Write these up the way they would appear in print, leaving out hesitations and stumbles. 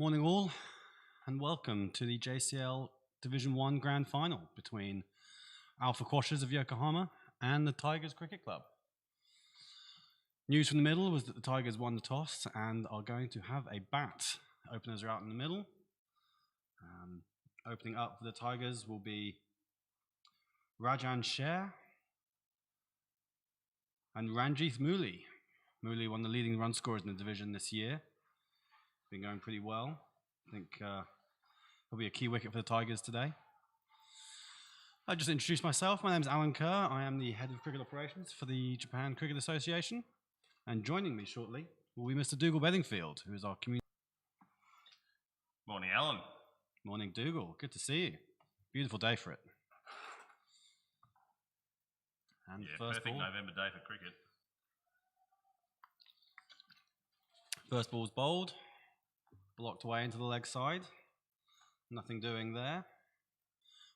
Morning all, and welcome to the JCL Division 1 Grand Final between Alpha Quashers of Yokohama and the Tigers Cricket Club. News from the middle was that the Tigers won the toss and are going to have a bat. Openers are out in the middle. Opening up for the Tigers will be Rajan Sher and Ranjith Mooley. Mooley won the leading run scorers in the division this year. Been going pretty well. I think he'll be a key wicket for the Tigers today. I'll just introduce myself. My name is Alan Kerr. I am the head of cricket operations for the Japan Cricket Association. And joining me shortly will be Mr. Dougal Bedingfield, who is our community. Morning, Alan. Morning, Dougal. Good to see you. Beautiful day for it. And yeah, first perfect ball. November day for cricket. First ball's bowled. Blocked away into the leg side. Nothing doing there.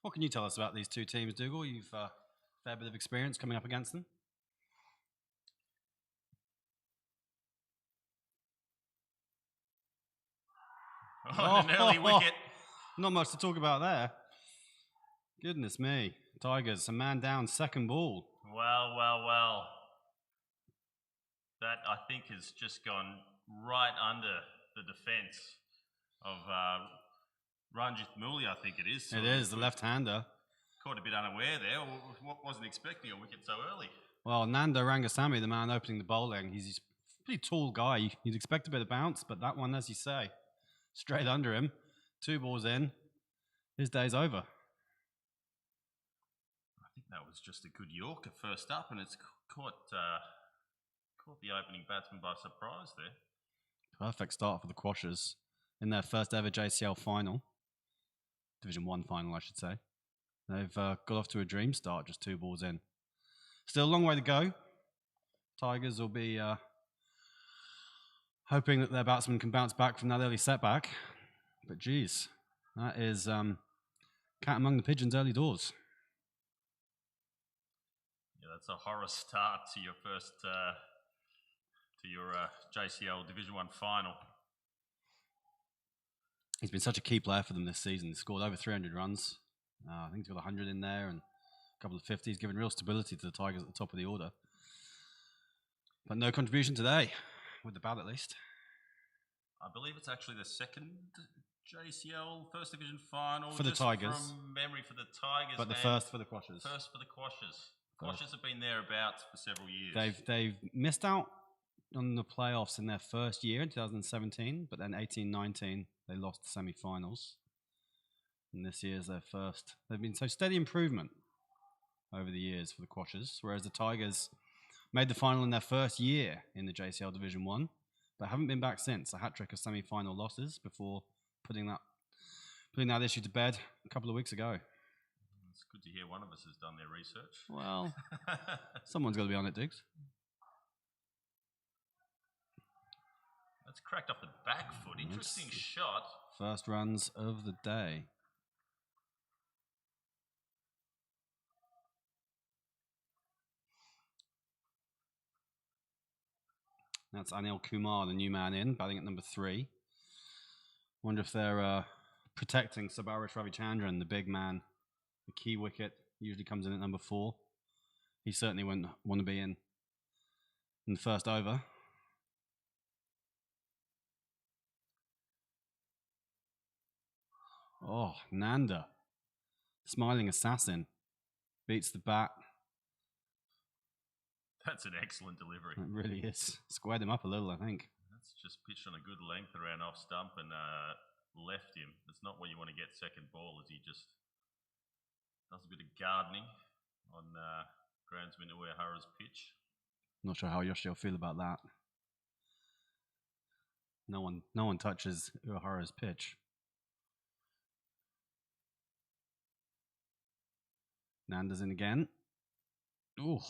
What can you tell us about these two teams, Dougal? You've a fair bit of experience coming up against them. An early wicket. Not much to talk about there. Goodness me. Tigers, a man down, second ball. Well. That, I think, has just gone right under the defence of Ranjith Mooley, I think it is. It is, the left-hander. Caught a bit unaware there. Wasn't expecting a wicket so early. Well, Nando Rangasamy, the man opening the bowling, he's a pretty tall guy. You'd expect a bit of bounce, but that one, as you say, straight under him. 2 balls in. His day's over. I think that was just a good Yorker first up, and it's caught the opening batsman by surprise there. Perfect start for the Quashers in their first ever JCL final. Division 1 final, I should say. They've got off to a dream start, just 2 balls in. Still a long way to go. Tigers will be hoping that their batsmen can bounce back from that early setback. But geez, that is cat among the pigeons early doors. Yeah, that's a horror start to your first JCL Division 1 final. He's been such a key player for them this season. He's scored over 300 runs. I think he's got 100 in there and a couple of 50s, giving real stability to the Tigers at the top of the order. But no contribution today, with the bat at least. I believe it's actually the second JCL First Division final. For the Tigers. From memory for the Tigers. But the first for the Quashers. First for the Quashers. Quashers have been thereabouts for several years. They've missed out on the playoffs in their first year in 2017, but then 18-19 they lost the semi-finals. And this year's their first. They've been so steady improvement over the years for the Quashers, whereas the Tigers made the final in their first year in the JCL Division 1, but haven't been back since. A hat-trick of semi-final losses before putting that issue to bed a couple of weeks ago. It's good to hear one of us has done their research. Well, someone's got to be on it, Diggs. That's cracked off the back foot. Interesting shot. First runs of the day. That's Anil Kumar, the new man in, batting at number 3. Wonder if they're protecting Sabarish Ravichandran, the big man. The key wicket usually comes in at number 4. He certainly wouldn't want to be in the first over. Oh, Nanda. Smiling assassin. Beats the bat. That's an excellent delivery. It really is. Squared him up a little, I think. That's just pitched on a good length around off stump and left him. That's not what you want to get second ball, as he just does a bit of gardening on groundsman Uehara's pitch. Not sure how Yoshi will feel about that. No one touches Uehara's pitch. Nanda's in again. Ooh.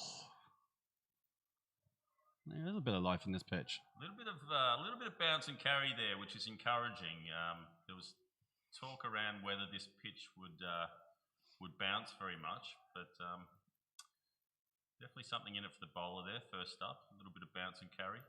Yeah, there's a bit of life in this pitch. A little bit of bounce and carry there, which is encouraging. There was talk around whether this pitch would bounce very much, but definitely something in it for the bowler there. First up, a little bit of bounce and carry.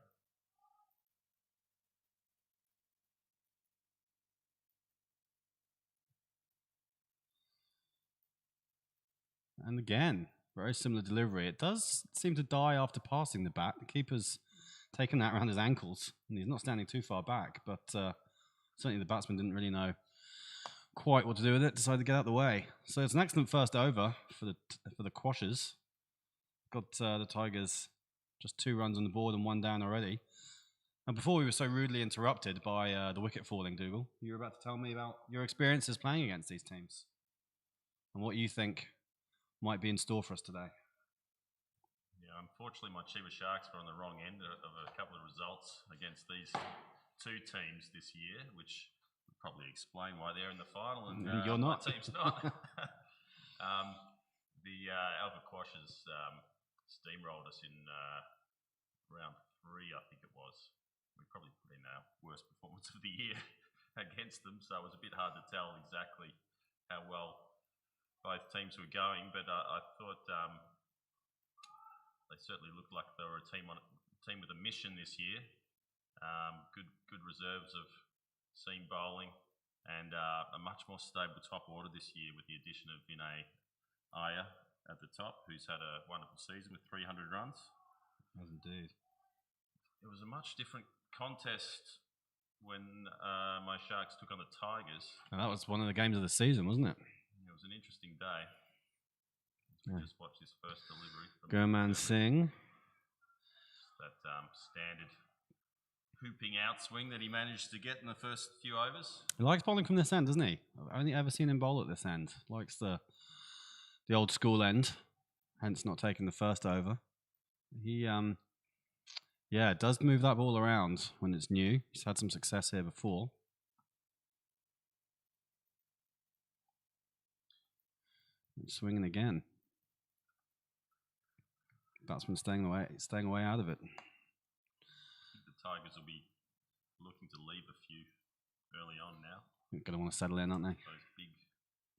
And again, very similar delivery. It does seem to die after passing the bat. The keeper's taken that around his ankles, and he's not standing too far back, but certainly the batsman didn't really know quite what to do with it, decided to get out of the way. So it's an excellent first over for the Quashers. Got the Tigers just 2 runs on the board and 1 down already. And before we were so rudely interrupted by the wicket falling, Dougal, you were about to tell me about your experiences playing against these teams and what you think might be in store for us today. Yeah, unfortunately, my Chiba Sharks were on the wrong end of a couple of results against these 2 teams this year, which would probably explain why they're in the final and you're not. my team's not. The Alpha Quashers steamrolled us in round 3, I think it was. We probably put in our worst performance of the year against them, so it was a bit hard to tell exactly how well both teams were going. But I thought they certainly looked like they were a team with a mission this year. Good reserves of seam bowling and a much more stable top order this year with the addition of Vinay Iyer at the top, who's had a wonderful season with 300 runs. Yes, indeed. It was a much different contest when my Sharks took on the Tigers. And that was one of the games of the season, wasn't it? It was an interesting day. We just watched this first delivery from Gurman Singh. That standard hooping out swing that he managed to get in the first few overs. He likes bowling from this end, doesn't he? I've only ever seen him bowl at this end. Likes the old school end, hence not taking the first over. He yeah, it does move that ball around when it's new. He's had some success here before. And swinging again. Batsman staying away out of it. I think the Tigers will be looking to leave a few early on now. They're going to want to settle in, aren't they? Those big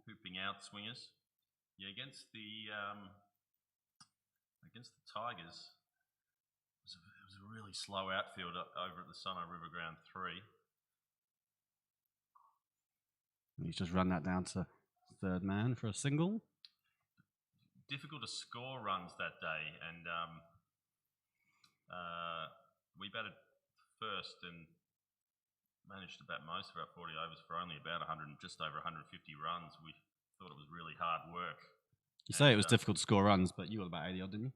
hooping out swingers. Yeah, against the Tigers, it was a really slow outfield over at the Sunno River Ground 3. He's just run that down to third man for a single. Difficult to score runs that day, and we batted first and managed to bat most of our 40 overs for only about just over 150 runs. We thought it was really hard work. You say it was difficult to score runs, but you got about 80 odd, didn't you?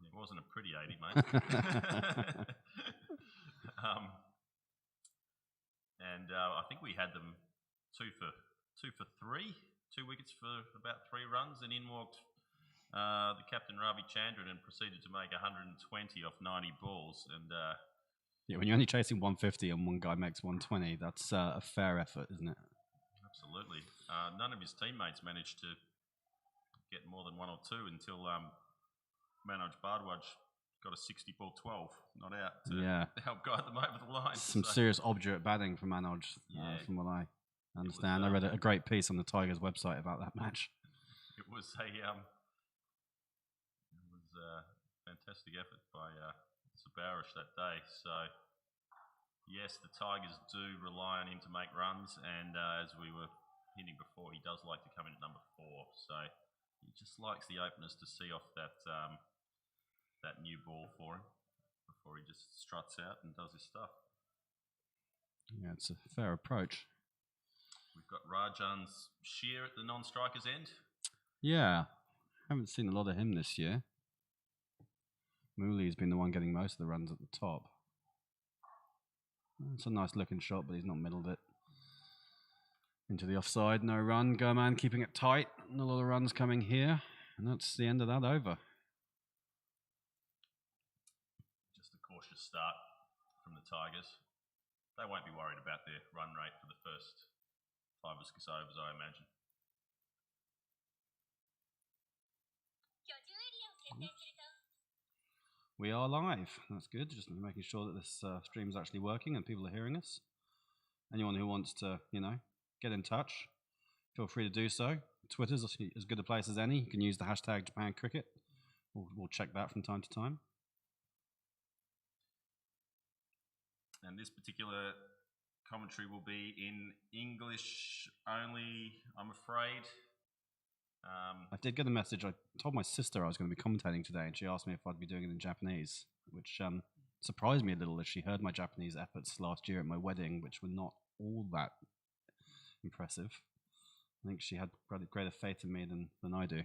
It wasn't a pretty 80, mate. I think we had them 2 for 3, 2 wickets for about 3 runs, and in walked the captain Ravi Chandran and proceeded to make 120 off 90 balls. And yeah, when you're only chasing 150 and one guy makes 120, that's a fair effort, isn't it? Absolutely. None of his teammates managed to get more than 1 or 2 until Manoj Bhardwaj got a 60 ball 12 not out to help guide them over the line. Some serious obdurate batting from Manoj, from what I understand. I read a great piece on the Tigers website about that match. It was a fantastic effort by Sabarish that day. So yes, the Tigers do rely on him to make runs, and as we were hinting before, he does like to come in at number 4. So he just likes the openers to see off that that new ball for him before he just struts out and does his stuff. Yeah, it's a fair approach. We've got Rajan's Shear at the non-striker's end. Yeah, haven't seen a lot of him this year. Mooley's been the one getting most of the runs at the top. It's a nice looking shot, but he's not middled it. Into the offside, no run. Gurman keeping it tight. Not a lot of runs coming here. And that's the end of that over. Just a cautious start from the Tigers. They won't be worried about their run rate for the first 5 or 6 overs, I imagine. We are live. That's good. Just making sure that this stream is actually working and people are hearing us. Anyone who wants to, get in touch, feel free to do so. Twitter's as good a place as any. You can use the hashtag #JapanCricket. We'll check that from time to time. And this particular commentary will be in English only, I'm afraid. I did get a message. I told my sister I was going to be commentating today, and she asked me if I'd be doing it in Japanese, which surprised me a little as she heard my Japanese efforts last year at my wedding, which were not all that impressive. I think she had greater faith in me than I do.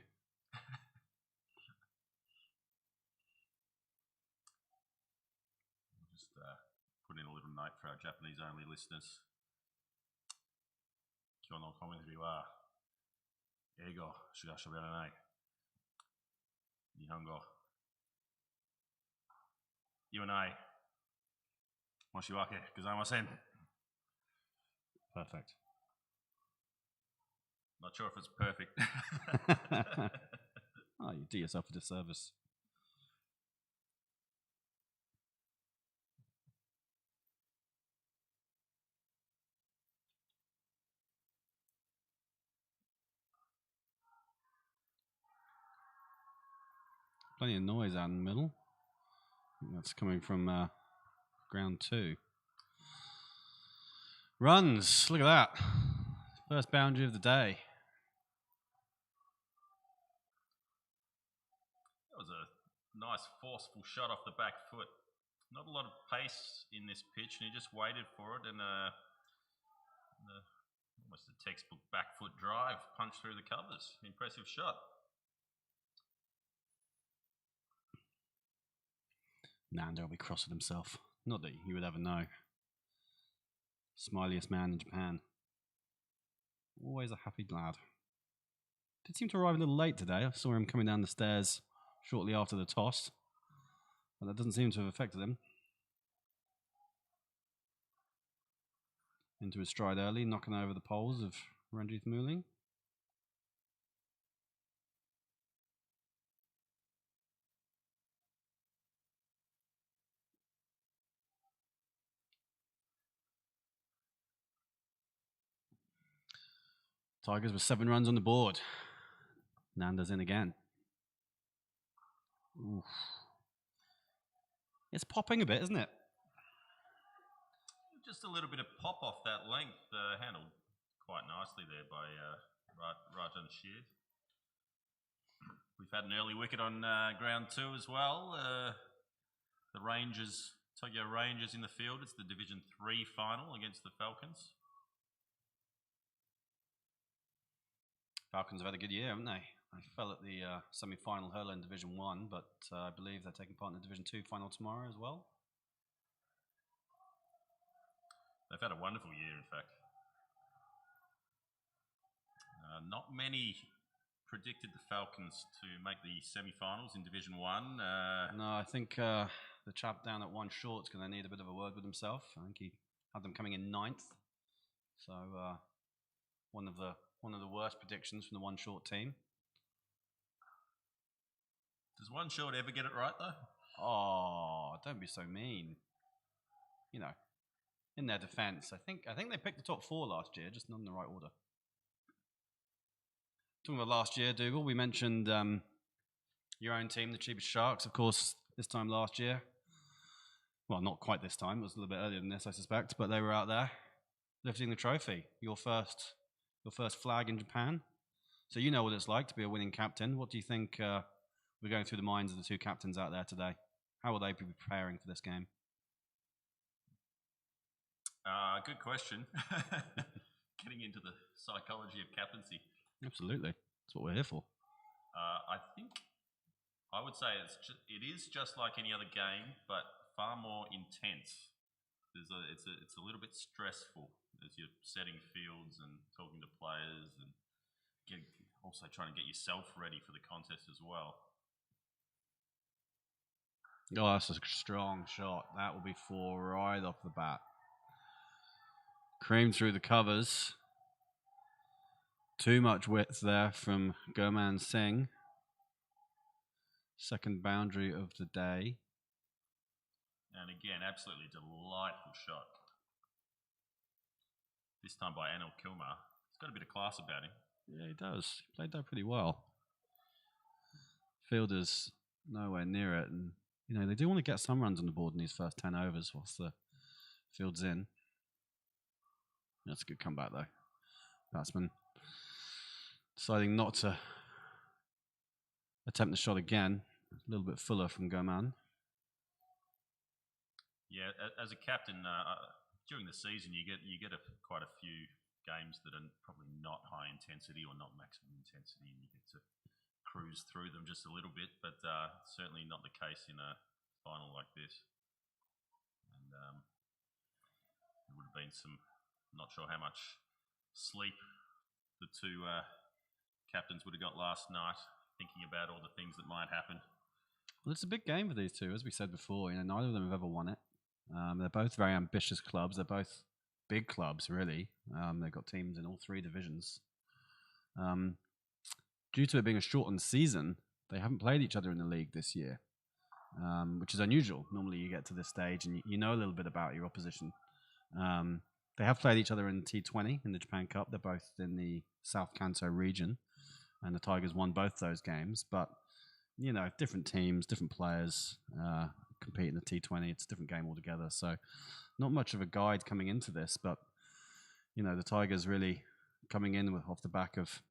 Just put in a little note for our Japanese-only listeners. 今日のコメントリーは英語しか喋らない。日本語言わない。申し訳ございません。Perfect. Not sure if it's perfect. Oh, you do yourself a disservice. Plenty of noise out in the middle. I think that's coming from ground 2. Runs. Look at that. First boundary of the day. That was a nice forceful shot off the back foot. Not a lot of pace in this pitch, and he just waited for it, and almost a textbook back foot drive, punch through the covers. Impressive shot. Nando will be cross with himself. Not that you would ever know. Smiliest man in Japan. Always a happy lad. Did seem to arrive a little late today. I saw him coming down the stairs shortly after the toss, but that doesn't seem to have affected him. Into his stride early, knocking over the poles of Ranjith Mooling. Tigers with 7 runs on the board. Nanda's in again. Oof. It's popping a bit, isn't it? Just a little bit of pop off that length, handled quite nicely there by Rajan Shear. We've had an early wicket on ground 2 as well. The Rangers, Tokyo Rangers in the field. It's the Division 3 final against the Falcons. Falcons have had a good year, haven't they? They fell at the semi-final hurler in Division 1, but I believe they're taking part in the Division 2 final tomorrow as well. They've had a wonderful year, in fact. Not many predicted the Falcons to make the semi-finals in Division 1. No, I think the chap down at 1 short's going to need a bit of a word with himself. I think he had them coming in 9th. So one of the worst predictions from the 1 short team. Does 1 short ever get it right, though? Oh, don't be so mean. You know, in their defence, I think they picked the top 4 last year, just not in the right order. Talking about last year, Dougal, we mentioned your own team, the Chiba Sharks, of course, this time last year. Well, not quite this time. It was a little bit earlier than this, I suspect, but they were out there lifting the trophy. Your first flag in Japan. So you know what it's like to be a winning captain. What do you think we're going through the minds of the 2 captains out there today? How will they be preparing for this game? Good question. Getting into the psychology of captaincy. Absolutely. That's what we're here for. I would say it is just like any other game, but far more intense. It's a little bit stressful as you're setting fields and talking to players and also trying to get yourself ready for the contest as well. Oh, that's a strong shot. That will be 4 right off the bat. Cream through the covers. Too much width there from Gurman Singh. Second boundary of the day. And again, absolutely delightful shot. This time by Anil Kumar. He's got a bit of class about him. Yeah, he does. He played that pretty well. Fielder's nowhere near it. And, you know, they do want to get some runs on the board in these first 10 overs whilst the field's in. That's a good comeback, though. Batsman deciding not to attempt the shot again. A little bit fuller from Goman. Yeah, as a captain, during the season, you get quite a few games that are probably not high intensity or not maximum intensity, and you get to cruise through them just a little bit. But certainly not the case in a final like this. And there would have been some, not sure how much sleep the two captains would have got last night, thinking about all the things that might happen. Well, it's a big game for these two, as we said before. Neither of them have ever won it. They're both very ambitious clubs. They're both big clubs, really. They've got teams in all three divisions. Due to it being a shortened season, they haven't played each other in the league this year, which is unusual. Normally, you get to this stage and you know a little bit about your opposition. They have played each other in T20 in the Japan Cup. They're both in the South Kanto region, and the Tigers won both those games. But different teams, different players compete in the T20. It's a different game altogether. So not much of a guide coming into this, but the Tigers really coming in off the back of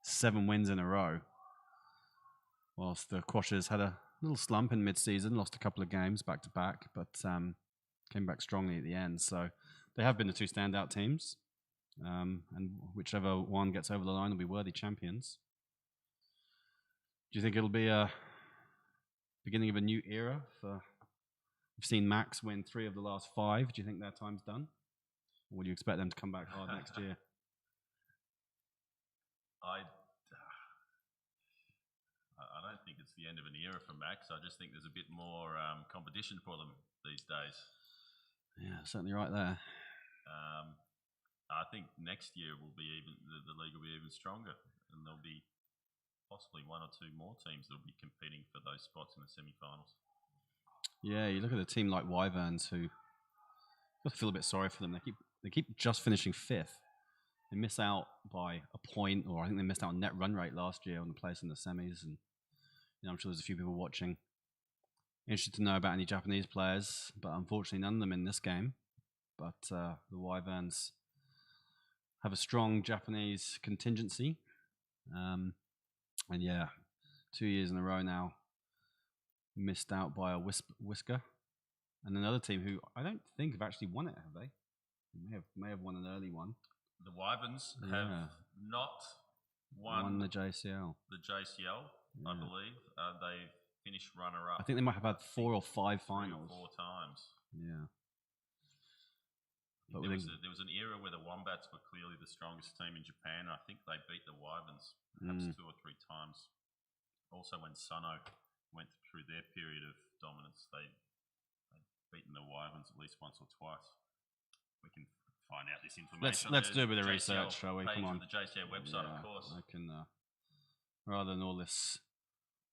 7 wins in a row, whilst the Quashers had a little slump in mid-season, lost a couple of games back to back, but came back strongly at the end. So they have been the two standout teams, and whichever one gets over the line will be worthy champions. Do you think it'll be a beginning of a new era? We've seen Max win 3 of the last 5. Do you think their time's done? Or would you expect them to come back hard next year? I don't think it's the end of an era for Max. I just think there's a bit more competition for them these days. Yeah, certainly right there. I think next year will be the league will be even stronger, and there'll be possibly 1 or 2 more teams that'll be competing for those spots in the semi-finals. Yeah, you look at a team like Wyverns, who I feel a bit sorry for them. They keep just finishing 5th. They miss out by a point, or I think they missed out on net run rate last year on the place in the semis. And I'm sure there's a few people watching interested to know about any Japanese players, but unfortunately none of them in this game. But the Wyverns have a strong Japanese contingency. And yeah, 2 years in a row now, missed out by a whisker. And another team who I don't think have actually won it, have they? May have won an early one. The Wyverns have not won the JCL. The JCL, I believe. They've finished runner-up. I think they might have had 4 or 5 finals. 4 times. Yeah. But there was an era where the Wombats were clearly the strongest team in Japan. I think they beat the Wyverns perhaps 2 or 3 times. Also, when Sano went through their period of dominance, they'd beaten the Wyverns at least once or twice. We can find out this information. Let's do a bit of research, shall we? Come on. The JCL website, of course. I can, rather than all this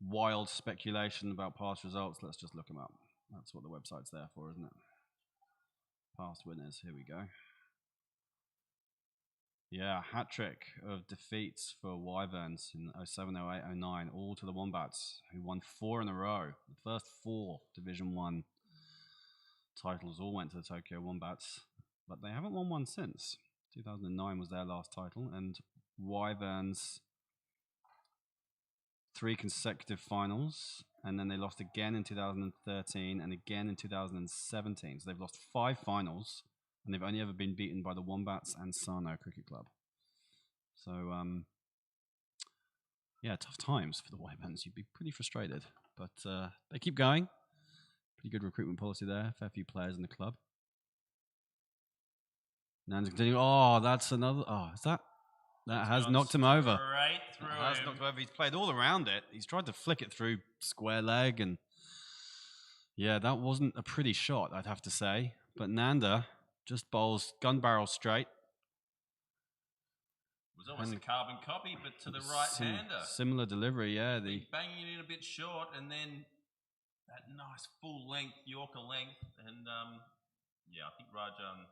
wild speculation about past results, let's just look them up. That's what the website's there for, isn't it? Past winners. Here we go. Yeah, hat trick of defeats for Wyverns in 07, 08, 09, all to the Wombats, who won 4 in a row. The first 4 Division 1 titles all went to the Tokyo Wombats, but they haven't won one since. 2009 was their last title, and Wyverns 3 consecutive finals, and then they lost again in 2013 and again in 2017. So they've lost 5 finals, and they've only ever been beaten by the Wombats and Sano Cricket Club. So, yeah, tough times for the Wyverns. You'd be pretty frustrated, but they keep going. Pretty good recruitment policy there. Fair few players in the club. Nan's continuing. Oh, that's another. Oh, is that? That has knocked him over. Right through him. Has knocked him over. He's played all around it. He's tried to flick it through square leg, and yeah, that wasn't a pretty shot, I'd have to say. But Nanda just bowls gun barrel straight. It was almost a carbon copy, but to the right-hander. Similar delivery, yeah. Banging it in a bit short, and then that nice full length, Yorker length, and yeah, I think Rajan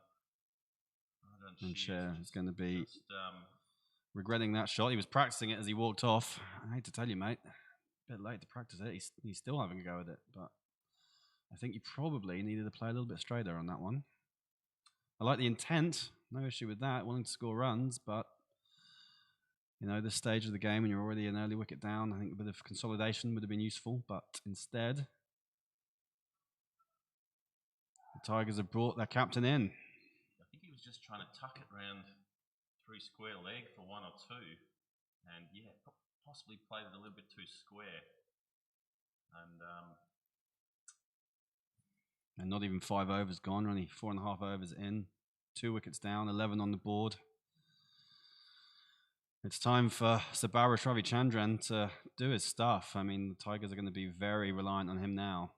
Share is going to be regretting that shot. He was practicing it as he walked off. I hate to tell you, mate, a bit late to practice it. He's still having a go at it, but I think you probably needed to play a little bit straighter on that one. I like the intent. No issue with that. Wanting to score runs, but You know, this stage of the game when you're already an early wicket down, I think a bit of consolidation would have been useful, but instead, the Tigers have brought their captain in. I think he was just trying to tuck it round 3 square leg for 1 or 2, and yeah, possibly played it a little bit too square. And not even 5 overs gone, only 4.5 overs in, 2 wickets down, 11 on the board. It's time for Sabarish Ravichandran to do his stuff. I mean, the Tigers are going to be very reliant on him now.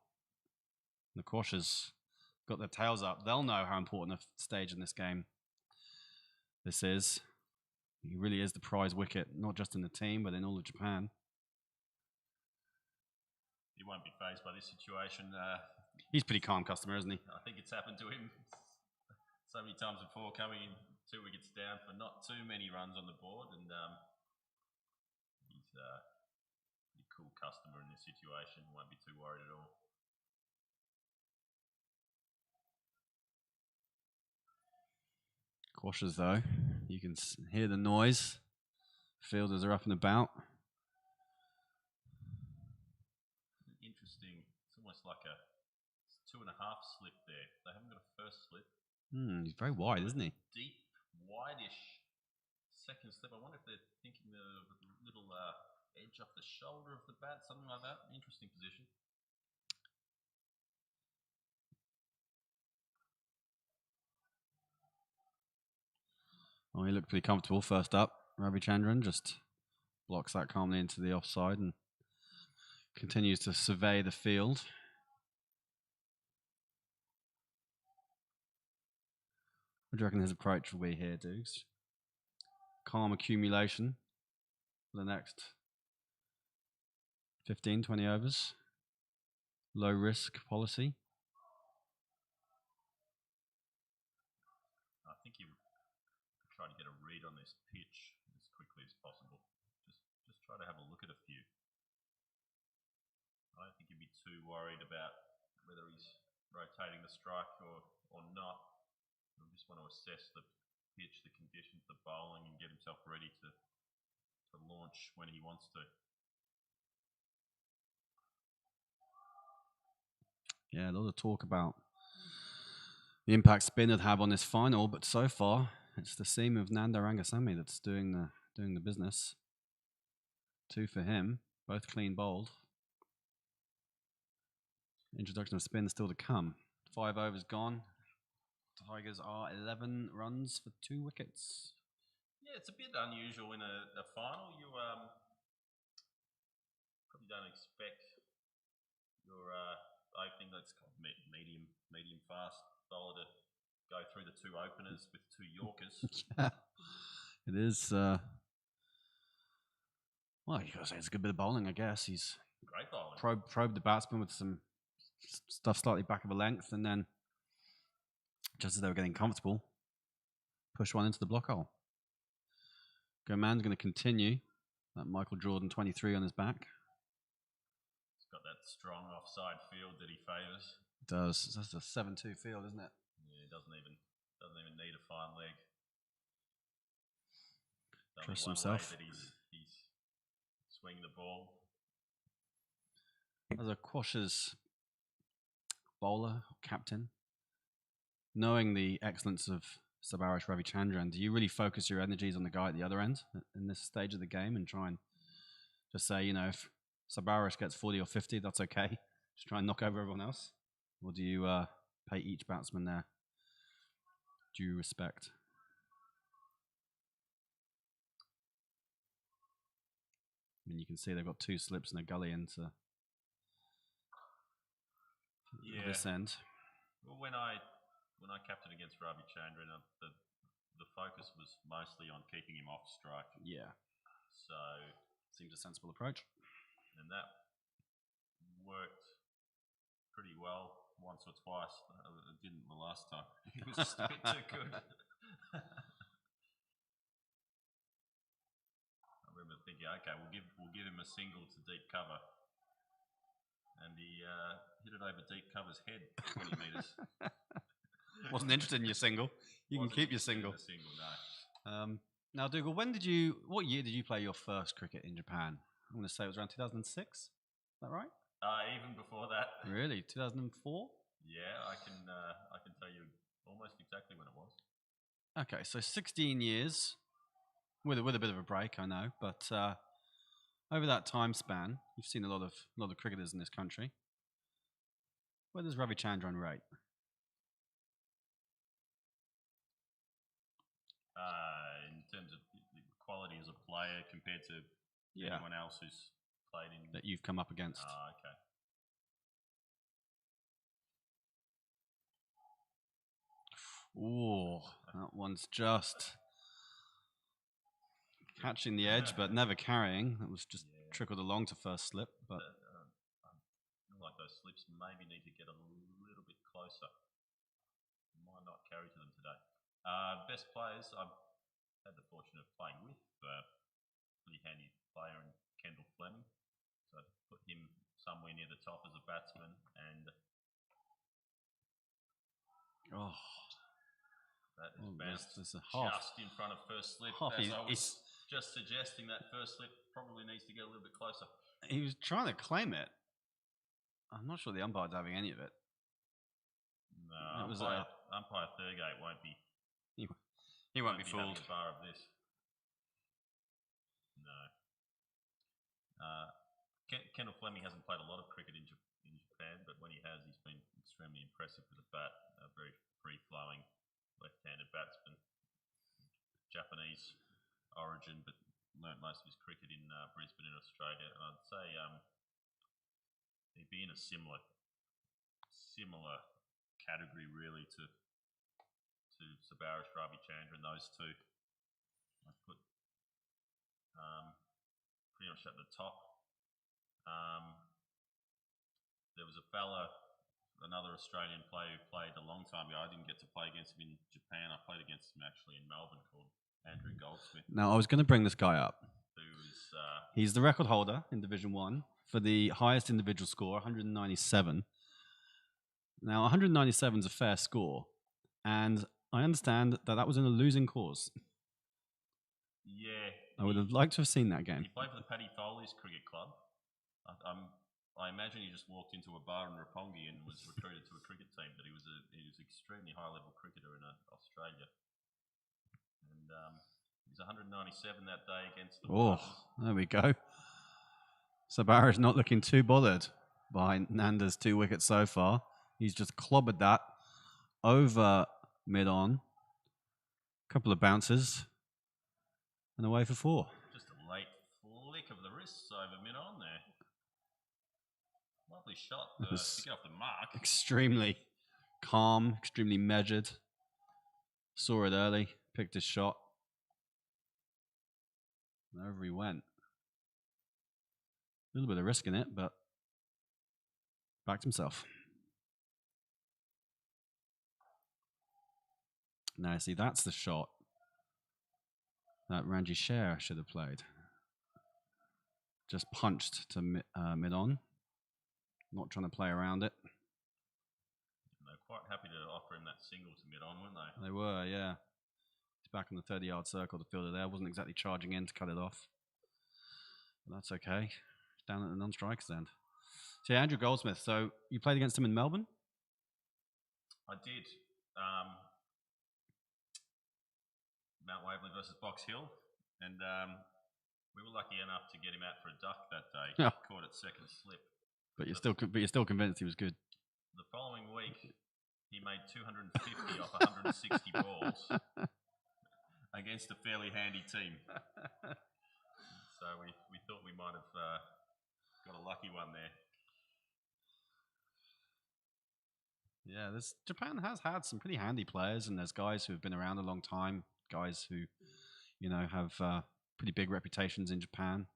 The Quashers got their tails up. They'll know how important a stage in this game this is. He really is the prize wicket, not just in the team, but in all of Japan. He won't be fazed by this situation. He's a pretty calm customer, isn't he? I think it's happened to him so many times before, coming in 2 wickets down for not too many runs on the board, and he's a pretty cool customer in this situation. Won't be too worried at all. Quashers, though, you can hear the noise. Fielders are up and about. Interesting. It's almost like a 2.5 slip there. They haven't got a first slip. He's very wide, isn't he? Deep, wide-ish second slip. I wonder if they're thinking the little edge off the shoulder of the bat, something like that. Interesting position. Oh, he looked pretty comfortable first up. Ravichandran just blocks that calmly into the offside and continues to survey the field. What do you reckon his approach will be here, Dukes? Calm accumulation for the next 15, 20 overs. Low risk policy. I think he would try to get a read on this pitch as quickly as possible. Just try to have a look at a few. I don't think he'd be too worried about whether he's rotating the strike or not. He'll just want to assess the pitch, the conditions, the bowling, and get himself ready to launch when he wants to. Yeah, a lot of talk about the impact spin would have on this final, but so far it's the seam of Nanda Rangasamy that's doing the business. 2 for him, both clean bowled. Introduction of spin still to come. 5 overs gone. Tigers are 11 runs for 2 wickets. Yeah, it's a bit unusual in a final. You probably don't expect your opening, that's called medium fast bowler to go through the 2 openers with 2 Yorkers. Yeah, it is. Well, you gotta say it's a good bit of bowling, I guess. He's great bowling. Probed the batsman with some stuff slightly back of a length, and then just as they were getting comfortable, push one into the block hole. Goman's going to continue. That Michael Jordan 23 on his back. He's got that strong offside field that he favours. It does. That's a 7-2 field, isn't it? Yeah, he doesn't even need a fine leg. Trust himself. That he's swinging the ball. As a Quashers bowler, captain, knowing the excellence of Sabarish Ravichandran, do you really focus your energies on the guy at the other end in this stage of the game and try and just say, you know, if Sabarish gets 40 or 50, that's okay. Just try and knock over everyone else? Or do you pay each batsman their due respect? I mean, you can see they've got 2 slips and a gully into this end. Well, when I captained against Ravichandran, the focus was mostly on keeping him off strike. Yeah. So seems a sensible approach. And that worked pretty well once or twice. It didn't the last time. It was just a bit too good. I remember thinking, okay, we'll give him a single to deep cover. And he hit it over deep cover's head, 20 metres. Wasn't interested in your single. You can keep your single. No. Now, Dougal, what year did you play your first cricket in Japan? I'm going to say it was around 2006. Is that right? Even before that. Really? 2004? Yeah, I can tell you almost exactly when it was. Okay, so 16 years with a bit of a break, I know, but over that time span, you've seen a lot of cricketers in this country. Where does Ravichandran rate? In terms of quality as a player compared to anyone else who's played in that you've come up against. Okay. Ooh, that one's just catching the edge, but never carrying. That was just trickled along to first slip. But I feel like those slips maybe need to get a little bit closer. Might not carry to them today. Best players I've had the fortune of playing with. Pretty handy player in Kendall Fleming. So I'd put him somewhere near the top as a batsman. And that is bounced just in front of first slip. As I was just suggesting, that first slip probably needs to get a little bit closer. He was trying to claim it. I'm not sure the umpire's having any of it. No, umpire Thurgate won't be. He won't be fooled. A bar of this. No. Kendall Fleming hasn't played a lot of cricket in Japan, but when he has, he's been extremely impressive with a bat. A very free-flowing left-handed batsman. Japanese origin, but learnt most of his cricket in Brisbane in Australia. And I'd say he'd be in a similar category really to Sabarish Ravichandran, those two. I'd put pretty much at the top. There was a fella, another Australian player who played a long time ago. I didn't get to play against him in Japan. I played against him actually in Melbourne, called Andrew Goldsmith. Now, I was going to bring this guy up. He's the record holder in Division 1 for the highest individual score, 197. Now, 197 is a fair score, and I understand that was in a losing cause. Yeah. I would have liked to have seen that game. He played for the Paddy Foley's Cricket Club. I imagine he just walked into a bar in Roppongi and was recruited to a cricket team, but he was an extremely high-level cricketer in Australia. And he was 197 that day against the Warriors. There we go. Sabarish not looking too bothered by Nanda's 2 wickets so far. He's just clobbered that over mid-on. Couple of bounces. And away for 4. Just a late flick of the wrists over mid-on there. Lovely shot to get off the mark. Extremely calm, extremely measured. Saw it early, picked his shot. And over he went. A little bit of risk in it, but backed himself. Now, see, that's the shot that Ranji Sher should have played. Just punched to mid-on. Not trying to play around it. They're quite happy to offer him that single to mid-on, weren't they? They were, yeah. He's back in the 30-yard circle, the fielder there. Wasn't exactly charging in to cut it off. But that's okay. Down at the non-strikers end. So, yeah, Andrew Goldsmith. So, you played against him in Melbourne? I did. Mount Waverley versus Box Hill. And we were lucky enough to get him out for a duck that day. Yeah. Caught at second slip. But you're still convinced he was good. The following week, he made 250 off 160 balls against a fairly handy team. So we thought we might have got a lucky one there. Yeah, Japan has had some pretty handy players, and there's guys who have been around a long time, guys who, have pretty big reputations in Japan.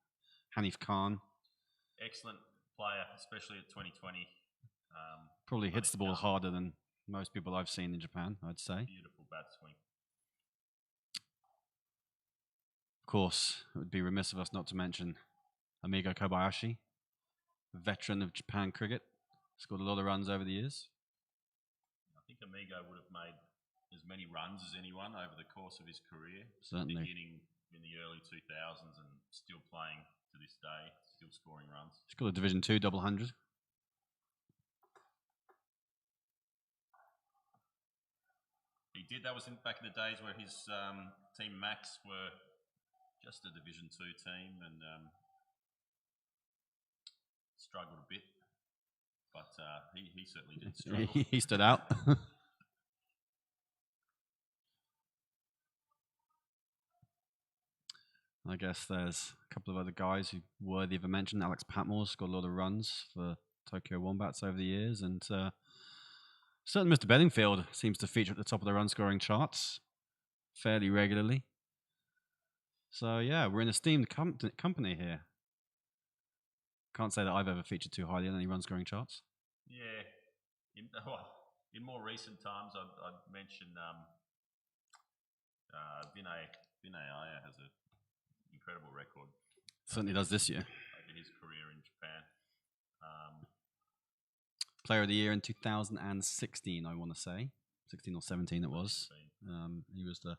Hanif Khan. Excellent player, especially at 2020. Probably hits the ball harder than most people I've seen in Japan, I'd say. Beautiful bat swing. Of course, it would be remiss of us not to mention Amigo Kobayashi, veteran of Japan cricket. Scored a lot of runs over the years. I think Amigo would have made as many runs as anyone over the course of his career. Certainly. Beginning in the early 2000s and still playing to this day, still scoring runs. He's got a Division 2 double 100. He did. That was back in the days where his team Max were just a Division 2 team and struggled a bit. But he certainly did struggle. He stood out. I guess there's a couple of other guys who worthy of a mention. Alex Patmore's got a lot of runs for Tokyo Wombats over the years, and certainly Mr. Bedingfield seems to feature at the top of the run scoring charts fairly regularly. So yeah, we're in esteemed company here. Can't say that I've ever featured too highly on any run scoring charts. Yeah, in more recent times, I'd mention Vinay Iyer has an incredible record. Certainly does this year. Over his career in Japan. Player of the Year in 2016, I want to say. 16 or 17 it was. He was the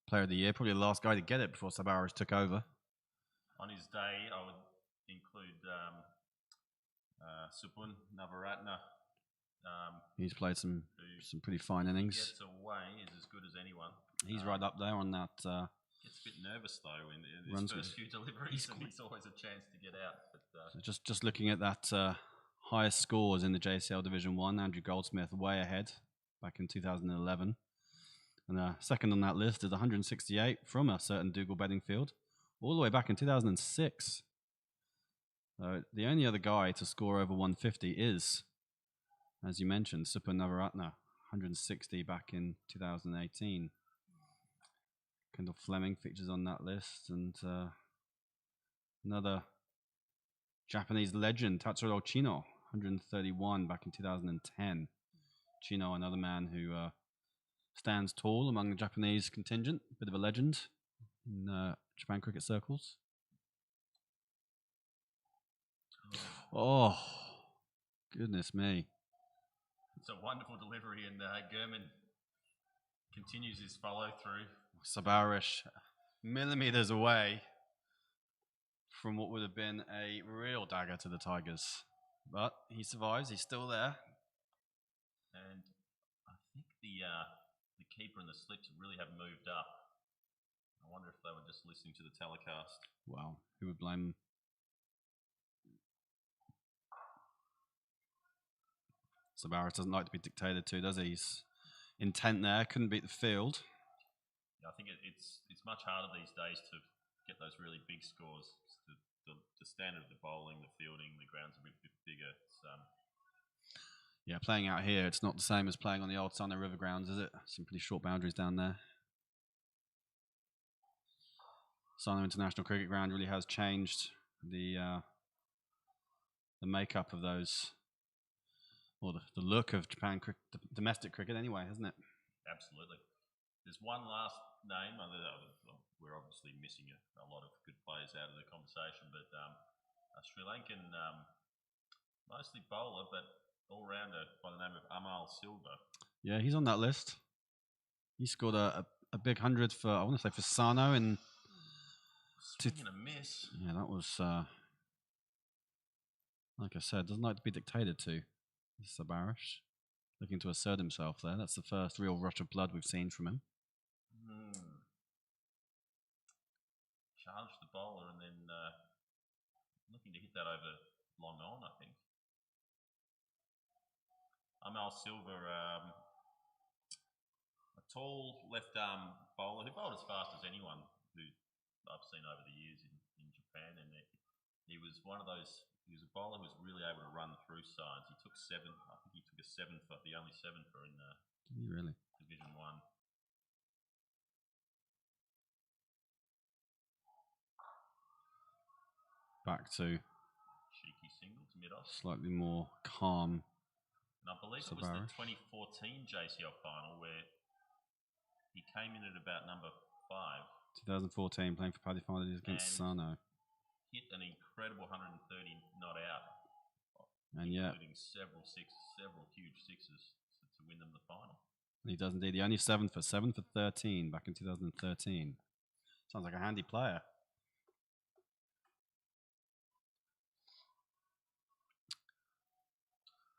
Player of the Year, probably the last guy to get it before Sabarish took over. On his day, I would include Supun Navaratna. He's played some pretty fine innings. Gets away is as good as anyone. He's right up there on that. Gets a bit nervous though in his first few deliveries, and he's always a chance to get out. But so just looking at that highest scores in the JCL Division 1, Andrew Goldsmith way ahead back in 2011. And second on that list is 168 from a certain Dougal Bedingfield, all the way back in 2006. The only other guy to score over 150 is, as you mentioned, Supun Navaratna, 160 back in 2018. Kendall Fleming features on that list, and another Japanese legend, Tatsuro Chino, 131 back in 2010. Chino, another man who stands tall among the Japanese contingent, a bit of a legend in Japan cricket circles. Oh, goodness me. It's a wonderful delivery, and Gurman continues his follow through. Sabarish millimeters away from what would have been a real dagger to the Tigers. But he survives, he's still there. And I think the keeper and the slips really have moved up. I wonder if they were just listening to the telecast. Wow, who would blame them? Sabarish doesn't like to be dictated to, does he? He's intent there, couldn't beat the field. Yeah, I think it's much harder these days to get those really big scores. The standard of the bowling, the fielding, the ground's a bit bigger. Yeah, playing out here, it's not the same as playing on the old Sunday River grounds, is it? Some pretty short boundaries down there. Sarno International Cricket Ground really has changed the makeup of those, or the look of Japan domestic cricket anyway, hasn't it? Absolutely. There's one last name. We're obviously missing a lot of good players out of the conversation, but a Sri Lankan, mostly bowler, but all-rounder by the name of Amal Silva. Yeah, he's on that list. He scored a big 100 for, I want to say, for Sarno in... Swing and a miss. Yeah, that was, like I said, doesn't like to be dictated to. Sabarish looking to assert himself there. That's the first real rush of blood we've seen from him. Charged the bowler and then looking to hit that over long on, I think. Amal Silva, a tall left arm bowler who bowled as fast as anyone who I've seen over the years in Japan, and he was one of those. He was a bowler who was really able to run through sides. He took 7. I think he took a 7 for the only 7 for in really? Division 1. Back to cheeky singles mid-off. Slightly more calm. And I believe it was the 2014 JCL final where he came in at about number 5. 2014, playing for Paddy Files against Sarno. Hit an incredible 130 not out. And yeah, including several huge sixes to win them the final. He does indeed. The only 7 for 13 back in 2013. Sounds like a handy player.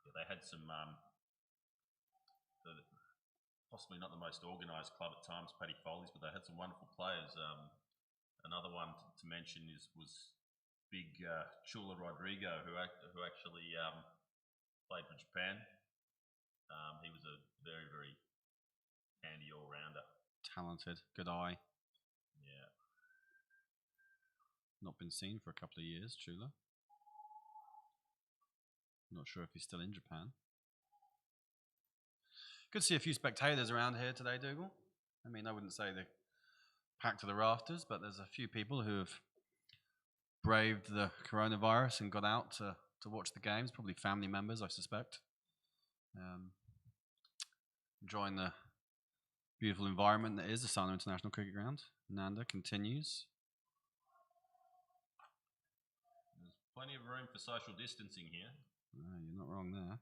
Yeah, they had some, possibly not the most organised club at times, Paddy Foley's, but they had some wonderful players. Another one to mention was big Chula Rodrigo, who actually played for Japan. He was a very, very handy all-rounder. Talented, good eye. Yeah. Not been seen for a couple of years, Chula. Not sure if he's still in Japan. Good to see a few spectators around here today, Dougal. I mean, I wouldn't say they're packed to the rafters, but there's a few people who have braved the coronavirus and got out to watch the games. Probably family members, I suspect. Enjoying the beautiful environment that is the Sano International Cricket Ground. Nanda continues. There's plenty of room for social distancing here. Oh, you're not wrong there.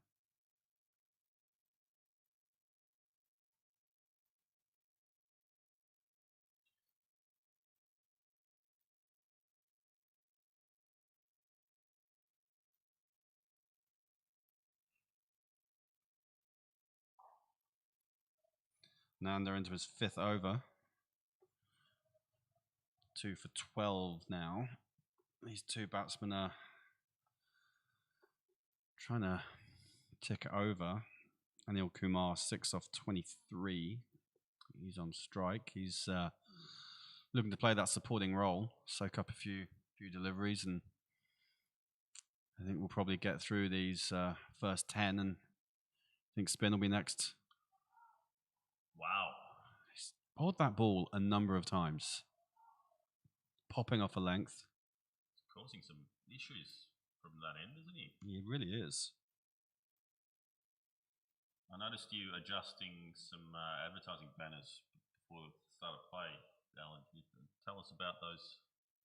Nanda into his 5th over. 2 for 12 now. These two batsmen are trying to tick it over. Anil Kumar, 6 off 23. He's on strike. He's looking to play that supporting role, soak up a few deliveries, and I think we'll probably get through these first 10, and I think spin will be next. Wow. He's bowled that ball a number of times, popping off a length. He's causing some issues from that end, isn't he? He really is. I noticed you adjusting some advertising banners before the start of play, Alan. Can you tell us about those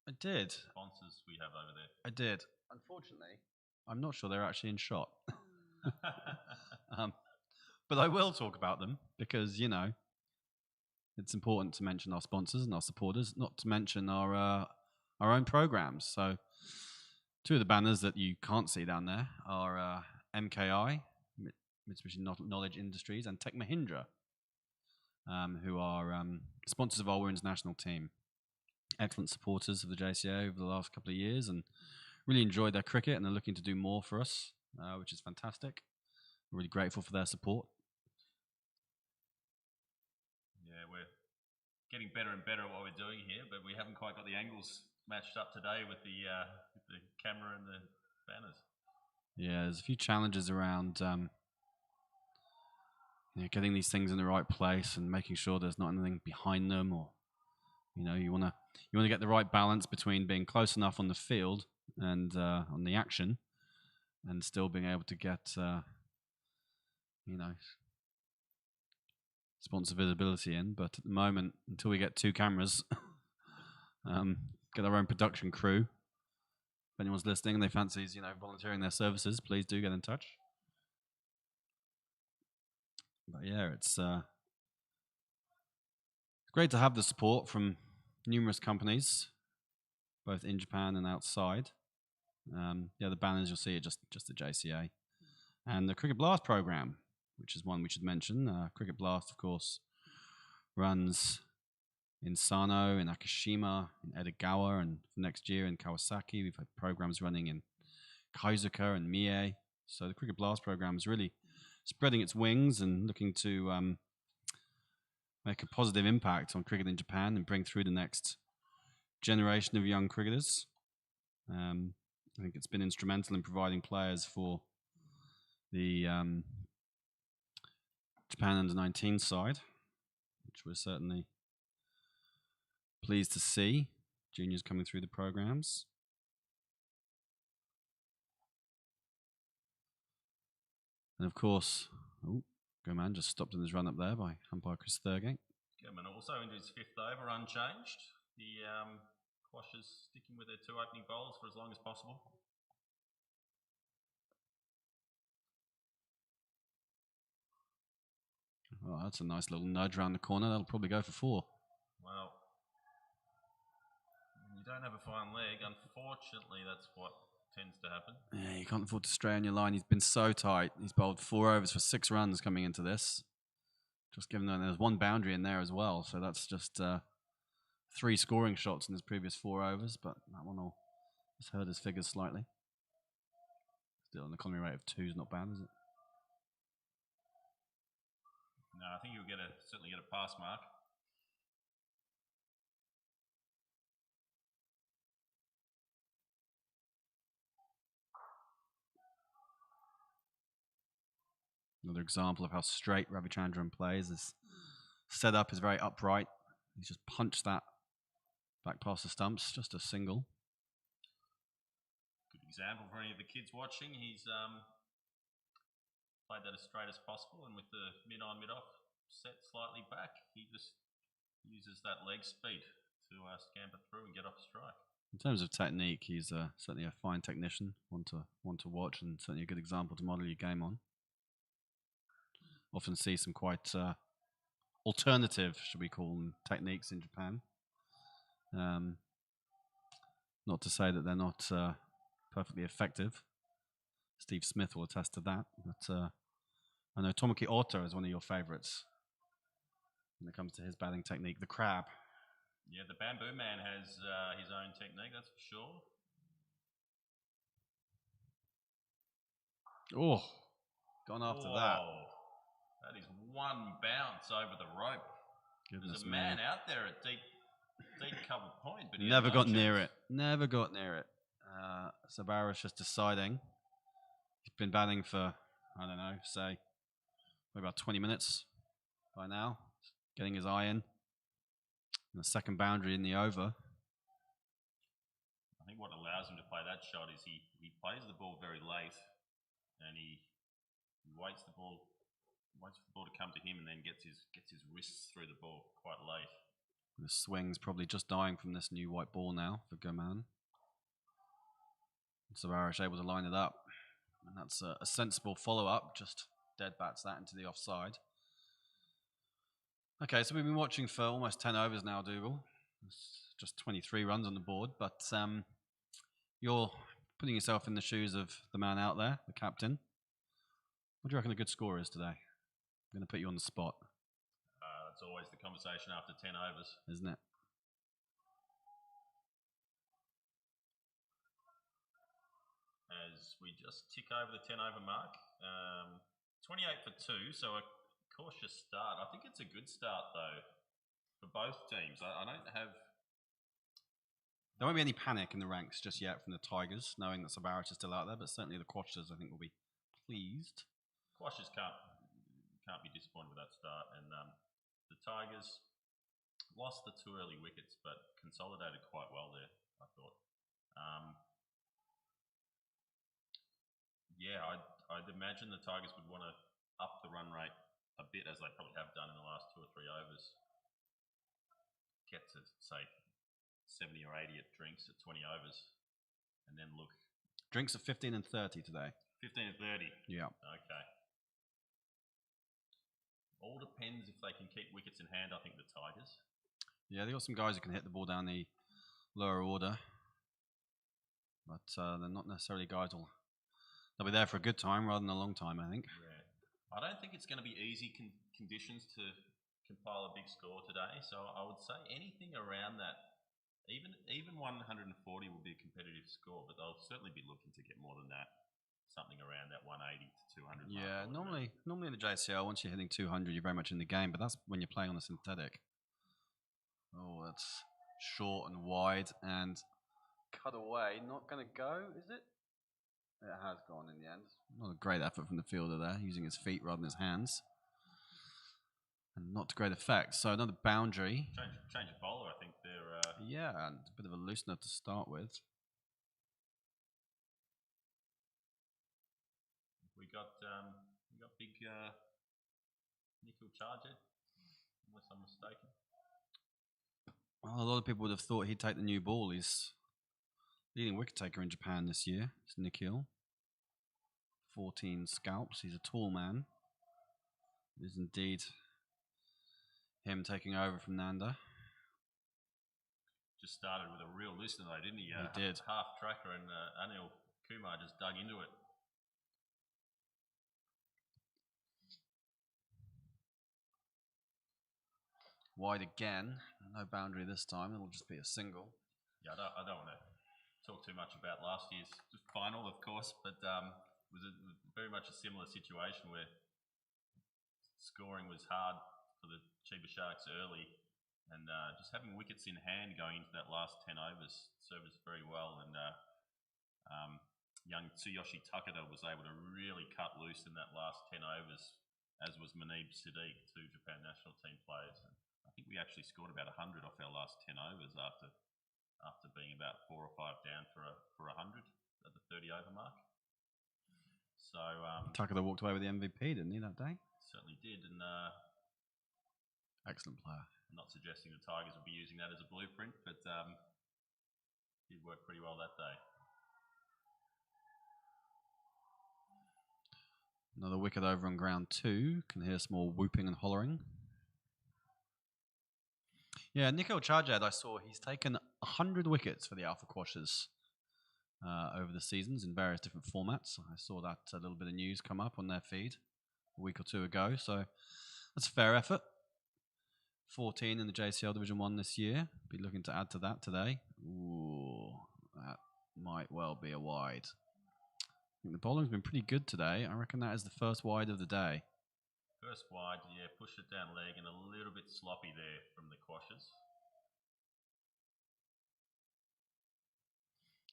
I did. sponsors we have over there? I did. Unfortunately, I'm not sure they're actually in shot. But I will talk about them because, you know, it's important to mention our sponsors and our supporters, not to mention our own programs. So 2 of the banners that you can't see down there are MKI, Mitsubishi Knowledge Industries, and Tech Mahindra, who are sponsors of our women's national team. Excellent supporters of the JCA over the last couple of years and really enjoyed their cricket, and they're looking to do more for us, which is fantastic. We're really grateful for their support. Yeah, we're getting better and better at what we're doing here, but we haven't quite got the angles matched up today with the camera and the banners. Yeah, there's a few challenges around getting these things in the right place and making sure there's not anything behind them, or you want to get the right balance between being close enough on the field and on the action, and still being able to get sponsor visibility in. But at the moment, until we get 2 cameras, get our own production crew. If anyone's listening and they fancies, volunteering their services, please do get in touch. But yeah, it's great to have the support from numerous companies, both in Japan and outside. The banners, you'll see it just the JCA. And the Cricket Blast program, which is one we should mention. Cricket Blast, of course, runs in Sano, in Akashima, in Edogawa, and for next year in Kawasaki. We've had programs running in Kaizuka and Mie. So the Cricket Blast program is really spreading its wings and looking to make a positive impact on cricket in Japan and bring through the next generation of young cricketers. I think it's been instrumental in providing players for the Japan under-19 side, which we're certainly pleased to see. Juniors coming through the programs. And of course, Goman just stopped in his run up there by umpire Chris Thurgate. Goman also into his 5th over unchanged. The Quashers sticking with their 2 opening bowlers for as long as possible. Oh, that's a nice little nudge around the corner. That'll probably go for 4. Well, when you don't have a fine leg, unfortunately, that's what tends to happen. Yeah, you can't afford to stray on your line. He's been so tight. He's bowled 4 overs for 6 runs coming into this. Just given that there's 1 boundary in there as well, so that's just 3 scoring shots in his previous 4 overs, but that one has hurt his figures slightly. Still, an economy rate of 2 is not bad, is it? No, I think you'll certainly get a pass mark. Another example of how straight Ravichandran plays. His setup is very upright. He's just punched that back past the stumps, just a single. Good example for any of the kids watching. He's played that as straight as possible, and with the mid-on, mid-off set slightly back, he just uses that leg speed to scamper through and get off strike. In terms of technique, he's certainly a fine technician, one to watch, and certainly a good example to model your game on. Often see some quite alternative, should we call them, techniques in Japan. Not to say that they're not perfectly effective. Steve Smith will attest to that. But I know Tomoki Ota is one of your favourites when it comes to his batting technique. The crab. Yeah, the Bamboo Man has his own technique, that's for sure. Oh, gone after that. That is 1 bounce over the rope. Goodness There's a me. man out there at deep cover point, but he Never had no got near chance. it. Never got near it. Sabara's just deciding. He's been batting for, I don't know, say, about 20 minutes by now. Getting his eye in. And the second boundary in the over. I think what allows him to play that shot is he plays the ball very late, and he waits for the ball to come to him, and then gets his wrists through the ball quite late. The swing's probably just dying from this new white ball now for Goman. Savarish able to line it up, and that's a sensible follow-up. Just dead bats that into the offside. Okay, so we've been watching for almost 10 overs now, Dougal. It's just 23 runs on the board, but you're putting yourself in the shoes of the man out there, the captain. What do you reckon a good score is today? I'm going to put you on the spot. That's always the conversation after 10 overs. Isn't it? As we just tick over the 10 over mark. 28 for 2, so a cautious start. I think it's a good start, though, for both teams. I don't have... There won't be any panic in the ranks just yet from the Tigers, knowing that Sabarat is still out there, but certainly the Quashers, I think, will be pleased. Quashers can't be disappointed with that start, and the Tigers lost the 2 early wickets, but consolidated quite well there, I thought. Yeah, I'd imagine the Tigers would want to up the run rate a bit, as they probably have done in the last 2 or 3 overs. Get to, say, 70 or 80 at drinks at 20 overs, and then look. Drinks are 15 and 30 today. 15 and 30? Yeah. Okay. All depends if they can keep wickets in hand, I think, the Tigers. Yeah, they've got some guys who can hit the ball down the lower order, but they're not necessarily guys they'll be there for a good time rather than a long time, I think. Yeah. I don't think it's going to be easy conditions to compile a big score today, so I would say anything around that, even 140 will be a competitive score, but they'll certainly be looking to get more than that, something around that 180 to 200 mark. Yeah, normally in the JCL, once you're hitting 200, you're very much in the game, but that's when you're playing on a synthetic. Oh, that's short and wide and cut away. Not going to go, is it? It has gone in the end. Not a great effort from the fielder there, using his feet rather than his hands. And not to great effect. So another boundary. Change of bowler, I think they're... Yeah, and a bit of a loosener to start with. We got big Nikhil Charger, unless I'm mistaken. Well, a lot of people would have thought he'd take the new ball. He's leading wicket taker in Japan this year. It's Nikhil. 14 scalps. He's a tall man. It is indeed him taking over from Nanda. Just started with a real listener though, didn't he? He did. Half tracker, and Anil Kumar just dug into it. Wide again. No boundary this time. It'll just be a single. Yeah, I don't want to talk too much about last year's final, of course, but it was very much a similar situation where scoring was hard for the Chiba Sharks early, and just having wickets in hand going into that last 10 overs served us very well. And young Tsuyoshi Takeda was able to really cut loose in that last 10 overs, as was Muneeb Siddique, two Japan national team players. And I think we actually scored about 100 off our last 10 overs after being about 4 or 5 down for 100 at the 30 over mark. So Takeda walked away with the MVP, didn't he, that day? Certainly did, and excellent player. I'm not suggesting the Tigers would be using that as a blueprint, but did work pretty well that day. Another wicket over on ground 2. Can hear some more whooping and hollering. Yeah, Nikhil Chajad, I saw he's taken 100 wickets for the Alpha Quashers over the seasons in various different formats. I saw that a little bit of news come up on their feed a week or two ago, so that's a fair effort. 14 in the JCL Division 1 this year. Be looking to add to that today. Ooh, that might well be a wide. I think the bowling's been pretty good today. I reckon that is the first wide of the day. First wide, yeah, pushed it down leg and a little bit sloppy there from the Quashers.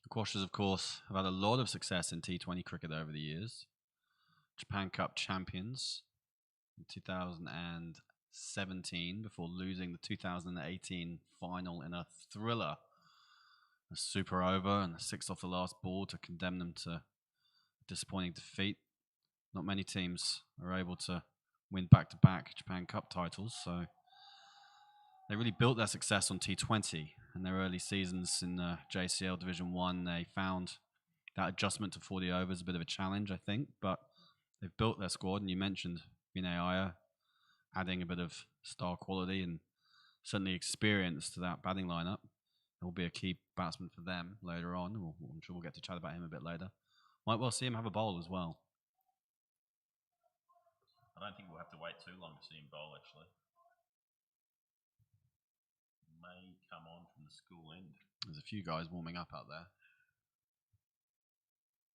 The Quashers, of course, have had a lot of success in T20 cricket over the years. Japan Cup champions in 2017 before losing the 2018 final in a thriller. A super over and a 6 off the last ball to condemn them to disappointing defeat. Not many teams are able to win back-to-back Japan Cup titles, so they really built their success on T20. In their early seasons in JCL Division 1, they found that adjustment to 40 overs a bit of a challenge, I think, but they've built their squad, and you mentioned Vinay Iyer adding a bit of star quality and certainly experience to that batting lineup. He'll be a key batsman for them later on. I'm sure we'll get to chat about him a bit later. Might well see him have a bowl as well. I don't think we'll have to wait too long to see him bowl, actually. May come on from the school end. There's a few guys warming up out there.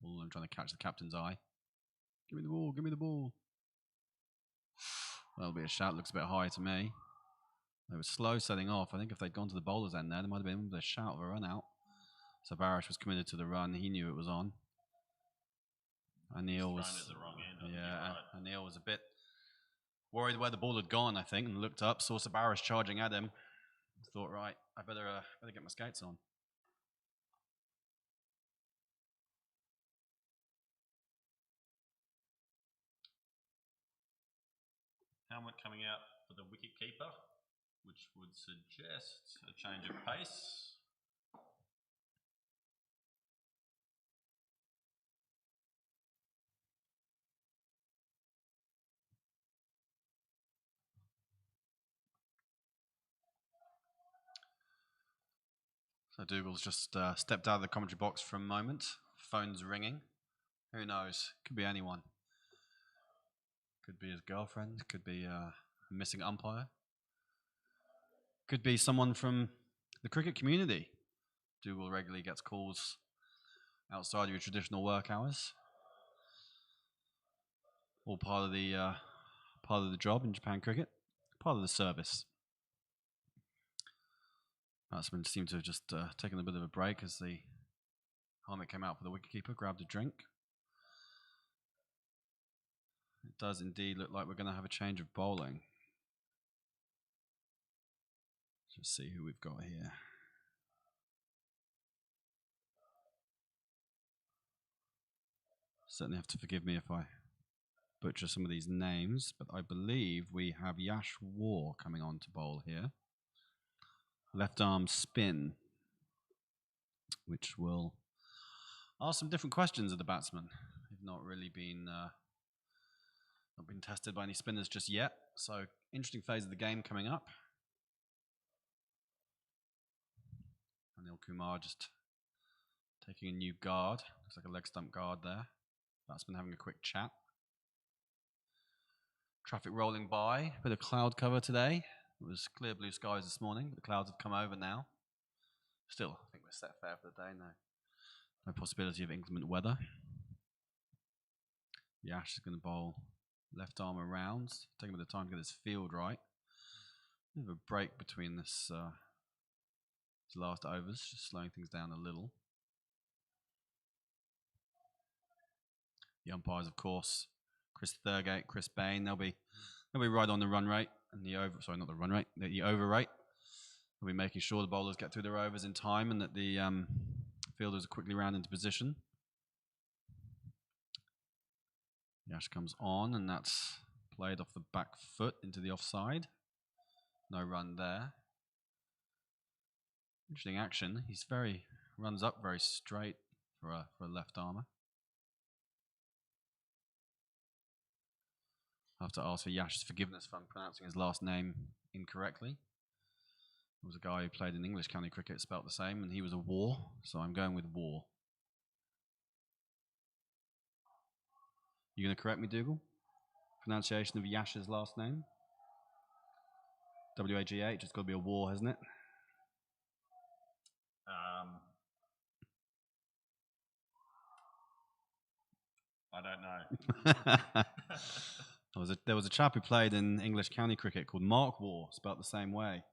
All of them trying to catch the captain's eye. Give me the ball, give me the ball. That'll be a shout, looks a bit high to me. They were slow setting off. I think if they'd gone to the bowler's end there, might have been a shout of a run out. So Barish was committed to the run. He knew it was on. Anil was at the wrong end. Yeah, Anil was a bit worried where the ball had gone, I think, and looked up, saw Sabarish charging at him. Thought, right, I better get my skates on. Helmet coming out for the wicket keeper, which would suggest a change of pace. So Dougal's just stepped out of the commentary box for a moment. Phone's ringing. Who knows? Could be anyone. Could be his girlfriend. Could be a missing umpire. Could be someone from the cricket community. Dougal regularly gets calls outside of your traditional work hours. All part of the job in Japan cricket. Part of the service. Batsman seemed to have just taken a bit of a break as the helmet came out for the wicketkeeper, grabbed a drink. It does indeed look like we're going to have a change of bowling. Let's see who we've got here. Certainly have to forgive me if I butcher some of these names, but I believe we have Yash War coming on to bowl here. Left arm spin, which will ask some different questions of the batsman. They've not really been Not been tested by any spinners just yet. So interesting phase of the game coming up. Anil Kumar just taking a new guard. Looks like a leg stump guard there. Batsman having a quick chat. Traffic rolling by. Bit of cloud cover today. It was clear blue skies this morning, but the clouds have come over now. Still, I think we're set fair for the day now. No possibility of inclement weather. Yash is going to bowl left arm around. Taking a bit of time to get his field right. Bit of a break between this last overs, just slowing things down a little. The umpires, of course, Chris Thurgate, Chris Bain. They'll be right on the run rate and the over. Sorry, not the run rate, the over rate. They'll be making sure the bowlers get through their overs in time and that the fielders are quickly round into position. Yash comes on, and that's played off the back foot into the offside. No run there. Interesting action. He's runs up very straight for a left armer. I have to ask for Yash's forgiveness for pronouncing his last name incorrectly. There was a guy who played in English county cricket spelt the same, and he was a War, so I'm going with War. You going to correct me, Dougal? Pronunciation of Yash's last name? W-A-G-H, it's got to be a War, hasn't it? I don't know. There was a chap who played in English county cricket called Mark Waugh, spelt the same way,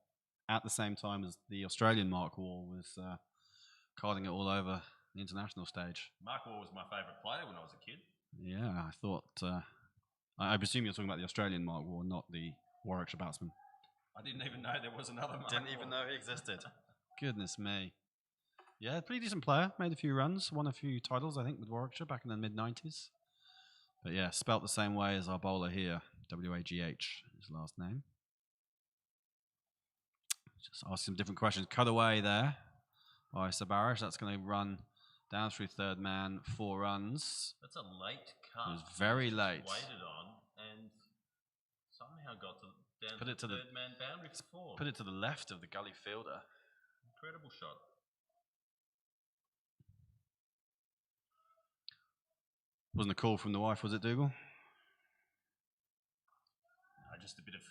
at the same time as the Australian Mark Waugh was carding it all over the international stage. Mark Waugh was my favourite player when I was a kid. Yeah, I thought. I presume you're talking about the Australian Mark Waugh, not the Warwickshire batsman. I didn't even know there was another Mark Didn't Waugh. even know he existed. Goodness me. Yeah, pretty decent player. Made a few runs, won a few titles, I think, with Warwickshire back in the mid-90s. But yeah, spelt the same way as our bowler here. W-A-G-H, his last name. Just ask some different questions. Cut away there by Sabarish. That's going to run down through third man, 4 runs. That's a late cut. It was very late. Waited on and somehow got down to the third man boundary for 4. Put it to the left of the gully fielder. Incredible shot. Wasn't a call from the wife, was it, Dougal? No, just a bit of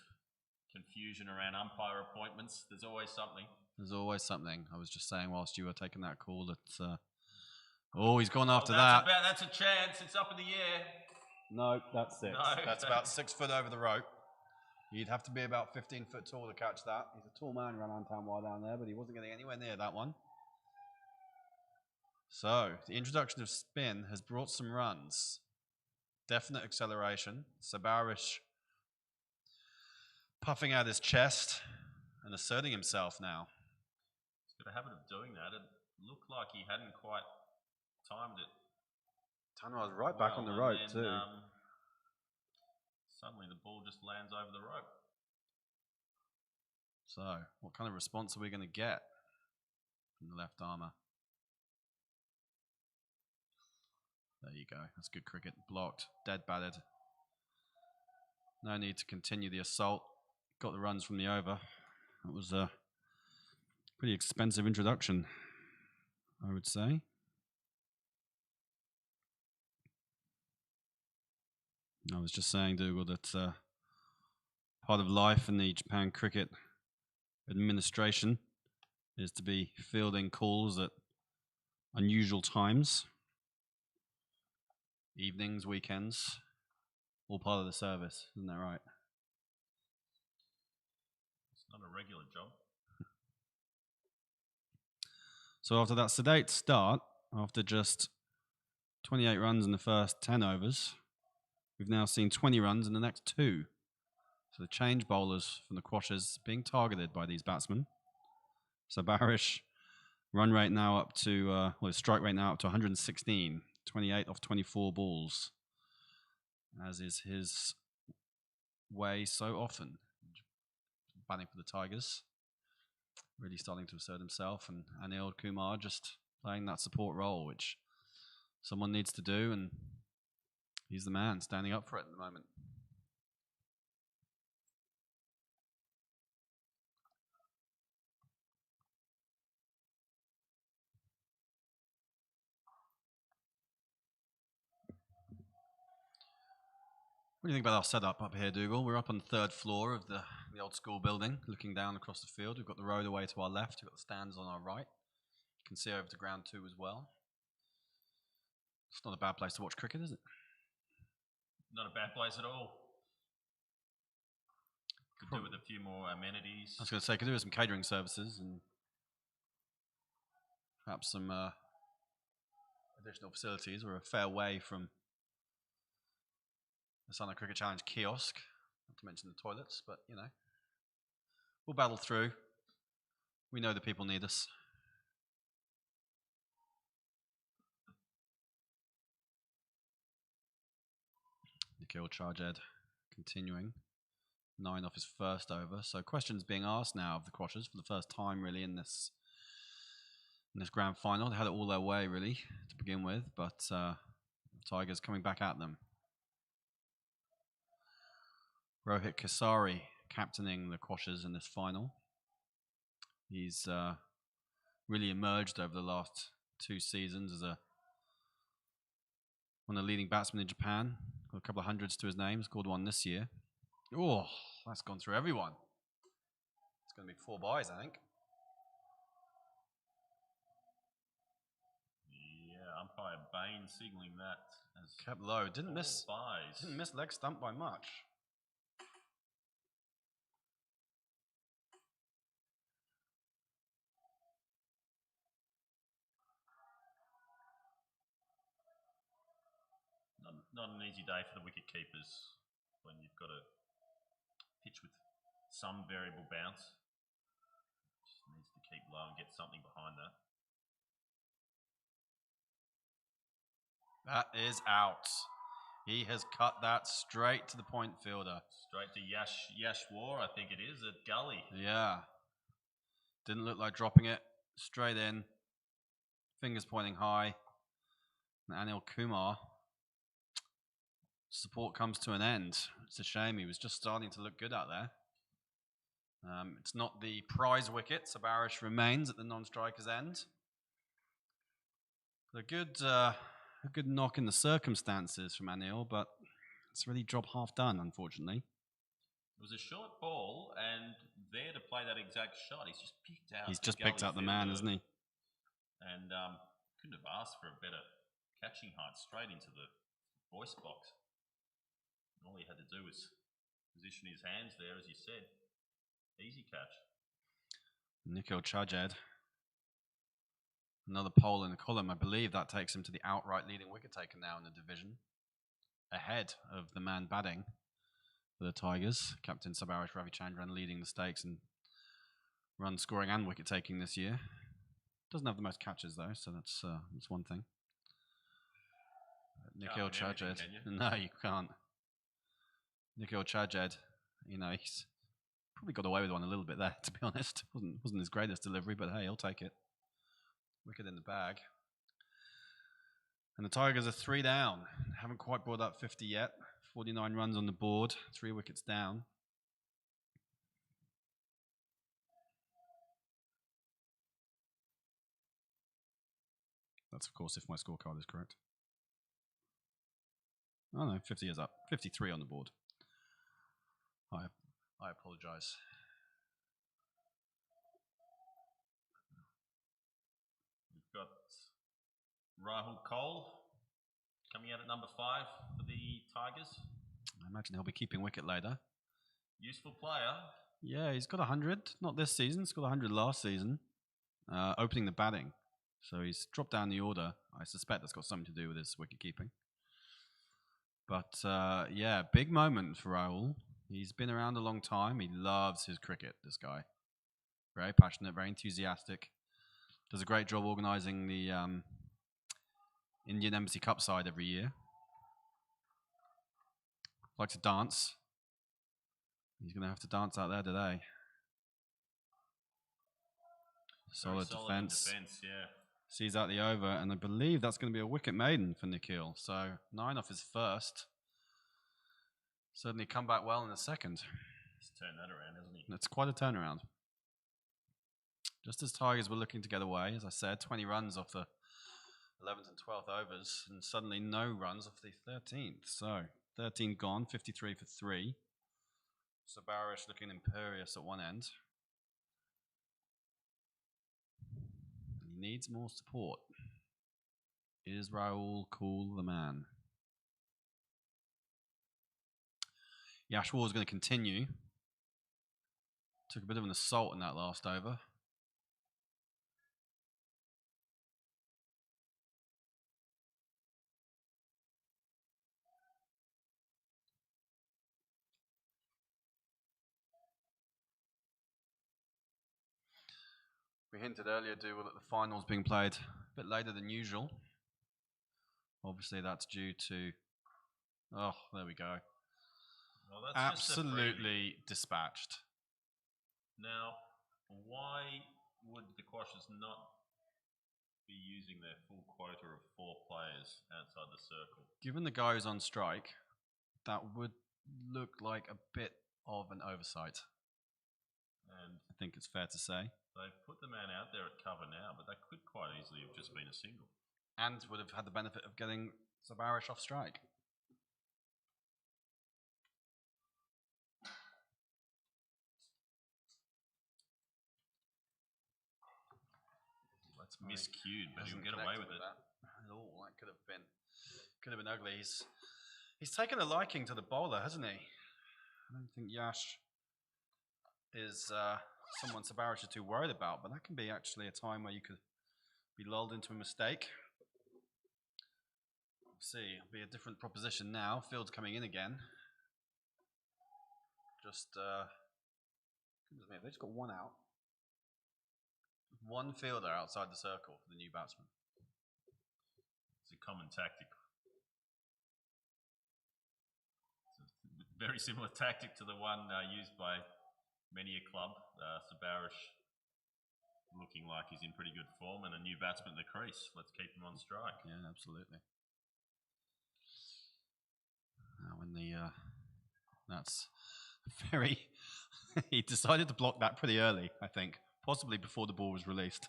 confusion around umpire appointments. There's always something. There's always something. I was just saying whilst you were taking that call that... he's gone after that. That's a chance. It's up in the air. No, that's 6. No. That's about 6 foot over the rope. You'd have to be about 15 foot tall to catch that. He's a tall man, Ranantanwar down there, but he wasn't getting anywhere near that one. So, the introduction of spin has brought some runs. Definite acceleration. Sabarish puffing out his chest and asserting himself now. He's got a habit of doing that. It looked like he hadn't quite timed it. Tanwar's right back on the rope too. Suddenly the ball just lands over the rope. So, what kind of response are we going to get from the left armour? There you go. That's good cricket. Blocked. Dead batted. No need to continue the assault. Got the runs from the over. That was a pretty expensive introduction, I would say. I was just saying, Dougal, that part of life in the Japan cricket administration is to be fielding calls at unusual times. Evenings, weekends, all part of the service, isn't that right? It's not a regular job. So after that sedate start, after just 28 runs in the first 10 overs, we've now seen 20 runs in the next 2. So the change bowlers from the Quashers being targeted by these batsmen. So Barish, run rate now up to, his strike rate now up to 116. 28 off 24 balls, as is his way so often. Batting for the Tigers, really starting to assert himself, and Anil Kumar just playing that support role, which someone needs to do, and he's the man standing up for it at the moment. What do you think about our setup up here, Dougal? We're up on the third floor of the old school building, looking down across the field. We've got the road away to our left. We've got the stands on our right. You can see over to ground 2 as well. It's not a bad place to watch cricket, is it? Not a bad place at all. Could do with a few more amenities. I was going to say, could do with some catering services and perhaps some additional facilities. We're a fair way from the Sunday Cricket Challenge kiosk, not to mention the toilets, but you know, we'll battle through. We know the people need us. Nikhil Charjed continuing. 9 off his first over. So questions being asked now of the Quashers for the first time really in this grand final. They had it all their way really to begin with, but Tigers coming back at them. Rohit Kesari captaining the Quashers in this final. He's really emerged over the last 2 seasons as one of the leading batsmen in Japan. Got a couple of hundreds to his name. Scored 1 this year. Oh, that's gone through everyone. It's going to be 4 byes, I think. Yeah, umpire Bain signalling that as kept low. Didn't miss byes. Didn't miss leg stump by much. Not an easy day for the wicket keepers when you've got a pitch with some variable bounce. Just needs to keep low and get something behind that. That is out. He has cut that straight to the point fielder. Straight to Yashwar, I think it is, at gully. Yeah. Didn't look like dropping it. Straight in. Fingers pointing high. And Anil Kumar. Support comes to an end. It's a shame. He was just starting to look good out there. It's not the prize wicket. Sabarish remains at the non-striker's end. A good knock in the circumstances from Anil, but it's really job half done, unfortunately. It was a short ball, and there to play that exact shot, he's just picked out. He's just picked out the man, isn't he? And couldn't have asked for a better catching height, straight into the voice box. All he had to do was position his hands there, as you said. Easy catch. Nikhil Chajed. Another pole in the column. I believe that takes him to the outright leading wicket taker now in the division. Ahead of the man batting for the Tigers. Captain Sabarish Ravichandran leading the stakes in run scoring and wicket taking this year. Doesn't have the most catches though, so that's one thing. Nikhil Chajed. No, you can't. Nikhil Chajed, you know, he's probably got away with one a little bit there, to be honest. Wasn't his greatest delivery, but hey, he'll take it. Wicket in the bag. And the Tigers are 3 down. Haven't quite brought up 50 yet. 49 runs on the board, 3 wickets down. That's, of course, if my scorecard is correct. Oh no, 50 is up. 53 on the board. I apologize. We've got Rahul Cole coming out at number 5 for the Tigers. I imagine he'll be keeping wicket later. Useful player. Yeah, he's got 100. Not this season. He's got 100 last season. Opening the batting. So he's dropped down the order. I suspect that's got something to do with his wicket keeping. But yeah, big moment for Rahul. He's been around a long time. He loves his cricket, this guy. Very passionate, very enthusiastic. Does a great job organising the Indian Embassy Cup side every year. Likes to dance. He's going to have to dance out there today. Solid defence. Yeah. Sees out the over, and I believe that's going to be a wicket maiden for Nikhil. So 9 off his first. Certainly come back well in the second. He's turned that around, hasn't he? It's quite a turnaround. Just as Tigers were looking to get away, as I said, 20 runs off the 11th and 12th overs, and suddenly no runs off the 13th. So 13 gone, 53 for 3. Sabarish looking imperious at one end. He needs more support. Is Raul Cool the man? Yash War is going to continue. Took a bit of an assault in that last over. We hinted earlier, that the finals being played a bit later than usual. Obviously, that's due to... Oh, there we go. Well, that's absolutely dispatched. Now, why would the Quashers not be using their full quota of 4 players outside the circle? Given the guy who's on strike, that would look like a bit of an oversight. And I think it's fair to say. They've put the man out there at cover now, but that could quite easily have just been a single. And would have had the benefit of getting Sabarish off strike. That's miscued, but he'll get away with it. Oh, that could have been ugly. He's taken a liking to the bowler, hasn't he? I don't think Yash is someone Sabarish is too worried about, but that can be actually a time where you could be lulled into a mistake. We'll see. It'll be a different proposition now. Field's coming in again. Just, goodness me, they've just got one out. One fielder outside the circle for the new batsman. It's a common tactic. It's a very similar tactic to the one used by many a club. Sabarish looking like he's in pretty good form, and a new batsman at the crease. Let's keep him on strike. Yeah, absolutely. That's very... he decided to block that pretty early, I think. Possibly before the ball was released.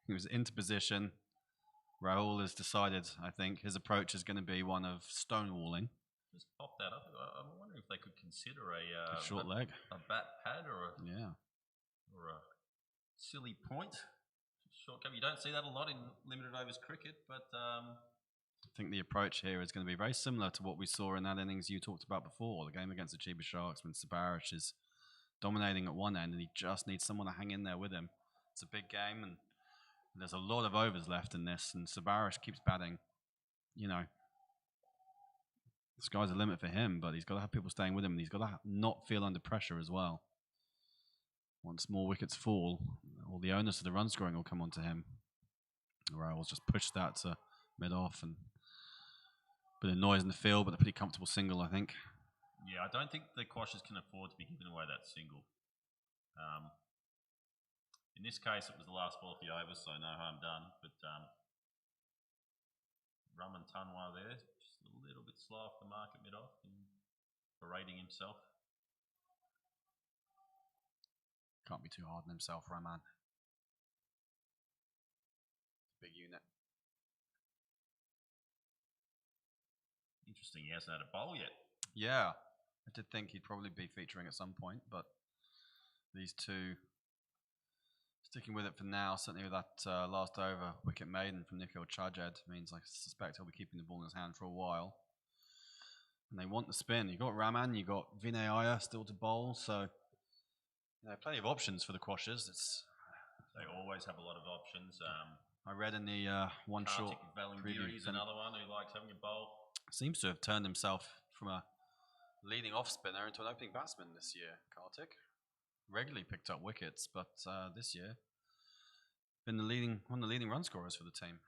He was into position. Raul has decided, I think, his approach is going to be one of stonewalling. Just pop that up. I wonder if they could consider a short leg, a bat pad, or a silly point. Short cap. You don't see that a lot in limited overs cricket, but I think the approach here is going to be very similar to what we saw in that innings you talked about before, the game against the Chiba Sharks, when Sabarish is dominating at one end and he just needs someone to hang in there with him. It's a big game and there's a lot of overs left in this, and Sabarish keeps batting. You know, the sky's the limit for him, but he's got to have people staying with him, and he's got to not feel under pressure as well. Once more wickets fall, all the onus of the run scoring will come onto him. Raul's just pushed that to mid-off, and a bit of noise in the field, but a pretty comfortable single, I think. Yeah, I don't think the Quashers can afford to be giving away that single. In this case, it was the last ball of the over, so no harm done. But Raman Tanwa there, just a little bit slow off the mark at mid-off and berating himself. Can't be too hard on himself, Raman. Big unit. Interesting, he hasn't had a bowl yet. Yeah, I did think he'd probably be featuring at some point, but these two sticking with it for now. Certainly with that last over wicket maiden from Nikhil Chajed means I suspect he'll be keeping the ball in his hand for a while. And they want the spin. You've got Raman, you've got Vinay Iyer still to bowl, so plenty of options for the Quashers. They always have a lot of options. I read in the one short preview. He's another one who likes having a bowl. Seems to have turned himself from a leading off spinner into an opening batsman this year, Kartik. Regularly picked up wickets, but this year been one of the leading run scorers for the team.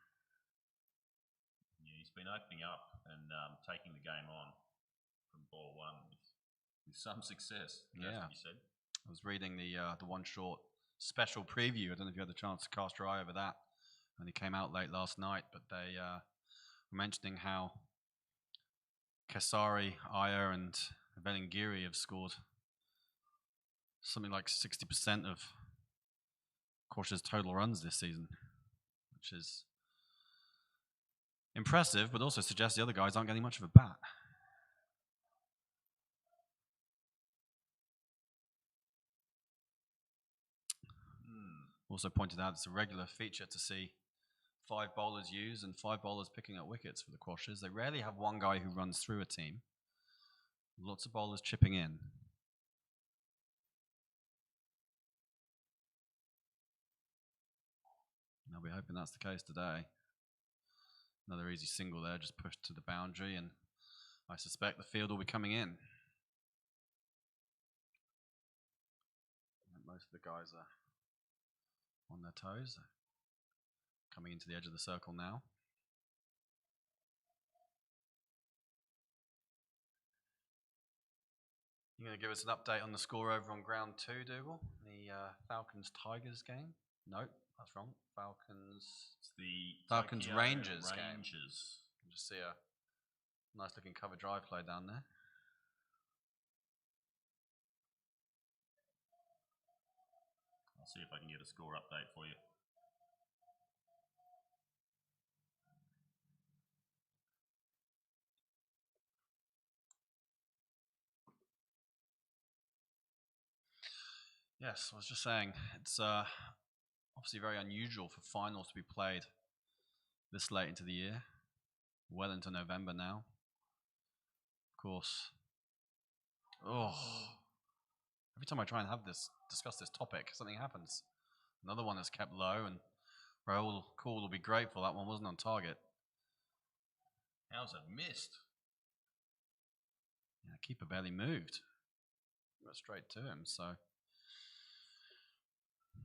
Yeah, he's been opening up and taking the game on from ball one with some success. Yeah, you said. I was reading the one short special preview. I don't know if you had the chance to cast your eye over that. Only came out late last night, but they were mentioning how Kesari, Iyer, and Velingiri have scored something like 60% of Quash's total runs this season, which is – impressive, but also suggests the other guys aren't getting much of a bat. Also pointed out it's a regular feature to see 5 bowlers used and 5 bowlers picking up wickets for the Quashers. They rarely have one guy who runs through a team. Lots of bowlers chipping in. I'll be hoping that's the case today. Another easy single there, just pushed to the boundary, and I suspect the field will be coming in. Most of the guys are on their toes, coming into the edge of the circle now. You're going to give us an update on the score over on ground 2, Dougal? The Falcons-Tigers game? Nope, that's wrong. It's the Falcons-Rangers game. You just see a nice looking cover drive play down there. I'll see if I can get a score update for you. Yes, I was just saying, it's obviously very unusual for finals to be played this late into the year, well into November now. Of course. Oh, every time I try and discuss this topic, something happens. Another one is kept low, and Rahul Kaul will be grateful that one wasn't on target. How's it missed? Yeah, keeper barely moved. Went straight to him, so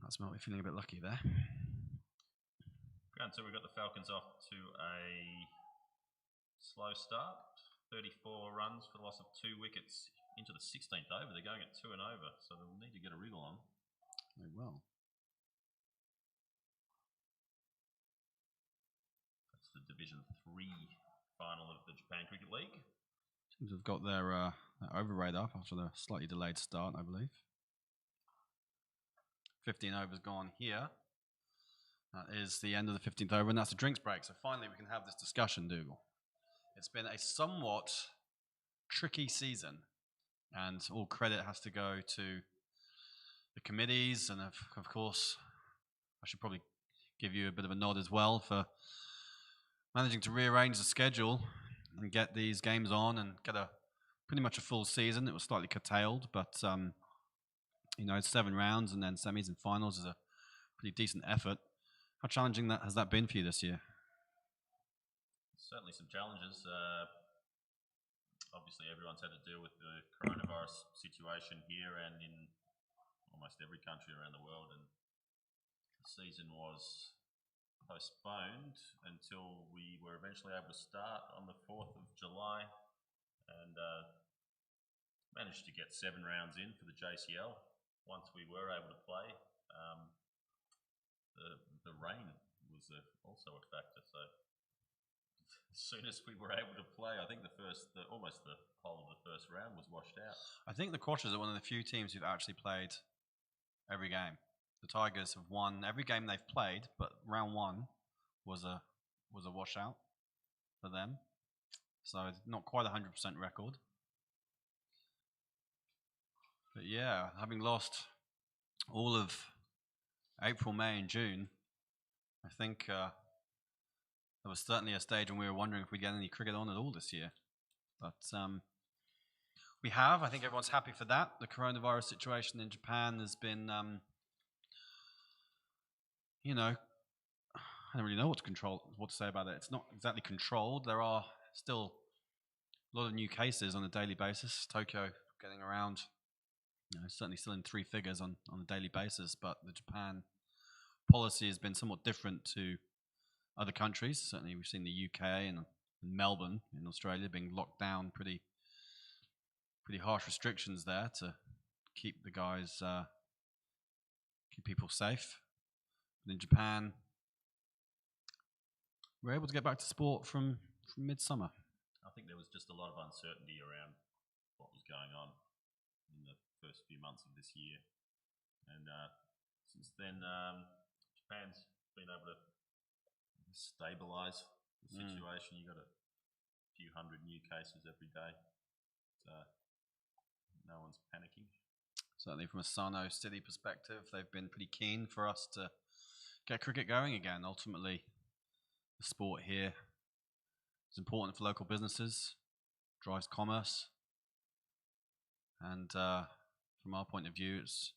that's why we're feeling a bit lucky there. So we've got the Falcons off to a slow start. 34 runs for the loss of 2 wickets into the 16th over. They're going at 2 and over, so they'll need to get a wriggle on. They will. That's the Division 3 final of the Japan Cricket League. Seems to have got their over rate up after the slightly delayed start, I believe. 15 overs gone here. That is the end of the 15th over, and that's the drinks break. So finally we can have this discussion, Dougal. It's been a somewhat tricky season, and all credit has to go to the committees, and of course, I should probably give you a bit of a nod as well for managing to rearrange the schedule and get these games on and get pretty much a full season. It was slightly curtailed, but 7 rounds and then semis and finals is a pretty decent effort. How challenging has that been for you this year? Certainly some challenges. Obviously, everyone's had to deal with the coronavirus situation here and in almost every country around the world. And the season was postponed until we were eventually able to start on the 4th of July and managed to get 7 rounds in for the JCL. Once we were able to play, the rain was also a factor. So as soon as we were able to play, I think almost the whole of the first round was washed out. I think the Quashers are one of the few teams who've actually played every game. The Tigers have won every game they've played, but round 1 was a washout for them. So it's not quite a 100% record. But yeah, having lost all of April, May, and June, I think there was certainly a stage when we were wondering if we'd get any cricket on at all this year. But we have. I think everyone's happy for that. The coronavirus situation in Japan has been, I don't really know what to say about it. It's not exactly controlled. There are still a lot of new cases on a daily basis. Tokyo getting around, certainly still in 3 figures on a daily basis, but the Japan policy has been somewhat different to other countries. Certainly we've seen the UK and Melbourne in Australia being locked down, pretty harsh restrictions there to keep the guys, keep people safe. But in Japan, we're able to get back to sport from midsummer. I think there was just a lot of uncertainty around what was going on in the first few months of this year. And since then, Japan's been able to stabilise the situation. You've got a few hundred new cases every day. So no one's panicking. Certainly from a Sano City perspective, they've been pretty keen for us to get cricket going again. Ultimately, the sport here is important for local businesses, drives commerce, and from our point of view, it's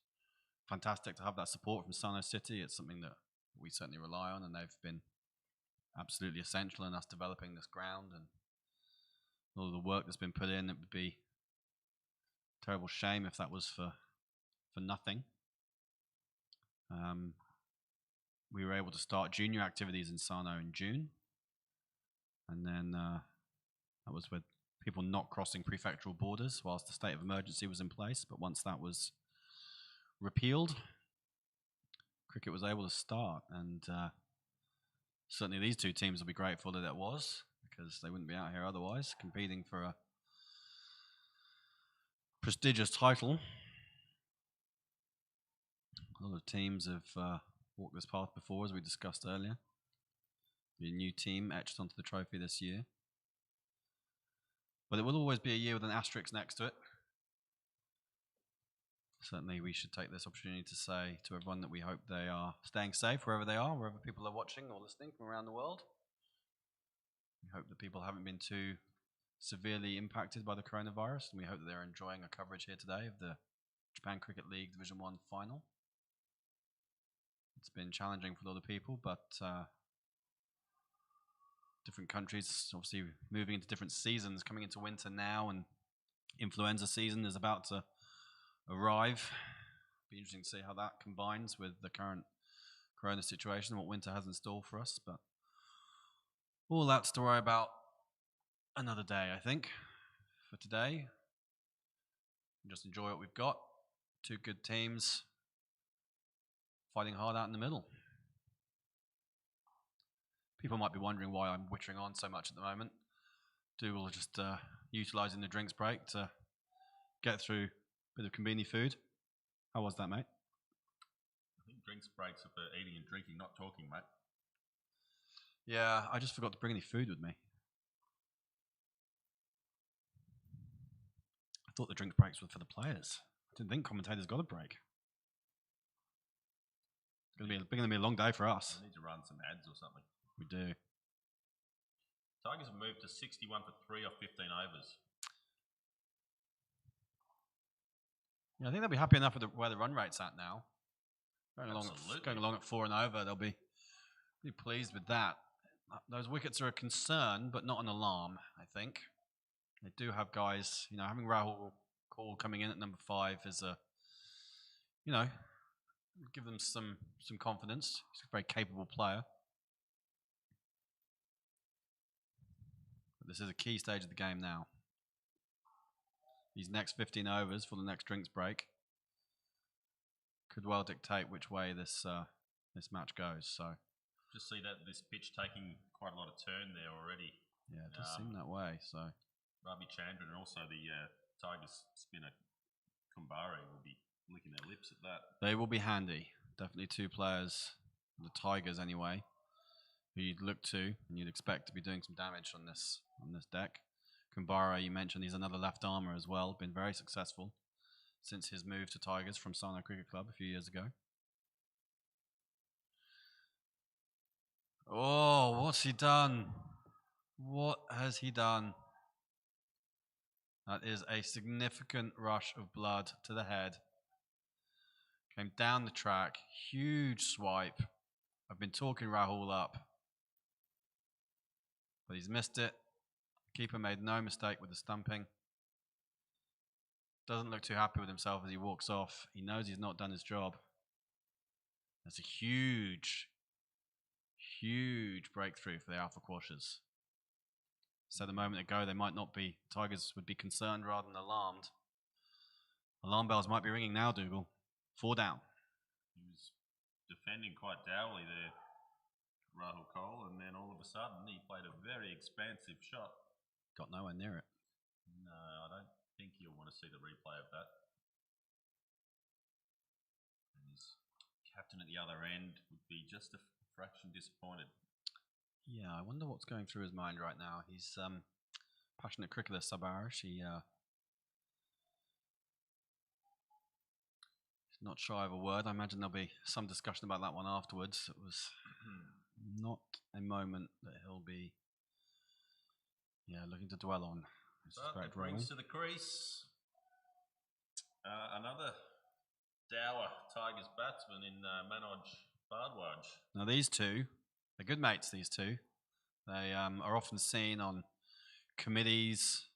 fantastic to have that support from Sano City. It's something that we certainly rely on, and they've been absolutely essential in us developing this ground and all of the work that's been put in. It would be a terrible shame if that was for nothing. We were able to start junior activities in Sano in June, and then that was with people not crossing prefectural borders whilst the state of emergency was in place. But once that was repealed, cricket was able to start, and certainly these two teams will be grateful that it was, because they wouldn't be out here otherwise, competing for a prestigious title. A lot of teams have walked this path before, as we discussed earlier. Be a new team etched onto the trophy this year. But it will always be a year with an asterisk next to it. Certainly we should take this opportunity to say to everyone that we hope they are staying safe wherever they are, wherever people are watching or listening from around the world. We hope that people haven't been too severely impacted by the coronavirus, and we hope that they're enjoying our coverage here today of the Japan Cricket League Division 1 final. It's been challenging for a lot of people, but different countries obviously moving into different seasons, coming into winter now, and influenza season is about to arrive. Be interesting to see how that combines with the current corona situation and what winter has in store for us. But all that's to worry about another day, I think. For today, just enjoy what we've got. Two good teams fighting hard out in the middle. People might be wondering why I'm wittering on so much at the moment. Dougal just utilising the drinks break to get through a bit of convenient food. How was that, mate? I think drinks breaks are for eating and drinking, not talking, mate. Yeah, I just forgot to bring any food with me. I thought the drinks breaks were for the players. I didn't think commentators got a break. It's going to be a long day for us. We need to run some ads or something. We do. Tigers have moved to 61 for 3 off 15 overs. Yeah, I think they'll be happy enough with where the run rate's at now. Going along at 4 and over, they'll be pleased with that. Those wickets are a concern, but not an alarm, I think. They do have guys, having Rahul Kaul coming in at number 5 is give them some confidence. He's a very capable player. But this is a key stage of the game now. These next 15 overs for the next drinks break could well dictate which way this match goes. So just see that this pitch taking quite a lot of turn there already. Yeah, it does seem that way. So Ravi Chandran and also the Tigers spinner Kumbari will be licking their lips at that. They will be handy. Definitely two players, the Tigers anyway, who you'd look to and you'd expect to be doing some damage on this deck. Kumbara, you mentioned, he's another left armer as well. Been very successful since his move to Tigers from Sano Cricket Club a few years ago. Oh, what's he done? What has he done? That is a significant rush of blood to the head. Came down the track, huge swipe. I've been talking Rahul up, but he's missed it. Keeper made no mistake with the stumping. Doesn't look too happy with himself as he walks off. He knows he's not done his job. That's a huge, huge breakthrough for the Alpha Quashers. Said a moment ago they might not be, Tigers would be concerned rather than alarmed. Alarm bells might be ringing now, Dougal. 4 down. He was defending quite dourly there, Rahul Kaul, and then all of a sudden he played a very expansive shot. Got nowhere near it. No, I don't think you'll want to see the replay of that. And his captain at the other end would be just a fraction disappointed. Yeah, I wonder what's going through his mind right now. He's passionate cricketer, Sabarish. He not shy of a word. I imagine there'll be some discussion about that one afterwards. It was not a moment that he'll be, looking to dwell on. But it brings to the crease another dour Tigers batsman in Manoj Bhardwaj. Now these two, they're good mates. These two, they are often seen on committees,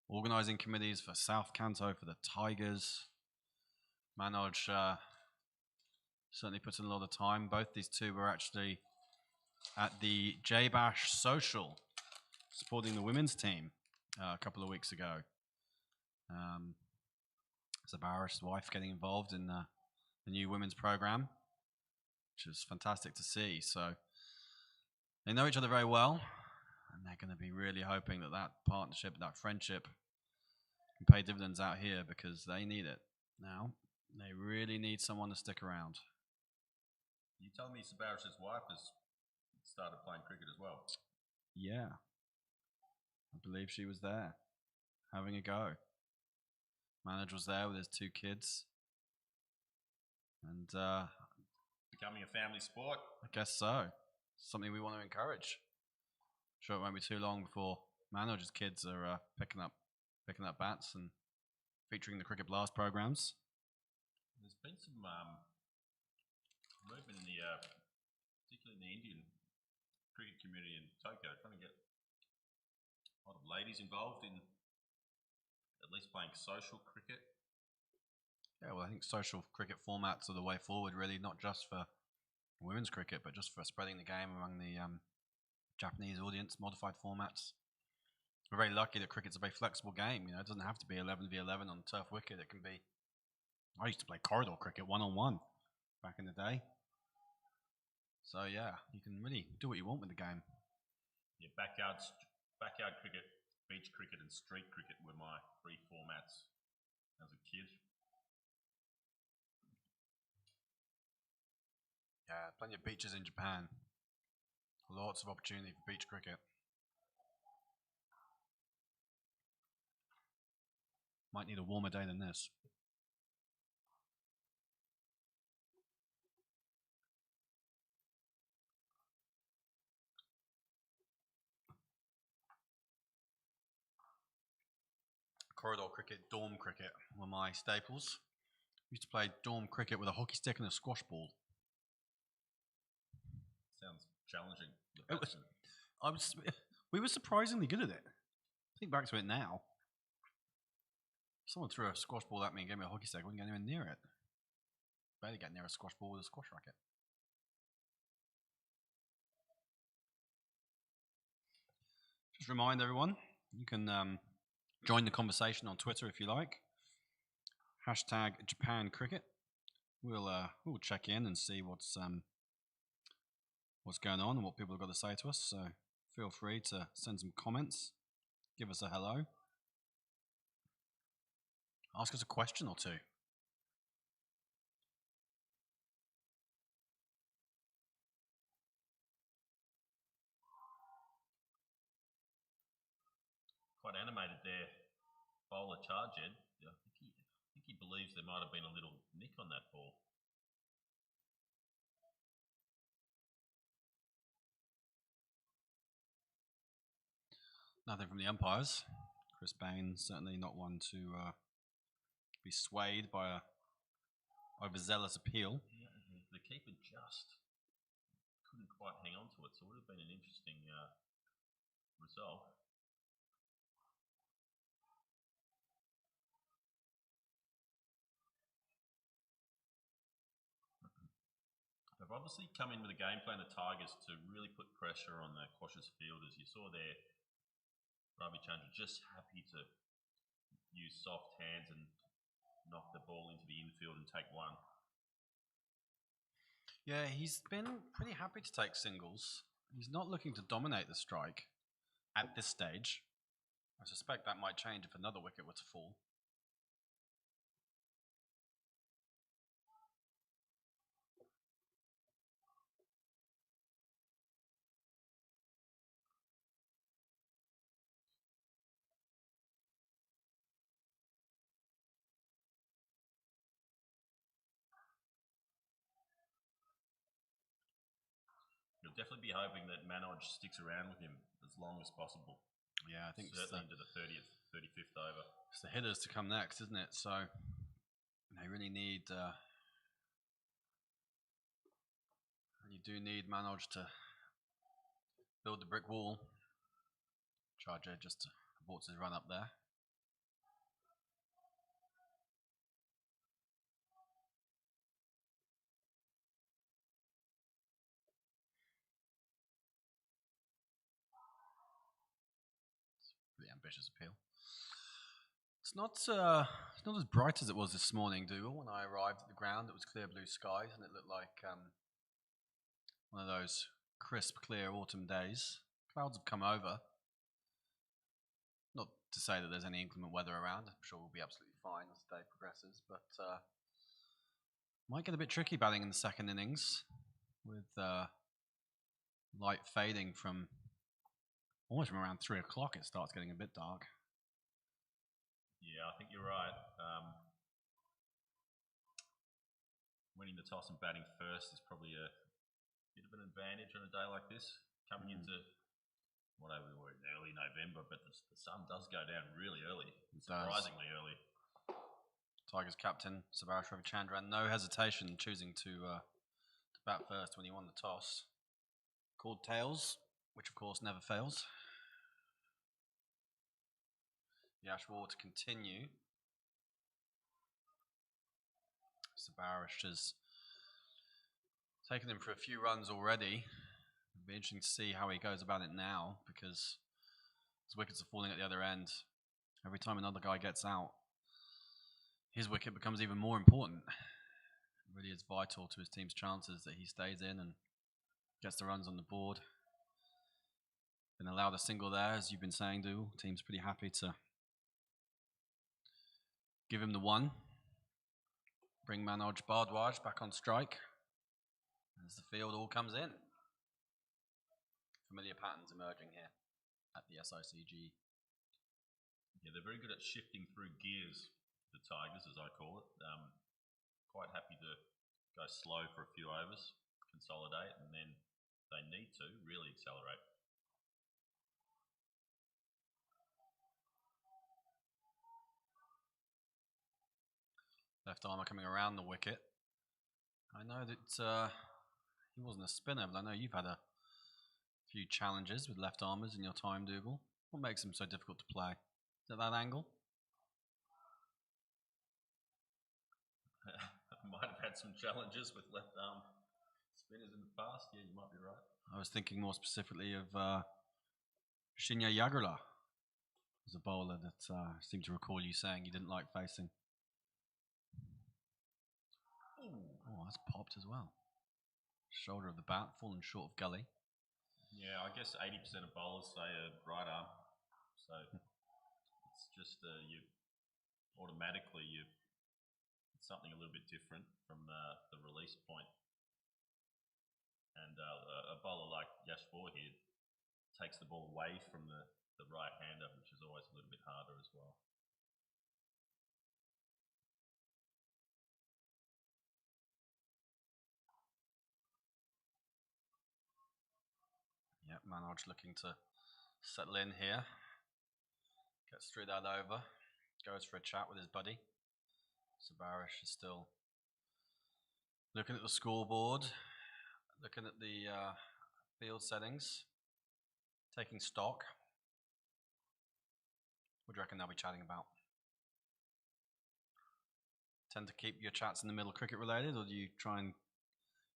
organising committees for South Canto for the Tigers. Manoj certainly puts in a lot of time. Both these two were actually at the J-Bash Social, supporting the women's team a couple of weeks ago. Zabarish's wife getting involved in the new women's program, which is fantastic to see. So they know each other very well, and they're going to be really hoping that that partnership, that friendship, can pay dividends out here, because they need it now. They really need someone to stick around. You telling me Zabarish's wife has started playing cricket as well? Yeah, I believe she was there, having a go. Manoj was there with his two kids, and becoming a family sport. I guess so. Something we want to encourage. Sure, it won't be too long before Manoj's kids are picking up bats and featuring the Cricket Blast programs. There's been some movement in the, particularly in the Indian cricket community in Tokyo, trying to get a lot of ladies involved in at least playing social cricket. Yeah, well, I think social cricket formats are the way forward, really, not just for women's cricket, but just for spreading the game among the Japanese audience, modified formats. We're very lucky that cricket's a very flexible game. It doesn't have to be 11v11 on turf wicket. It can be. I used to play corridor cricket 1-on-1 back in the day. So yeah, you can really do what you want with the game. Yeah, backyard cricket, beach cricket, and street cricket were my three formats as a kid. Yeah, plenty of beaches in Japan. Lots of opportunity for beach cricket. Might need a warmer day than this. Corridor cricket, dorm cricket were my staples. Used to play dorm cricket with a hockey stick and a squash ball. Sounds challenging. We were surprisingly good at it. Think back to it now. If someone threw a squash ball at me and gave me a hockey stick, I wouldn't get anywhere near it. Barely get near a squash ball with a squash racket. Just remind everyone, you can join the conversation on Twitter if you like. Hashtag Japan Cricket. We'll check in and see what's going on and what people have got to say to us. So feel free to send some comments, give us a hello, ask us a question or two. Quite animated there, bowler charge, Ed. I think he believes there might have been a little nick on that ball. Nothing from the umpires. Chris Bain certainly not one to be swayed by a overzealous appeal. Yeah, the keeper just couldn't quite hang on to it, so it would have been an interesting result. They've obviously come in with a game plan, the Tigers, to really put pressure on the cautious fielders. You saw there, Ravi Chandra just happy to use soft hands and knock the ball into the infield and take one. Yeah, he's been pretty happy to take singles. He's not looking to dominate the strike at this stage. I suspect that might change if another wicket were to fall. Would definitely be hoping that Manoj sticks around with him as long as possible. Yeah, I think certainly into the 30th, 35th over. It's the hitters to come next, isn't it? So they really need. You do need Manoj to build the brick wall. Charger just aborts his run up there. Pretty ambitious appeal. It's not as bright as it was this morning, Dougal. When I arrived at the ground, it was clear blue skies, and it looked like one of those crisp, clear autumn days. Clouds have come over. Not to say that there's any inclement weather around. I'm sure we'll be absolutely fine as the day progresses, but might get a bit tricky batting in the second innings with light fading from almost from around 3 o'clock. It starts getting a bit dark. Yeah, I think you're right. Winning the toss and batting first is probably a bit of an advantage on a day like this. Coming into whatever we were in early November, but the sun does go down really early, surprisingly early. Tigers captain Sabaresh Ravichandran, no hesitation choosing to bat first when he won the toss. Called tails, which of course never fails. Yash War to continue. Sabaresh has taken him for a few runs already. It'll be interesting to see how he goes about it now, because his wickets are falling at the other end. Every time another guy gets out, his wicket becomes even more important. It really is vital to his team's chances that he stays in and gets the runs on the board. Been allowed a single there, as you've been saying, Dougal. Team's pretty happy to give him the one. Bring Manoj Bhardwaj back on strike as the field all comes in. Familiar patterns emerging here at the SICG. Yeah, they're very good at shifting through gears, the Tigers, as I call it. Quite happy to go slow for a few overs, consolidate, and then if they need to, really accelerate. Left armour coming around the wicket. I know that he wasn't a spinner, but I know you've had a few challenges with left armers in your time, Dougal. What makes him so difficult to play? Is it that angle? Might have had some challenges with left arm spinners in the past. Yeah, you might be right. I was thinking more specifically of Shinya Yagrala as a bowler that I seem to recall you saying you didn't like facing. Oh, that's popped as well. Shoulder of the bat, fallen short of gully. Yeah, I guess 80% of bowlers say a right arm. So it's just you automatically it's something a little bit different from the release point. And a bowler like Yashvor here takes the ball away from the right-hander, which is always a little bit harder as well. Yep, Manoj looking to settle in here. Gets through that over. Goes for a chat with his buddy. Sabaresh is still looking at the scoreboard, looking at the field settings, taking stock. What do you reckon they'll be chatting about? Tend to keep your chats in the middle cricket related, or do you try and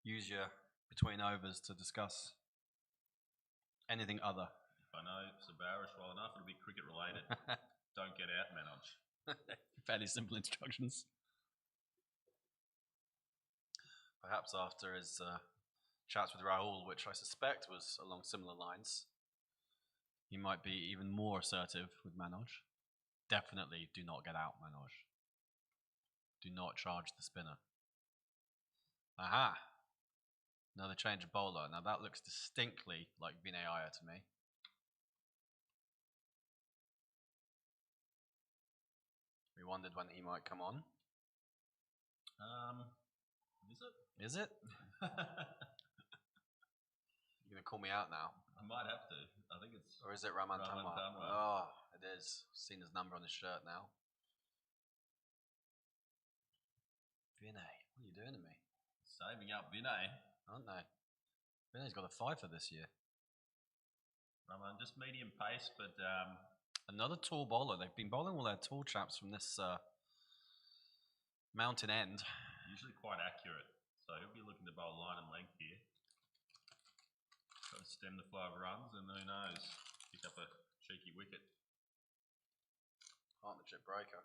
use your between overs to discuss anything other? If I know Sabaresh well enough, it'll be cricket related. Don't get out, Manoj. Fairly simple instructions. Perhaps after his chats with Rahul, which I suspect was along similar lines, he might be even more assertive with Manoj. Definitely do not get out, Manoj. Do not charge the spinner. Aha! Another change of bowler. Now that looks distinctly like Vinay Iyer to me. We wondered when he might come on. Is it? Is it? to call me out now? I might have to. I think it's... Or is it Raman Raman Tanwar? Tanwar. Oh, it is. Seen his number on his shirt now. Vinay, what are you doing to me? Saving up Vinay. Aren't they? Vinay's got a 5 for this year. Raman, just medium pace, but... Another tall bowler. They've been bowling all their tall chaps from this mountain end. Usually quite accurate. So he'll be looking to bowl line and length here. Try to stem the flow of runs, and who knows, pick up a cheeky wicket. Partnership breaker.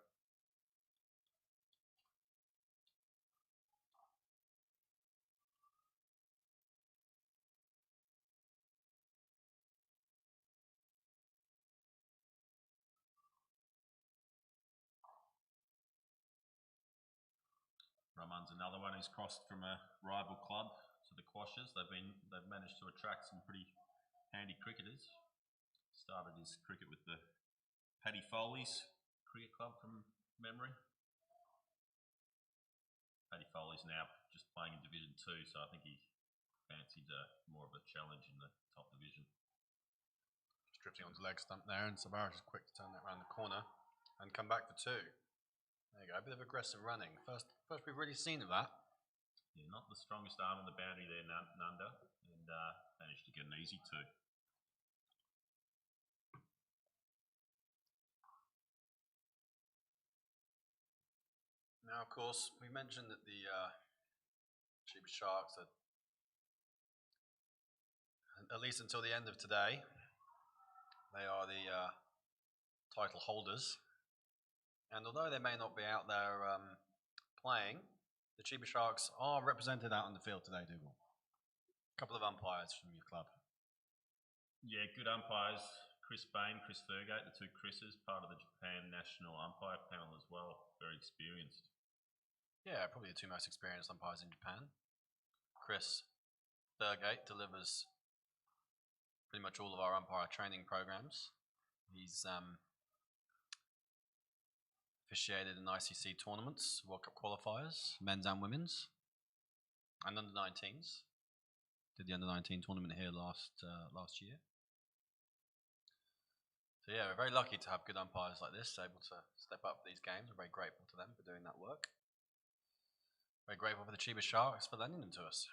Raman's another one who's crossed from a rival club to the Quashers. They've managed to attract some pretty handy cricketers. Started his cricket with the Paddy Foley's cricket club from memory. Paddy Foley's now just playing in Division 2, so I think he fancied more of a challenge in the top division. Just drifting onto leg stump there, and Sabarish is quick to turn that around the corner and come back for 2. There you go, a bit of aggressive running. First we've really seen of that. Yeah, not the strongest arm on the boundary there, Nanda, and managed to get an easy 2. Now, of course, we mentioned that the Chiba Sharks are, at least until the end of today, they are the title holders. And although they may not be out there playing, the Chiba Sharks are represented out on the field today, Dougal. A couple of umpires from your club. Yeah, good umpires. Chris Bain, Chris Thurgate, the 2 Chris's, part of the Japan national umpire panel as well. Very experienced. Yeah, probably the 2 most experienced umpires in Japan. Chris Thurgate delivers pretty much all of our umpire training programs. He's officiated in ICC tournaments, World Cup qualifiers, men's and women's, and under-19s. Did the under-19 tournament here last year. So yeah, we're very lucky to have good umpires like this, able to step up for these games. We're very grateful to them for doing that work. Very grateful for the Chiba Sharks for lending them to us.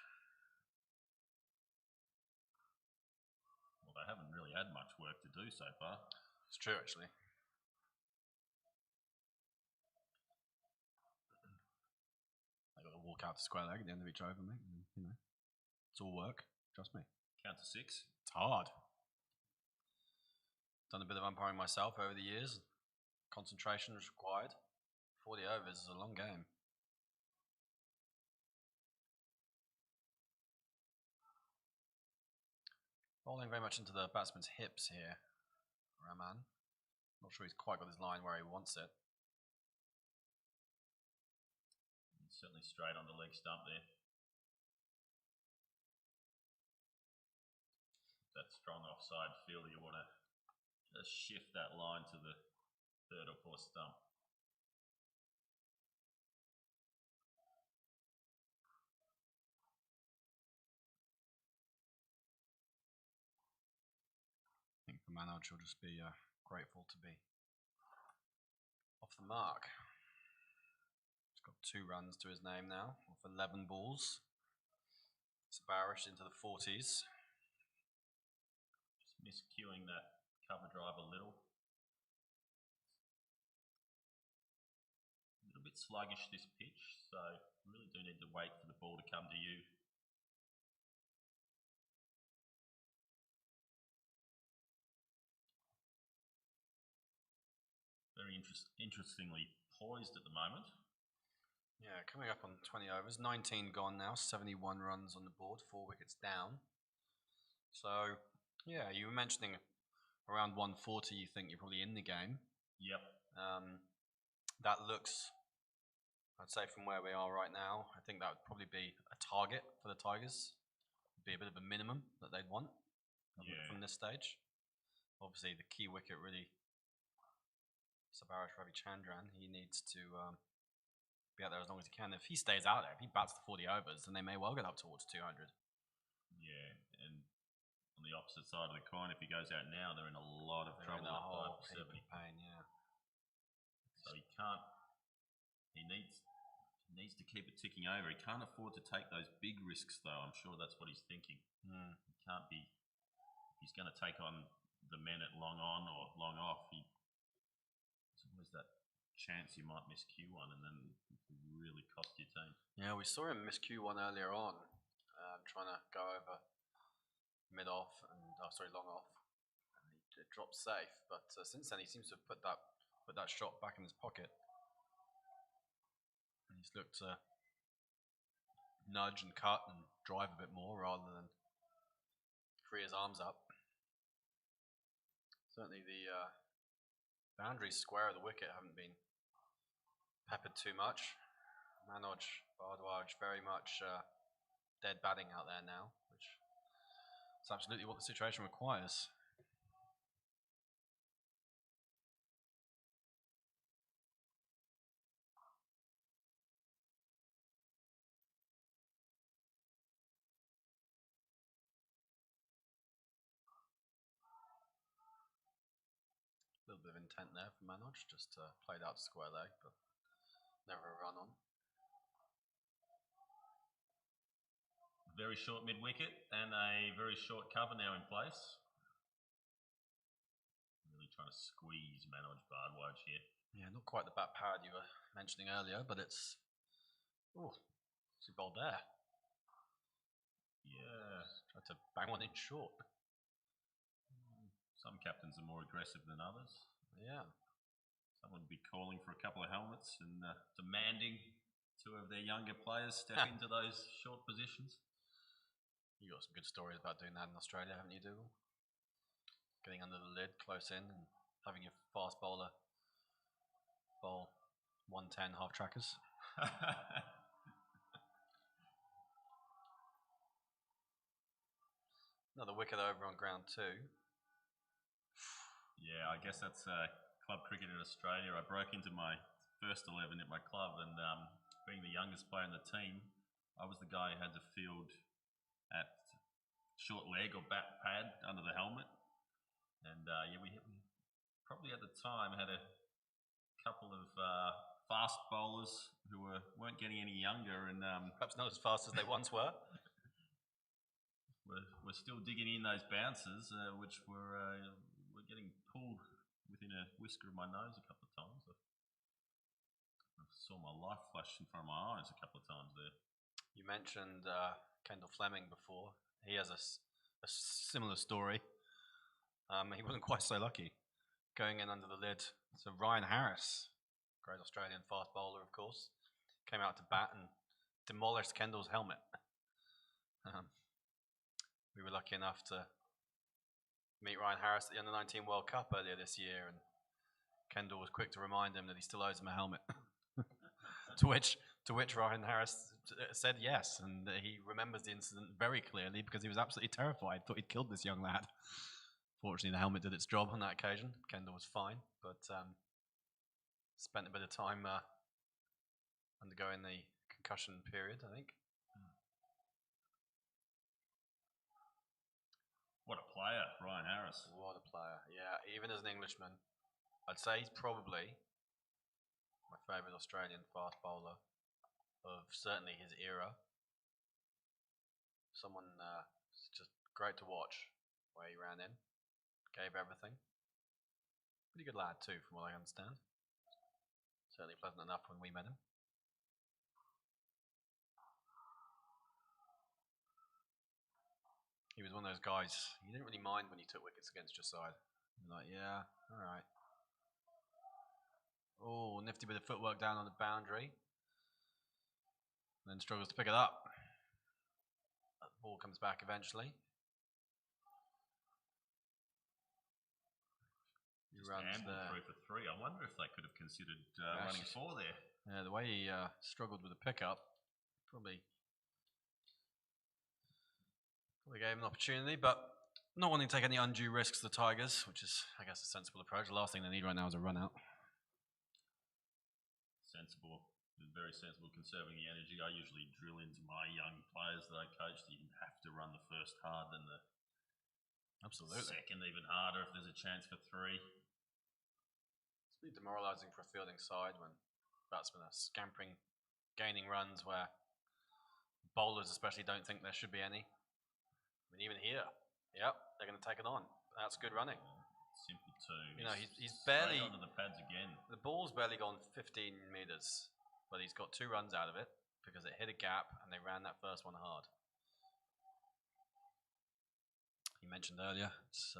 Well, they haven't really had much work to do so far. It's true, actually. They got to walk out to square leg at the end of each over, mate. You know, it's all work. Trust me. Count to 6. It's hard. Done a bit of umpiring myself over the years. Concentration is required. 40 overs is a long game. Bowling very much into the batsman's hips here, Raman. Not sure he's quite got his line where he wants it. He's certainly straight on the leg stump there. That strong offside feel, you want to just shift that line to the 3rd or 4th stump. I think for Manoj will just be grateful to be off the mark. He's got 2 runs to his name now, off 11 balls. Sabarish into the 40s. Just miscuing that cover drive a little. A little bit sluggish this pitch, so really do need to wait for the ball to come to you. Very interestingly poised at the moment. Yeah, coming up on 20 overs. 19 gone now, 71 runs on the board, 4 wickets down. So, yeah, you were mentioning around 140 you think you're probably in the game. Yep. That looks, I'd say from where we are right now, I think that would probably be a target for the Tigers. It'd be a bit of a minimum that they'd want from this stage. Obviously, the key wicket really, Sabarish Ravichandran, he needs to be out there as long as he can. If he stays out there, if he bats the 40 overs, then they may well get up towards 200. Yeah, and opposite side of the coin. If he goes out now, they're in a lot of trouble at 5 for 70. Pain, yeah. So he can't. He needs to keep it ticking over. He can't afford to take those big risks, though. I'm sure that's what he's thinking. He can't be. If he's going to take on the men at long on or long off, there's always that chance you might miss Q1 and then it could really cost your team. Yeah, we saw him miss Q1 earlier on, trying to go over mid off and long off. And it dropped safe, but since then he seems to have put that shot back in his pocket. And he's looked to nudge and cut and drive a bit more rather than free his arms up. Certainly the boundaries square of the wicket haven't been peppered too much. Manoj, Bhardwaj very much dead batting out there now, which is absolutely what the situation requires. A little bit of intent there for Manoj, just played out to square leg, but never a run on. Very short mid wicket and a very short cover now in place. Really trying to squeeze Manoj Bhardwaj here. Yeah, not quite the bat parad you were mentioning earlier, but it's. Oh, he bowled there. Yeah. Tried to bang one in short. Some captains are more aggressive than others. Yeah. Someone would be calling for a couple of helmets and demanding two of their younger players step into those short positions. You got some good stories about doing that in Australia, haven't you, Dougal? Getting under the lid, close in, and having your fast bowler bowl 110 half trackers. Another wicket over on ground 2. Yeah, I guess that's club cricket in Australia. I broke into my first 11 at my club, and being the youngest player in the team, I was the guy who had to field at short leg or bat pad under the helmet. And we probably at the time had a couple of fast bowlers who weren't getting any younger, and perhaps not as fast as they once were. We're still digging in those bounces, which were getting pulled within a whisker of my nose a couple of times. I saw my life flash in front of my eyes a couple of times there. You mentioned Kendall Fleming before. He has a similar story. He wasn't quite so lucky going in under the lid. So Ryan Harris, great Australian fast bowler, of course, came out to bat and demolished Kendall's helmet. We were lucky enough to meet Ryan Harris at the Under-19 World Cup earlier this year, and Kendall was quick to remind him that he still owes him a helmet. to which Ryan Harris said yes, and he remembers the incident very clearly because he was absolutely terrified, thought he'd killed this young lad. Fortunately, the helmet did its job on that occasion. Kendall was fine, but spent a bit of time undergoing the concussion period, I think. What a player, Ryan Harris. What a player, yeah. Even as an Englishman, I'd say he's probably my favourite Australian fast bowler of certainly his era. Someone just great to watch, the way he ran in, gave everything. Pretty good lad too, from what I understand. Certainly pleasant enough when we met him. He was one of those guys, you didn't really mind when you took wickets against your side. You're like, yeah, all right. Oh, nifty bit of footwork down on the boundary. And then struggles to pick it up. That ball comes back eventually. He runs there. 3 for 3. I wonder if they could have considered running 4 there. Yeah, the way he struggled with the pickup, probably gave him an opportunity, but not wanting to take any undue risks to the Tigers, which is, I guess, a sensible approach. The last thing they need right now is a run out. Sensible, very sensible, conserving the energy. I usually drill into my young players that I coach that you have to run the first hard, then Absolutely. Second, even harder if there's a chance for 3. It's pretty demoralising for a fielding side when batsmen are scampering, gaining runs where bowlers especially don't think there should be any. I mean, even here, yep, they're going to take it on. That's good running. Simple 2. You know, he's barely onto the pads again. The ball's barely gone 15 metres, but he's got 2 runs out of it because it hit a gap and they ran that first one hard. You mentioned earlier, it's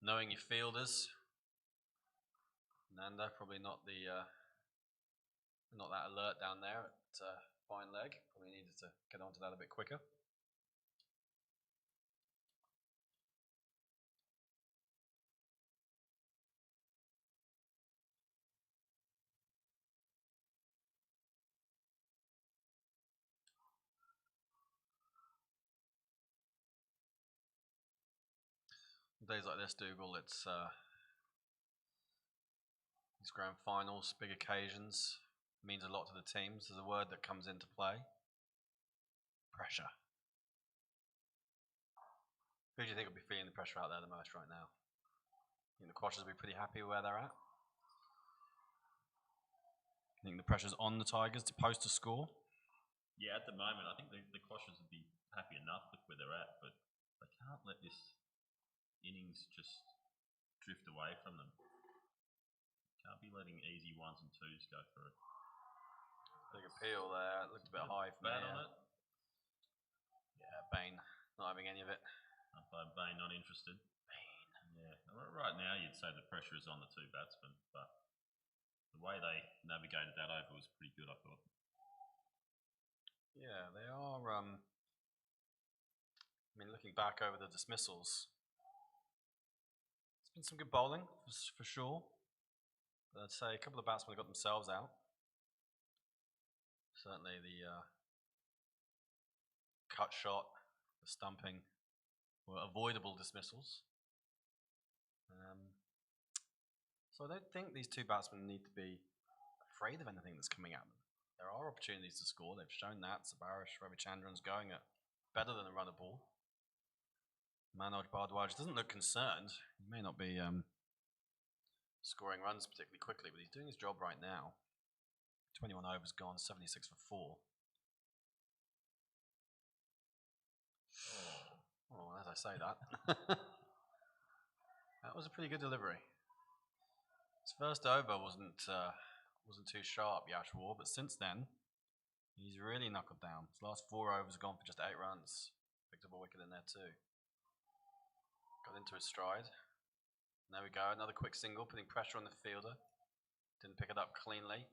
knowing your fielders. Nanda probably not that alert down there at fine leg. Probably needed to get onto that a bit quicker. Days like this, Dougal, it's these grand finals, big occasions, means a lot to the teams. There's a word that comes into play. Pressure. Who do you think will be feeling the pressure out there the most right now? You think the Quashers will be pretty happy where they're at? You think the pressure's on the Tigers to post a score? Yeah, at the moment, I think the Quashers would be happy enough with where they're at, but they can't let this innings just drift away from them. Can't be letting easy 1s and 2s go through. Big appeal there. It looked a bit high for me. On it. Yeah, Bain not having any of it. Umpire Bain not interested. Yeah, right now you'd say the pressure is on the 2 batsmen, but the way they navigated that over was pretty good, I thought. Yeah, they are. I mean, looking back over the dismissals, it's been some good bowling for sure. But I'd say a couple of batsmen got themselves out. Certainly the cut shot, the stumping were avoidable dismissals. So I don't think these 2 batsmen need to be afraid of anything that's coming at them. There are opportunities to score. They've shown that. Sabarish Ravichandran's going at better than a runner ball. Manoj Bhardwaj doesn't look concerned. He may not be scoring runs particularly quickly, but he's doing his job right now. 21 overs gone, 76 for 4. Oh, as I say that. That was a pretty good delivery. His first over wasn't too sharp, Yash War, but since then, he's really knuckled down. His last 4 overs gone for just 8 runs. Picked up a wicket in there too. Got into his stride. There we go, another quick single, putting pressure on the fielder. Didn't pick it up cleanly.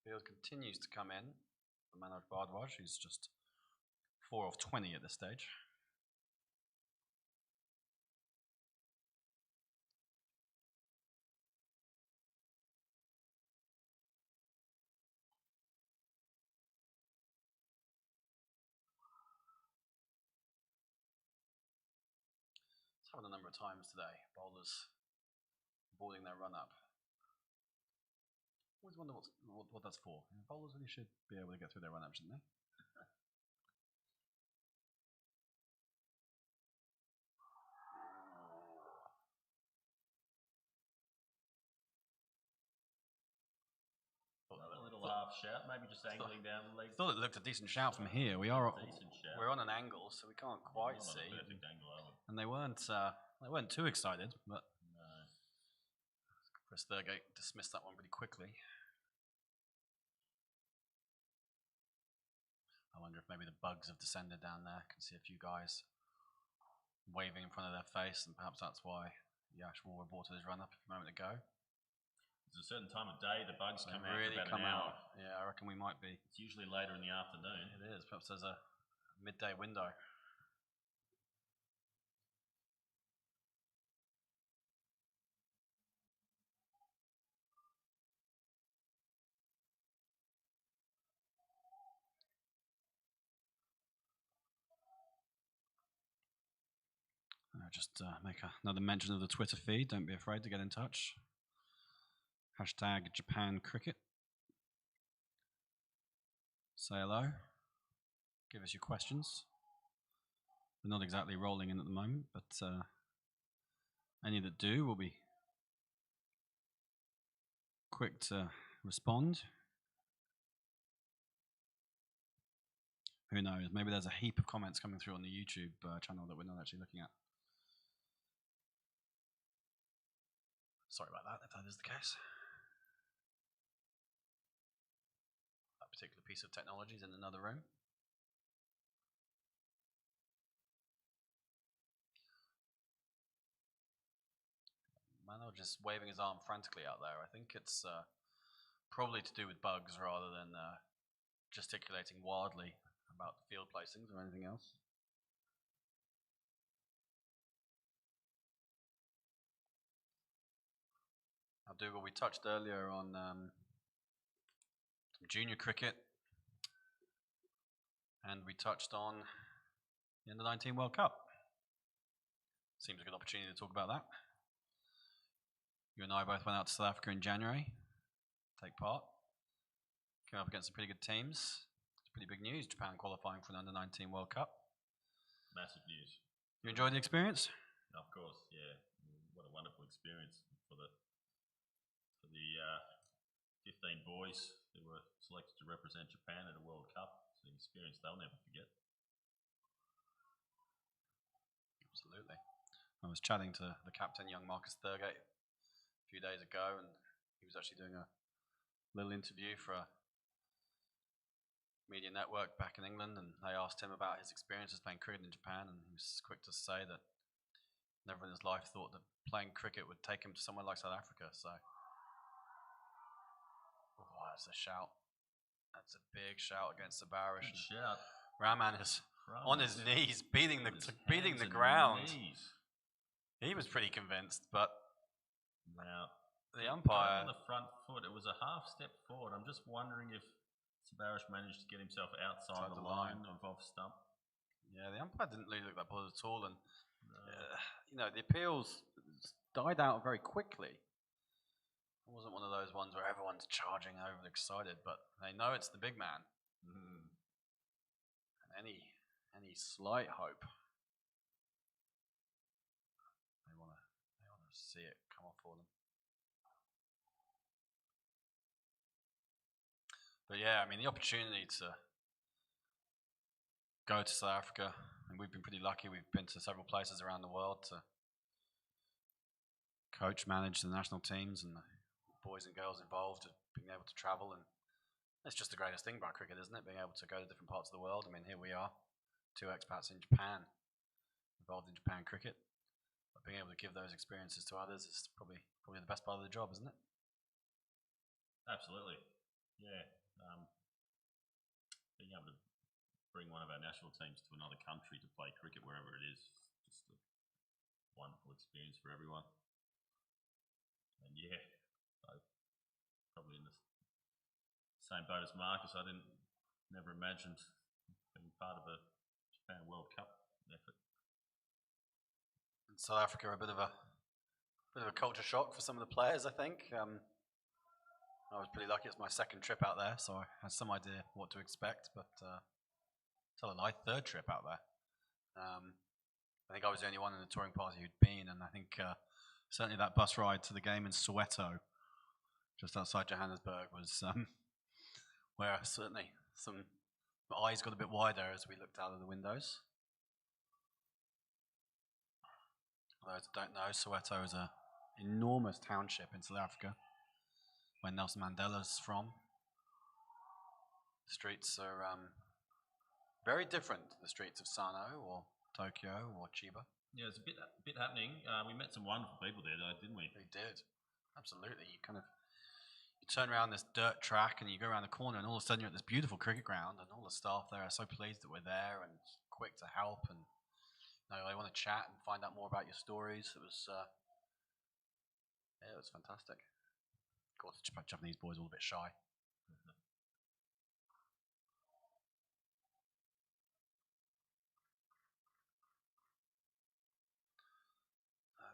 Field continues to come in for Manoj Bhardwaj, who's just 4 off 20 at this stage. It's happened a number of times today, bowlers balling their run up. Always wonder what that's for. Bowlers really should be able to get through their run up, shouldn't they? A little half shout, maybe just angling down the leg. Thought it looked a decent shout from here. We're on an angle, so we can't quite see. Perfect angle over. And they weren't too excited, but no. Chris Thurgate dismissed that one pretty quickly. I wonder if maybe the bugs have descended down there. I can see a few guys waving in front of their face, and perhaps that's why Yash War aborted his run up a moment ago. There's a certain time of day the bugs come out really for about an hour. Yeah, I reckon we might be. It's usually later in the afternoon. It is. Perhaps there's a midday window. Just make another mention of the Twitter feed. Don't be afraid to get in touch. Hashtag Japan Cricket. Say hello. give us your questions. They're not exactly rolling in at the moment, but any that do will be quick to respond. Who knows? Maybe there's a heap of comments coming through on the YouTube channel that we're not actually looking at. Sorry about that, if that is the case. That particular piece of technology is in another room. Mano just waving his arm frantically out there. I think it's probably to do with bugs rather than gesticulating wildly about the field placings or anything else. Now, Dougal, we touched earlier on some junior cricket, and we touched on the Under-19 World Cup. Seems a good opportunity to talk about that. You and I both went out to South Africa in January to take part. Came up against some pretty good teams. It's pretty big news, Japan qualifying for an Under-19 World Cup. Massive news. You enjoyed the experience? Of course, yeah. What a wonderful experience for the 15 boys who were selected to represent Japan at a World Cup. It's an experience they'll never forget. Absolutely. I was chatting to the captain, young Marcus Thurgate, a few days ago, and he was actually doing a little interview for a media network back in England, and they asked him about his experiences playing cricket in Japan, and he was quick to say that never in his life thought that playing cricket would take him to somewhere like South Africa. So, oh, that's a shout. That's a big shout against Sabarish. Shout. Rahman is on his knees, beating the ground. He was pretty convinced, but now the umpire on the front foot. It was a half step forward. I'm just wondering if Sabarish managed to get himself outside the line of off stump. Yeah, the umpire didn't really look that bothered at all, and you know, the appeals died out very quickly. It wasn't one of those ones where everyone's charging over excited, but they know it's the big man. And any slight hope, they want to see it come off for them. But yeah, I mean, the opportunity to go to South Africa, and we've been pretty lucky. We've been to several places around the world to coach, manage the national teams and the boys and girls involved, being able to travel. And it's just the greatest thing about cricket, isn't it? Being able to go to different parts of the world. I mean, here we are, 2 expats in Japan, involved in Japan cricket. But being able to give those experiences to others is probably the best part of the job, isn't it? Absolutely, yeah. Being able to bring one of our national teams to another country to play cricket wherever it is just a wonderful experience for everyone. And yeah, I probably in the same boat as Marcus. I never imagined being part of a Japan World Cup effort. In South Africa, a bit of a culture shock for some of the players, I think. I was pretty lucky. It's my second trip out there, so I had some idea what to expect, but tell a lie, 3rd trip out there. I think I was the only one in the touring party who'd been, and I think certainly that bus ride to the game in Soweto, just outside Johannesburg, was where certainly some eyes got a bit wider as we looked out of the windows. For those that don't know, Soweto is an enormous township in South Africa, where Nelson Mandela's from. The streets are very different to the streets of Sano or Tokyo or Chiba. Yeah, it's a bit happening. We met some wonderful people there, though, didn't we? We did, absolutely. You turn around this dirt track and you go around the corner, and all of a sudden you're at this beautiful cricket ground, and all the staff there are so pleased that we're there and quick to help, and they want to chat and find out more about your stories. It was fantastic. Of course, the Japanese boys are all a bit shy.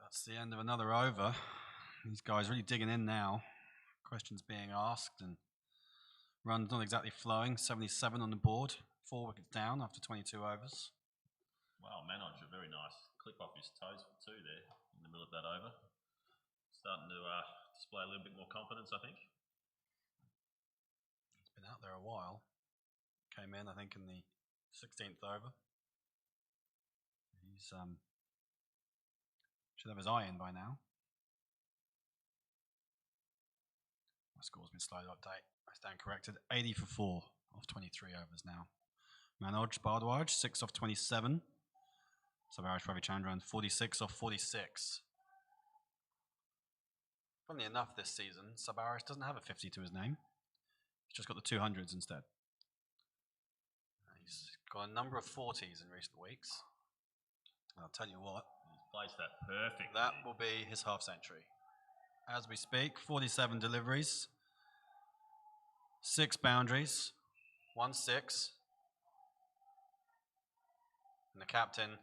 That's the end of another over. These guys really digging in now. Questions being asked, and Runs not exactly flowing. 77 on the board. 4 wickets down after 22 overs. Wow, Manoj, a very nice clip off his toes for 2 there in the middle of that over. Starting to display a little bit more confidence, I think. He's been out there a while. Came in, I think, in the 16th over. He's should have his eye in by now. My score's been slowly updated. I stand corrected. 80 for 4 off 23 overs now. Manoj Bhardwaj, 6 off 27. Sabarish Ravichandran, 46 off 46. Funnily enough, this season, Sabarish doesn't have a 50 to his name. He's just got the 200s instead. He's got a number of 40s in recent weeks. I'll tell you what. He's placed that perfectly. That will be his half century. As we speak, 47 deliveries, 6 boundaries, 1 6. And the captain,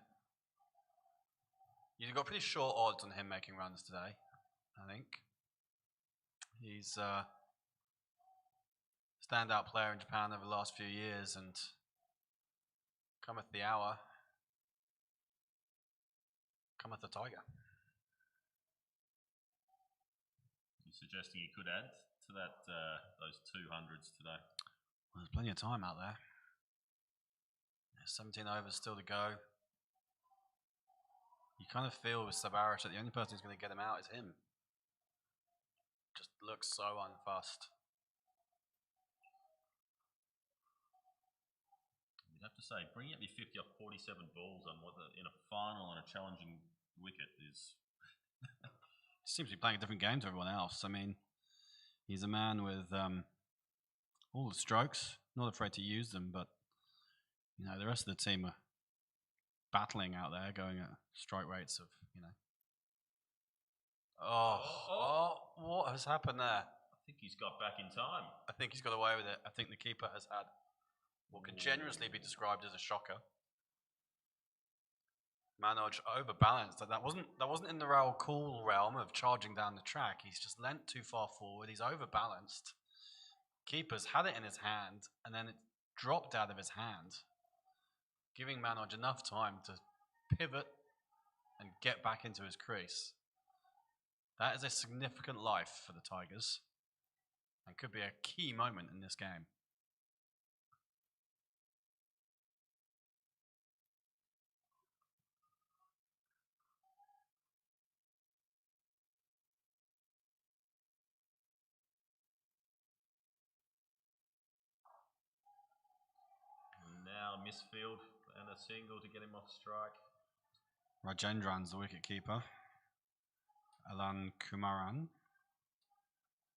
you've got pretty short odds on him making runs today, I think. He's a standout player in Japan over the last few years, and cometh the hour, cometh the tiger. You're suggesting he could add to that those 200s today? Well, there's plenty of time out there. 17 overs still to go. You kind of feel with Sabarish that the only person who's going to get him out is him. Just looks so unfussed. You'd have to say, bringing up your 50 off 47 balls on in a final on a challenging wicket is... Seems to be playing a different game to everyone else. I mean, he's a man with all the strokes, not afraid to use them, but you know, the rest of the team are battling out there, going at strike rates of, you know. What has happened there? I think he's got back in time. I think he's got away with it. I think the keeper has had what can generously be described as a shocker. Manoj overbalanced. That wasn't in the cool realm of charging down the track. He's just leant too far forward. He's overbalanced. Keeper's had it in his hand, and then it dropped out of his hand, giving Manoj enough time to pivot and get back into his crease. That is a significant life for the Tigers and could be a key moment in this game. Now a misfield and a single to get him off strike. Rajendran's the wicketkeeper. Alan Kumaran.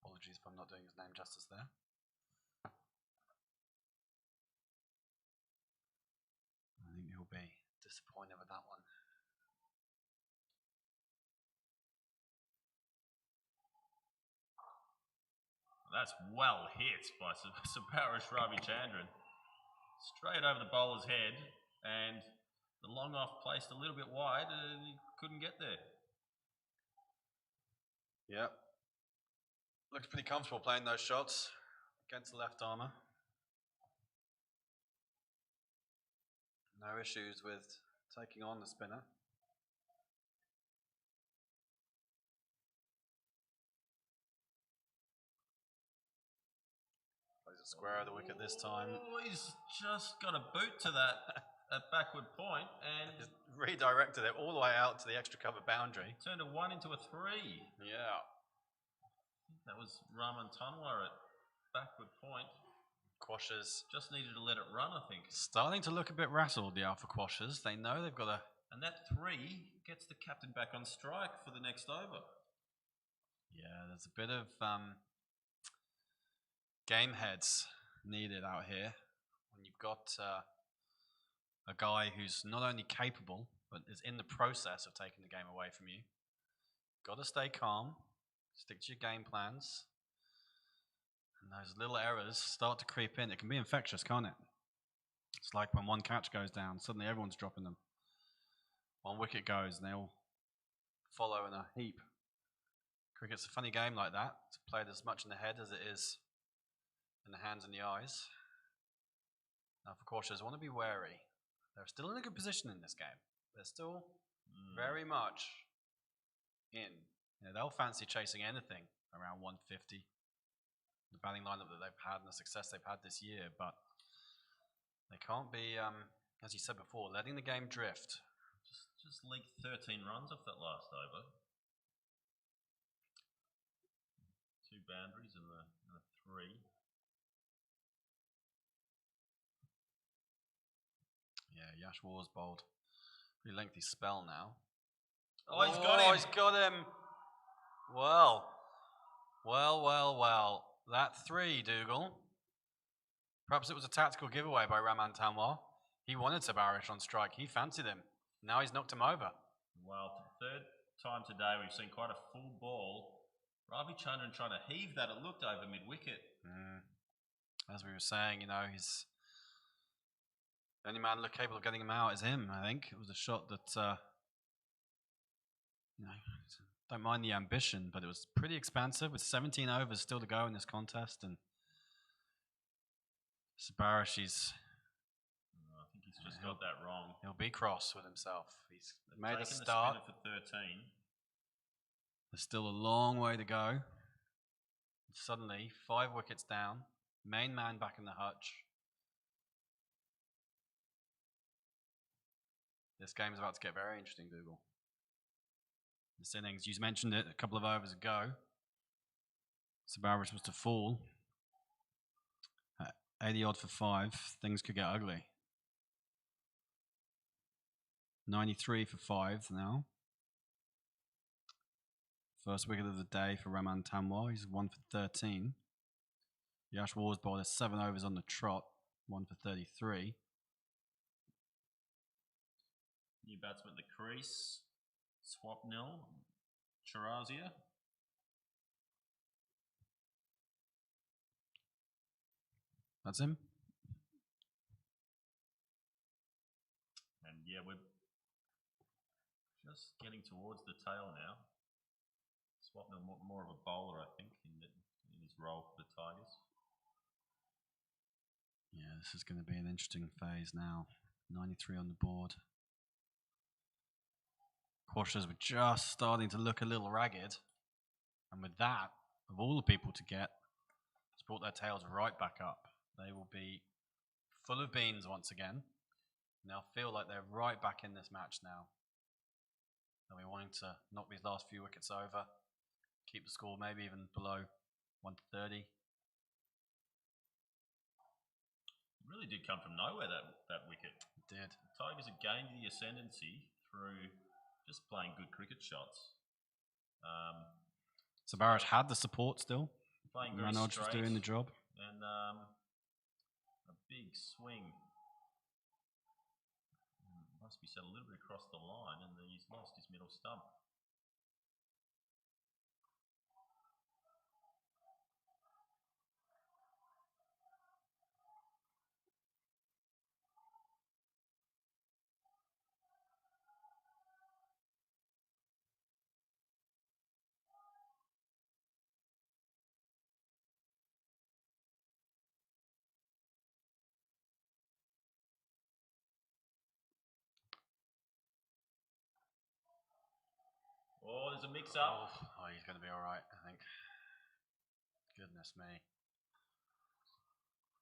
Apologies if I'm not doing his name justice there. I think he'll be disappointed with that one. That's well hit by Sabarish Ravichandran. Straight over the bowler's head, and the long off placed a little bit wide, and he couldn't get there. Yep. Looks pretty comfortable playing those shots against the left armour. No issues with taking on the spinner. Plays a square of the wicket this time. Oh, he's just got a boot to that backward point and just redirected it all the way out to the extra cover boundary. Turned a 1 into a 3. Yeah. I think that was Raman Tanwar at backward point. Quashers just needed to let it run, I think. Starting to look a bit rattled, the Alpha Quashers. They know they've got a... And that 3 gets the captain back on strike for the next over. Yeah, there's a bit of game heads needed out here. When you've got a guy who's not only capable, but is in the process of taking the game away from you. Got to stay calm, stick to your game plans. And those little errors start to creep in. It can be infectious, can't it? It's like when one catch goes down, suddenly everyone's dropping them. One wicket goes and they all follow in a heap. Cricket's a funny game like that. It's played as much in the head as it is in the hands and the eyes. Now for cautious, want to be wary. They're still in a good position in this game. They're still very much in. You know, they'll fancy chasing anything around 150. The batting lineup that they've had and the success they've had this year, but they can't be, as you said before, letting the game drift. Just leaked 13 runs off that last over. 2 boundaries and a 3. Yeah, Yash War's bowled. Pretty lengthy spell now. Oh, he's got him! He's got him! Well. That 3, Dougal. Perhaps it was a tactical giveaway by Raman Tanwar. He wanted Sabarish on strike. He fancied him. Now he's knocked him over. Well, third time today we've seen quite a full ball. Ravi Chandran trying to heave that. It looked over mid-wicket. As we were saying, you know, he's the only man capable of getting him out is him, I think. It was a shot that, you know, don't mind the ambition, but it was pretty expansive with 17 overs still to go in this contest. And Sabarish, I think he's just got that wrong. He'll be cross with himself. He's made a Taken start. The spinner for 13. There's still a long way to go. Suddenly, 5 wickets down. Main man back in the hutch. This game is about to get very interesting, Dougal. This innings, you mentioned it a couple of overs ago. Sabarish was to fall. 80 odd for 5. Things could get ugly. 93 for 5 now. First wicket of the day for Raman Tanwar. He's 1 for 13. Yash War's bowled has 7 overs on the trot. 1 for 33. New batsman at the crease. Swapnil. Charazia. That's him. And yeah, we're just getting towards the tail now. Swapnil more of a bowler, I think, in his role for the Tigers. Yeah, this is going to be an interesting phase now. 93 on the board. Cautious were just starting to look a little ragged. And with that, of all the people to get, it's brought their tails right back up. They will be full of beans once again. And they'll feel like they're right back in this match now. They'll be wanting to knock these last few wickets over. Keep the score maybe even below 130. It really did come from nowhere, that wicket. It did. The Tigers have gained the ascendancy through just playing good cricket shots. Sabarish had the support still. Playing very Manoj straight. was doing the job. And a big swing. Must be set a little bit across the line, and he's lost his middle stump. Oh, there's a mix-up. Oh, he's going to be all right, I think. Goodness me.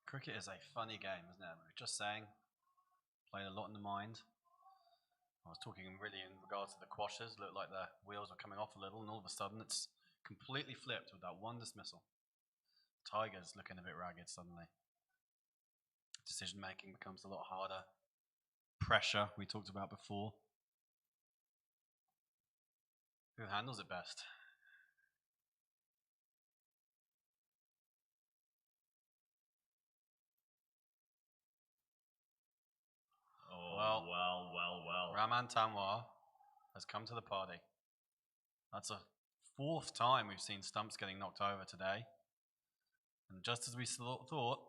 Cricket is a funny game, isn't it? We were just saying, played a lot in the mind. I was talking really in regards to the quashers. Looked like the wheels were coming off a little, and all of a sudden it's completely flipped with that one dismissal. Tigers looking a bit ragged suddenly. Decision making becomes a lot harder. Pressure, we talked about before. Who handles it best? Oh, well. Raman Tanwar has come to the party. That's a 4th time we've seen stumps getting knocked over today. And just as we thought,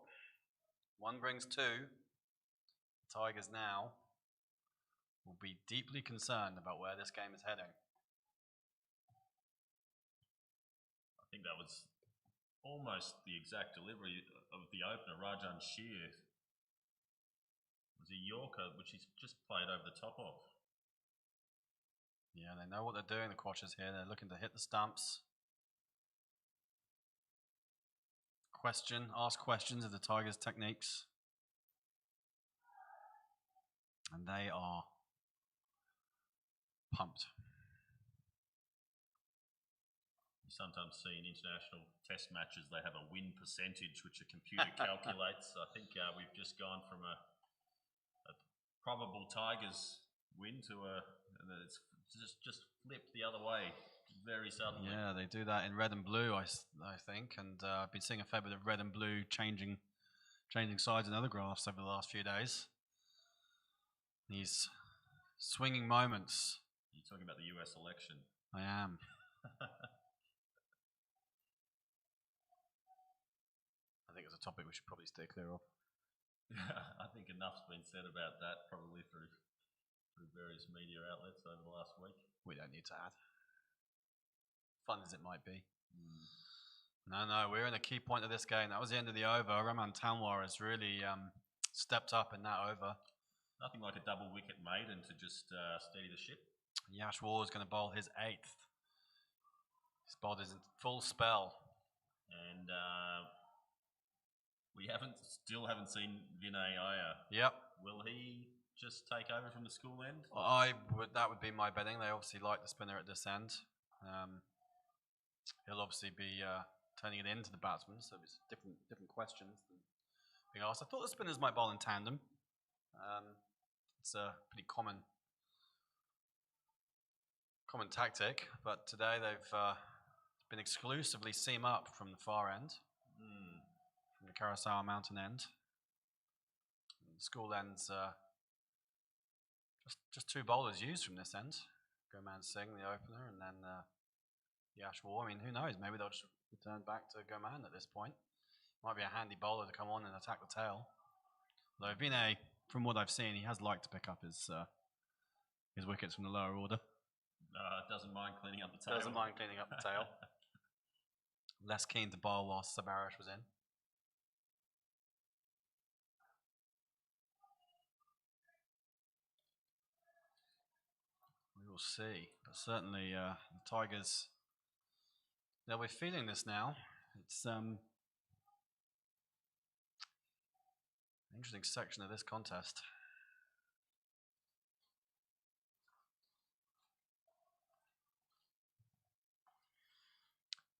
1 brings 2. The Tigers now will be deeply concerned about where this game is heading. I think that was almost the exact delivery of the opener, Rajan Shear. Was a Yorker, which he's just played over the top of. Yeah, they know what they're doing, the Quashers here. They're looking to hit the stumps. Ask questions of the Tigers' techniques. And they are pumped. You sometimes see in international test matches they have a win percentage which a computer calculates. I think we've just gone from a probable Tigers win to and it's just flipped the other way very suddenly. Yeah, they do that in red and blue, I think, and I've been seeing a fair bit of red and blue changing sides in other graphs over the last few days. These swinging moments. You're talking about the US election. I am. I think it's a topic we should probably stay clear of. I think enough's been said about that, probably through various media outlets over the last week. We don't need to add. Fun as it might be. No, we're in a key point of this game. That was the end of the over. Raman Tanwar has really stepped up in that over. Nothing like a double wicket maiden to just steady the ship. Yash War is going to bowl his 8th. He's bowled his full spell. And we still haven't seen Vinay Iyer. Yep. Will he just take over from the school end? That would be my betting. They obviously like the spinner at this end. He'll obviously be turning it into the batsman, so it's different questions than being asked. I thought the spinners might bowl in tandem. It's a pretty common tactic, but today they've been exclusively seam up from the far end, from the Kurosawa Mountain end. And the school end's just 2 bowlers used from this end. Goman Singh, the opener, and then Yash War. I mean, who knows? Maybe they'll just return back to Goman at this point. Might be a handy bowler to come on and attack the tail. Though Vinay, from what I've seen, he has liked to pick up his wickets from the lower order. Doesn't mind cleaning up the tail. Doesn't mind cleaning up the tail. Less keen to bowl whilst Sabarish was in. We will see. But certainly the Tigers, they'll be feeling this now. It's an interesting section of this contest.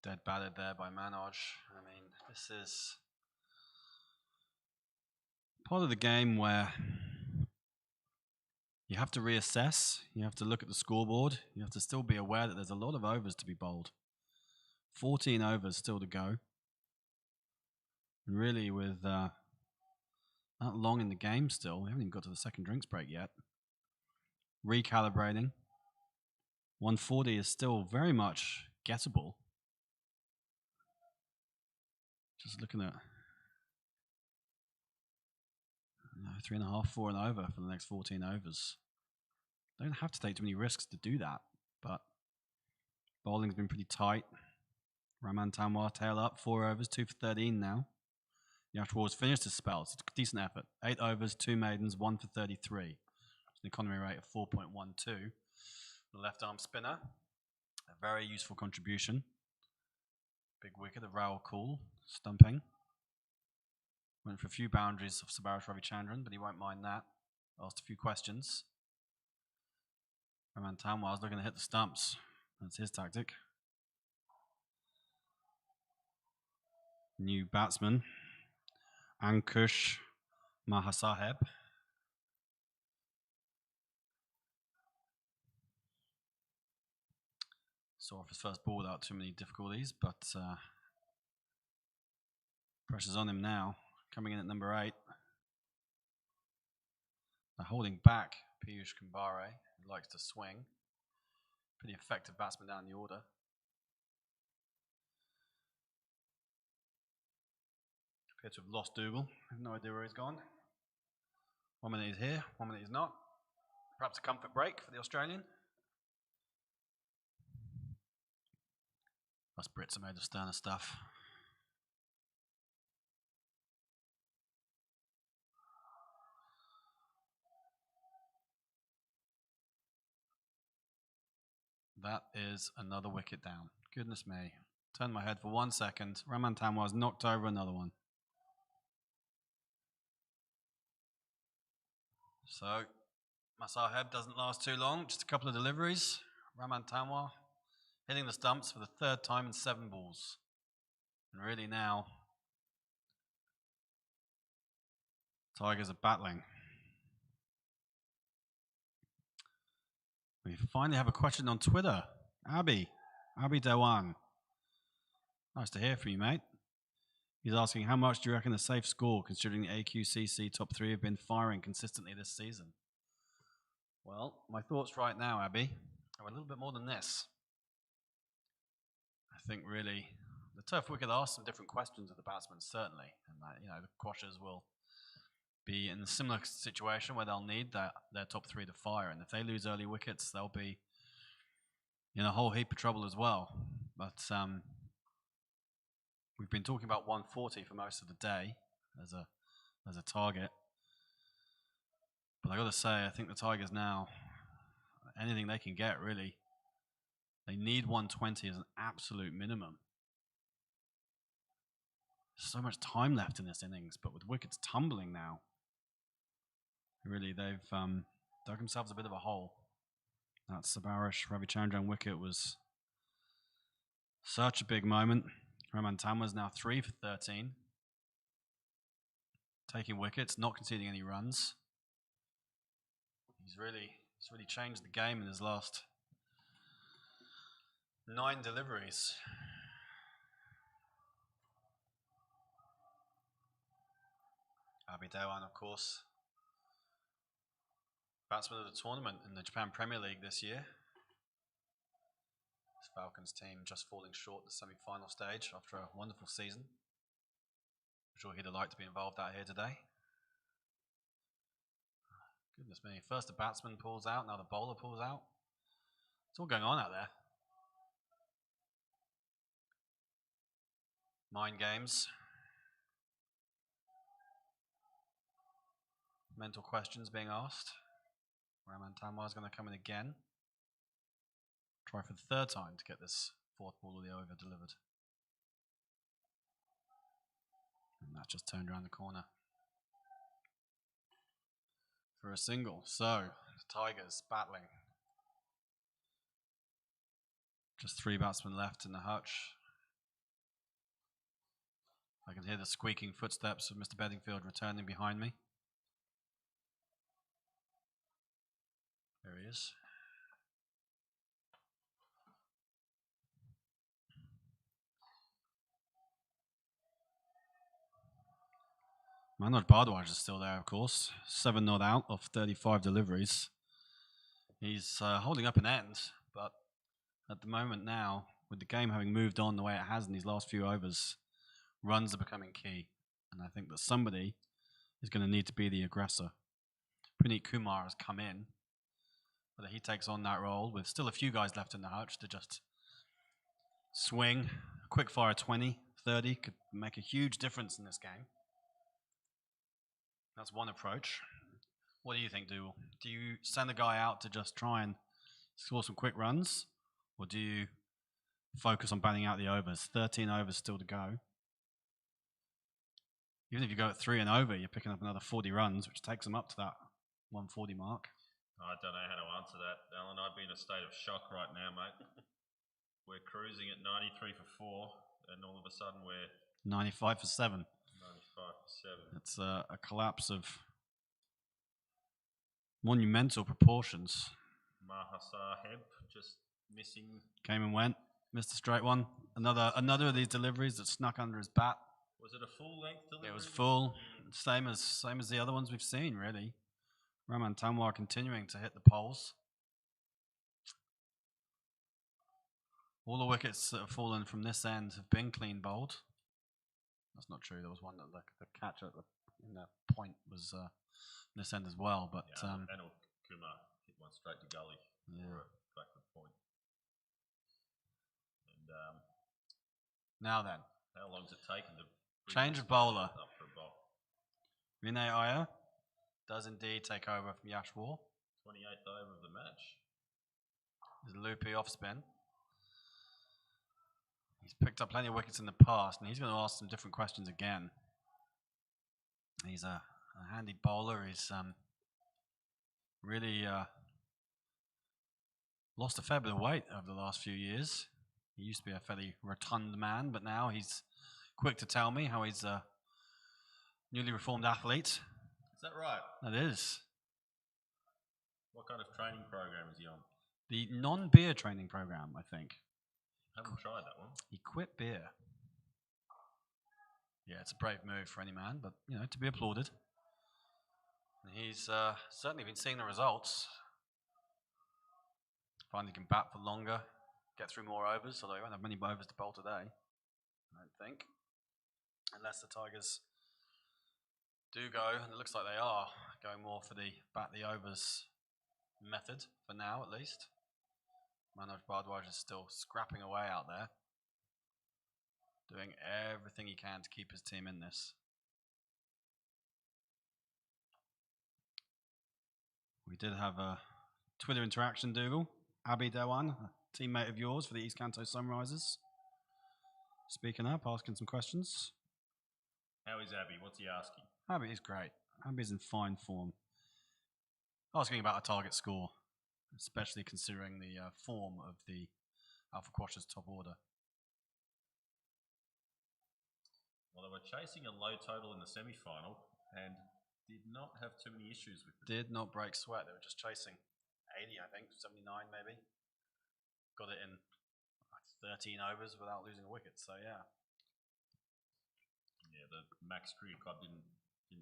Dead batted there by Manoj. I mean, this is part of the game where you have to reassess, you have to look at the scoreboard, you have to still be aware that there's a lot of overs to be bowled. 14 overs still to go. And really, with that long in the game still, we haven't even got to the second drinks break yet. Recalibrating. 140 is still very much gettable. Just looking at 3.5, 4 and over for the next 14 overs. Don't have to take too many risks to do that, but bowling's been pretty tight. Raman Tanwar tail up, 4 overs, 2 for 13 now. Yash War's finished his spell. It's a decent effort. 8 overs, 2 maidens, 1 for 33. It's an economy rate of 4.12. The left arm spinner, a very useful contribution. Big wicket of Rahul Kool, stumping. Went for a few boundaries of Sabarish Ravichandran, but he won't mind that. Asked a few questions. Raman Tanwar's looking to hit the stumps. That's his tactic. New batsman, Ankush Mahasaheb. Saw off his first ball without too many difficulties, but pressure's on him now. Coming in at number 8. They're holding back Piyush Kumbhare, who likes to swing. Pretty effective batsman down the order. Appear to have lost Dougal. I have no idea where he's gone. 1 minute he's here, 1 minute he's not. Perhaps a comfort break for the Australian. Us Brits are made of sterner stuff. That is another wicket down. Goodness me. Turned my head for 1 second. Raman Tamwar's knocked over another one. So, Masaheb doesn't last too long. Just a couple of deliveries. Raman Tamwar hitting the stumps for the 3rd time in 7 balls. And really now, Tigers are battling. We finally have a question on Twitter. Abby Dewan. Nice to hear from you, mate. He's asking, how much do you reckon a safe score, considering the AQCC top 3 have been firing consistently this season? Well, my thoughts right now, Abby, are a little bit more than this. I think really the turf wicket asks some different questions of the batsmen, certainly, and that, the quashers will be in a similar situation where they'll need their top 3 to fire, and if they lose early wickets, they'll be in a whole heap of trouble as well. But we've been talking about 140 for most of the day as a target. But I got to say, I think the Tigers now, anything they can get, really, they need 120 as an absolute minimum. So much time left in this innings, but with wickets tumbling now, really they've dug themselves a bit of a hole. That Sabarish Ravichandran wicket was such a big moment. Raman Tamwar's now 3 for 13. Taking wickets, not conceding any runs. He's really changed the game in his last 9 deliveries. Abhi Dewan, of course, batsman of the tournament in the Japan Premier League this year. His Falcons team just falling short at the semi-final stage after a wonderful season. I'm sure he'd have liked to be involved out here today. Goodness me, first the batsman pulls out, now the bowler pulls out. It's all going on out there. Mind games. Mental questions being asked. Raman Tamwar is going to come in again. Try for the 3rd time to get this 4th ball of the over delivered. And that just turned around the corner for a single. So, the Tigers battling. Just 3 batsmen left in the hutch. I can hear the squeaking footsteps of Mr. Bedingfield returning behind me. There he is. Manoj Bhardwaj is still there, of course. 7 not out of 35 deliveries. He's holding up an end, but at the moment now, with the game having moved on the way it has in these last few overs, runs are becoming key. And I think that somebody is going to need to be the aggressor. Puneet Kumar has come in. Whether he takes on that role with still a few guys left in the hutch to just swing, a quick fire 20, 30 could make a huge difference in this game. That's one approach. What do you think, Dougal? Do you send a guy out to just try and score some quick runs? Or do you focus on batting out the overs? 13 overs still to go. Even if you go at 3 and over, you're picking up another 40 runs, which takes them up to that 140 mark. I don't know how to answer that, Alan. I'd be in a state of shock right now, mate. We're cruising at 93 for 4, and all of a sudden we're 95 for 7. 95 for 7. It's a collapse of monumental proportions. Mahasaheb just missing. Came and went, missed a straight one. Another of these deliveries that snuck under his bat. Was it a full length delivery? It was full, same as the other ones we've seen, really. Raman Tamwar continuing to hit the poles. All the wickets that have fallen from this end have been clean bowled. That's not true. There was one that the catch in that point was this end as well. But Anil Kumar hit one straight to gully for a backward point. And now then, how long has it taken to change of bowler? Up for a bowl? Vinay Iyer does indeed take over from Yash War. 28th over of the match. His loopy off spin. He's picked up plenty of wickets in the past, and he's going to ask some different questions again. He's a handy bowler. He's really lost a fair bit of weight over the last few years. He used to be a fairly rotund man, but now he's quick to tell me how he's a newly reformed athlete. Is that right? That is. What kind of training program is he on? The non-beer training program, I think. Haven't tried that one. He quit beer. Yeah, it's a brave move for any man, but, you know, to be applauded. And he's certainly been seeing the results. Finally can bat for longer, get through more overs, although he won't have many overs to bowl today, I don't think. Unless the Tigers do go, and it looks like they are, going more for the bat the overs method, for now at least. Manoj Bhardwaj is still scrapping away out there, doing everything he can to keep his team in this. We did have a Twitter interaction, Dougal. Abby Dewan, a teammate of yours for the East Canto Sunrisers, speaking up, asking some questions. How is Abby? What's he asking? Abby is great. Abby's in fine form. Asking about a target score, especially considering the form of the Alpha Quash's top order. Well, they were chasing a low total in the semi-final and did not have too many issues with it. Did not break sweat. They were just chasing 80, I think, 79 maybe. Got it in 13 overs without losing a wicket, so yeah. Yeah, the Max Cricket Club didn't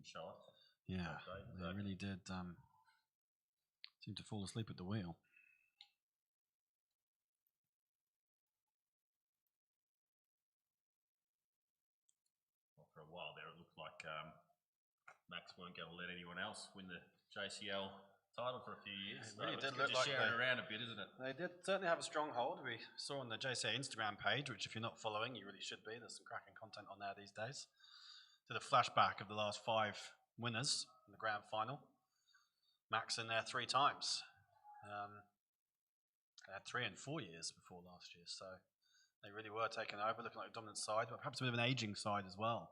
show up. Yeah, they really did seem to fall asleep at the wheel. Well, for a while there, it looked like Max weren't going to let anyone else win the JCL title for a few years. It really so did look like sharing around a bit, isn't it? They did certainly have a strong hold. We saw on the JCA Instagram page, which if you're not following, you really should be. There's some cracking content on there these days. Did a flashback of the last 5 winners in the grand final. Max in there 3 times. They had 3 and 4 years before last year, so they really were taking over, looking like a dominant side, but perhaps a bit of an aging side as well.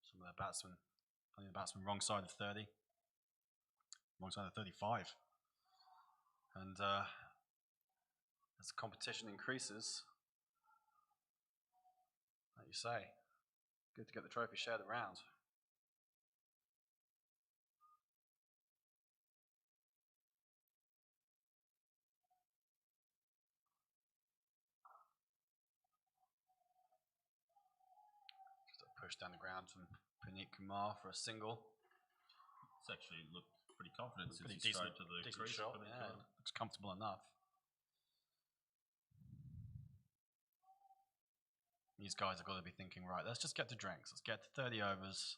Some of their batsmen, I think the batsmen wrong side of 30. Wrong side of 35. And as the competition increases, like you say, good to get the trophy shared around. Just a push down the ground from Puneet Kumar for a single. It's actually looked pretty confident since he decent, strode to the decent crease. shot. Yeah, looks comfortable enough. These guys have got to be thinking, right, let's just get to drinks. Let's get to 30 overs.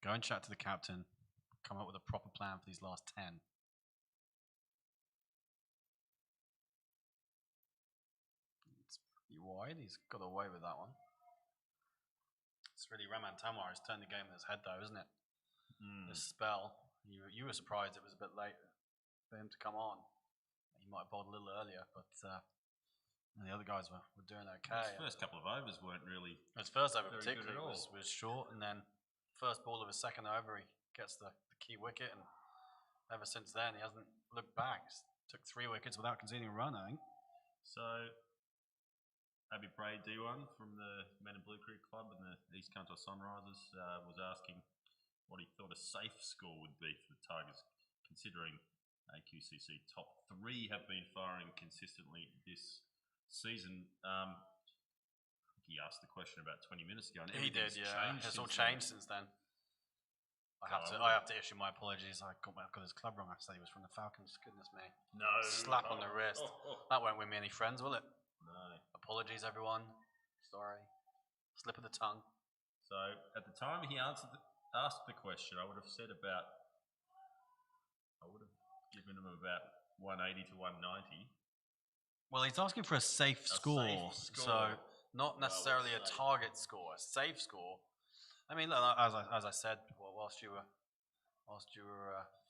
Go and chat to the captain. Come up with a proper plan for these last 10. It's pretty wide. He's got away with that one. It's really Raman Tamwar has turned the game on his head, though, isn't it? This spell. You were surprised it was a bit late for him to come on. He might have bowled a little earlier, but the other guys were doing okay. His first couple of overs weren't really. His first over very particularly good at all. was short, and then first ball of his second over, he gets the key wicket, and ever since then he hasn't looked back. He's took 3 wickets without conceding a run, I think. So, Abby Bray D1 from the Men in Blue Cricket Club and the East Canto Sunrisers was asking what he thought a safe score would be for the Tigers, considering AQCC top 3 have been firing consistently this season. He asked the question about 20 minutes ago. And He did, yeah. It's all changed since then. I have to issue my apologies. I got his club wrong. I said he was from the Falcons. Goodness me. No. Slap on the wrist. That won't win me any friends, will it? No. Apologies, everyone. Sorry. Slip of the tongue. So at the time he asked the question, I would have given him about 180 to 190. Well, he's asking for a safe score, so not necessarily a target score, a safe score. I mean, as I said, whilst you were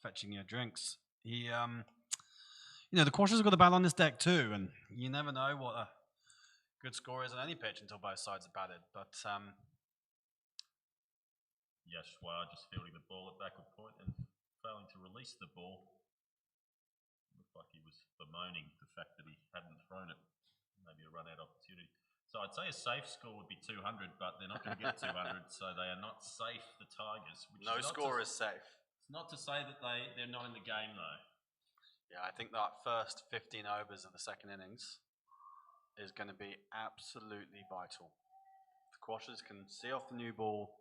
fetching your drinks, he you know, the Quashers have got a battle on this deck too, and you never know what a good score is on any pitch until both sides are batted. But Yashua just fielding the ball at backward point and failing to release the ball. Looked like he was bemoaning the fact that he hadn't thrown it. Maybe a run-out opportunity. So I'd say a safe score would be 200, but they're not going to get 200, so they are not safe, the Tigers. No score is safe. It's not to say that they're not in the game, though. Yeah, I think that first 15 overs of the second innings is going to be absolutely vital. The Quashers can see off the new ball,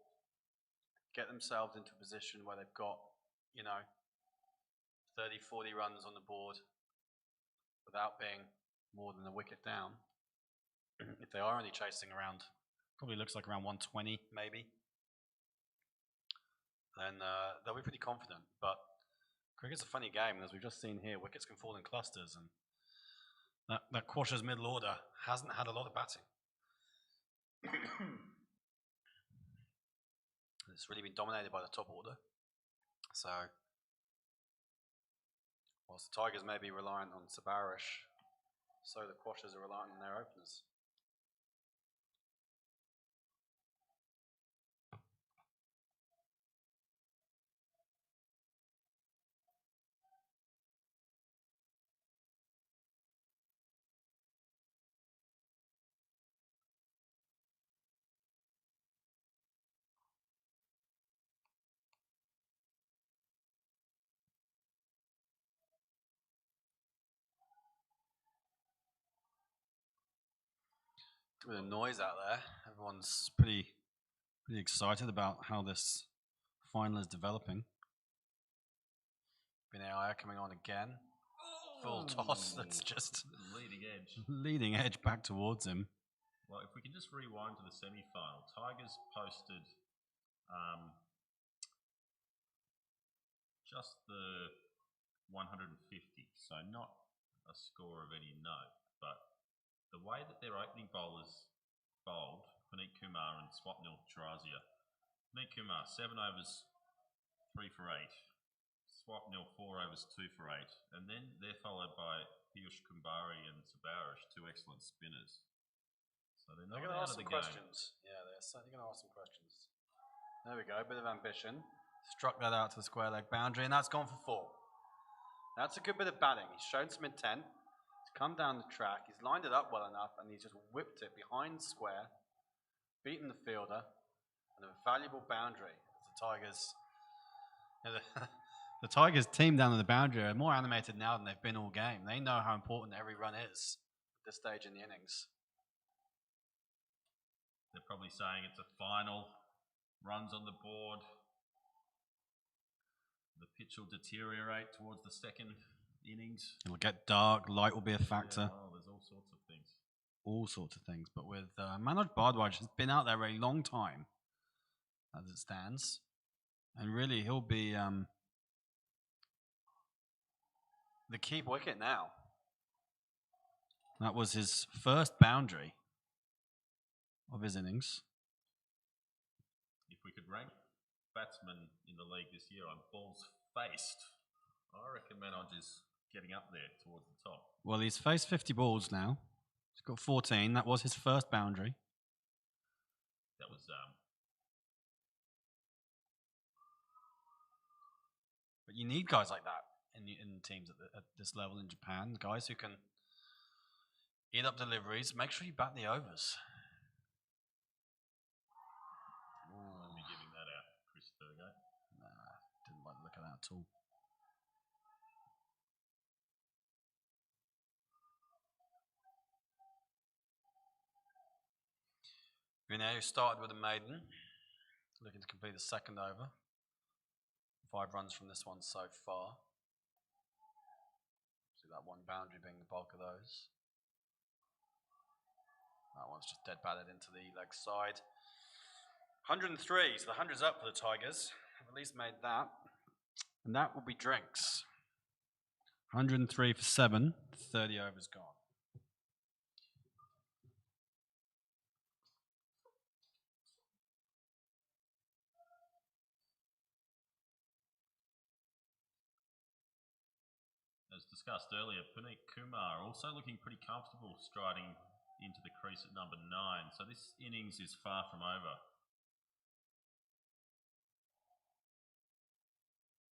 get themselves into a position where they've got, 30, 40 runs on the board without being more than a wicket down. If they are only chasing around, probably looks like around 120 maybe, then they'll be pretty confident. But cricket's a funny game, and as we've just seen here, wickets can fall in clusters, and that Quashers middle order hasn't had a lot of batting. It's really been dominated by the top order. So, whilst the Tigers may be reliant on Sabarish, so the Quashers are reliant on their openers. With a noise out there, everyone's pretty excited about how this final is developing. Binaya coming on again. Full toss, that's just leading edge back towards him. Well, if we can just rewind to the semi-final, Tigers posted just the 150, so not a score of any note, but the way that their opening bowlers bowled, Puneet Kumar and Swapnil Charazia. Puneet Kumar, 7 overs, 3 for 8. Swapnil, 4 overs, 2 for 8. And then they're followed by Piyush Kumbari and Sabarish, 2 excellent spinners. So they're not out of the game. Questions. Yeah, they're certainly going to ask some questions. There we go, a bit of ambition. Struck that out to the square leg boundary, and that's gone for 4. That's a good bit of batting. He's shown some intent. He's come down the track. He's lined it up well enough, and he's just whipped it behind square, beaten the fielder, and a valuable boundary. As the Tigers, the Tigers team down on the boundary are more animated now than they've been all game. They know how important every run is at this stage in the innings. They're probably saying it's a final. Runs on the board. The pitch will deteriorate towards the second innings. It'll get dark. Light will be a factor. Yeah, well, there's all sorts of things. All sorts of things. But with Manoj Bhardwaj has been out there a long time, as it stands, and really he'll be the keep wicket now. That was his first boundary of his innings. If we could rank batsmen in the league this year on balls faced, I reckon Manoj is getting up there towards the top. Well, he's faced 50 balls now. He's got 14. That was his first boundary. That was but you need guys like that in teams at this level in Japan. Guys who can eat up deliveries. Make sure you bat the overs. I'll be giving that out, Chris Thurgate. Nah, didn't like the look of that at all. Vinay started with a maiden, looking to complete the second over. 5 runs from this one so far. See that one boundary being the bulk of those. That one's just dead batted into the leg side. 103, so the 100's up for the Tigers. Have at least made that. And that will be drinks. 103 for 7. 30 overs gone. As discussed earlier, Puneet Kumar also looking pretty comfortable striding into the crease at number 9. So this innings is far from over.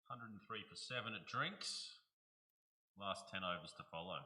103 for 7 at drinks. Last 10 overs to follow.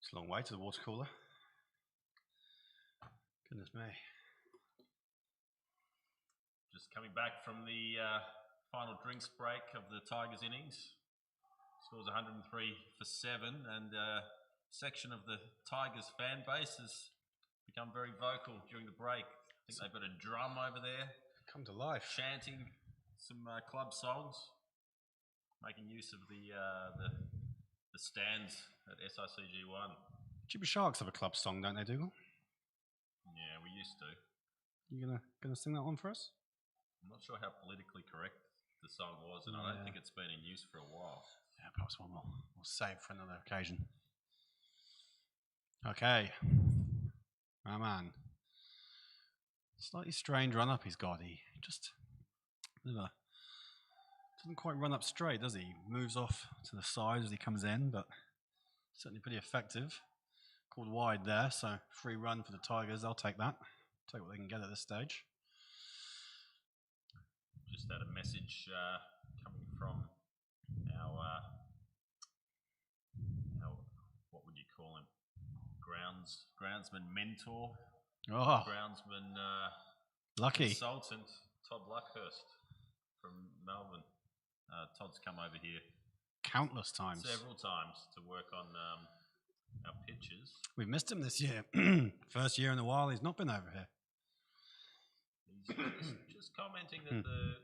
It's a long way to the water cooler. Goodness me. Just coming back from the final drinks break of the Tigers innings. Scores 103 for 7, and a section of the Tigers fan base has become very vocal during the break. I think they've got a drum over there. Come to life. Chanting some club songs, making use of the stands at SICG1. Chippy Sharks have a club song, don't they, Dougal? Yeah, we used to. You gonna sing that one for us? I'm not sure how politically correct the song was, and I don't think it's been in use for a while. Yeah, perhaps one more. We'll save for another occasion. Okay. My man. Slightly strange run up he's got. He just doesn't quite run up straight, does he? He moves off to the side as he comes in, but certainly pretty effective. Called wide there, so free run for the Tigers. I'll take that. Take what they can get at this stage. Just had a message coming from our what would you call him? Groundsman mentor. Oh, Groundsman lucky consultant Todd Luckhurst from Melbourne. Todd's come over here countless times, several times to work on our pitches. We've missed him this year. First year in a while he's not been over here. He's just commenting that the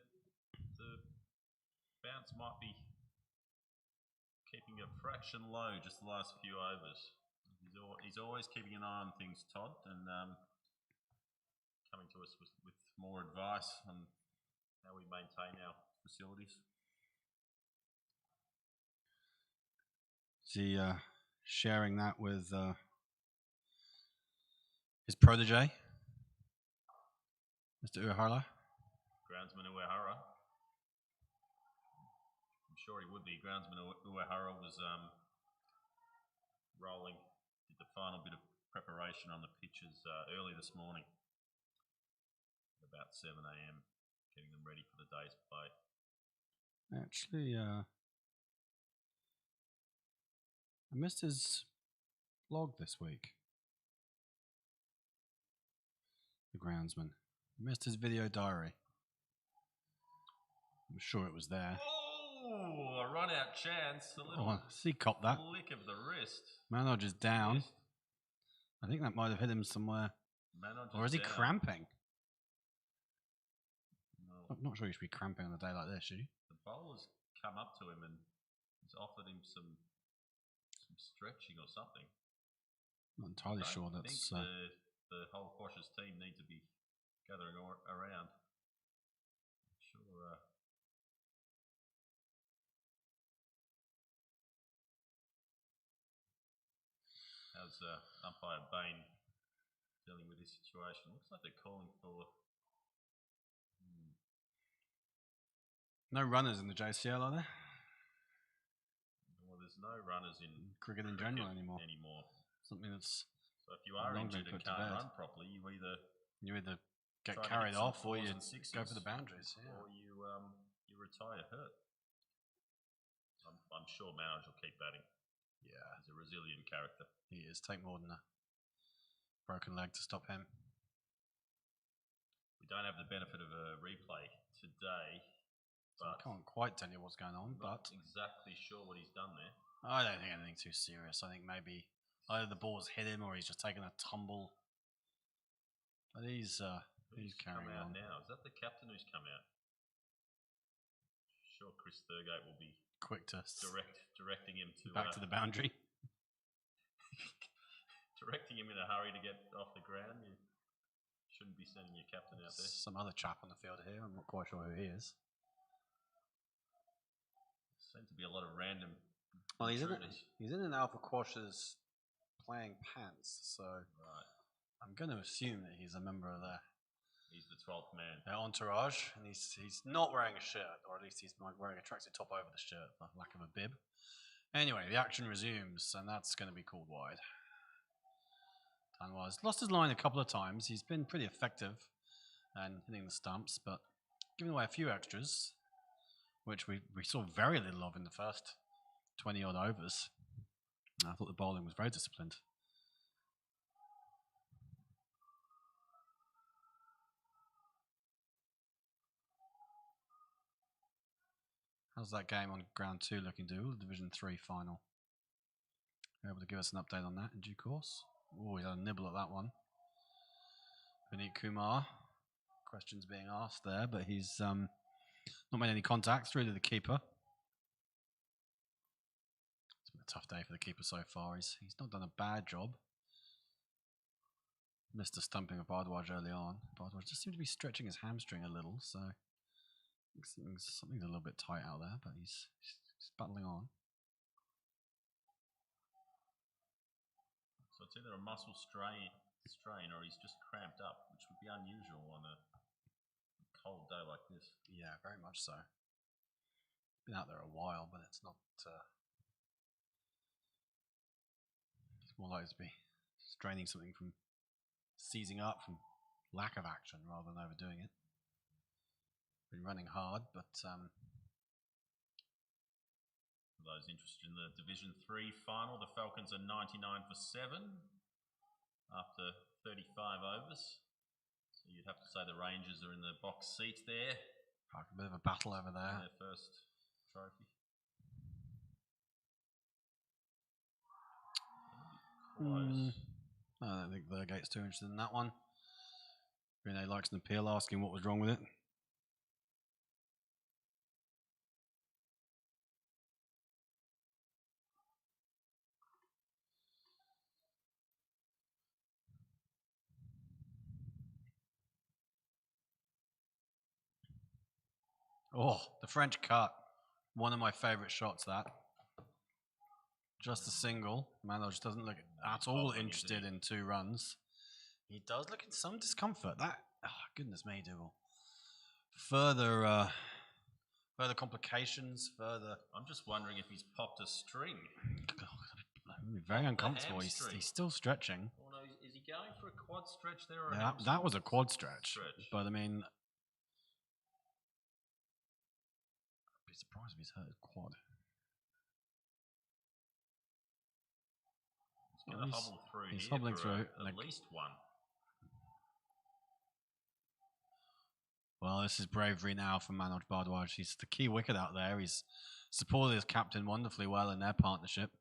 bounce might be keeping a fraction low just the last few overs. He's always keeping an eye on things, Todd, and coming to us with more advice on how we maintain our facilities. Is he sharing that with his protege, Mr. Uehara? Groundsman Uehara. I'm sure he would be. Groundsman Uehara was rolling. Did the final bit of preparation on the pitches early this morning, about 7 a.m, getting them ready for the day's play. Actually, I missed his vlog this week. The groundsman. I missed his video diary. I'm sure it was there. Oh, a run-out chance. A little he copped that. flick of the wrist. Manoj is down. I think that might have hit him somewhere. Or is he cramping? No. I'm not sure you should be cramping on a day like this, should you? The bowler's come up to him and he's offered him some stretching or something. Not entirely sure that's... I think the whole Quash's team need to be gathering around. Sure. How's umpire Bain dealing with this situation? Looks like they're calling for... No runners in the JCL, are there? Well, there's no runners in cricket in general anymore. Something that's... So if you are injured and can't run properly, you either get carried off or you go for the boundaries. Yeah. Or you retire hurt. I'm sure Manoj will keep batting. Yeah. He's a resilient character. He is. Take more than a broken leg to stop him. We don't have the benefit of a replay today. So I can't quite tell you what's going on, but... Not exactly sure what he's done there. I don't think anything too serious. I think maybe either the ball's hit him or he's just taken a tumble. But he's carrying come out on. Now? Is that the captain who's come out? Sure, Chris Thurgate will be quick to directing him to back to the boundary. Directing him in a hurry to get off the ground. You shouldn't be sending your captain out there. Some other chap on the field here. I'm not quite sure who he is. Seems to be a lot of random. Well, he's in and out for Quash's playing pants, so right. I'm going to assume that he's a member of their... He's the 12th man. Their entourage, and he's not wearing a shirt, or at least he's wearing a tracksuit top over the shirt, for lack of a bib. Anyway, the action resumes, and that's going to be called wide. Tanwa's lost his line a couple of times. He's been pretty effective and hitting the stumps, but giving away a few extras, which we saw very little of in the first 20-odd overs. I thought the bowling was very disciplined. How's that game on ground 2 looking, Dougal? The Division 3 final. You're able to give us an update on that in due course? Oh, he had a nibble at that one. Puneet Kumar. Questions being asked there, but he's not made any contact through to the keeper. It's been a tough day for the keeper so far. He's not done a bad job. Missed a stumping of Bhardwaj early on. Bhardwaj just seemed to be stretching his hamstring a little, so something's a little bit tight out there, but he's battling on. So it's either a muscle strain or he's just cramped up, which would be unusual on a cold day like this. Yeah, very much so. Been out there a while, but it's not... it's more likely to be straining something from seizing up, from lack of action, rather than overdoing it. Been running hard, but... For those interested in the Division 3 final, the Falcons are 99 for 7 after 35 overs. So you'd have to say the Rangers are in the box seat there. Like a bit of a battle over there. Their first trophy. Close. I don't think Thurgate's too interested in that one. Renee likes an appeal asking what was wrong with it. Oh, the French cut. One of my favourite shots, that. Just a single. Manoj doesn't look at all interested in 2 runs. He does look in some discomfort. That, oh, goodness me, Dougal. Further complications, further... I'm just wondering if he's popped a string. Very uncomfortable. He's still stretching. Oh, no, is he going for a quad stretch there? Or Yeah, that was a quad stretch. But I mean, I'd be surprised if he's hurt his quad. He's going to hobble through. He's hobbling through. At least one. Well, this is bravery now from Manoj Bhardwaj. He's the key wicket out there. He's supported his captain wonderfully well in their partnership.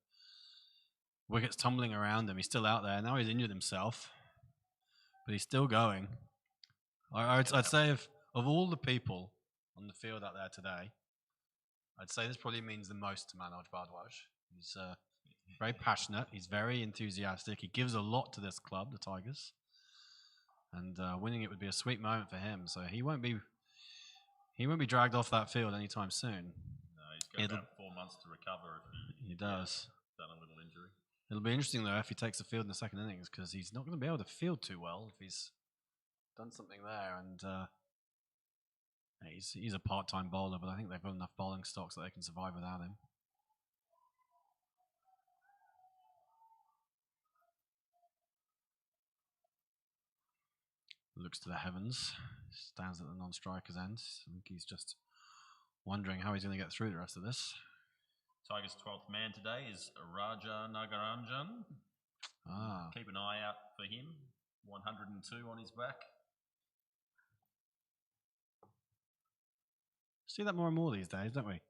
Wicket's tumbling around him. He's still out there. Now he's injured himself. But he's still going. I'd say of all the people on the field out there today, I'd say this probably means the most to Manoj Bhardwaj. He's very passionate. He's very enthusiastic. He gives a lot to this club, the Tigers. And winning it would be a sweet moment for him. So he won't be dragged off that field anytime soon. No, he's got about 4 months to recover if he does. Done a little injury. It'll be interesting though if he takes the field in the second innings, because he's not going to be able to field too well if he's done something there. And he's a part-time bowler, but I think they've got enough bowling stocks that they can survive without him. Looks to the heavens, stands at the non-striker's end. I think he's just wondering how he's going to get through the rest of this. Tigers' 12th man today is Raja Nagaranjan. Keep an eye out for him. 102 on his back. See that more and more these days, don't we?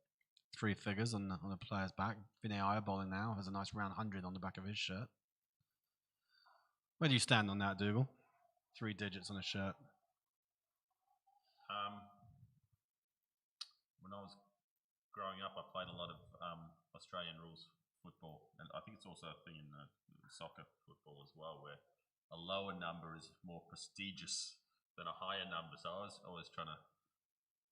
3 figures on a player's back. Vinay Iyer bowling now has a nice round 100 on the back of his shirt. Where do you stand on that, Dougal? 3 digits on a shirt. When I was growing up, I played a lot of Australian rules football, and I think it's also a thing in soccer football as well, where a lower number is more prestigious than a higher number. So I was always trying to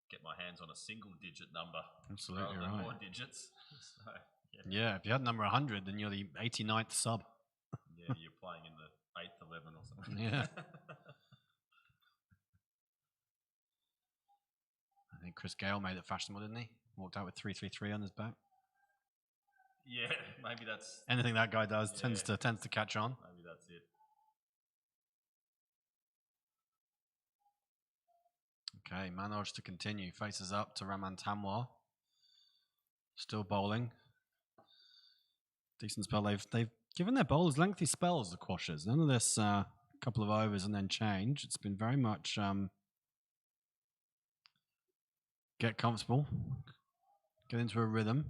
get my hands on a single-digit number. Absolutely rather than right. more digits. So, yeah, if you had number 100, then you're the 89th sub. Yeah, you're playing in the 8th 11 or something. Yeah. I think Chris Gale made it fashionable, didn't he? Walked out with 333 on his back. Yeah, maybe that's anything that guy does tends to catch on. Maybe that's it. Okay, Manoj to continue. Faces up to Raman Tamwar. Still bowling. Decent spell. They've given their bowlers lengthy spells, the Quashers. None of this couple of overs and then change. It's been very much get comfortable, get into a rhythm.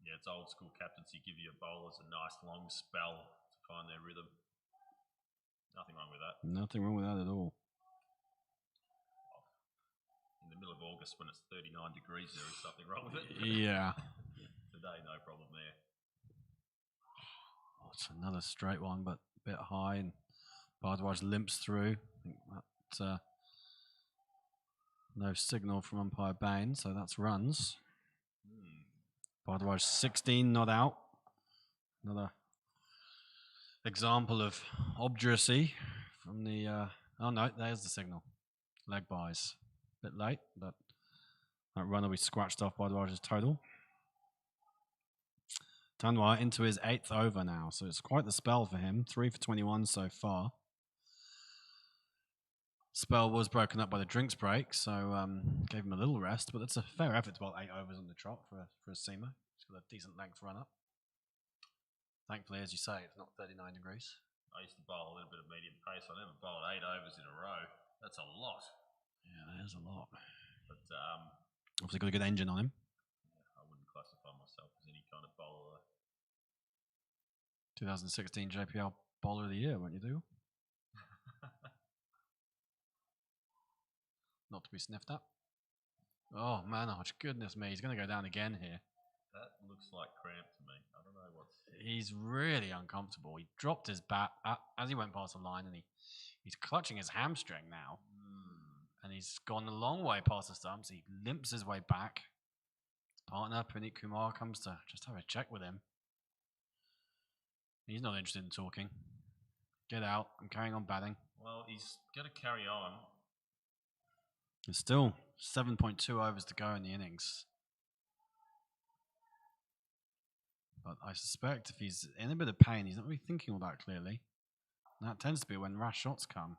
Yeah, it's old school captaincy. Give your bowlers a nice long spell to find their rhythm. Nothing wrong with that. Nothing wrong with that at all. In the middle of August when it's 39 degrees, there is something wrong with it. Yeah. Today, no problem there. Oh, it's another straight one, but a bit high, and Bhardwaj limps through. I think that no signal from umpire Bain, so that's runs. Bhardwaj 16 not out. Another example of obduracy from the oh no, there's the signal. Leg buys. Bit late, but that run will be scratched off by Bhardwaj's total. Tanwar into his 8th over now, so it's quite the spell for him. 3 for 21 so far. Spell was broken up by the drinks break, so gave him a little rest, but it's a fair effort to bowl 8 overs on the trot for a seamer. He's got a decent length run up. Thankfully, as you say, it's not 39 degrees. I used to bowl a little bit of medium pace. I never bowled 8 overs in a row. That's a lot. Yeah, that is a lot. But obviously got a good engine on him. I wouldn't classify myself as any kind of bowler. 2016 JPL Bowler of the Year, weren't you, do? Not to be sniffed at. Oh, Manoj, goodness me, he's going to go down again here. That looks like cramp to me. I don't know what's... He's really uncomfortable. He dropped his bat as he went past the line, and he's clutching his hamstring now. And he's gone a long way past the stumps. He limps his way back. His partner, Puneet Kumar, comes to just have a check with him. He's not interested in talking. Get out. I'm carrying on batting. Well, he's going to carry on. There's still 7.2 overs to go in the innings. But I suspect if he's in a bit of pain, he's not really thinking all that clearly. And that tends to be when rash shots come.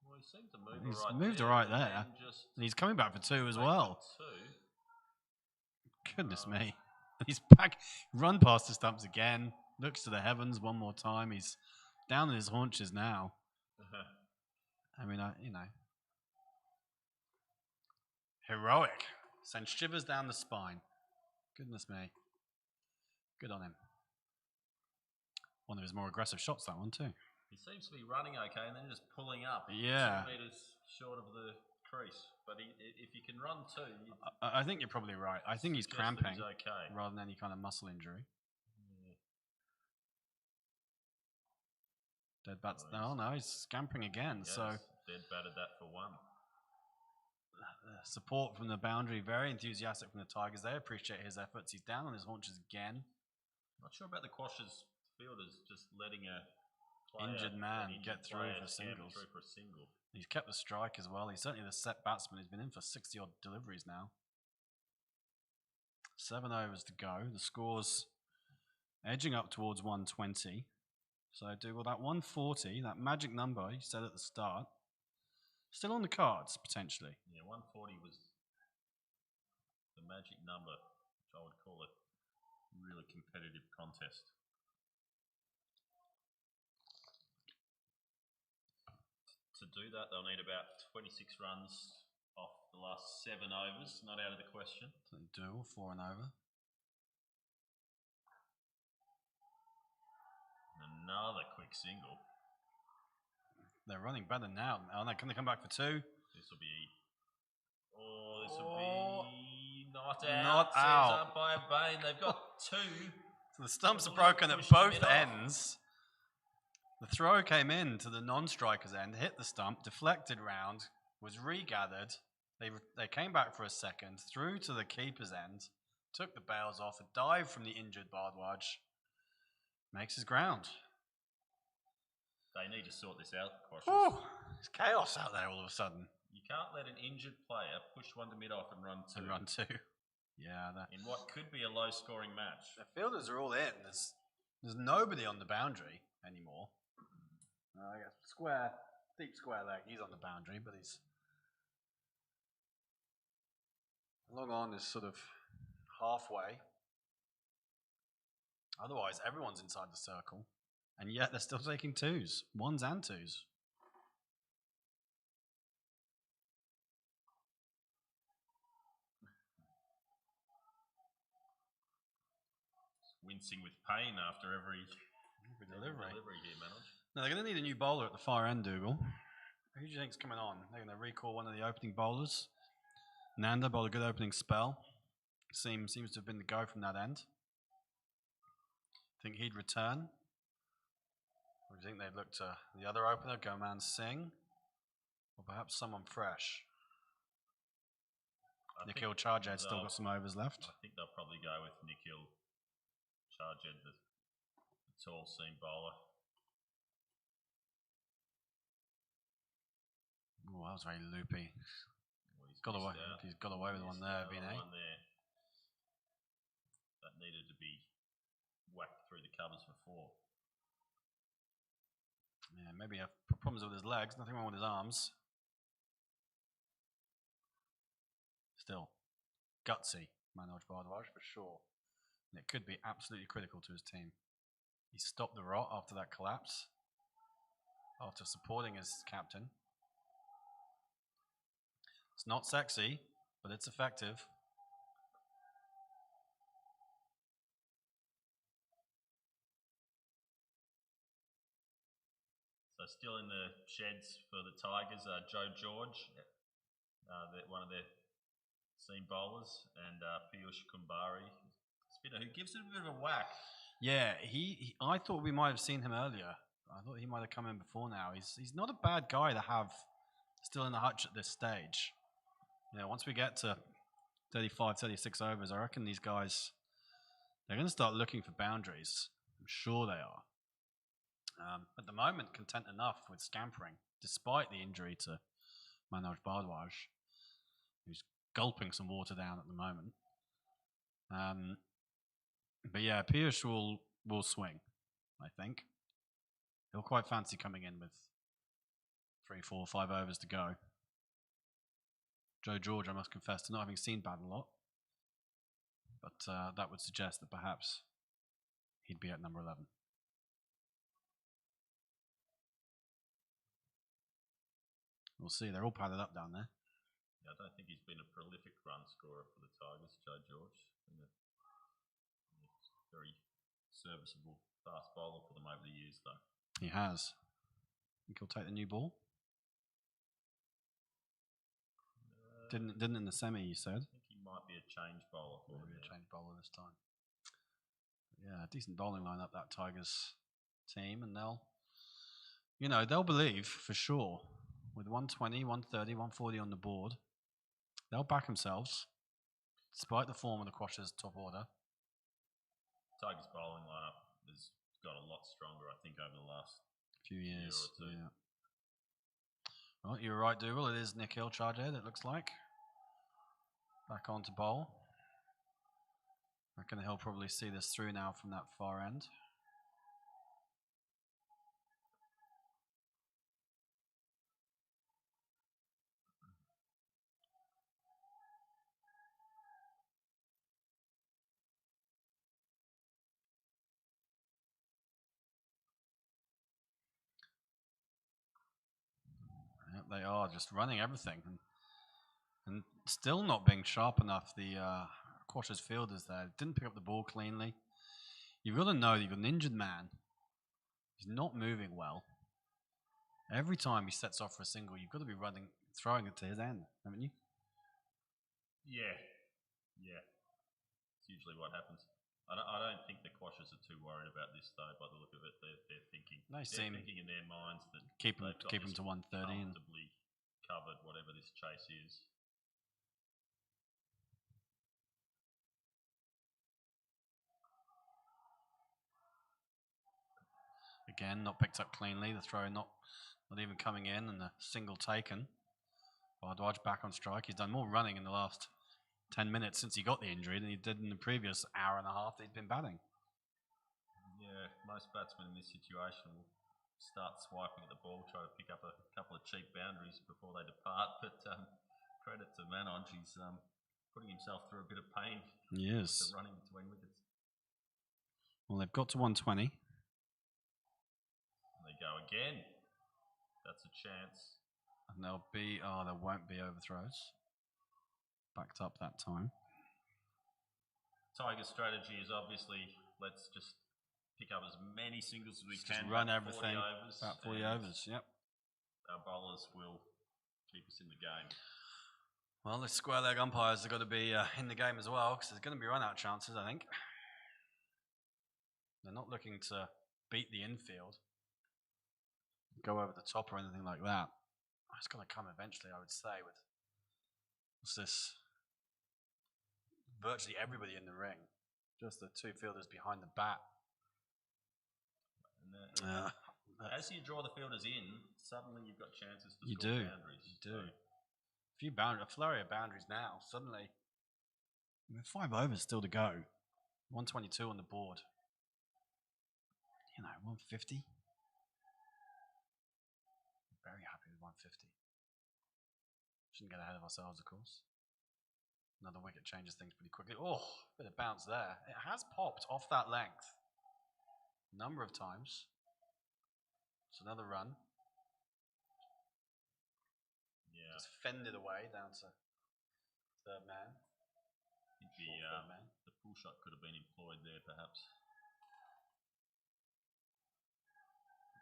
Well, he seemed to move He's right moved there, right and there. then just And he's coming back for 2 as back well. for two. Goodness Oh. me. He's back, run past the stumps again, looks to the heavens one more time. He's down on his haunches now. I mean, heroic. Sends shivers down the spine. Goodness me. Good on him. One of his more aggressive shots, that one too. He seems to be running okay and then just pulling up. Yeah. 2 meters short of the crease. But if you can run 2, I think you're probably right. I think he's suggest that cramping he's okay. rather than any kind of muscle injury. Yeah. Dead bats. Oh no, he's scampering again. Yes, So dead batted that for 1. support from the boundary, very enthusiastic from the Tigers. They appreciate his efforts. He's down on his haunches again. Not sure about the Quash's fielders just letting a player, Injured man an injured get through player for scamper singles. through for a single. He's kept the strike as well. He's certainly the set batsman. He's been in for 60 odd deliveries now. 7 overs to go. The score's edging up towards 120. So Dougal, that 140, that magic number you said at the start, still on the cards potentially. Yeah, 140 was the magic number, which I would call a really competitive contest. To do that, they'll need about 26 runs off the last 7 overs. Not out of the question. So Dougal, 4 and over. Another quick single. They're running better now. Oh no, can they come back for 2? This will be. Oh, this will be not out. Not says out. Umpire Bain. They've got 2. So the stumps are Well, broken at pushed the both mid off. ends. The throw came in to the non-striker's end, hit the stump, deflected round, was regathered. They came back for a second, through to the keeper's end, took the bails off, a dive from the injured Bardwaj, makes his ground. They need to sort this out, Quashers. Oh, it's chaos out there all of a sudden. You can't let an injured player push 1 to mid off and run 2. And run 2. Yeah, in what could be a low-scoring match. the fielders are all in. There's nobody on the boundary anymore. I guess deep square leg. He's on the boundary, but he's long on is sort of halfway. Otherwise, everyone's inside the circle, and yet they're still taking 2s, 1s and 2s. Wincing with pain after every Delivery. here, Manoj. Now they're going to need a new bowler at the far end, Dougal. Who do you think's coming on? They're going to recall one of the opening bowlers. Nanda bowled a good opening spell. Seems to have been the go from that end. Think he'd return? Or do you think they'd look to the other opener, Goman Singh? Or perhaps someone fresh? Nikhil Charjad's still got some overs left. I think they'll probably go with Nikhil Charjad, the tall seam bowler. Oh, that was very loopy. Well, He's got away with one there, Vinay. That needed to be whacked through the covers for 4. Yeah, maybe he had problems with his legs, nothing wrong with his arms. Still, gutsy, Manoj Bardwaj, for sure. And it could be absolutely critical to his team. He stopped the rot after that collapse, after supporting his captain. It's not sexy, but it's effective. So still in the sheds for the Tigers, Joe George, one of their seam bowlers, and Piyush Kumbari, spinner, who gives it a bit of a whack. Yeah, I thought we might have seen him earlier. I thought he might have come in before now. He's not a bad guy to have still in the hutch at this stage. You know, once we get to 35, 36 overs, I reckon these guys, they're going to start looking for boundaries. I'm sure they are. At the moment, content enough with scampering, despite the injury to Manoj Bardwaj, who's gulping some water down at the moment. But yeah, Pierce will swing, I think. He'll quite fancy coming in with 3, 4, 5 overs to go. Joe George, I must confess to not having seen bat a lot, but that would suggest that perhaps he'd be at number 11. We'll see. They're all padded up down there. Yeah, I don't think he's been a prolific run scorer for the Tigers, Joe George. Been a very serviceable fast bowler for them over the years, though. He has. Think he'll take the new ball? Didn't in the semi, you said? I think he might be a change bowler for Maybe a change bowler this time. Yeah, decent bowling lineup, that Tigers team, and they'll believe for sure. With 120, 130, 140 on the board, they'll back themselves, despite the form of the Quashers' top order. Tigers' bowling lineup has got a lot stronger, I think, over the last few years. Year or two. Yeah. Well, you're right, Dougal. It is Nick Hill charge head, it looks like. Back on to bowl. I reckon he'll probably see this through now from that far end. Yep, they are just running everything and still not being sharp enough. The Quashers fielders there didn't pick up the ball cleanly. You've got to know that you've got an injured man. He's not moving well. Every time he sets off for a single, you've got to be throwing it to his end, haven't you? Yeah. It's usually what happens. I don't think the Quashers are too worried about this, though. By the look of it, they're thinking. They're thinking in their minds that keep them to 130 and comfortably covered whatever this chase is. Again, not picked up cleanly. The throw not even coming in, and the single taken. Bardwaj back on strike. He's done more running in the last 10 minutes since he got the injury than he did in the previous hour and a half that he'd been batting. Yeah, most batsmen in this situation will start swiping at the ball, try to pick up a couple of cheap boundaries before they depart. But credit to Manoj, he's putting himself through a bit of pain. Yes. Running between wickets. Well, they've got to 120. And they go again. That's a chance. And there won't be overthrows. Backed up that time. Tiger's strategy is obviously let's just pick up as many singles as we can. Just run everything. 40 overs, about 40 overs, yep. Our bowlers will keep us in the game. Well, the square leg umpires have got to be in the game as well, because there's going to be run out chances, I think. They're not looking to beat the infield, go over the top or anything like that. It's going to come eventually, I would say, with what's this? Virtually everybody in the ring, just the two fielders behind the bat. And as you draw the fielders in, suddenly you've got chances to score boundaries. You do. A flurry of boundaries now. Suddenly, 5 overs still to go. 122 on the board. 150. Very happy with 150. Shouldn't get ahead of ourselves, of course. Another wicket changes things pretty quickly. Oh, bit of bounce there. It has popped off that length a number of times. It's another run. Yeah. Just fended away down to third man. I think the pull shot could have been employed there, perhaps.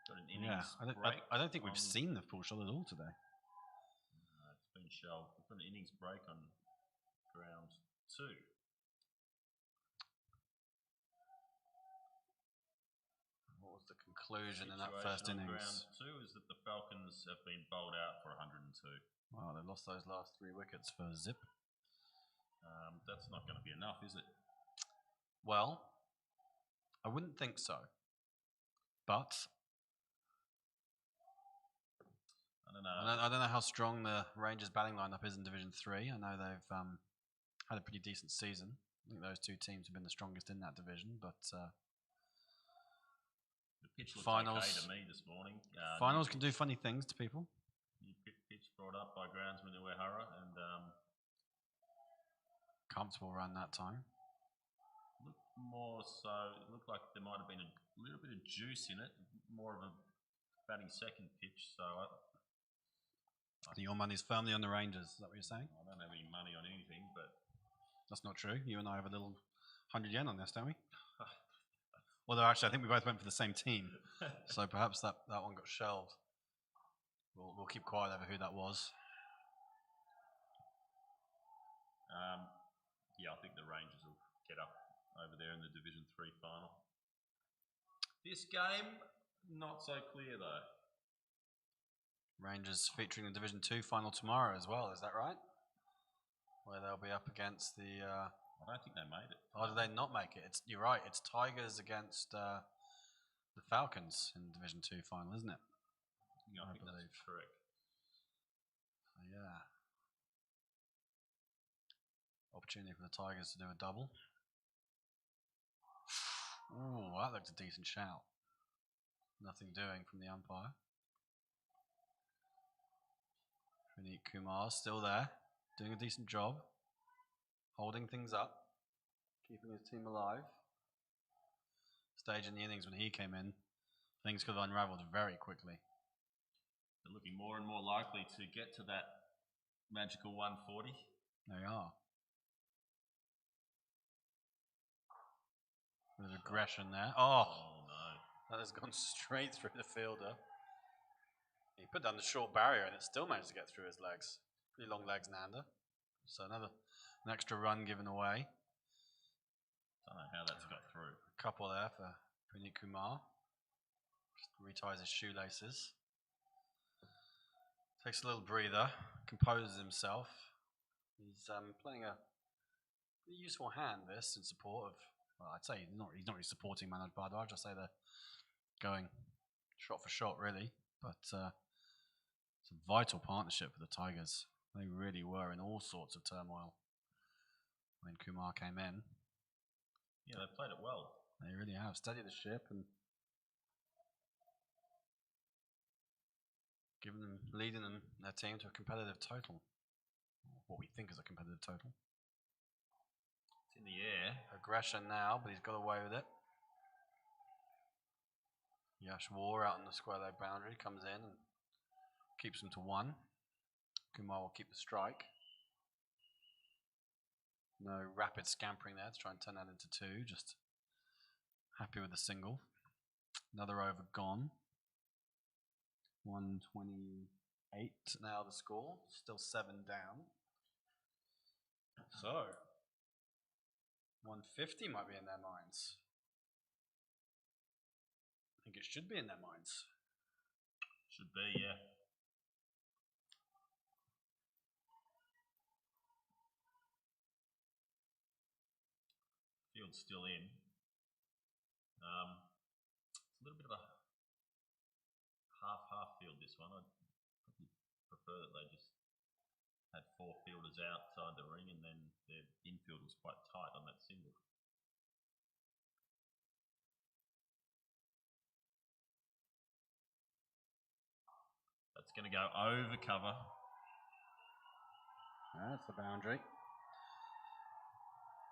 Got an innings break. I don't think we've seen the pull shot at all today. It's been shelved. We've got an innings break on ground 2. What was the conclusion in that first innings? Round 2 is that the Falcons have been bowled out for 102. Wow, they lost those last 3 wickets for zip. That's not going to be enough, is it? Well, I wouldn't think so. But I don't know how strong the Rangers batting lineup is in Division 3. I know they've had a pretty decent season. I think those two teams have been the strongest in that division, but The pitch looked finals okay to me this morning. finals can do funny things to people. New pitch brought up by groundsman Uehara, and Comfortable run that time. looked more so. It looked like there might have been a little bit of juice in it, more of a batting second pitch. So I Your money's firmly on the Rangers. Is that what you're saying? don't have any money on anything, but That's not true. You and I have a little 100 yen on this, don't we? Although actually, I think we both went for the same team, so perhaps that one got shelved. We'll keep quiet over who that was. yeah, I think the Rangers will get up over there in the Division 3 final. This game, not so clear though. Rangers featuring the Division 2 final tomorrow as well, is that right? Where they'll be up against the... I don't think they made it. Oh, did they not make it? You're right, it's Tigers against the Falcons in the Division 2 final, isn't it? Yeah, I think that's correct. So, yeah. Opportunity for the Tigers to do a double. Ooh, that looked a decent shout. Nothing doing from the umpire. Praneet Kumar still there, doing a decent job, holding things up, keeping his team alive. Stage in the innings when he came in, things could have unravelled very quickly. They're looking more and more likely to get to that magical 140. They are. Bit of aggression there. Oh, no. that has gone straight through the fielder. He put down the short barrier and it still managed to get through his legs. Pretty long legs, Nanda. So an extra run given away. Don't know how that's got through. A couple there for Praneet Kumar. Just reties his shoelaces. Takes a little breather, composes himself. He's playing a pretty useful hand this in support of, well, I'd say he's not really supporting Manoj Bhardwaj. I'd say they're going shot for shot really, but it's a vital partnership for the Tigers. They really were in all sorts of turmoil when Kumar came in. Yeah, they played it well. They really have steadied the ship and leading their team to a competitive total. What we think is a competitive total. It's in the air. Aggression now, but he's got away with it. Yash War out on the square leg boundary comes in and keeps them to 1. Kumar will keep the strike. No rapid scampering there to try and turn that into 2. Just happy with the single. Another over gone. 128 now the score. Still 7 down. So 150 might be in their minds. I think it should be in their minds. Should be, yeah. Field's still in. It's a little bit of a half field this one. I'd probably prefer that they just had 4 fielders outside the ring and then their infield was quite tight on that single. That's going to go over cover. That's the boundary.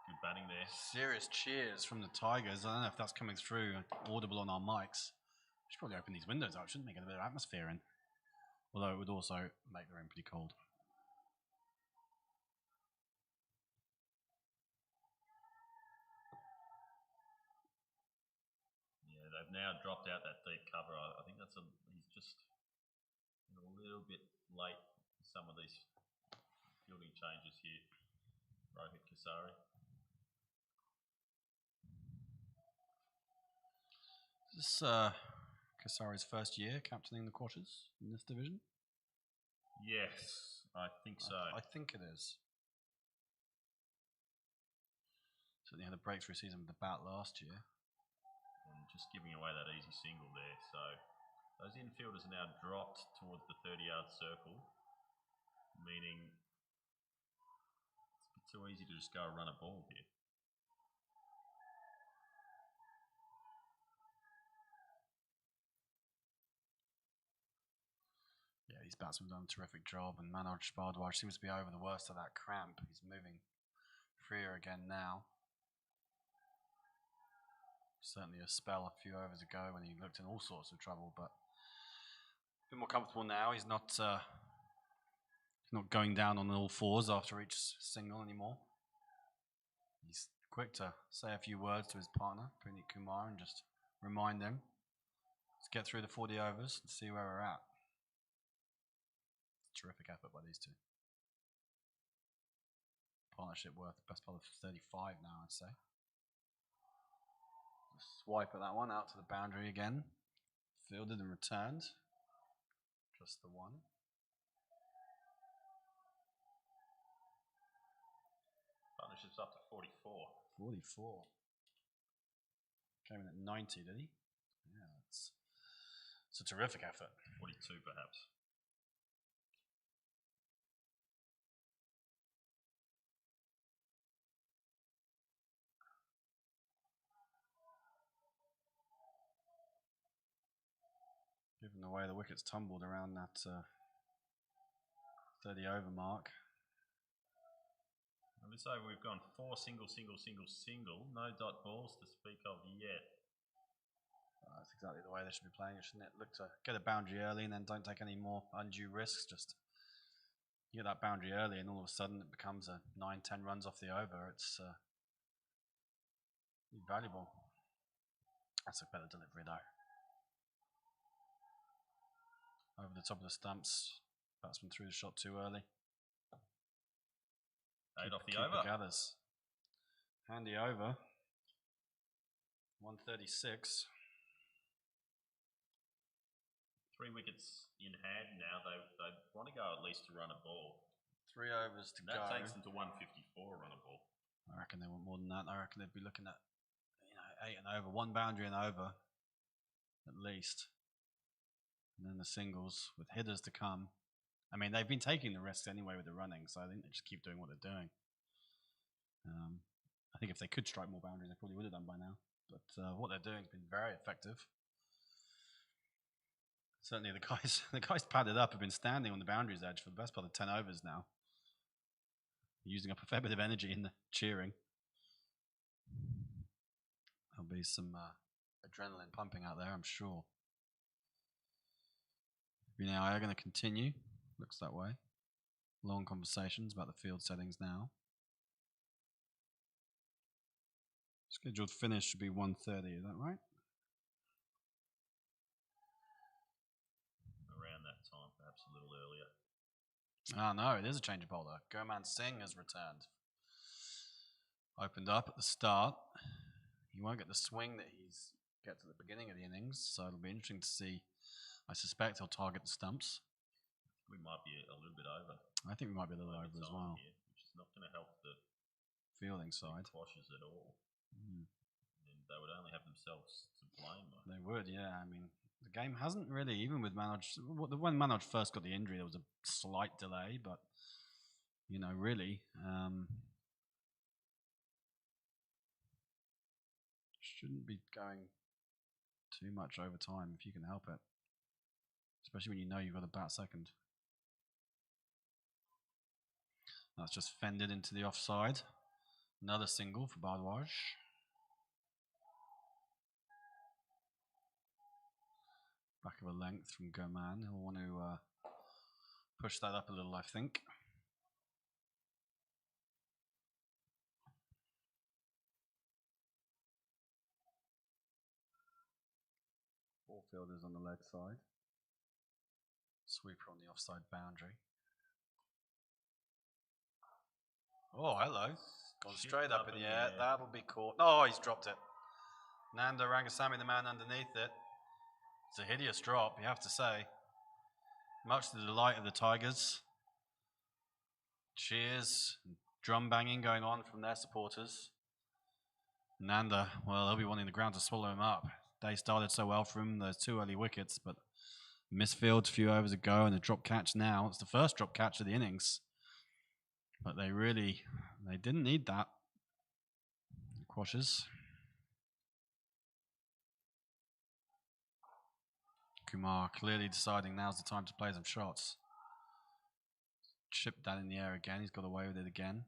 Good batting there. Serious cheers from the Tigers. I don't know if that's coming through audible on our mics. We should probably open these windows up, shouldn't we? Get a bit of atmosphere in. Although it would also make the room pretty cold. Yeah, they've now dropped out that deep cover. I think he's just a little bit late for some of these fielding changes here. Rohit Kasari. Is this Kasari's first year captaining the Quatters in this division? Yes, I think so. I think it is. Certainly had a breakthrough season with the bat last year. And just giving away that easy single there. So those infielders are now dropped towards the 30-yard circle, meaning it's a bit too easy to just go run a ball here. these batsmen have done a terrific job, and Manoj Bhardwaj seems to be over the worst of that cramp. He's moving freer again now. Certainly a spell a few overs ago when he looked in all sorts of trouble, but a bit more comfortable now. He's not going down on all fours after each single anymore. He's quick to say a few words to his partner, Puneet Kumar, and just remind him, let's get through the 40 overs and see where we're at. Terrific effort by these two. Partnership worth best part of 35 now, I'd say. Swipe at that one out to the boundary again. Fielded and returned. Just the one. Partnership's up to 44. 44. Came in at 90, did he? Yeah, it's a terrific effort. 42 perhaps. Given the way the wickets tumbled around that 30 over mark. And this over we've gone 4 single, single, single, single. No dot balls to speak of yet. That's exactly the way they should be playing it, shouldn't it? Look to get a boundary early and then don't take any more undue risks. Just you get that boundary early and all of a sudden it becomes a 9-10 runs off the over. It's valuable. That's a better delivery though. Over the top of the stumps. Batsman threw the shot too early. 8 off the over. Gathers. Handy over. 136. 3 wickets in hand now. They want to go at least to run a ball. 3 overs to go. That takes them to 154 run a ball. I reckon they want more than that. I reckon they'd be looking at 8 and over, 1 boundary and over at least. And then the singles with hitters to come. I mean, they've been taking the risks anyway with the running, so I think they just keep doing what they're doing. I think if they could strike more boundaries, they probably would have done by now. But what they're doing has been very effective. Certainly the guys padded up have been standing on the boundaries edge for the best part of 10 overs now. Using up a fair bit of energy in the cheering. There'll be some adrenaline pumping out there, I'm sure. Now are going to continue. Looks that way. Long conversations about the field settings now. Scheduled finish should be 1:30. Is that right? Around that time, perhaps a little earlier. Ah, no, it is a change of bowler. Gurman Singh has returned. Opened up at the start. He won't get the swing that he's gets at the beginning of the innings, so it'll be interesting to see. I suspect he'll target the stumps. We might be a little bit over. I think we might be a little over as well. Here, which is not going to help the fielding side. Quashes at all. And they would only have themselves to blame. They would, yeah. I mean, the game hasn't really, even with Manoj. When Manoj first got the injury, there was a slight delay, but really, shouldn't be going too much over time if you can help it. Especially when you know you've got to bat second. That's just fended into the offside. Another single for Bhardwaj. Back of a length from Gurman. He'll want to push that up a little, I think. Four fielders on the leg side. Sweeper on the offside boundary. Oh, hello. Gone straight up in the air. That'll be caught. Oh, he's dropped it. Nanda Rangasamy, the man underneath it. It's a hideous drop, you have to say. Much to the delight of the Tigers. Cheers, drum banging going on from their supporters. Nanda, well, they'll be wanting the ground to swallow him up. Day started so well for him. There's 2 early wickets, but misfield a few overs ago and a drop catch now. It's the first drop catch of the innings. But they didn't need that. Quashes. Kumar clearly deciding now's the time to play some shots. Chipped that in the air again. He's got away with it again.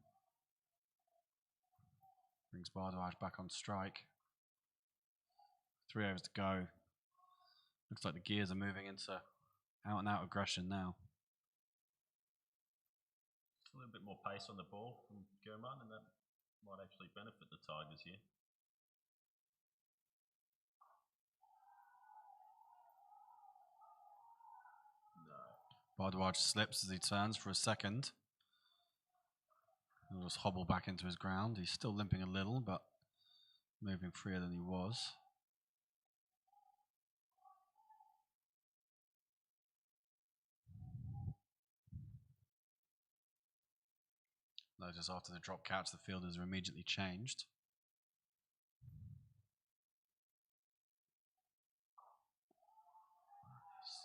Brings Bardwaj back on strike. 3 overs to go. Looks like the gears are moving into out and out aggression now. A little bit more pace on the ball from Gurman, and that might actually benefit the Tigers here. Bardwaj slips as he turns for a second. He'll just hobble back into his ground. He's still limping a little, but moving freer than he was. Notice after the drop catch, the fielders are immediately changed.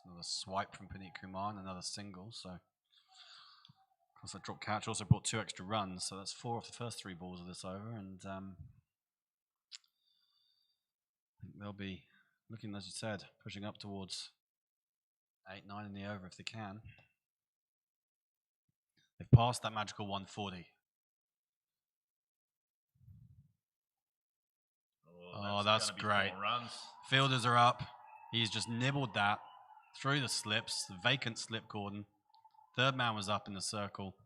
Another swipe from Puneet Kumar and another single. So, of course, that drop catch also brought 2 extra runs. So that's 4 off the first 3 balls of this over, and I think they'll be looking, as you said, pushing up towards 8-9 in the over if they can. They've passed that magical 140. Oh, that's great. Fielders are up. He's just nibbled that through the slips, the vacant slip cordon. Third man was up in the circle.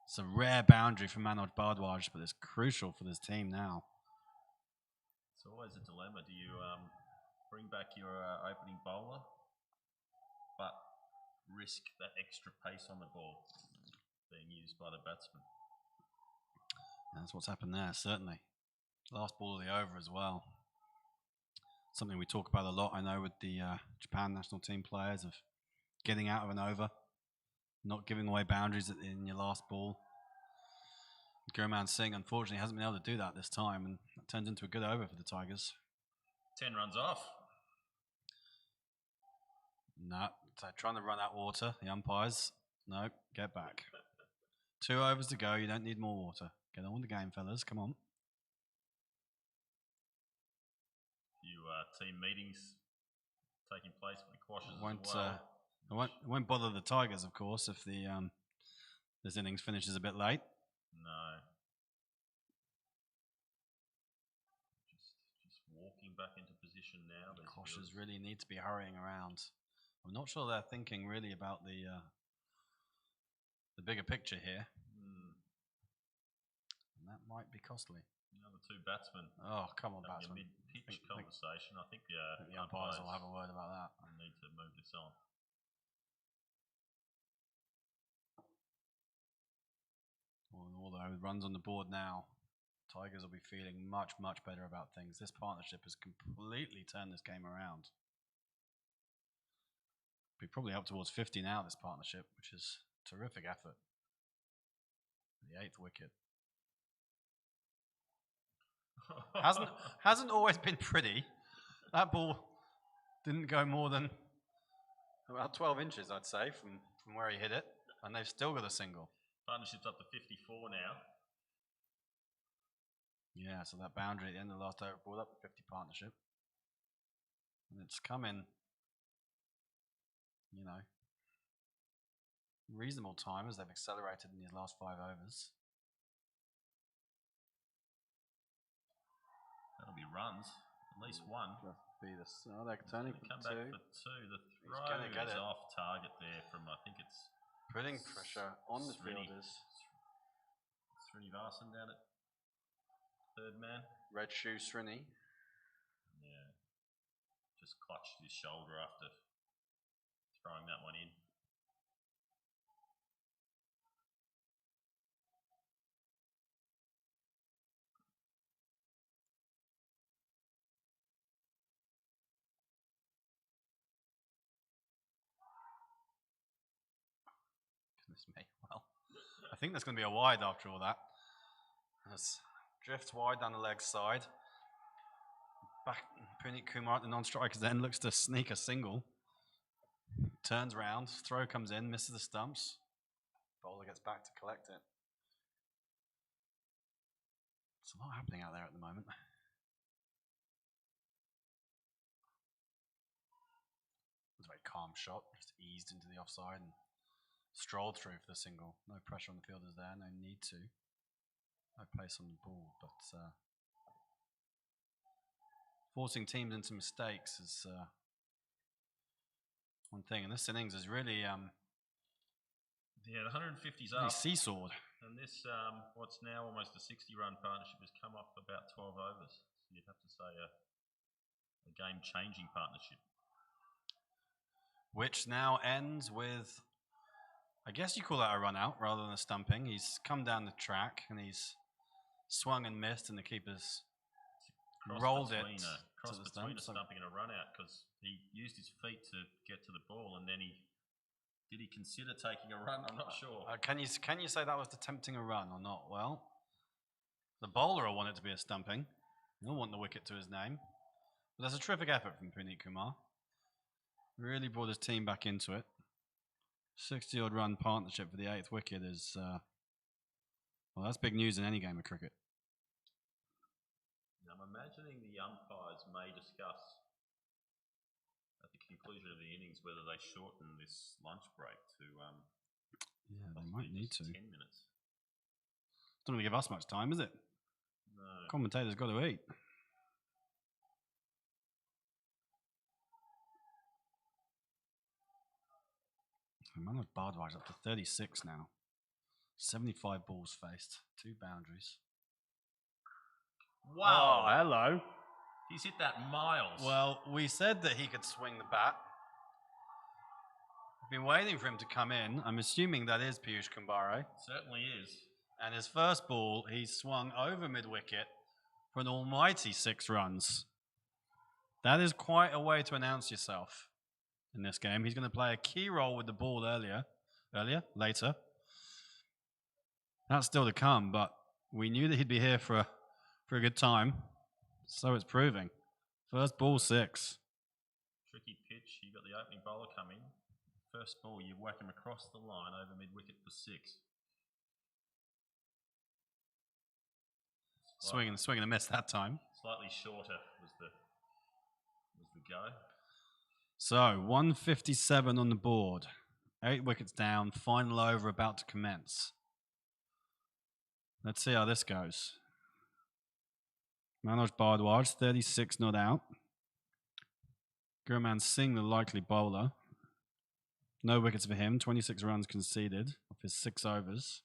It's a rare boundary for Manoj Bardwaj, but it's crucial for this team now. It's always a dilemma. Do you bring back your opening bowler, but risk that extra pace on the ball being used by the batsman? That's what's happened there, certainly. Last ball of the over as well. Something we talk about a lot, I know, with the Japan national team players, of getting out of an over, not giving away boundaries in your last ball. Gurman Singh, unfortunately, hasn't been able to do that this time, and that turns into a good over for the Tigers. 10 runs off. No, so trying to run out water. The umpires, no, get back. 2 overs to go. You don't need more water. Get on with the game, fellas. Come on. Few team meetings taking place for the Quashers as I well. won't bother the Tigers, of course, if the this innings finishes a bit late. No. Just walking back into position now. The Quashers really need to be hurrying around. I'm not sure they're thinking really about the bigger picture here. And that might be costly. The 2 batsmen. Oh, come on, batsman. A mid-pitch conversation. I think the umpires will have a word about that. Need to move this on. Although with runs on the board now, Tigers will be feeling much, much better about things. This partnership has completely turned this game around. Be probably up towards 50 now, this partnership, which is a terrific effort. The 8th wicket. Hasn't always been pretty. That ball didn't go more than about 12 inches, I'd say, from where he hit it, and they've still got a single. Partnership's up to 54 now. Yeah, so that boundary at the end of the last over brought up the 50 partnership. And it's come in, reasonable time as they've accelerated in these last 5 overs. That'll be runs, at least 1. They're turning for 2. Come back for 2. The throw is off target there from, I think it's... Putting pressure on the fielders. Srinivasan down at third man. Red shoe Srini. Yeah. Just clutched his shoulder after throwing that one in. Well, I think that's going to be a wide after all that. As drifts wide down the leg side. Back, Puneet Kumar at the non-strikers then looks to sneak a single. Turns round, throw comes in, misses the stumps. Bowler gets back to collect it. There's a lot happening out there at the moment. calm shot, just eased into the offside and strolled through for the single. No pressure on the fielders there, no need to. No pace on the ball, but forcing teams into mistakes is one thing. And this innings is really the 150's really up. seesawed. And this, what's now almost a 60-run partnership, has come up about 12 overs. So you'd have to say a game-changing partnership. Which now ends with, I guess you call that a run out rather than a stumping. He's come down the track and he's swung and missed, and the keeper's rolled it cross to the between stump. a stumping and a run out, because he used his feet to get to the ball, and then did he consider taking a run? I'm not sure. Can you say that was attempting a run or not? Well, the bowler will want it to be a stumping. He'll want the wicket to his name. But that's a terrific effort from Puneet Kumar. Really brought his team back into it. 60-odd run partnership for the 8th wicket is, well, that's big news in any game of cricket. I'm imagining the umpires may discuss at the conclusion of the innings whether they shorten this lunch break to yeah, they might need to. 10 minutes. Don't really give us much time, is it? No. Commentators got to eat. Manoj Bhardwaj up to 36 now. 75 balls faced, 2 boundaries. Wow. Oh, hello. He's hit that miles. Well, we said that he could swing the bat. I've been waiting for him to come in. I'm assuming that is Piyush Kumbhare. Certainly is. And his first ball, he swung over mid-wicket for an almighty 6 runs. That is quite a way to announce yourself in this game. He's going to play a key role with the ball later. That's still to come, but we knew that he'd be here for a good time. So it's proving. First ball 6. Tricky pitch. You got the opening bowler coming. First ball, you whack him across the line over mid-wicket for 6. Swing and a miss that time. Slightly shorter was the go. So 157 on the board. 8 wickets down. Final over about to commence. Let's see how this goes. Manoj Bhardwaj, 36 not out. Gurman Singh, the likely bowler. No wickets for him. 26 runs conceded off his 6 overs.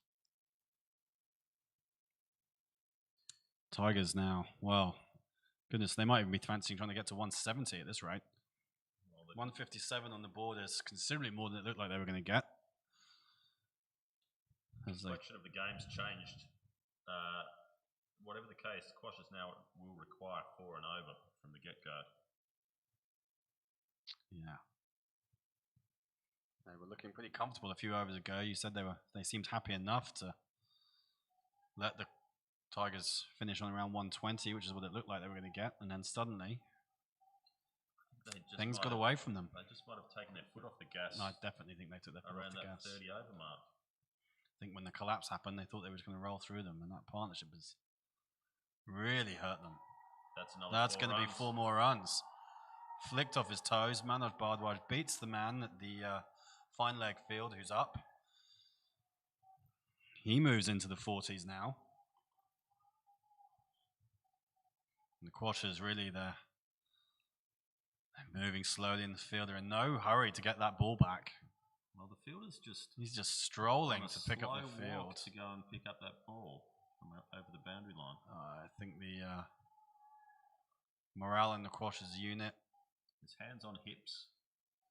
Tigers now. Well, goodness, they might even be fancying trying to get to 170 at this rate. 157 on the board is considerably more than it looked like they were going to get. The complexion of the game's changed. Whatever the case, Quashers now will require 4 and over from the get-go. Yeah. They were looking pretty comfortable a few overs ago. You said they seemed happy enough to let the Tigers finish on around 120, which is what it looked like they were going to get, and then suddenly things got away from them. They just might have taken their foot off the gas. No, I definitely think they took their foot off the gas. Around that 30 over mark. I think when the collapse happened, they thought they were just going to roll through them, and that partnership has really hurt them. That's going to be 4 more runs. Flicked off his toes. Manoj Bhardwaj beats the man at the fine leg field who's up. He moves into the 40s now. And the Quashers really, they're moving slowly in the field. They're in no hurry to get that ball back. Well, the fielder's he's just strolling to pick up the field. To go and pick up that ball from over the boundary line. I think the morale in the Quashers unit. His hands on hips.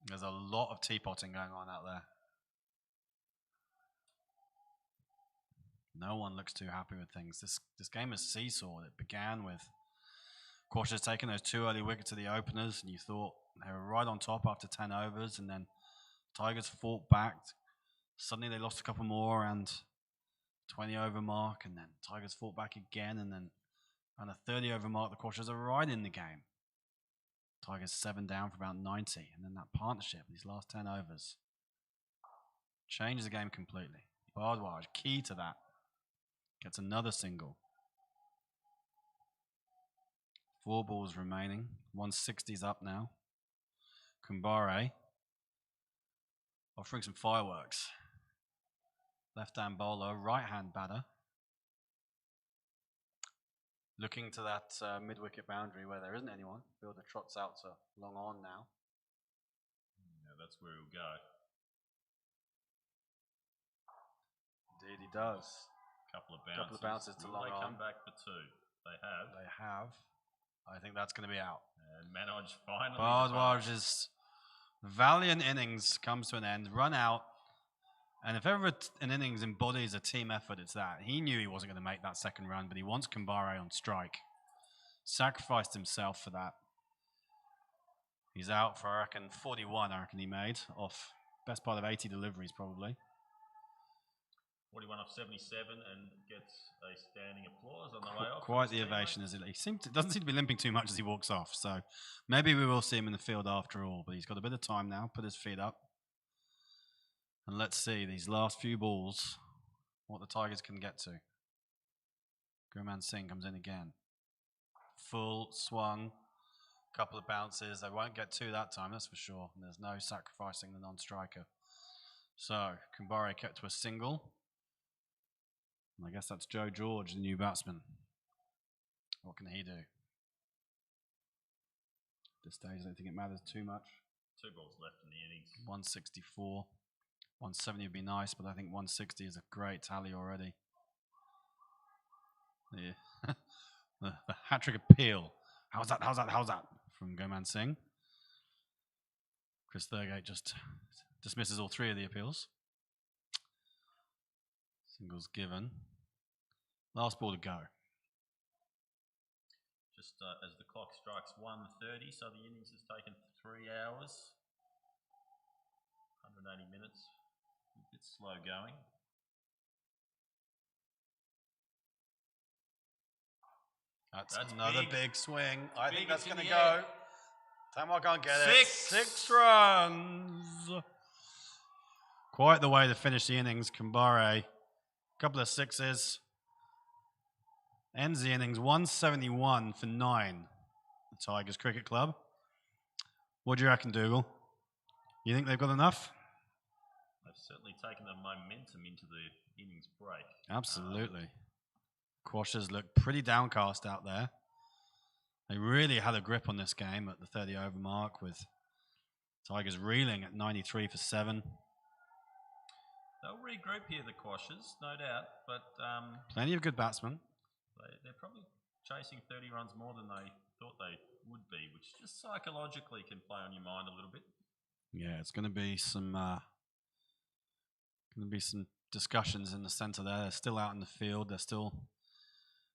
There's a lot of teapotting going on out there. No one looks too happy with things. This game is seesawed. It began with Quashers taking those 2 early wickets to the openers, and you thought they were right on top after 10 overs, and then Tigers fought back. Suddenly they lost a couple more and 20 over mark, and then Tigers fought back again, and then on a 30 over mark, the Quashers are right in the game. Tigers 7 down for about 90, and then that partnership, these last 10 overs, changed the game completely. Bhardwaj, key to that, gets another single. 4 balls remaining. 160's up now. Kumbhare offering some fireworks. Left-hand bowler, right-hand batter. Looking to that mid-wicket boundary where there isn't anyone. Fielder trots out to long on now. Yeah, that's where he'll go. Indeed, he does. Couple of bounces to long Will they on. come back for two? They have. They have. I think that's going to be out. And Manoj finally. Bhardwaj's valiant innings comes to an end. Run out. And if ever an innings embodies a team effort, it's that. He knew he wasn't going to make that second run, but he wants Kumbare on strike. Sacrificed himself for that. He's out for, I reckon, 41, I reckon he made, off best part of 80 deliveries, probably. 41 off 77 and gets a standing applause on the way off. Quite the ovation, isn't it? He doesn't seem to be limping too much as he walks off, so maybe we will see him in the field after all, but he's got a bit of time now, put his feet up. And let's see, these last few balls, what the Tigers can get to. Gurman Singh comes in again. Full swung, couple of bounces. They won't get two that time, that's for sure. And there's no sacrificing the non-striker. So, Kumbare kept to a single. And I guess that's Joe George, the new batsman. What can he do? At this stage, I don't think it matters too much. 2 balls left in the innings. 164. 170 would be nice, but I think 160 is a great tally already. Yeah. the hat-trick appeal. How's that? From Gurman Singh. Chris Thurgate just dismisses all 3 of the appeals. Singles given. Last ball to go. Just as the clock strikes 1:30, so the innings has taken 3 hours. 180 minutes. A bit slow going. That's another big swing. I think that's going to go. go. Tamar can't get it. 6 runs. Quite the way to finish the innings. Kumbare, couple of sixes. Ends the innings 171 for 9. The Tigers Cricket Club. What do you reckon, Dougal? You think they've got enough? They've certainly taken the momentum into the innings break. Absolutely. Quashers look pretty downcast out there. They really had a grip on this game at the 30 over mark, with Tigers reeling at 93 for 7. They'll regroup here, the Quashers, no doubt, but plenty of good batsmen. They're probably chasing 30 runs more than they thought they would be, which just psychologically can play on your mind a little bit. Yeah, it's going to be some discussions in the centre there. They're still out in the field. They're still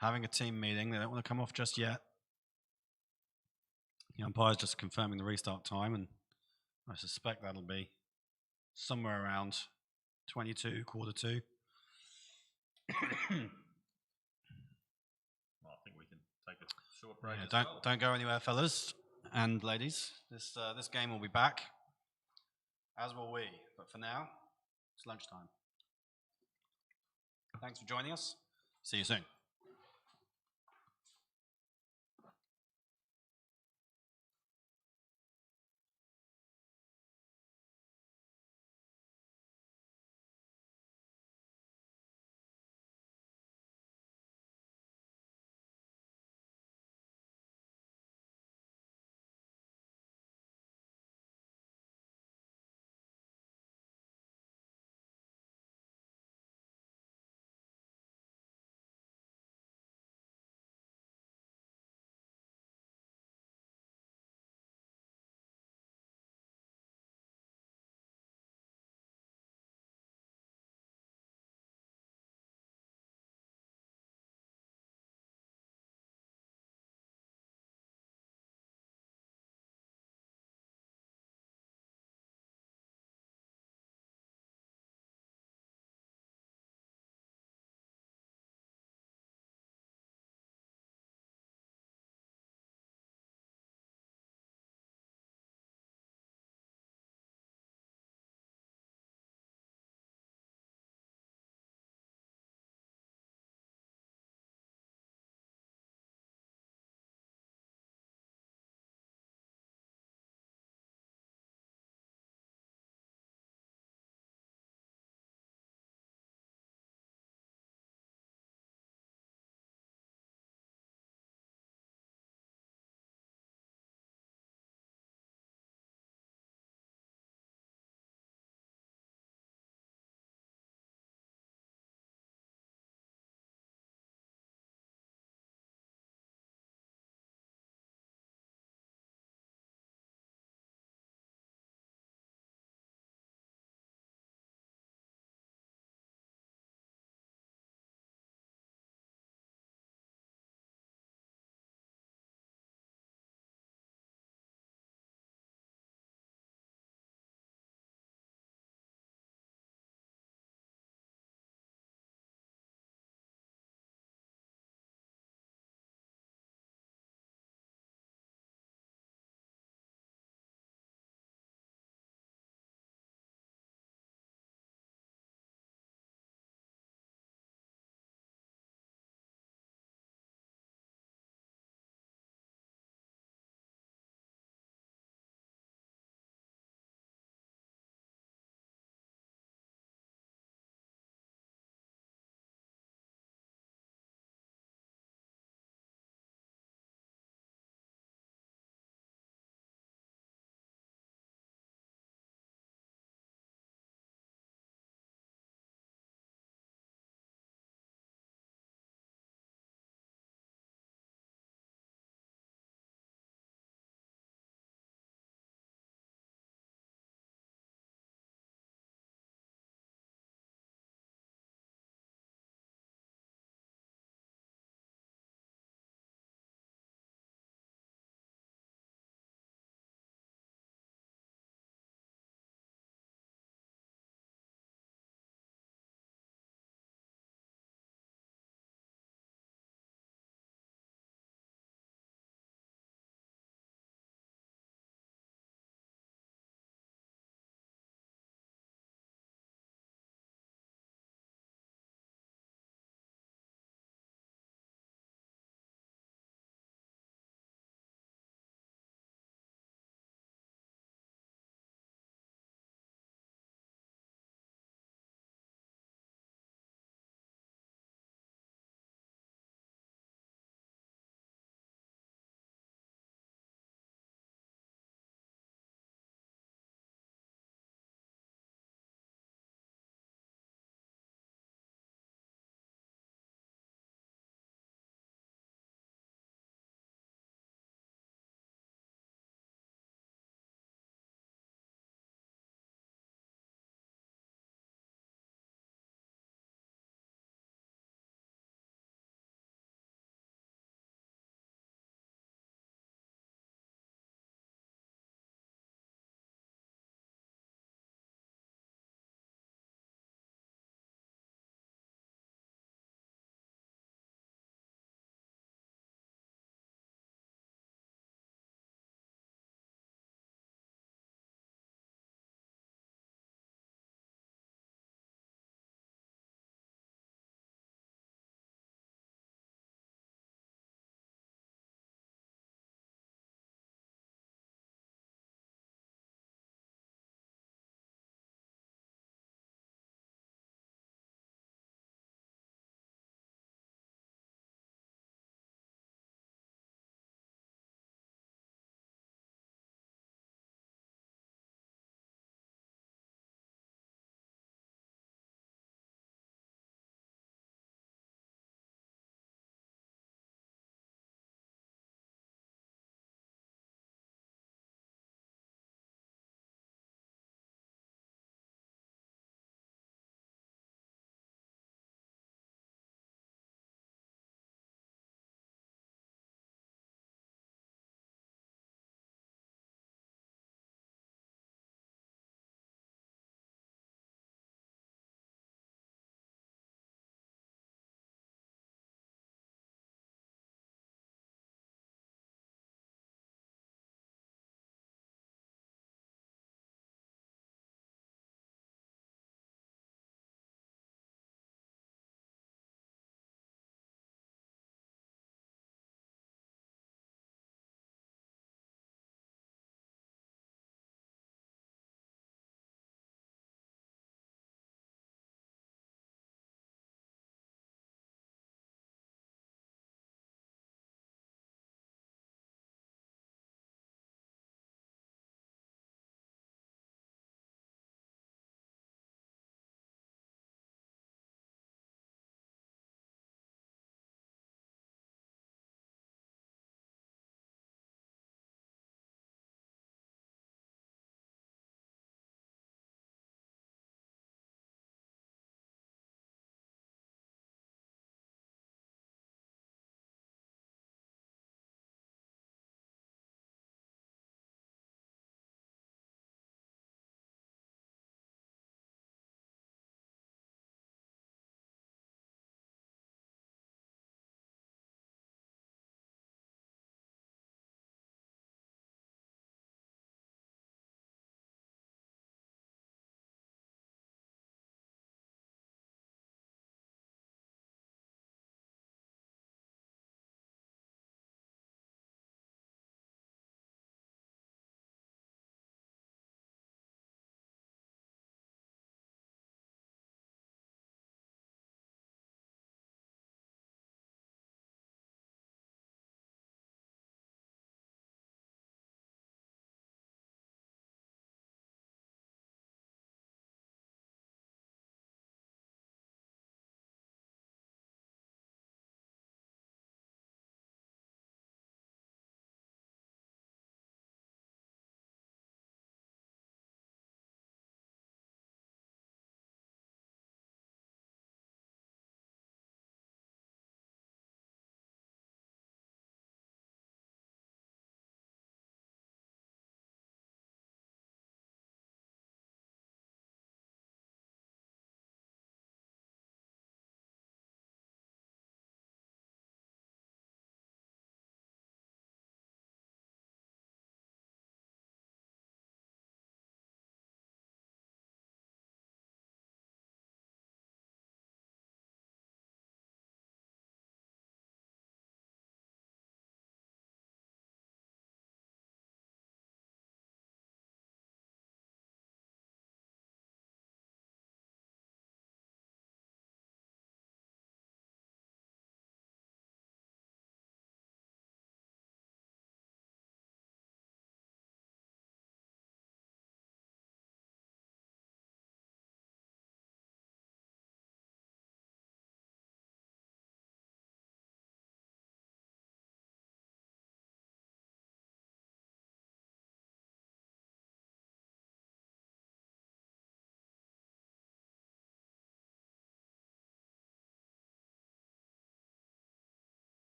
having a team meeting. They don't want to come off just yet. The umpire's just confirming the restart time, and I suspect that'll be somewhere around 22, quarter 2. Well, I think we can take a short break. Yeah, don't go anywhere, fellas and ladies. This game will be back, as will we. But for now, it's lunchtime. Thanks for joining us. See you soon.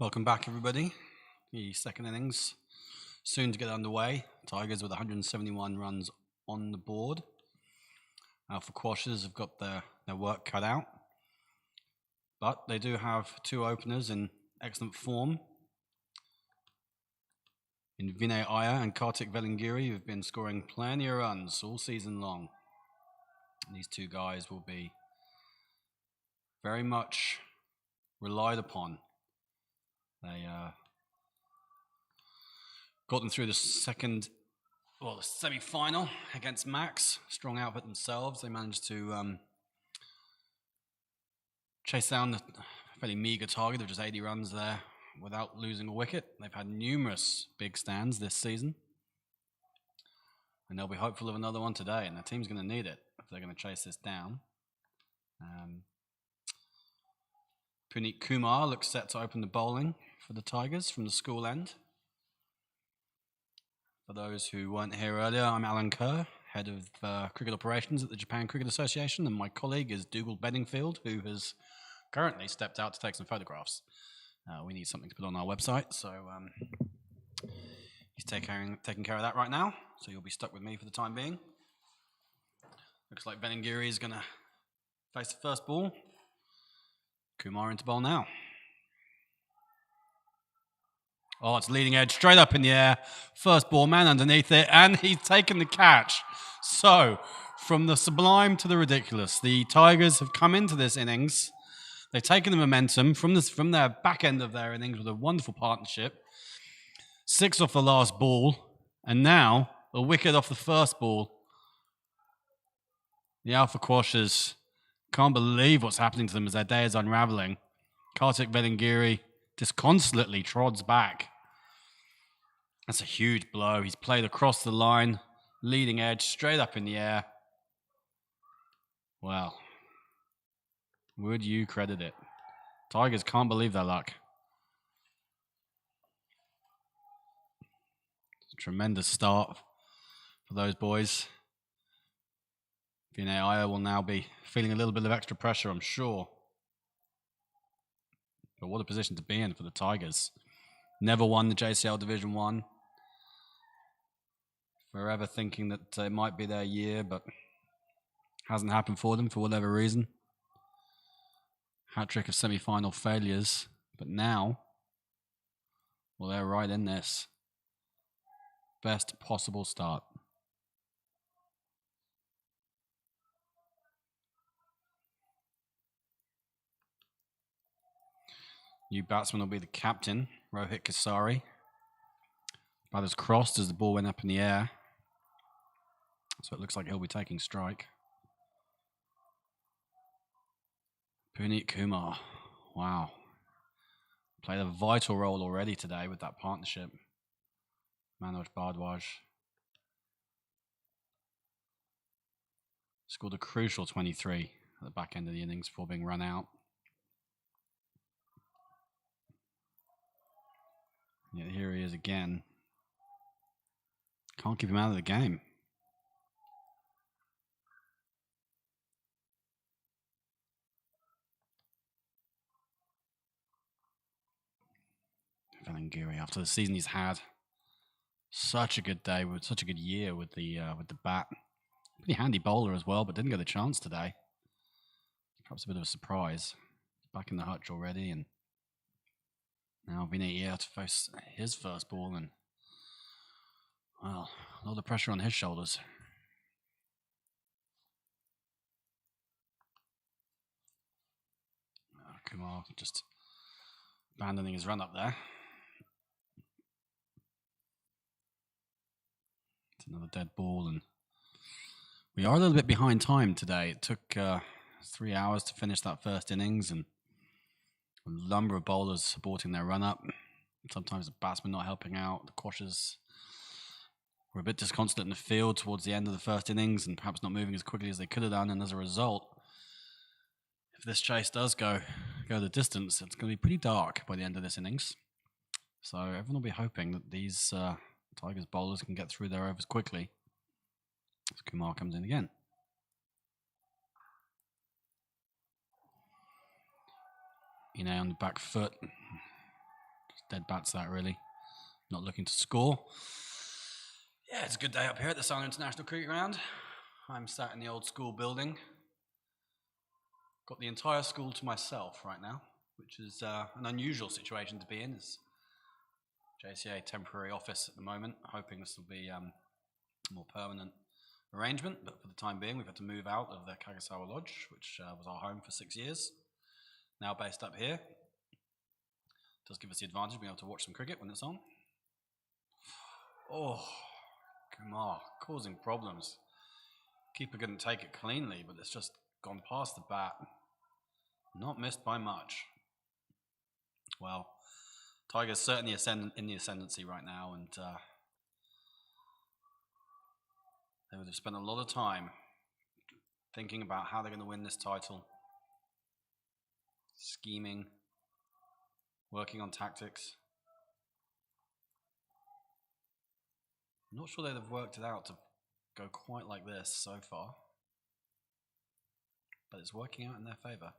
Welcome back, everybody. The second innings soon to get underway. Tigers with 171 runs on the board. Alpha Quashers have got their work cut out. But they do have two openers in excellent form. In Vinay Iyer and Kartik Velingiri, who've been scoring plenty of runs all season long. These two guys will be very much relied upon. They got them through the the semi-final against Max. Strong outfit themselves. They managed to chase down the fairly meager target of just 80 runs there without losing a wicket. They've had numerous big stands this season. And they'll be hopeful of another one today. And the team's going to need it if they're going to chase this down. Puneet Kumar looks set to open the bowling for the Tigers from the school end. For those who weren't here earlier, I'm Alan Kerr, head of cricket operations at the Japan Cricket Association, and my colleague is Dougal Bedingfield, who has currently stepped out to take some photographs. We need something to put on our website, so he's taking care of that right now, so you'll be stuck with me for the time being. Looks like Velingiri is going to face the first ball. Kumar into bowl now. Oh, it's leading edge, straight up in the air. First ball, man underneath it, and he's taken the catch. So, from the sublime to the ridiculous, the Tigers have come into this innings. They've taken the momentum from their back end of their innings with a wonderful partnership. 6 off the last ball, and now a wicket off the first ball. The Alpha Quashers can't believe what's happening to them as their day is unraveling. Kartik Velingiri disconsolately trods back. That's a huge blow. He's played across the line, leading edge, straight up in the air. Well, would you credit it? Tigers can't believe their luck. It's a tremendous start for those boys. Vinay Iyer will now be feeling a little bit of extra pressure, I'm sure. But what a position to be in for the Tigers. Never won the JCL Division 1. Forever thinking that it might be their year, but hasn't happened for them for whatever reason. Hat-trick of semi-final failures. But now, well, they're right in this. Best possible start. New batsman will be the captain, Rohit Kasari. Batters crossed as the ball went up in the air. So it looks like he'll be taking strike. Puneet Kumar. Wow. Played a vital role already today with that partnership. Manoj Bhardwaj scored a crucial 23 at the back end of the innings before being run out. Yet here he is again. Can't keep him out of the game. Velingiri, after the season he's had, such a good day with such a good year with the bat. Pretty handy bowler as well, but didn't get a chance today. Perhaps a bit of a surprise. Back in the hutch already, and now Vinay Iyer to face his first ball, and well, a lot of pressure on his shoulders. Kumar just abandoning his run up there. It's another dead ball, and we are a little bit behind time today. It took 3 hours to finish that first innings, and a number of bowlers supporting their run up. Sometimes the batsmen not helping out. The Quashers were a bit disconsolate in the field towards the end of the first innings and perhaps not moving as quickly as they could have done. And as a result, if this chase does go the distance, it's going to be pretty dark by the end of this innings. So everyone will be hoping that these Tigers bowlers can get through their overs quickly. As Kumar comes in again. On the back foot. dead bats that really. Not looking to score. Yeah, it's a good day up here at the Southern International Cricket Ground. I'm sat in the old school building. Got the entire school to myself right now, which is an unusual situation to be in. It's JCA temporary office at the moment, hoping this will be a more permanent arrangement, but for the time being we've had to move out of the Kagasawa Lodge, which was our home for 6 years. Now based up here. Does give us the advantage of being able to watch some cricket when it's on. Oh, Kumar, causing problems. Keeper couldn't take it cleanly, but it's just gone past the bat. Not missed by much. Well, Tigers certainly in the ascendancy right now, and they would have spent a lot of time thinking about how they're going to win this title, scheming, working on tactics. I'm not sure they'd have worked it out to go quite like this so far, but it's working out in their favour.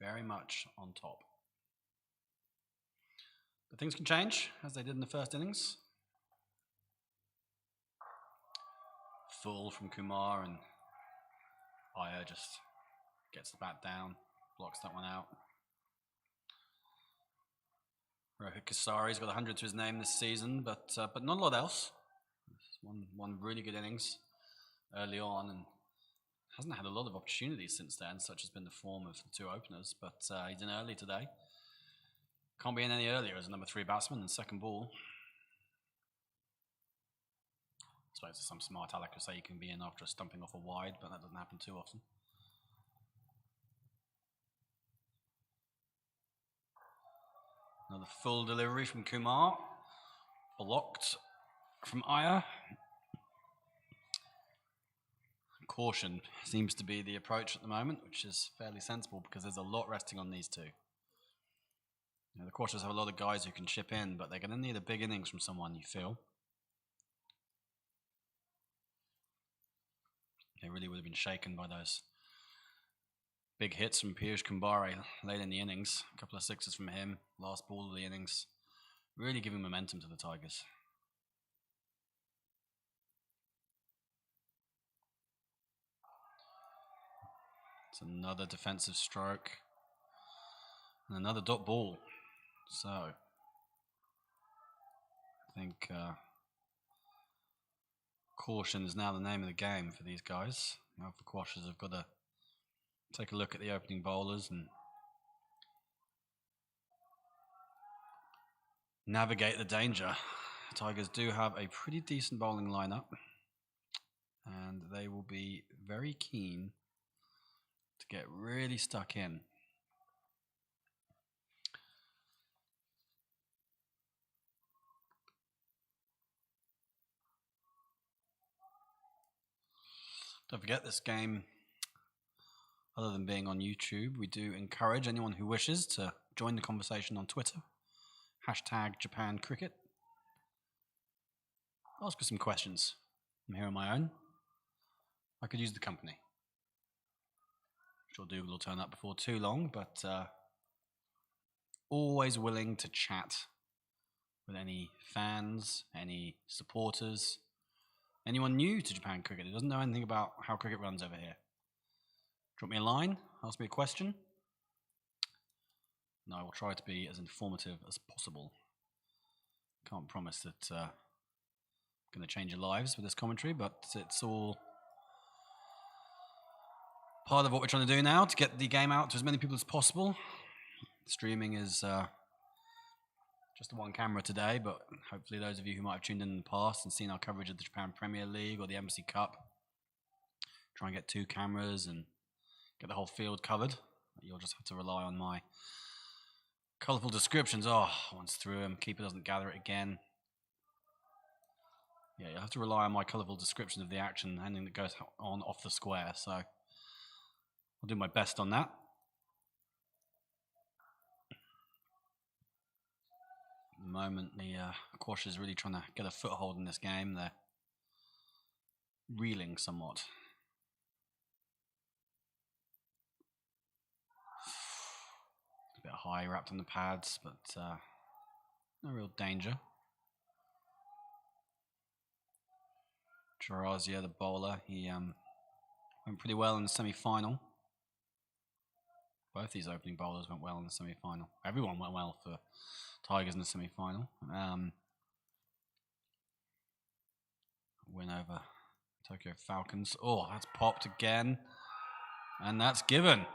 Very much on top. But things can change, as they did in the first innings. Full from Kumar, and Iyer just gets the bat down, blocks that one out. Rohit Kasari's got 100 to his name this season, but not a lot else. One really good innings early on, and hasn't had a lot of opportunities since then, such has been the form of the two openers, but he's in early today. Can't be in any earlier as a number 3 batsman and second ball. I suppose there's some smart aleck who say you can be in after a stumping off a wide, but that doesn't happen too often. Another full delivery from Kumar. Blocked from Iyer. Caution seems to be the approach at the moment, which is fairly sensible because there's a lot resting on these two. The Quashers have a lot of guys who can chip in, but they're going to need a big innings from someone, you feel. They really would have been shaken by those big hits from Piyush Kumbhare late in the innings. A couple of sixes from him, last ball of the innings. Really giving momentum to the Tigers. It's another defensive stroke. And another dot ball. So, I think caution is now the name of the game for these guys. Now the Quashers have got to take a look at the opening bowlers and navigate the danger. Tigers do have a pretty decent bowling lineup, and they will be very keen to get really stuck in. Don't forget, this game, other than being on YouTube, we do encourage anyone who wishes to join the conversation on Twitter. #JapanCricket. Ask us some questions. I'm here on my own. I could use the company. I'm sure Dougal will turn up before too long, but always willing to chat with any fans, any supporters, anyone new to Japan cricket who doesn't know anything about how cricket runs over here. Drop me a line, ask me a question, and I will try to be as informative as possible. Can't promise that I'm going to change your lives with this commentary, but it's all part of what we're trying to do now to get the game out to as many people as possible. Streaming is just the one camera today, but hopefully those of you who might have tuned in the past and seen our coverage of the Japan Premier League or the Embassy Cup, try and get 2 cameras and get the whole field covered. You'll just have to rely on my colourful descriptions. Oh, once through him, keeper doesn't gather it again. Yeah, you'll have to rely on my colourful description of the action, anything that goes on off the square, so I'll do my best on that. At the moment, the Quash is really trying to get a foothold in this game. They're reeling somewhat. A bit high wrapped on the pads, but No real danger. Gerazia, the bowler, he went pretty well in the semi-final. Both these opening bowlers went well in the semi-final. Everyone went well for Tigers in the semi-final. Win over Tokyo Falcons. Oh, that's popped again. And that's given.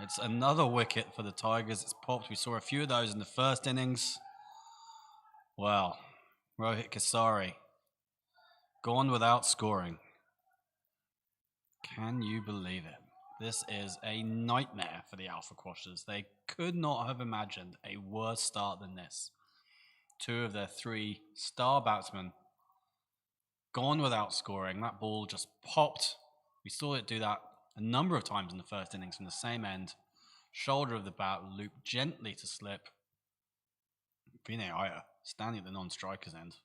It's another wicket for the Tigers. It's popped. We saw a few of those in the first innings. Well, Rohit Kasari gone without scoring. Can you believe it? This is a nightmare for the Alpha Quashers. They could not have imagined a worse start than this. 2 of their 3 star batsmen gone without scoring. That ball just popped. We saw it do that a number of times in the first innings from the same end. Shoulder of the bat looped gently to slip. Vinay Iyer standing at the non-striker's end.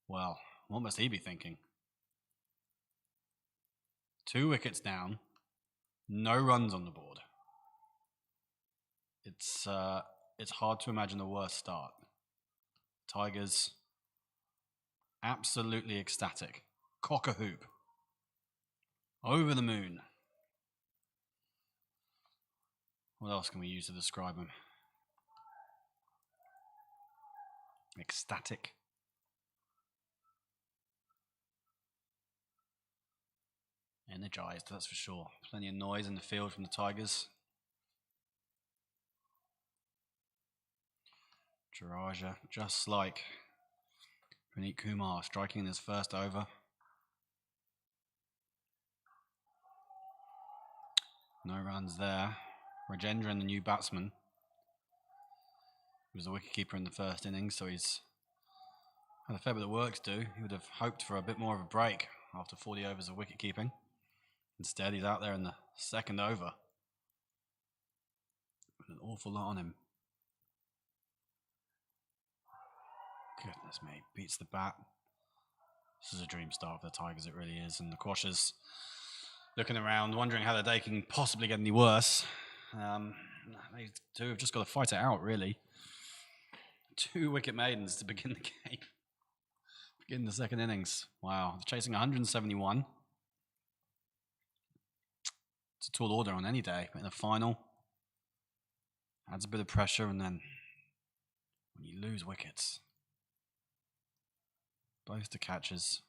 Well, what must he be thinking? 2 wickets down, no runs on the board. It's hard to imagine a worse start. Tigers absolutely ecstatic. Cock a hoop. Over the moon. What else can we use to describe them? Ecstatic. Energized, that's for sure. Plenty of noise in the field from the Tigers. Jaraja, just like Praneet Kumar, striking in his first over. No runs there. Rajendran, the new batsman, he was the wicketkeeper in the first innings, so he's had a fair bit of work to do. He would have hoped for a bit more of a break after 40 overs of wicketkeeping. Instead, he's out there in the second over with an awful lot on him. Goodness me, beats the bat. This is a dream start for the Tigers, it really is. And the Quashers looking around, wondering how their day can possibly get any worse. They 2 have just got to fight it out, really. 2 wicket maidens to begin the game. Begin the second innings. Wow, chasing 171. It's a tall order on any day, but in a final, adds a bit of pressure, and then when you lose wickets, both the catches,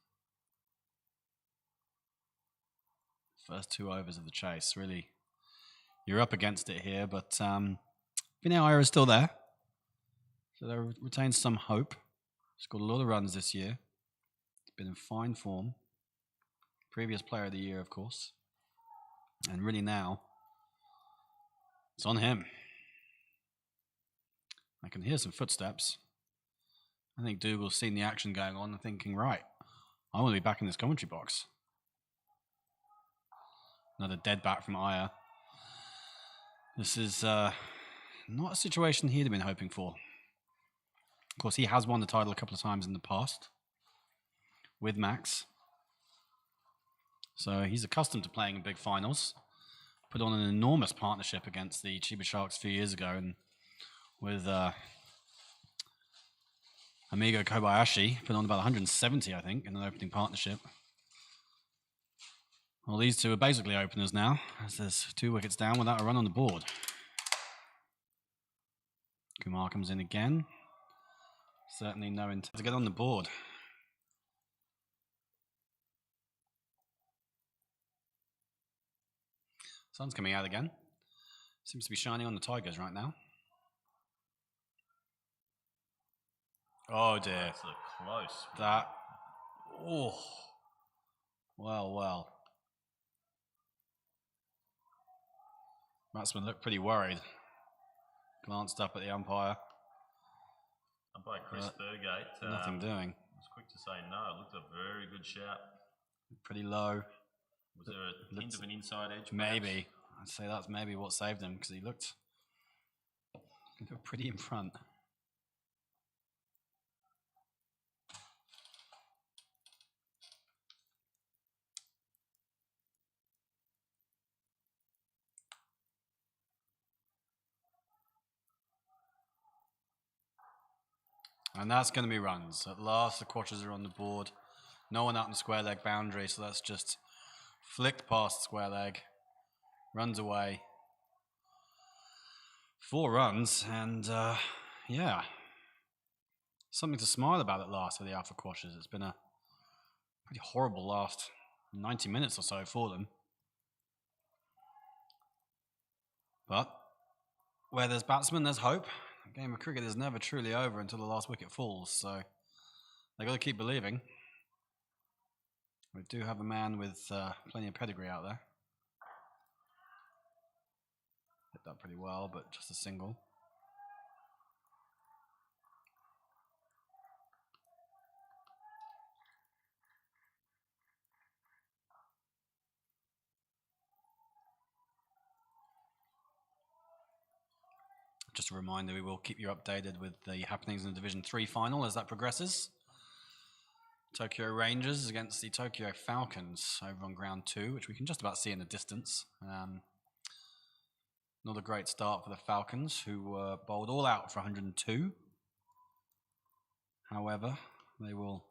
first 2 overs of the chase, really, you're up against it here, but Vinay Iyer is still there, so they retain some hope. He's got a lot of runs this year. He's been in fine form. Previous player of the year, of course. And really now, it's on him. I can hear some footsteps. I think Dougal's seen the action going on and thinking, right, I want to be back in this commentary box. Another dead bat from Iyer. This is not a situation he'd have been hoping for. Of course, he has won the title a couple of times in the past with Max. So he's accustomed to playing in big finals. Put on an enormous partnership against the Chiba Sharks a few years ago, and with Amigo Kobayashi, put on about 170, I think, in an opening partnership. Well, these 2 are basically openers now, as there's 2 wickets down without a run on the board. Kumar comes in again. Certainly no intent to get on the board. Sun's coming out again. Seems to be shining on the Tigers right now. Oh dear. That's a close. That. Oh. Well. Batsman looked pretty worried. Glanced up at the umpire. Umpire Chris Thurgate. Nothing doing. Was quick to say no. It looked a very good shout. Pretty low. Was there a hint of an inside edge? Maybe. I'd say that's maybe what saved him, because he looked pretty in front. And that's going to be runs. At last, the quatters are on the board. No one out in the square leg boundary, so that's just flicked past the square leg. Runs away. 4 runs, and yeah. Something to smile about at last for the Alpha Quatters. It's been a pretty horrible last 90 minutes or so for them. But where there's batsmen, there's hope. A game of cricket is never truly over until the last wicket falls, so they've got to keep believing. We do have a man with plenty of pedigree out there. Hit that pretty well, but just a single. Just a reminder, we will keep you updated with the happenings in the Division 3 final as that progresses. Tokyo Rangers against the Tokyo Falcons over on ground 2, which we can just about see in the distance. Not a great start for the Falcons, who were bowled all out for 102. However, they will,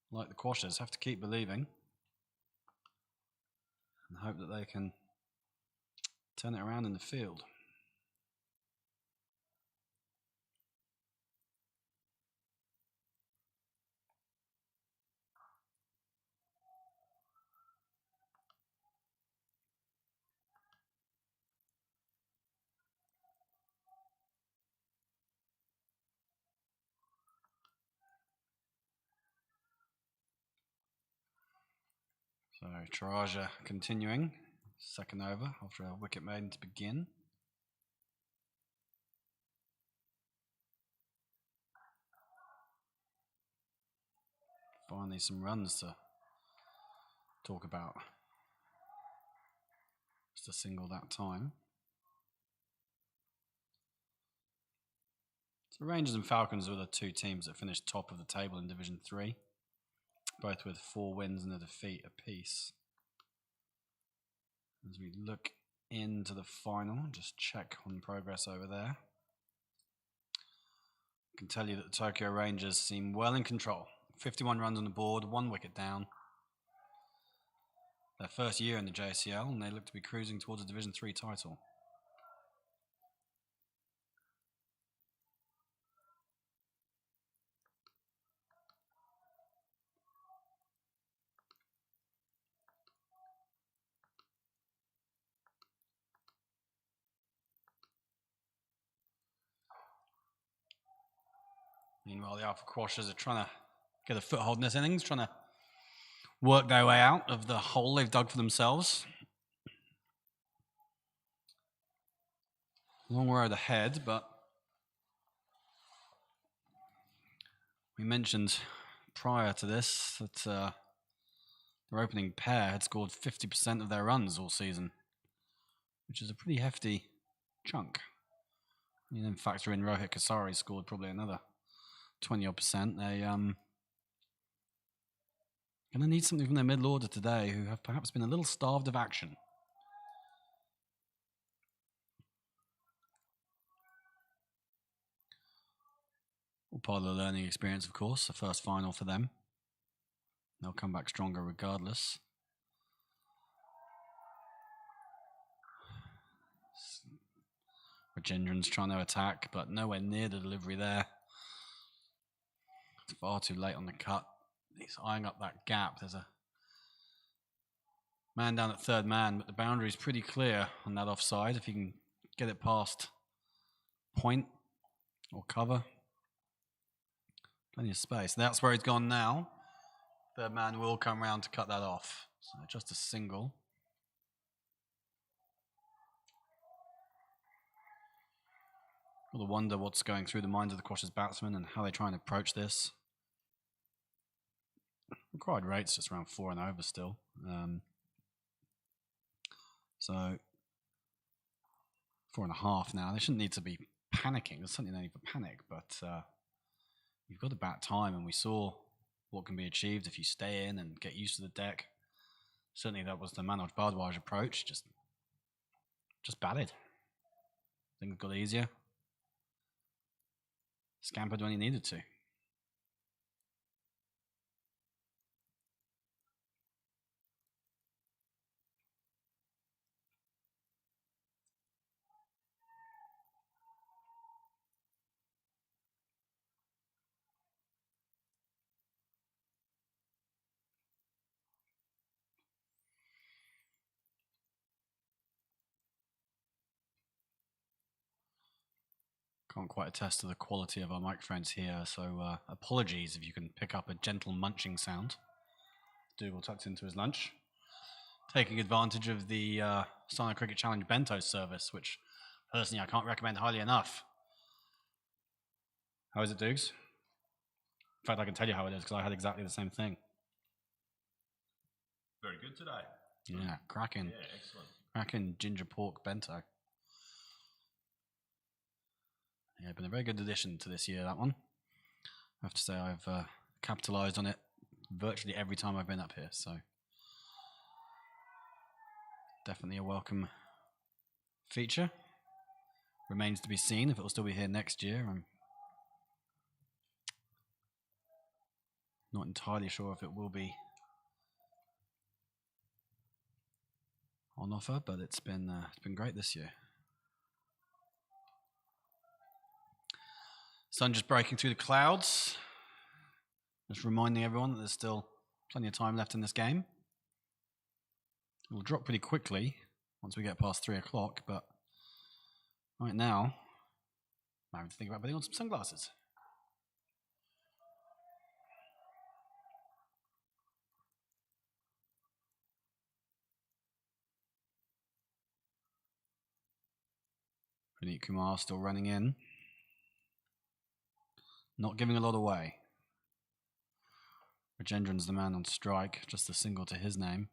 like the Quatters, have to keep believing and hope that they can turn it around in the field. So Taraja continuing, second over after a wicket maiden to begin. Finally some runs to talk about. Just a single that time. So Rangers and Falcons were the 2 teams that finished top of the table in Division 3. Both with 4 wins and a defeat apiece. As we look into the final, just check on progress over there. I can tell you that the Tokyo Rangers seem well in control. 51 runs on the board, 1 wicket down. Their first year in the JCL, and they look to be cruising towards a Division 3 title. Meanwhile, the Alpha Quatters are trying to get a foothold in this innings, trying to work their way out of the hole they've dug for themselves. Long road ahead, but we mentioned prior to this that their opening pair had scored 50% of their runs all season, which is a pretty hefty chunk. You then factor in Rohit Kasari scored probably another 20-odd%. They going to need something from their middle order today, who have perhaps been a little starved of action. All part of the learning experience, of course. The first final for them. They'll come back stronger regardless. Rajendran's trying to attack, but nowhere near the delivery there. It's far too late on the cut. He's eyeing up that gap. There's a man down at third man, but the boundary is pretty clear on that offside. If he can get it past point or cover, plenty of space. That's where he's gone now. Third man will come round to cut that off. So just a single. Got to wonder what's going through the minds of the Quatters batsmen and how they try and approach this. Required rates just around 4 and over still. So 4.5 now. They shouldn't need to be panicking. There's certainly no need for panic, but you've got to bat time, and we saw what can be achieved if you stay in and get used to the deck. Certainly that was the Manoj Bhardwaj approach. Just batted. Things got easier. scampered when he needed to. Can't quite attest to the quality of our microphones here, so apologies if you can pick up a gentle munching sound. Dougal tucked into his lunch, taking advantage of the Sonic Cricket Challenge bento service, which personally I can't recommend highly enough. How is it, Dougs? In fact, I can tell you how it is because I had exactly the same thing. Very good today. Yeah, cracking. Yeah, excellent. Cracking ginger pork bento. Yeah, been a very good addition to this year, that one. I have to say I've capitalised on it virtually every time I've been up here, so definitely a welcome feature. Remains to be seen if it will still be here next year. I'm not entirely sure if it will be on offer, but it's been great this year. Sun just breaking through the clouds. Just reminding everyone that there's still plenty of time left in this game. It will drop pretty quickly once we get past 3 o'clock, but right now, I'm having to think about putting on some sunglasses. Praneet Kumar still running in. Not giving a lot away. Rajendran's the man on strike, just a single to his name.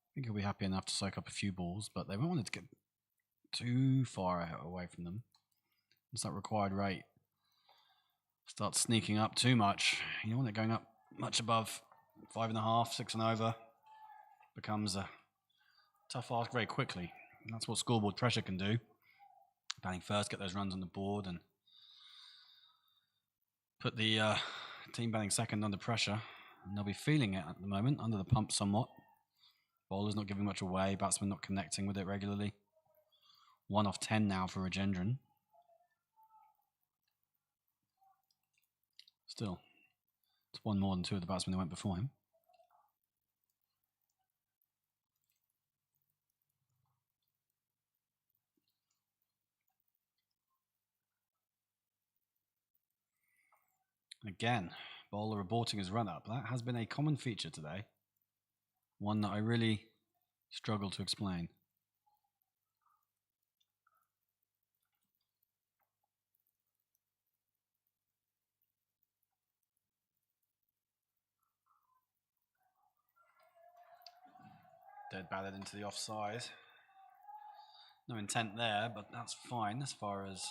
I think he'll be happy enough to soak up a few balls, but they won't want it to get too far away from them. Once that required rate starts sneaking up too much, you don't want it going up much above 5.5, 6 and over. Becomes a tough ask very quickly. And that's what scoreboard pressure can do. Batting first, get those runs on the board, and put the team batting second under pressure. And they'll be feeling it at the moment, under the pump somewhat. Bowler's not giving much away, batsman not connecting with it regularly. 1 off 10 now for Rajendran. Still, it's one more than 2 of the batsmen that went before him. Again, bowler aborting his run-up. That has been a common feature today. One that I really struggle to explain. Dead batted into the offside. No intent there, but that's fine as far as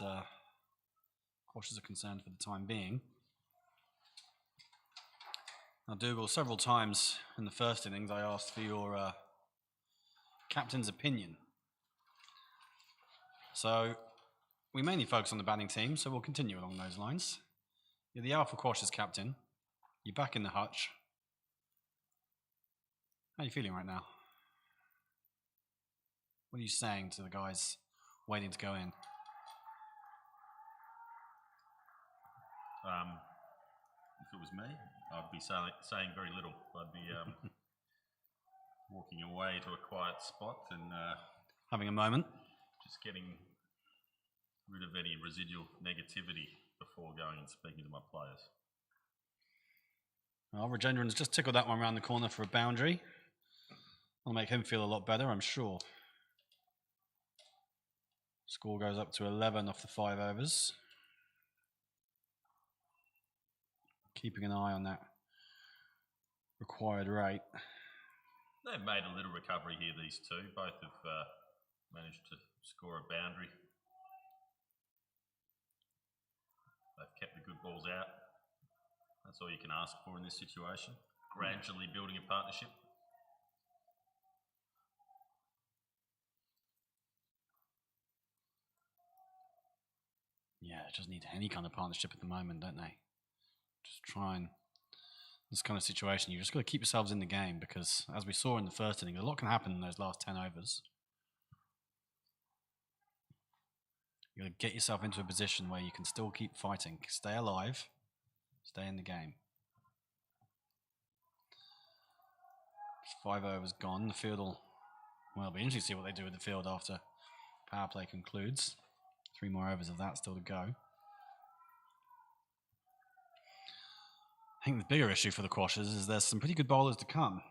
cautions are concerned for the time being. Now, Dougal, several times in the first innings, I asked for your captain's opinion. So, we mainly focus on the batting team, so we'll continue along those lines. You're the Alpha Cautious captain. You're back in the hutch. How are you feeling right now? What are you saying to the guys waiting to go in? If it was me, I'd be saying very little. I'd be walking away to a quiet spot and having a moment. Just getting rid of any residual negativity before going and speaking to my players. Well, Rajendran's just tickled that one around the corner for a boundary. Will make him feel a lot better, I'm sure. Score goes up to 11 off the 5 overs. Keeping an eye on that required rate. They've made a little recovery here, these two. Both have managed to score a boundary. They've kept the good balls out. That's all you can ask for in this situation. Gradually building a partnership. they just need any kind of partnership at the moment, don't they? Just try and this kind of situation, you just got to keep yourselves in the game because, as we saw in the first inning, a lot can happen in those last 10 overs. You got to get yourself into a position where you can still keep fighting, stay alive, stay in the game. 5 overs gone. The field will, well, it'll be interesting to see what they do with the field after power play concludes. 3 more overs of that still to go. I think the bigger issue for the Quashers is there's some pretty good bowlers to come.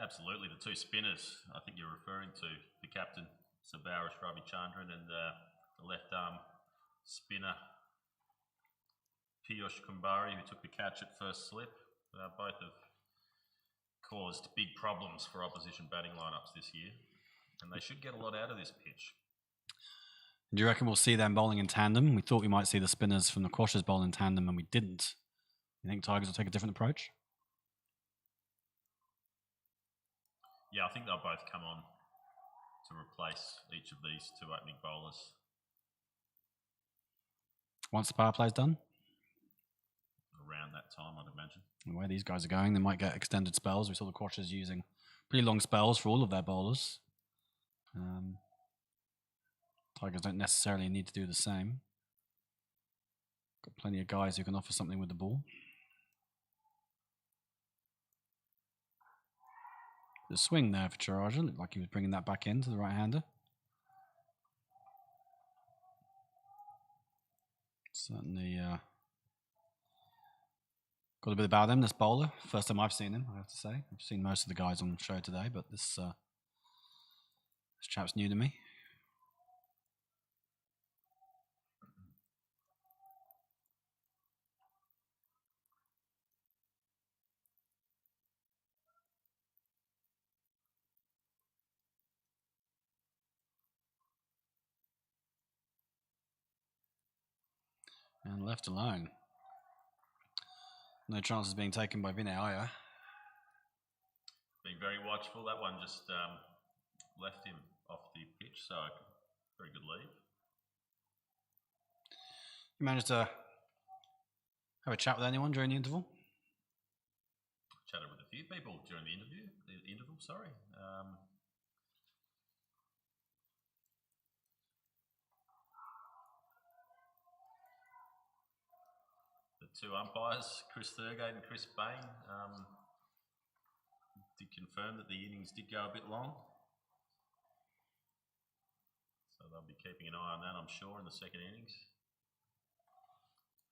Absolutely, the 2 spinners. I think you're referring to the captain, Sabarish Ravichandran, and the left arm spinner, Piyush Kumbari, who took the catch at first slip. Both have caused big problems for opposition batting lineups this year, and they should get a lot out of this pitch. Do you reckon we'll see them bowling in tandem? We thought we might see the spinners from the Quashers bowl in tandem, and we didn't. You think Tigers will take a different approach? Yeah, I think they'll both come on to replace each of these 2 opening bowlers. Once the power play's done? Around that time, I'd imagine. The way these guys are going, they might get extended spells. We saw the Quashers using pretty long spells for all of their bowlers. Tigers don't necessarily need to do the same. Got plenty of guys who can offer something with the ball. The swing there for Charaja looked like he was bringing that back into the right-hander. Certainly got a bit about him, this bowler. First time I've seen him, I have to say. I've seen most of the guys on the show today, but this chap's new to me. And left alone. No chances being taken by Vinay Iyer. Being very watchful. That one just left him off the pitch, so very good lead. You managed to have a chat with anyone during the interval? Chatted with a few people during the interval, sorry. The 2 umpires, Chris Thurgate and Chris Bain, did confirm that the innings did go a bit long. So they'll be keeping an eye on that, I'm sure, in the second innings.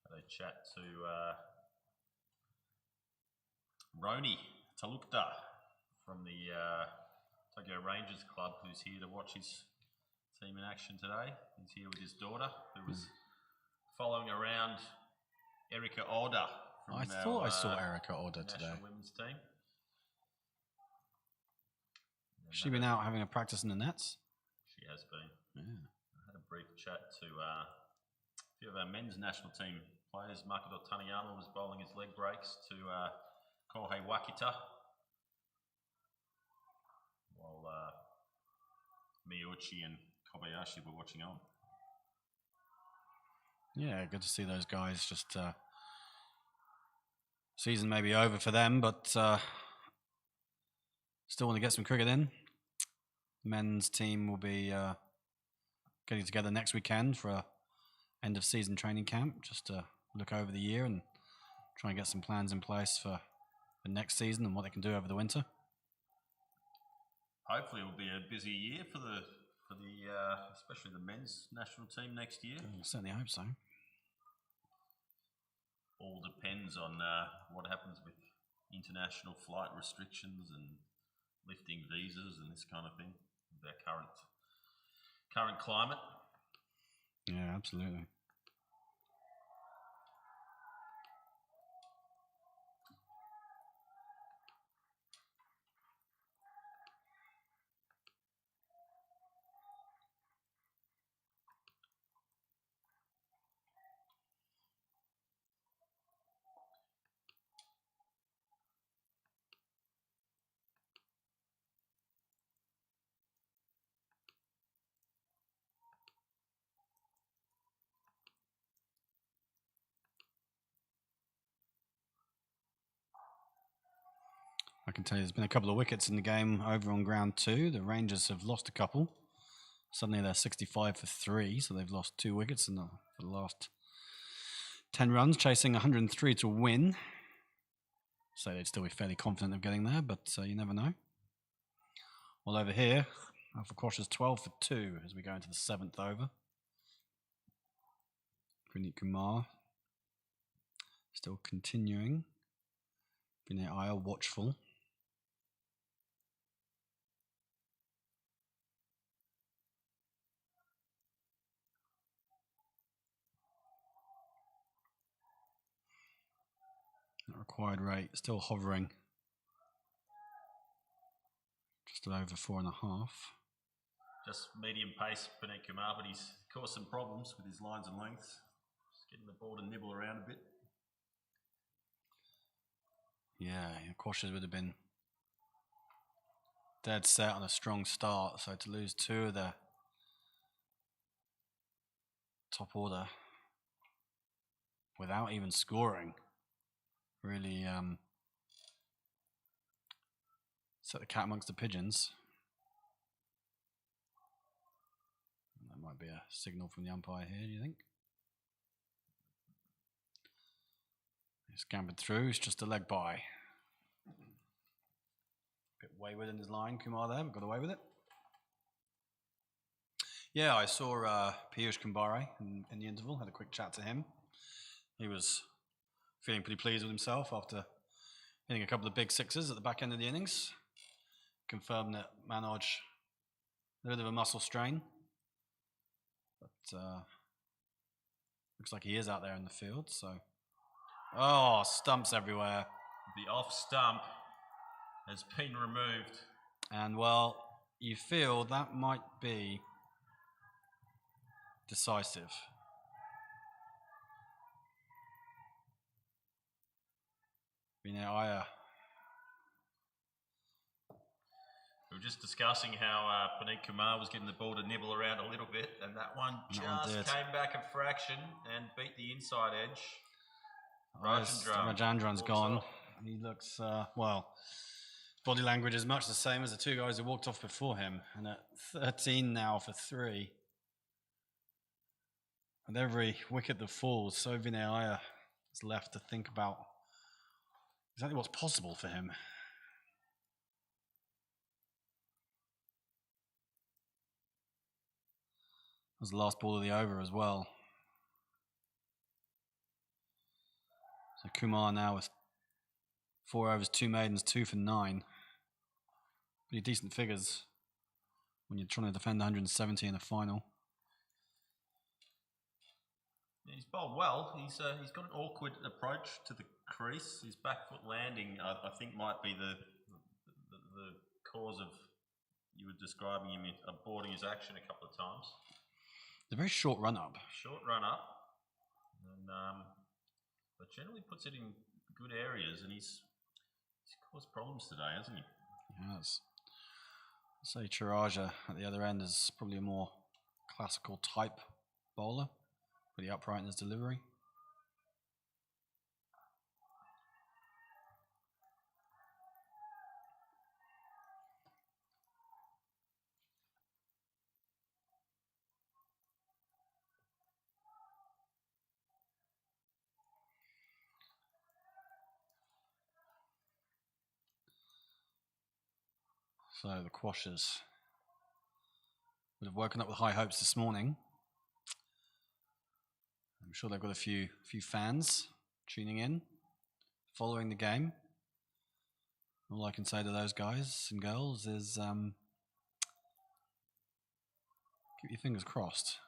Had a chat to Roni Talukta from the Tokyo Rangers Club, who's here to watch his team in action today. He's here with his daughter, who was following around Erica Oda. I thought I saw Erica Oda today. National women's team. Has she been out having a practice in the nets? She has been. Yeah. I had a brief chat to a few of our men's national team players. Makoto Taniyama was bowling his leg breaks to Kohei Wakita, while Miyuchi and Kobayashi were watching on. Yeah, good to see those guys. Just season may be over for them, but still want to get some cricket in. Men's team will be getting together next weekend for a end of season training camp, just to look over the year and try and get some plans in place for the next season and what they can do over the winter. Hopefully, it will be a busy year for the especially the men's national team next year. I certainly hope so. All depends on what happens with international flight restrictions and lifting visas and this kind of thing. With our current climate. Yeah, absolutely. I can tell you there's been a couple of wickets in the game over on ground 2. The Rangers have lost a couple. Suddenly they're 65 for 3, so they've lost 2 wickets for the last 10 runs, chasing 103 to win. So they'd still be fairly confident of getting there, but you never know. Well, over here, Alpha Quash's 12 for 2 as we go into the 7th over. Puneet Kumar still continuing. Vinay Iyer watchful. That required rate still hovering just over 4.5. Just medium pace, Puneet Kumar, but he's caused some problems with his lines and lengths. Just getting the ball to nibble around a bit. Yeah, Quashers would have been dead set on a strong start, so to lose 2 of the top order without even scoring really set the cat amongst the pigeons. That might be a signal from the umpire here, do you think? He's scampered through, it's just a leg by. Bit wayward in his line, Kumar there, but got away with it. Yeah, I saw Piyush Kumbhare in the interval, had a quick chat to him. He was feeling pretty pleased with himself after hitting a couple of big sixes at the back end of the innings. Confirmed that Manoj a bit of a muscle strain, but looks like he is out there in the field. So, oh, stumps everywhere. The off stump has been removed, and well, you feel that might be decisive. Vinay Iyer. We were just discussing how Puneet Kumar was getting the ball to nibble around a little bit, and that one just came back a fraction and beat the inside edge. Rajendran's gone. He looks, well, body language is much the same as the 2 guys who walked off before him. And at 13 now for 3. With every wicket that falls, so Vinay Iyer is left to think about exactly what's possible for him. That was the last ball of the over as well. So Kumar now with 4 overs, 2 maidens, 2 for 9. Pretty decent figures when you're trying to defend 170 in a final. Yeah, he's bowled well. He's got an awkward approach to the crease. His back foot landing, I think, might be the cause of you were describing him aborting his action a couple of times. It's a very short run up. Short run up, and but generally puts it in good areas, and he's caused problems today, hasn't he? He has. I'd say Chiraja at the other end is probably a more classical type bowler, pretty upright in his delivery. So the Quashers would have woken up with high hopes this morning. I'm sure they've got a few fans tuning in, following the game. All I can say to those guys and girls is keep your fingers crossed.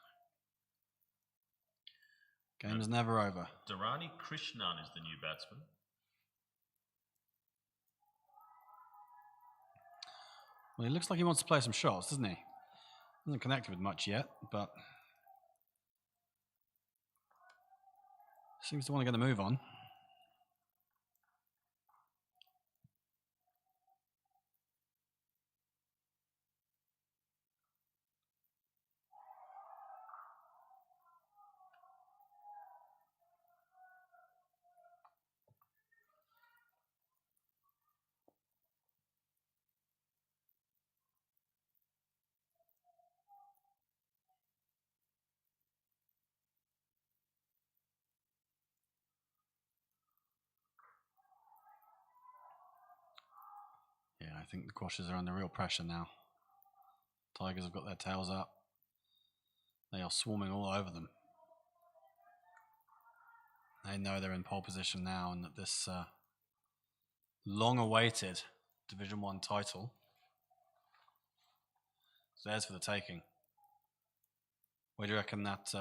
Game is never over. Dharani Krishnan is the new batsman. Well, he looks like he wants to play some shots, doesn't he? Hasn't connected with much yet, but seems to want to get a move on. Yeah, I think the Quashers are under real pressure now. Tigers have got their tails up. They are swarming all over them. They know they're in pole position now and that this long-awaited Division 1 title is theirs for the taking. Where do you reckon that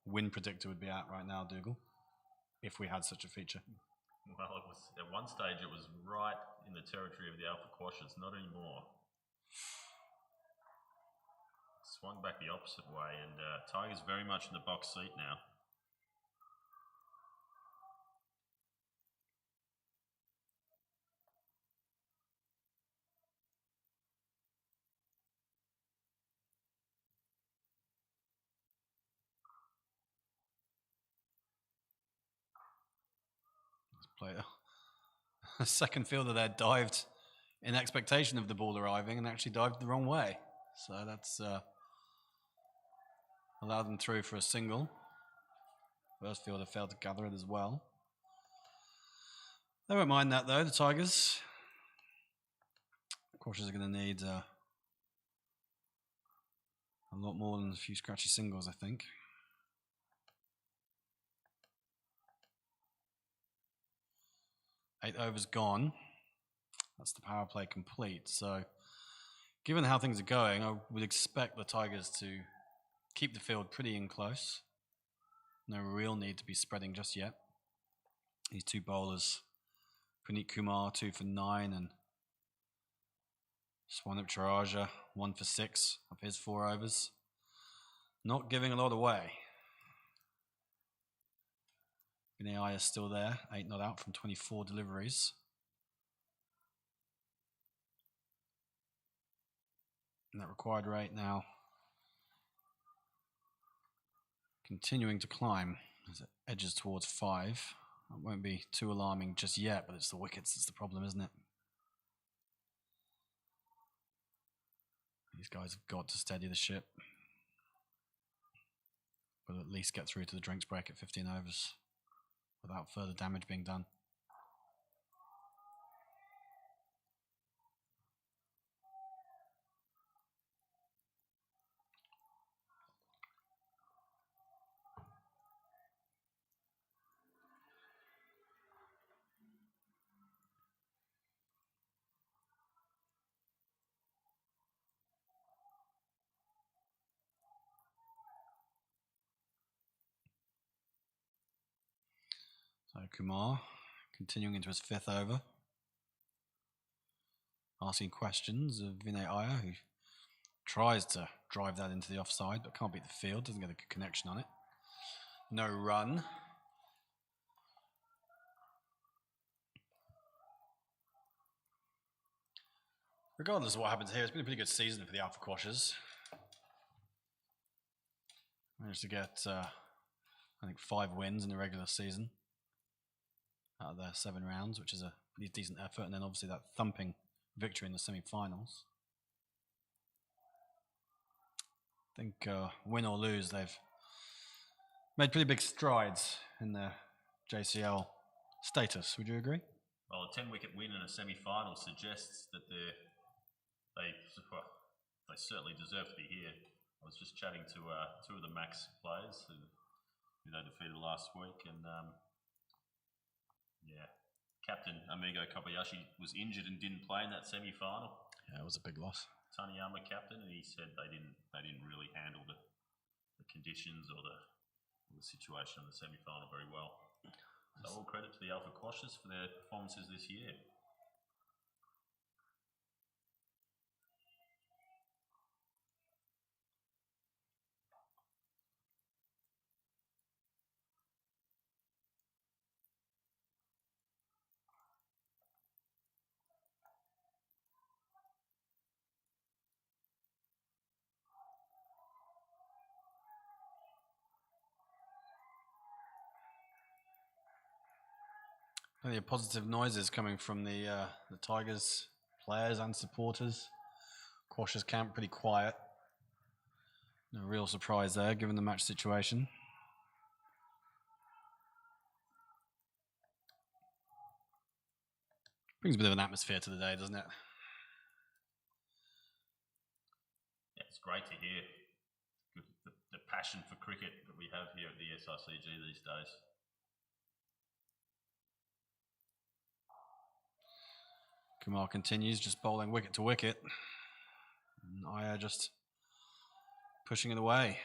win predictor would be at right now, Dougal, if we had such a feature? Well, it was at one stage it was right in the territory of the Alpha Quashers, not anymore. Swung back the opposite way, and Tiger's very much in the box seat now. Player. A second fielder there dived in expectation of the ball arriving and actually dived the wrong way. So that's allowed them through for a single. First fielder failed to gather it as well. They won't mind that though, the Tigers. Quashers are going to need a lot more than a few scratchy singles, I think. Eight overs gone. That's the power play complete. So, given how things are going, I would expect the Tigers to keep the field pretty in close. No real need to be spreading just yet. These two bowlers, Puneet Kumar, 2 for 9, and Swanip Charaja, 1 for 6 of his 4 overs. Not giving a lot away. Vinay is still there, 8 not out from 24 deliveries. And that required rate now continuing to climb as it edges towards 5. That won't be too alarming just yet, but it's the wickets that's the problem, isn't it? These guys have got to steady the ship, but at least get through to the drinks break at 15 overs without further damage being done. So Kumar continuing into his 5th over, asking questions of Vinay Iyer, who tries to drive that into the offside but can't beat the field, doesn't get a good connection on it. No run. Regardless of what happens here, it's been a pretty good season for the Alpha Quashers. Managed to get, I think, 5 wins in the regular season out of their 7 rounds, which is a pretty decent effort, and then obviously that thumping victory in the semi-finals. I think, win or lose, they've made pretty big strides in their JCL status. Would you agree? Well, a 10-wicket win in a semi-final suggests that they certainly deserve to be here. I was just chatting to 2 of the Max players who they defeated last week, and yeah, Captain Amigo Kobayashi was injured and didn't play in that semi-final. Yeah, it was a big loss. Taniyama captain, and he said they didn't really handle the conditions or the situation in the semi-final very well. So all credit to the Alpha Quashers for their performances this year. Plenty of positive noises coming from the Tigers players and supporters. Quashers camp pretty quiet. No real surprise there, given the match situation. Brings a bit of an atmosphere to the day, doesn't it? it's great to hear the passion for cricket that we have here at the SICG these days. Kumar continues just bowling wicket to wicket. And Iyer just pushing it away.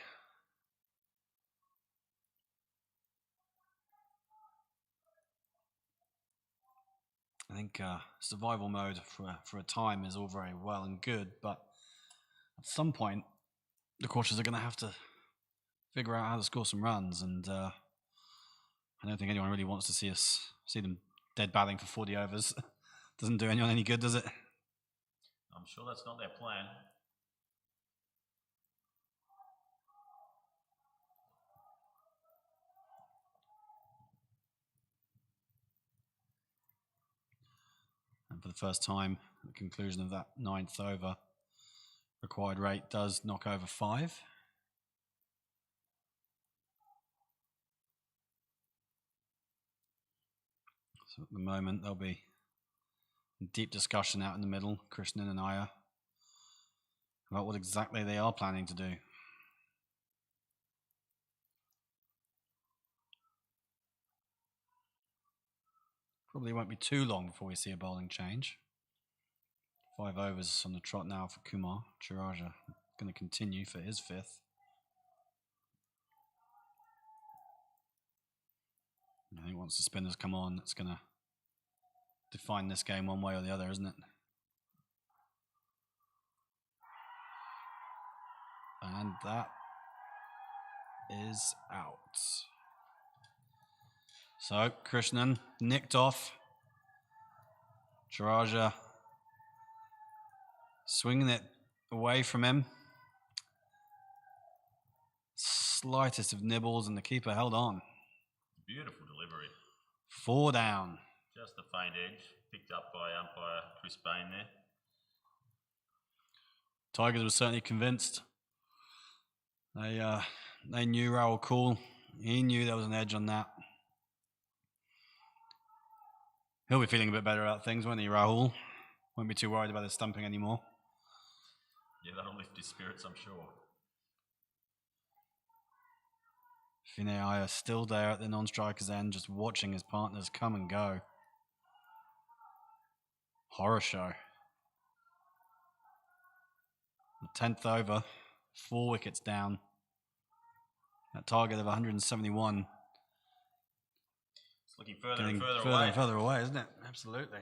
I think survival mode for a time is all very well and good, but at some point the Quashers are going to have to figure out how to score some runs, and I don't think anyone really wants to see them dead batting for 40 overs. Doesn't do anyone any good, does it? I'm sure that's not their plan. And for the first time at the conclusion of that 9th over, required rate does knock over 5. So at the moment there'll be deep discussion out in the middle, Krishnan and Iyer, about what exactly they are planning to do. Probably won't be too long before we see a bowling change. 5 overs on the trot now for Kumar. Chiraja going to continue for his 5th. I think once the spinners come on, it's going to define this game one way or the other, isn't it? And that is out. So Krishnan nicked off. Chiraja swinging it away from him. Slightest of nibbles, and the keeper held on. Beautiful delivery. 4 down. Just a faint edge, picked up by umpire Chris Bain there. Tigers were certainly convinced. They knew Rahul Kool. He knew there was an edge on that. He'll be feeling a bit better about things, won't he, Rahul? Won't be too worried about his stumping anymore. Yeah, that'll lift his spirits, I'm sure. Vinay Iyer still there at the non-striker's end, just watching his partners come and go. Horror show. The 10th over, 4 wickets down. That target of 171. It's looking further Getting and further further away. and further away, isn't it? Absolutely.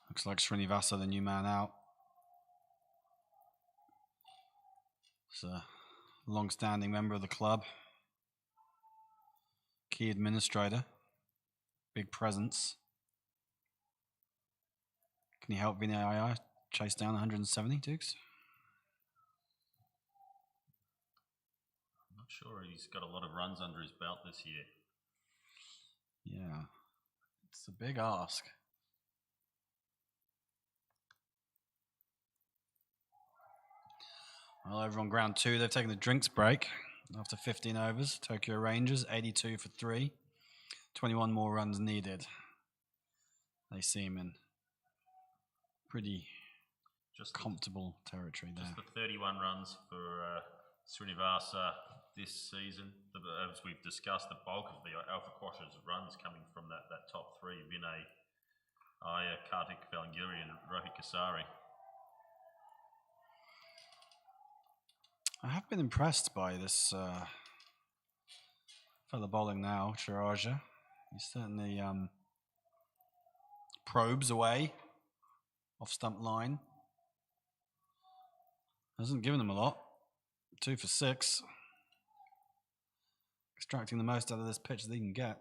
Looks like Srinivasa, the new man out. He's a long-standing member of the club. Key administrator. Big presence. Can he help Vinay Iyer chase down 170, Dukes? I'm not sure he's got a lot of runs under his belt this year. Yeah. It's a big ask. Well, over on ground 2, they've taken the drinks break after 15 overs. Tokyo Rangers, 82 for 3. 21 more runs needed. They seem in pretty comfortable territory there. Just the 31 runs for Srinivasa this season. As we've discussed, the bulk of the Alpha Quashers runs coming from that top 3. Vinay Iyer, Kartik Valangiri and Rohit Kasari. I have been impressed by this fella bowling now, Chiraja. He certainly probes away off stump line. Hasn't given them a lot. 2 for 6. Extracting the most out of this pitch that he can get.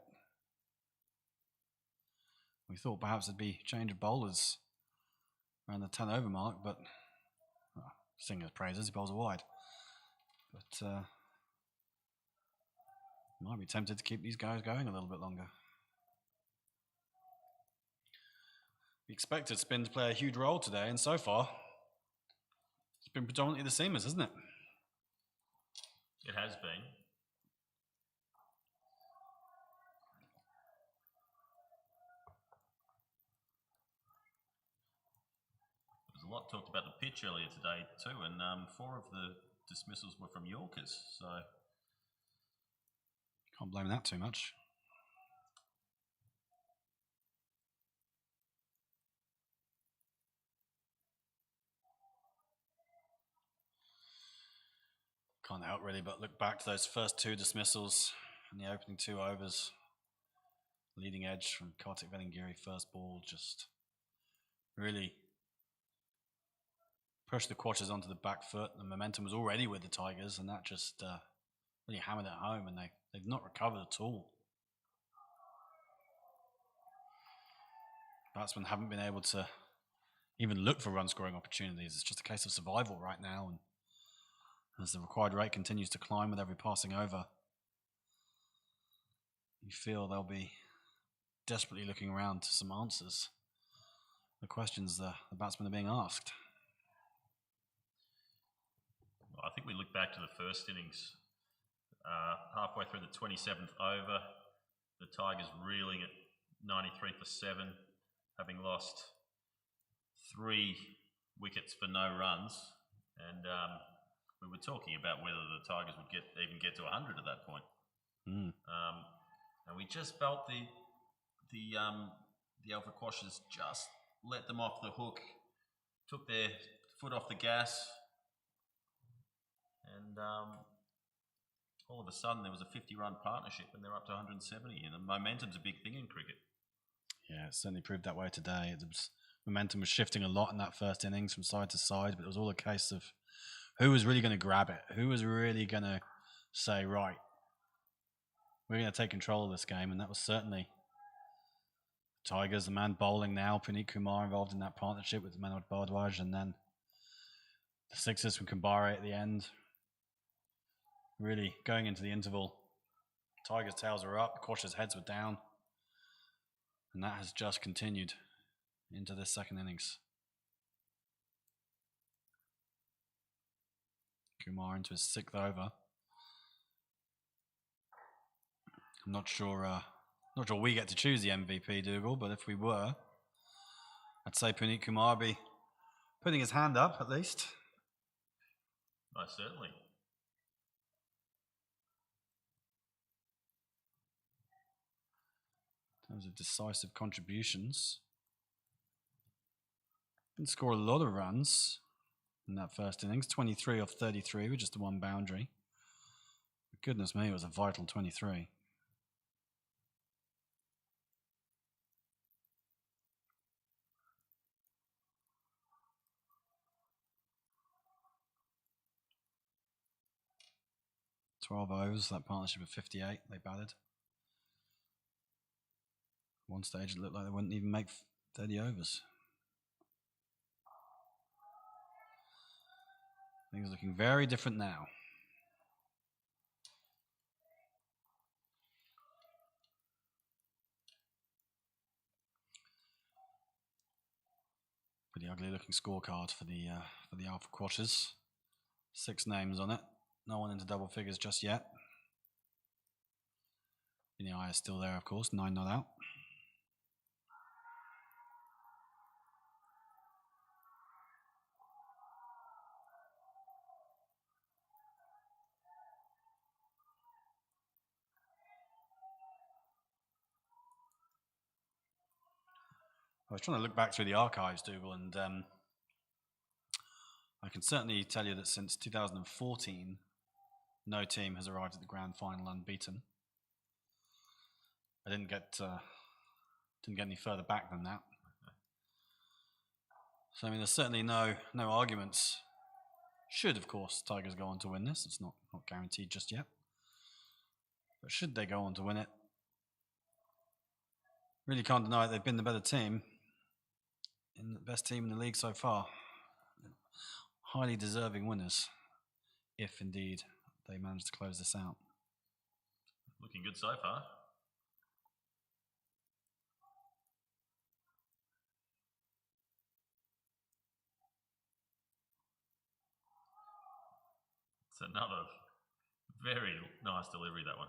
We thought perhaps it'd be change of bowlers around the 10 over mark, but sing his praises, he bowls a wide. But might be tempted to keep these guys going a little bit longer. We expected spin to play a huge role today, and so far, it's been predominantly the seamers, hasn't it? It has been. talked about the pitch earlier today too, and 4 of the dismissals were from Yorkers, so can't blame that too much. Can't help really but look back to those first 2 dismissals in the opening 2 overs. Leading edge from Kartik Velingiri, first ball, just really pushed the Quashers onto the back foot. The momentum was already with the Tigers, and that just really hammered it home, and they've not recovered at all. Batsmen haven't been able to even look for run-scoring opportunities. It's just a case of survival right now, and as the required rate continues to climb with every passing over, you feel they'll be desperately looking around to some answers. The questions the batsmen are being asked. Well, I think we look back to the first innings. Halfway through the 27th over, the Tigers reeling at 93 for 7, having lost 3 wickets for no runs, and we were talking about whether the Tigers would even get to 100 at that point. And we just felt the Alpha Quashers just let them off the hook, took their foot off the gas, and all of a sudden there was a 50-run partnership and they're up to 170, and the momentum's a big thing in cricket. Yeah, it certainly proved that way today. Momentum was shifting a lot in that first innings from side to side, but it was all a case of who was really going to grab it, who was really going to say, right, we're going to take control of this game, and that was certainly Tigers. The man bowling now, Puneet Kumar, involved in that partnership with Manoj Bhardwaj, and then the sixes from Kumbare at the end. Really going into the interval, Tigers' tails were up, Quashers' heads were down, and that has just continued into this second innings. Kumar into his 6th over. I'm not sure we get to choose the MVP, Dougal, but if we were, I'd say Puneet Kumar be putting his hand up at least. Most certainly. In terms of decisive contributions, didn't score a lot of runs in that first innings. 23 off 33 with just the 1 boundary. But goodness me, it was a vital 23. Overs, that partnership of 58, they batted. One stage it looked like they wouldn't even make 30 overs. Things are looking very different now. Pretty ugly looking scorecard for the Alpha Quashers. 6 names on it. No one into double figures just yet. Vinay is still there, of course. 9 not out. I was trying to look back through the archives, Dougal, and I can certainly tell you that since 2014, no team has arrived at the grand final unbeaten. I didn't get any further back than that. So I mean, there's certainly no arguments. Should, of course, Tigers go on to win this. It's not guaranteed just yet. But should they go on to win it, really can't deny it. They've been the better team, in the best team in the league so far. Highly deserving winners, if indeed they manage to close this out. Looking good so far. It's another very nice delivery, that one.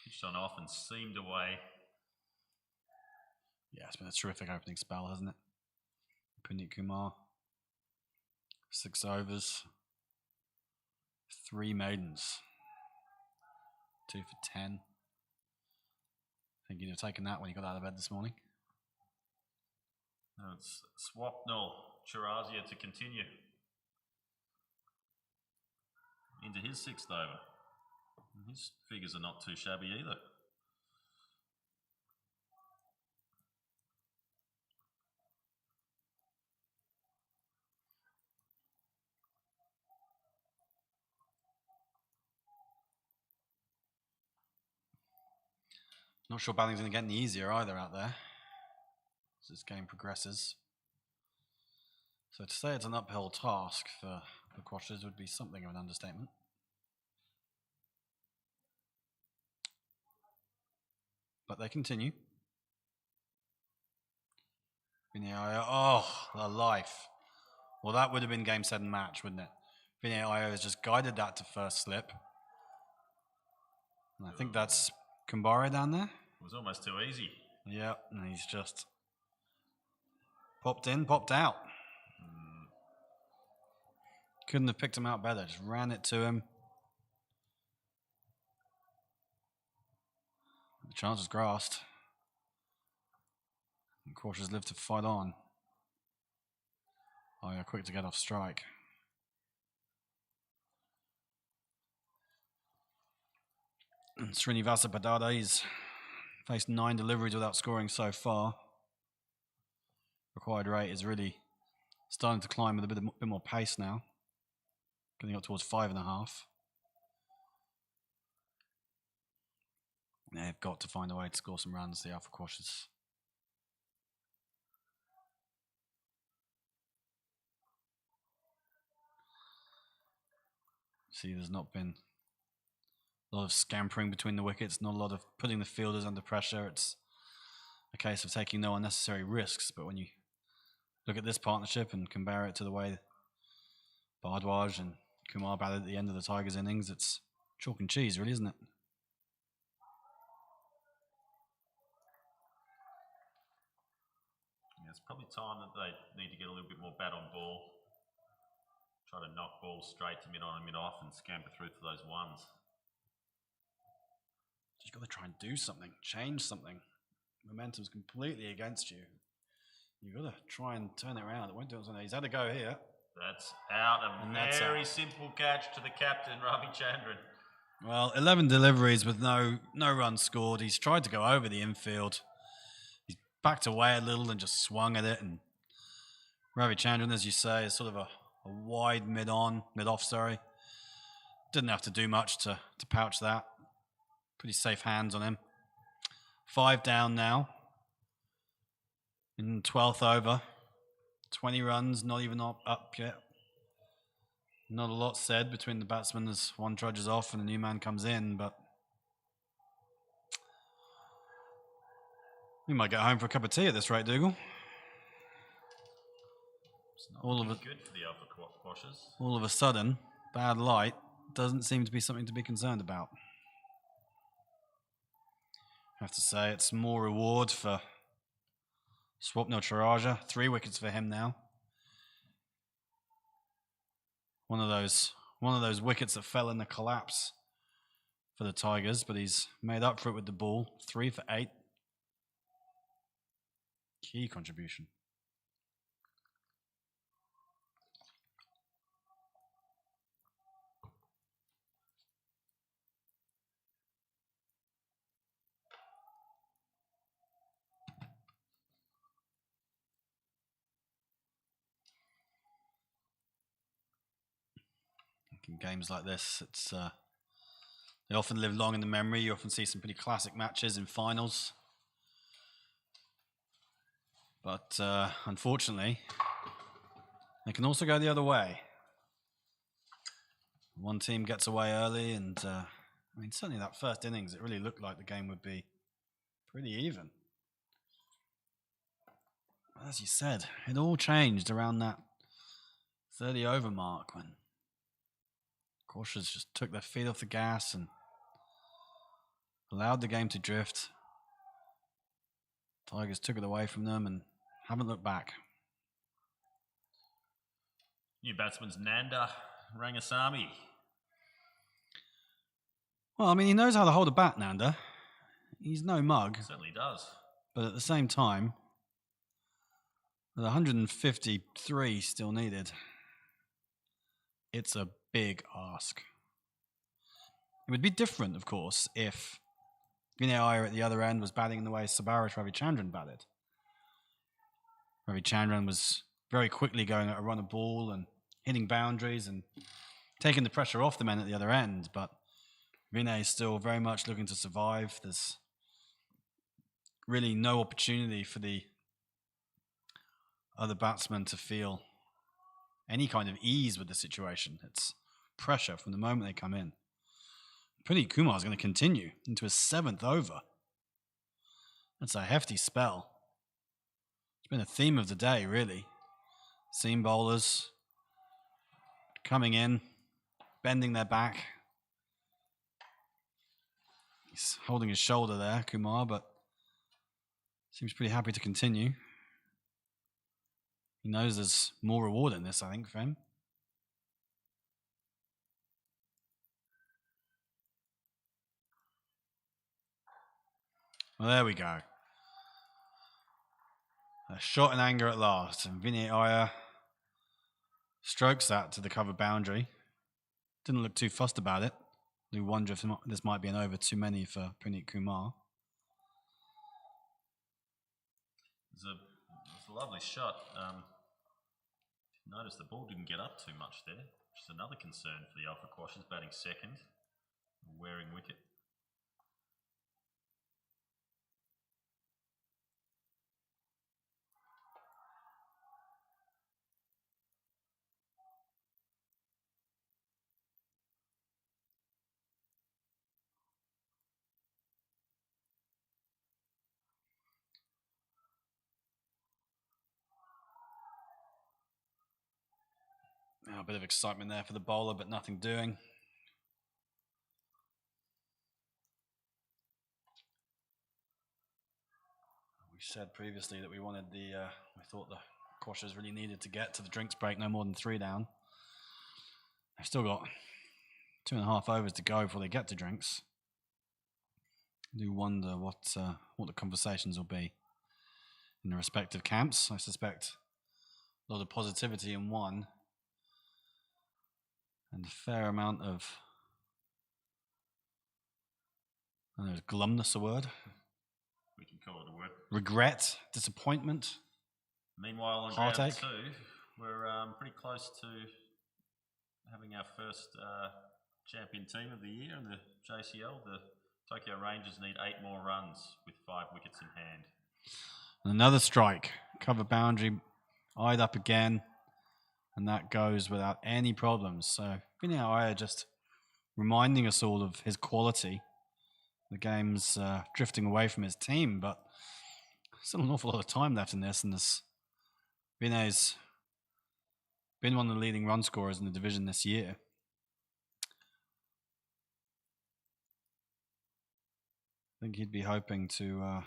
Pitched on off and seamed away. Yeah, it's been a terrific opening spell, hasn't it? Puneet Kumar. 6 overs. 3 maidens. 2 for 10. I think you'd have taken that when you got out of bed this morning. No, it's Swapnil Chirazia to continue into his 6th over. His figures are not too shabby either. Not sure batting's going to get any easier either out there as this game progresses. So to say it's an uphill task for the Quashers would be something of an understatement. But they continue. Vinay Iyer, oh, the life. Well, that would have been game 7 match, wouldn't it? Vinay Iyer has just guided that to first slip. And I think that's Kumbara down there. It was almost too easy. Yeah, and he's just popped in, popped out. Couldn't have picked him out better, just ran it to him. The chance was grasped. And Quashers live to fight on. Oh yeah, quick to get off strike. And Srinivasa Padada, he's faced 9 deliveries without scoring so far. Required rate is really starting to climb with a bit more pace now. Getting up towards 5.5. They've got to find a way to score some runs, the Alpha Quashers. See, there's not been a lot of scampering between the wickets, not a lot of putting the fielders under pressure. It's a case of taking no unnecessary risks. But when you look at this partnership and compare it to the way Bhardwaj and Kumar batted at the end of the Tigers' innings, it's chalk and cheese, really, isn't it? Yeah, it's probably time that they need to get a little bit more bat on ball. Try to knock balls straight to mid-on and mid-off and scamper through to those ones. You've got to try and do something, change something. Momentum's completely against you. You've got to try and turn it around. It won't do it. He's had a go here. That's out. A very simple catch to the captain, Ravi Chandran. Well, 11 deliveries with no runs scored. He's tried to go over the infield. He's backed away a little and just swung at it. And Ravi Chandran, as you say, is sort of a wide mid-off, sorry. Didn't have to do much to pouch that. Pretty safe hands on him. 5 down now. In 12th over. 20 runs, not even up yet. Not a lot said between the batsmen as one trudges off and a new man comes in, but we might get home for a cup of tea at this rate, Dougal. It's not good for the Alpha Quashers. All of a sudden, bad light doesn't seem to be something to be concerned about. I have to say, it's more reward for Swapnil Charaja. 3 wickets for him now. One of those wickets that fell in the collapse for the Tigers, but he's made up for it with the ball. 3 for 8. Key contribution. In games like this, they often live long in the memory. You often see some pretty classic matches in finals. But unfortunately, they can also go the other way. One team gets away early, and certainly that first innings, it really looked like the game would be pretty even. But as you said, it all changed around that 30 over mark when Quashers just took their feet off the gas and allowed the game to drift. Tigers took it away from them and haven't looked back. New batsman's Nanda Rangasamy. Well, I mean, he knows how to hold a bat, Nanda. He's no mug. Certainly does. But at the same time, with 153 still needed, it's a big ask. It would be different, of course, if Vinay Iyer at the other end was batting in the way Sabarish Ravichandran batted. Ravichandran was very quickly going at a run of ball and hitting boundaries and taking the pressure off the men at the other end, but Vinay is still very much looking to survive. There's really no opportunity for the other batsmen to feel any kind of ease with the situation. It's pressure from the moment they come in. Praneet Kumar is going to continue into his 7th over. That's a hefty spell. It's been a theme of the day, really. Seam bowlers coming in, bending their back. He's holding his shoulder there, Kumar, but seems pretty happy to continue. He knows there's more reward in this, I think, for him. Well, there we go. A shot in anger at last, and Vinay Iyer strokes that to the cover boundary. Didn't look too fussed about it. You wonder if this might be an over too many for Praneet Kumar. It's a lovely shot. Notice the ball didn't get up too much there, which is another concern for the Alpha Quashers, batting second, wearing wicket. A bit of excitement there for the bowler, but nothing doing. We said previously that we wanted we thought the Quashers really needed to get to the drinks break, no more than 3 down. They've still got 2.5 overs to go before they get to drinks. I do wonder what the conversations will be in the respective camps. I suspect a lot of positivity in one, and a fair amount of, I don't know, is glumness a word? We can call it a word. Regret, disappointment. Meanwhile, on heartache. round 2, we're pretty close to having our first champion team of the year in the JCL. The Tokyo Rangers need 8 more runs with 5 wickets in hand. And another strike. Cover boundary, eyed up again. And that goes without any problems. So Vinay Iyer just reminding us all of his quality. The game's drifting away from his team, but still an awful lot of time left in this. And Vinay's been one of the leading run scorers in the division this year. I think he'd be hoping to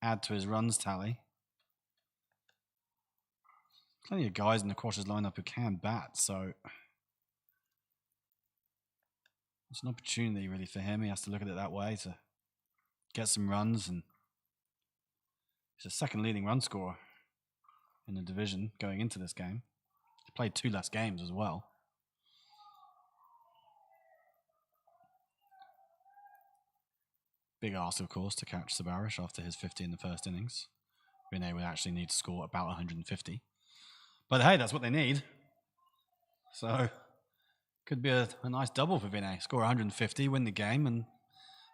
add to his runs tally. Plenty of guys in the Quashers lineup who can bat, so it's an opportunity really for him. He has to look at it that way to get some runs, and he's the 2nd leading run scorer in the division going into this game. He played 2 less games as well. Big ask, of course, to catch Sabarish after his 50 in the first innings. Vinay would actually need to score about 150. But hey, that's what they need. So, could be a nice double for Vinay. Score 150, win the game, and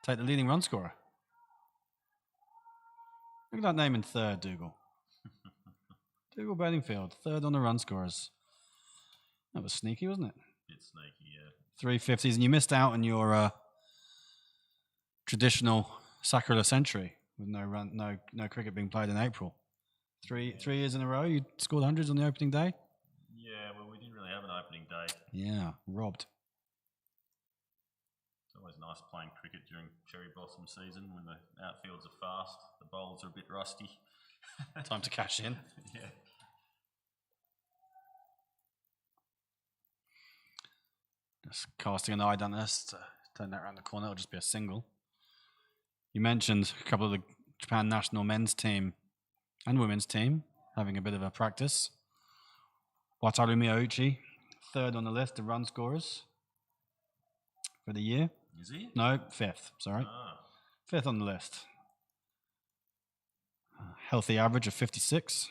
take the leading run scorer. Look at that name in 3rd, Dougal. Dougal Bedingfield, 3rd on the run scorers. That was sneaky, wasn't it? It's sneaky, yeah. 350s, and you missed out on your traditional Sakura century with no cricket being played in April. Three years in a row, you scored hundreds on the opening day? Yeah, well, we didn't really have an opening day. Yeah, robbed. It's always Always nice playing cricket during cherry blossom season when the outfields are fast, the bowlers are a bit rusty. Time to cash in. Yeah. Just casting an eye down this to turn that around the corner. It'll just be a single. You mentioned a couple of the Japan national men's team and women's team having a bit of a practice. Wataru Miyauchi, third on the list of run scorers for the year. Is he? No, fifth. Sorry. Ah. Fifth on the list. Healthy average of 56.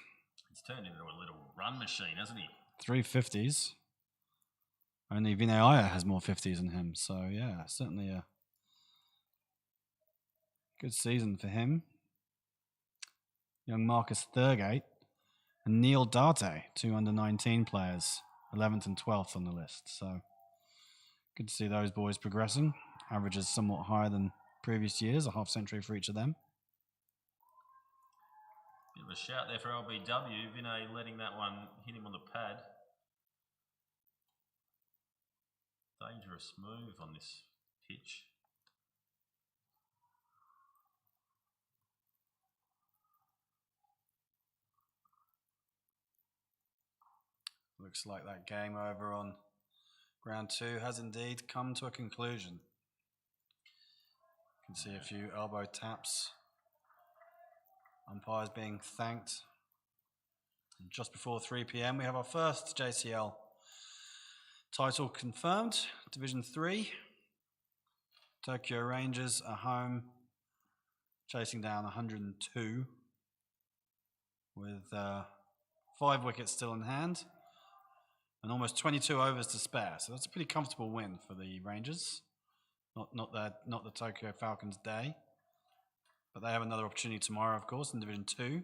He's turned into a little run machine, hasn't he? 3 50s. Only Vinayaya has more 50s than him. So, yeah, certainly a good season for him. Young Marcus Thurgate and Neil Darte, 2 under-19 players, 11th and 12th on the list. So, good to see those boys progressing. Averages somewhat higher than previous years, a half century for each of them. Bit of a shout there for LBW. Vinay letting that one hit him on the pad. Dangerous move on this pitch. Looks like that game over on round 2 has indeed come to a conclusion. You can see a few elbow taps. Umpires being thanked. And just before 3 p.m. we have our first JCL title confirmed. Division 3. Tokyo Rangers are home, chasing down 102 with 5 wickets still in hand and almost 22 overs to spare. So that's a pretty comfortable win for the Rangers. Not the Tokyo Falcons' day, but they have another opportunity tomorrow, of course, in Division 2.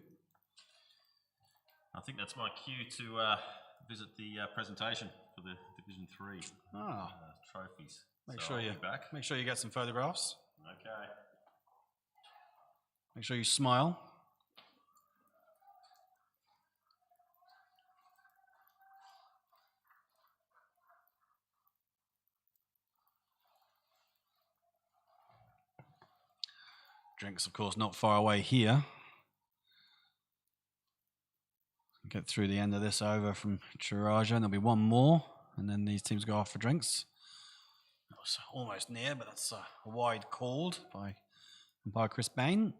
I think that's my cue to visit the presentation for the Division 3 trophies. Make So sure I'll you be back. make sure you get some photographs. Okay. Make sure you smile. Drinks, of course, not far away here. Get through the end of this over from Chiraja, and there'll be one more, and then these teams go off for drinks. That was almost near, but that's a wide called by umpire Chris Bain.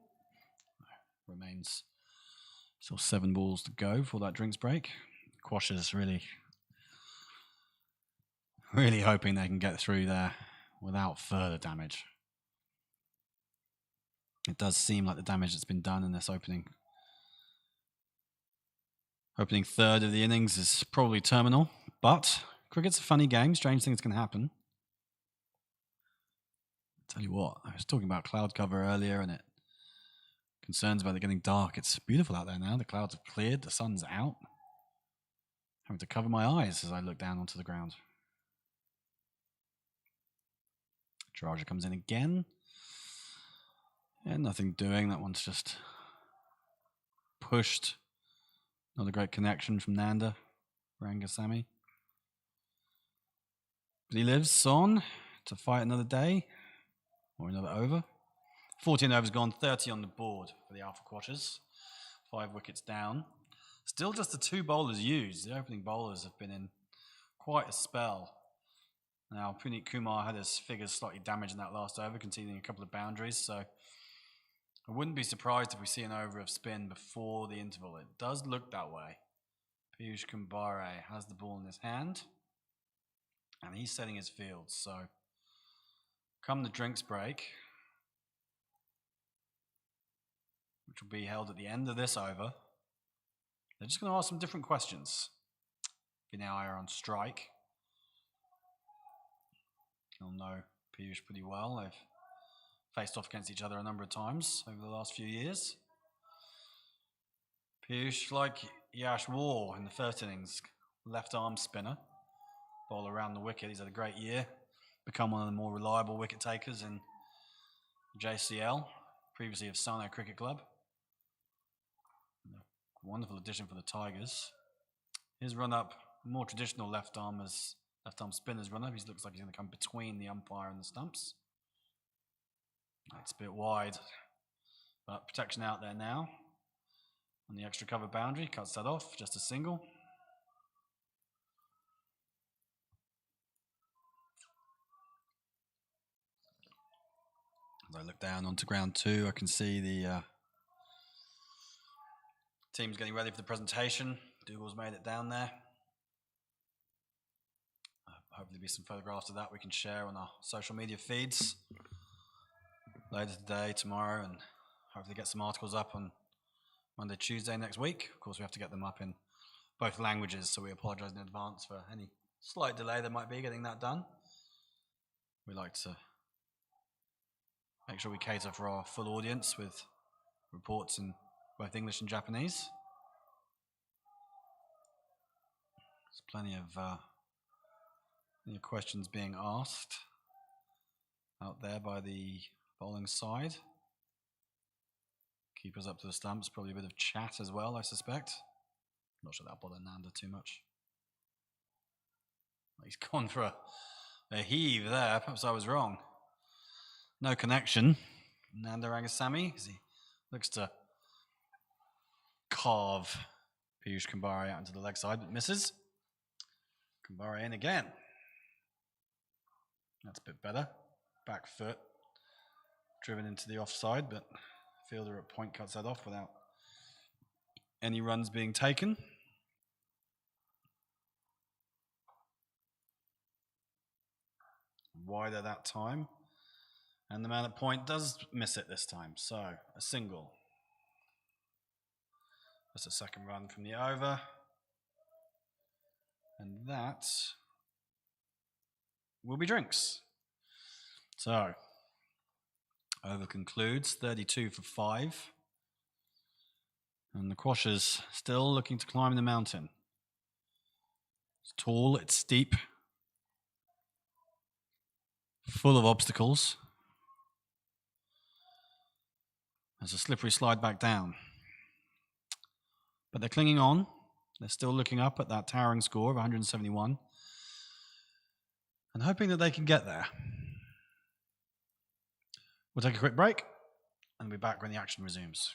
Remains still 7 balls to go for that drinks break. Quashers really hoping they can get through there without further damage. It does seem like the damage that's been done in this opening third of the innings is probably terminal, but cricket's a funny game. Strange things can happen. Tell you what, I was talking about cloud cover earlier and concerns about it getting dark. It's beautiful out there now. The clouds have cleared, the sun's out. Having to cover my eyes as I look down onto the ground. Chiraja comes in again. And nothing doing. That one's just pushed. Not a great connection from Nanda Rangasamy. But he lives on to fight another day or another over. 14 overs gone, 30 on the board for the Alpha Quashers. 5 wickets down. Still just the 2 bowlers used. The opening bowlers have been in quite a spell. Now, Puneet Kumar had his figures slightly damaged in that last over, conceding a couple of boundaries, so I wouldn't be surprised if we see an over of spin before the interval. It does look that way. Piyush Kumbhare has the ball in his hand, and he's setting his field. So, come the drinks break, which will be held at the end of this over, they're just going to ask some different questions. Vinay are on strike. You'll know Piyush pretty well. They've faced off against each other a number of times over the last few years. Piyush, like Yash War in the first innings, left arm spinner, ball around the wicket. He's had a great year, become one of the more reliable wicket takers in JCL, previously of Sano Cricket Club. Wonderful addition for the Tigers. His run up, more traditional left arm spinner's run up. He looks like he's going to come between the umpire and the stumps. That's a bit wide, but protection out there now. On the extra cover boundary, cuts that off, just a single. As I look down onto ground 2, I can see the team's getting ready for the presentation. Dougal's made it down there. Hopefully be some photographs of that we can share on our social media feeds later today, tomorrow, and hopefully get some articles up on Monday, Tuesday next week. Of course, we have to get them up in both languages, so we apologize in advance for any slight delay there might be getting that done. We like to make sure we cater for our full audience with reports in both English and Japanese. There's plenty of questions being asked out there by the bowling side. Keepers up to the stumps, probably a bit of chat as well, I suspect. Not sure that'll bother Nanda too much. He's gone for a heave there, perhaps I was wrong. No connection. Nanda Rangasamy, as he looks to carve Piyush Kumbhare out into the leg side, but misses. Kumbhare in again. That's a bit better. Back foot, driven into the offside, but fielder at point cuts that off without any runs being taken. Wider that time. And the man at point does miss it this time. So a single. That's a second run from the over. And that will be drinks. So over concludes 32 for 5. And the Quashers still looking to climb the mountain. It's tall, it's steep, full of obstacles. There's a slippery slide back down. But they're clinging on. They're still looking up at that towering score of 171 and hoping that they can get there. We'll take a quick break and we'll be back when the action resumes.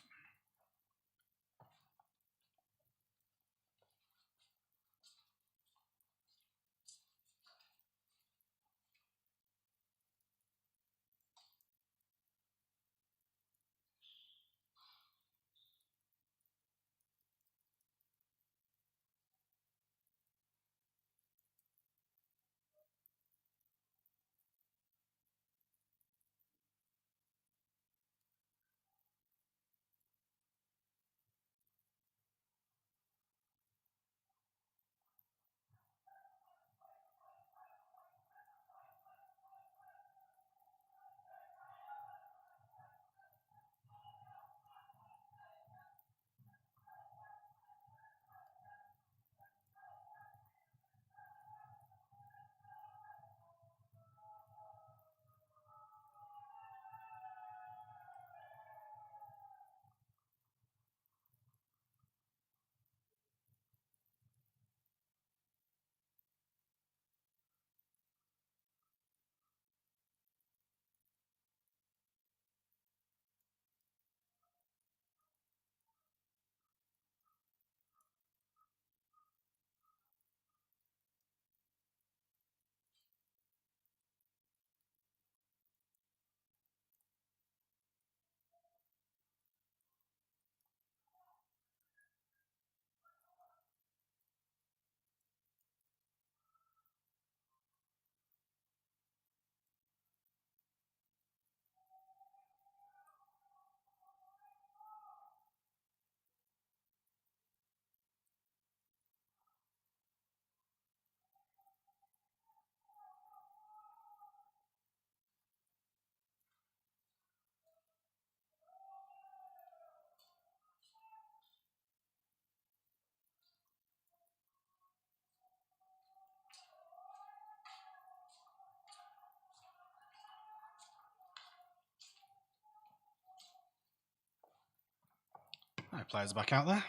Right, players back out there.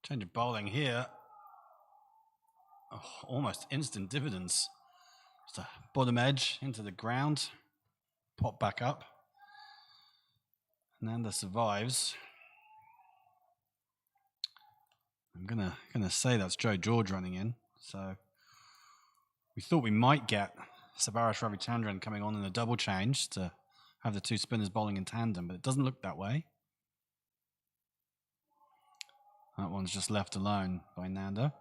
Change of bowling here. Oh, almost instant dividends. Just a bottom edge into the ground. Pop back up. Nanda survives. I'm gonna say that's Joe George running in. So we thought we might get Sabaras Ravichandran coming on in a double change to have the two spinners bowling in tandem, but it doesn't look that way. That one's just left alone by Nanda.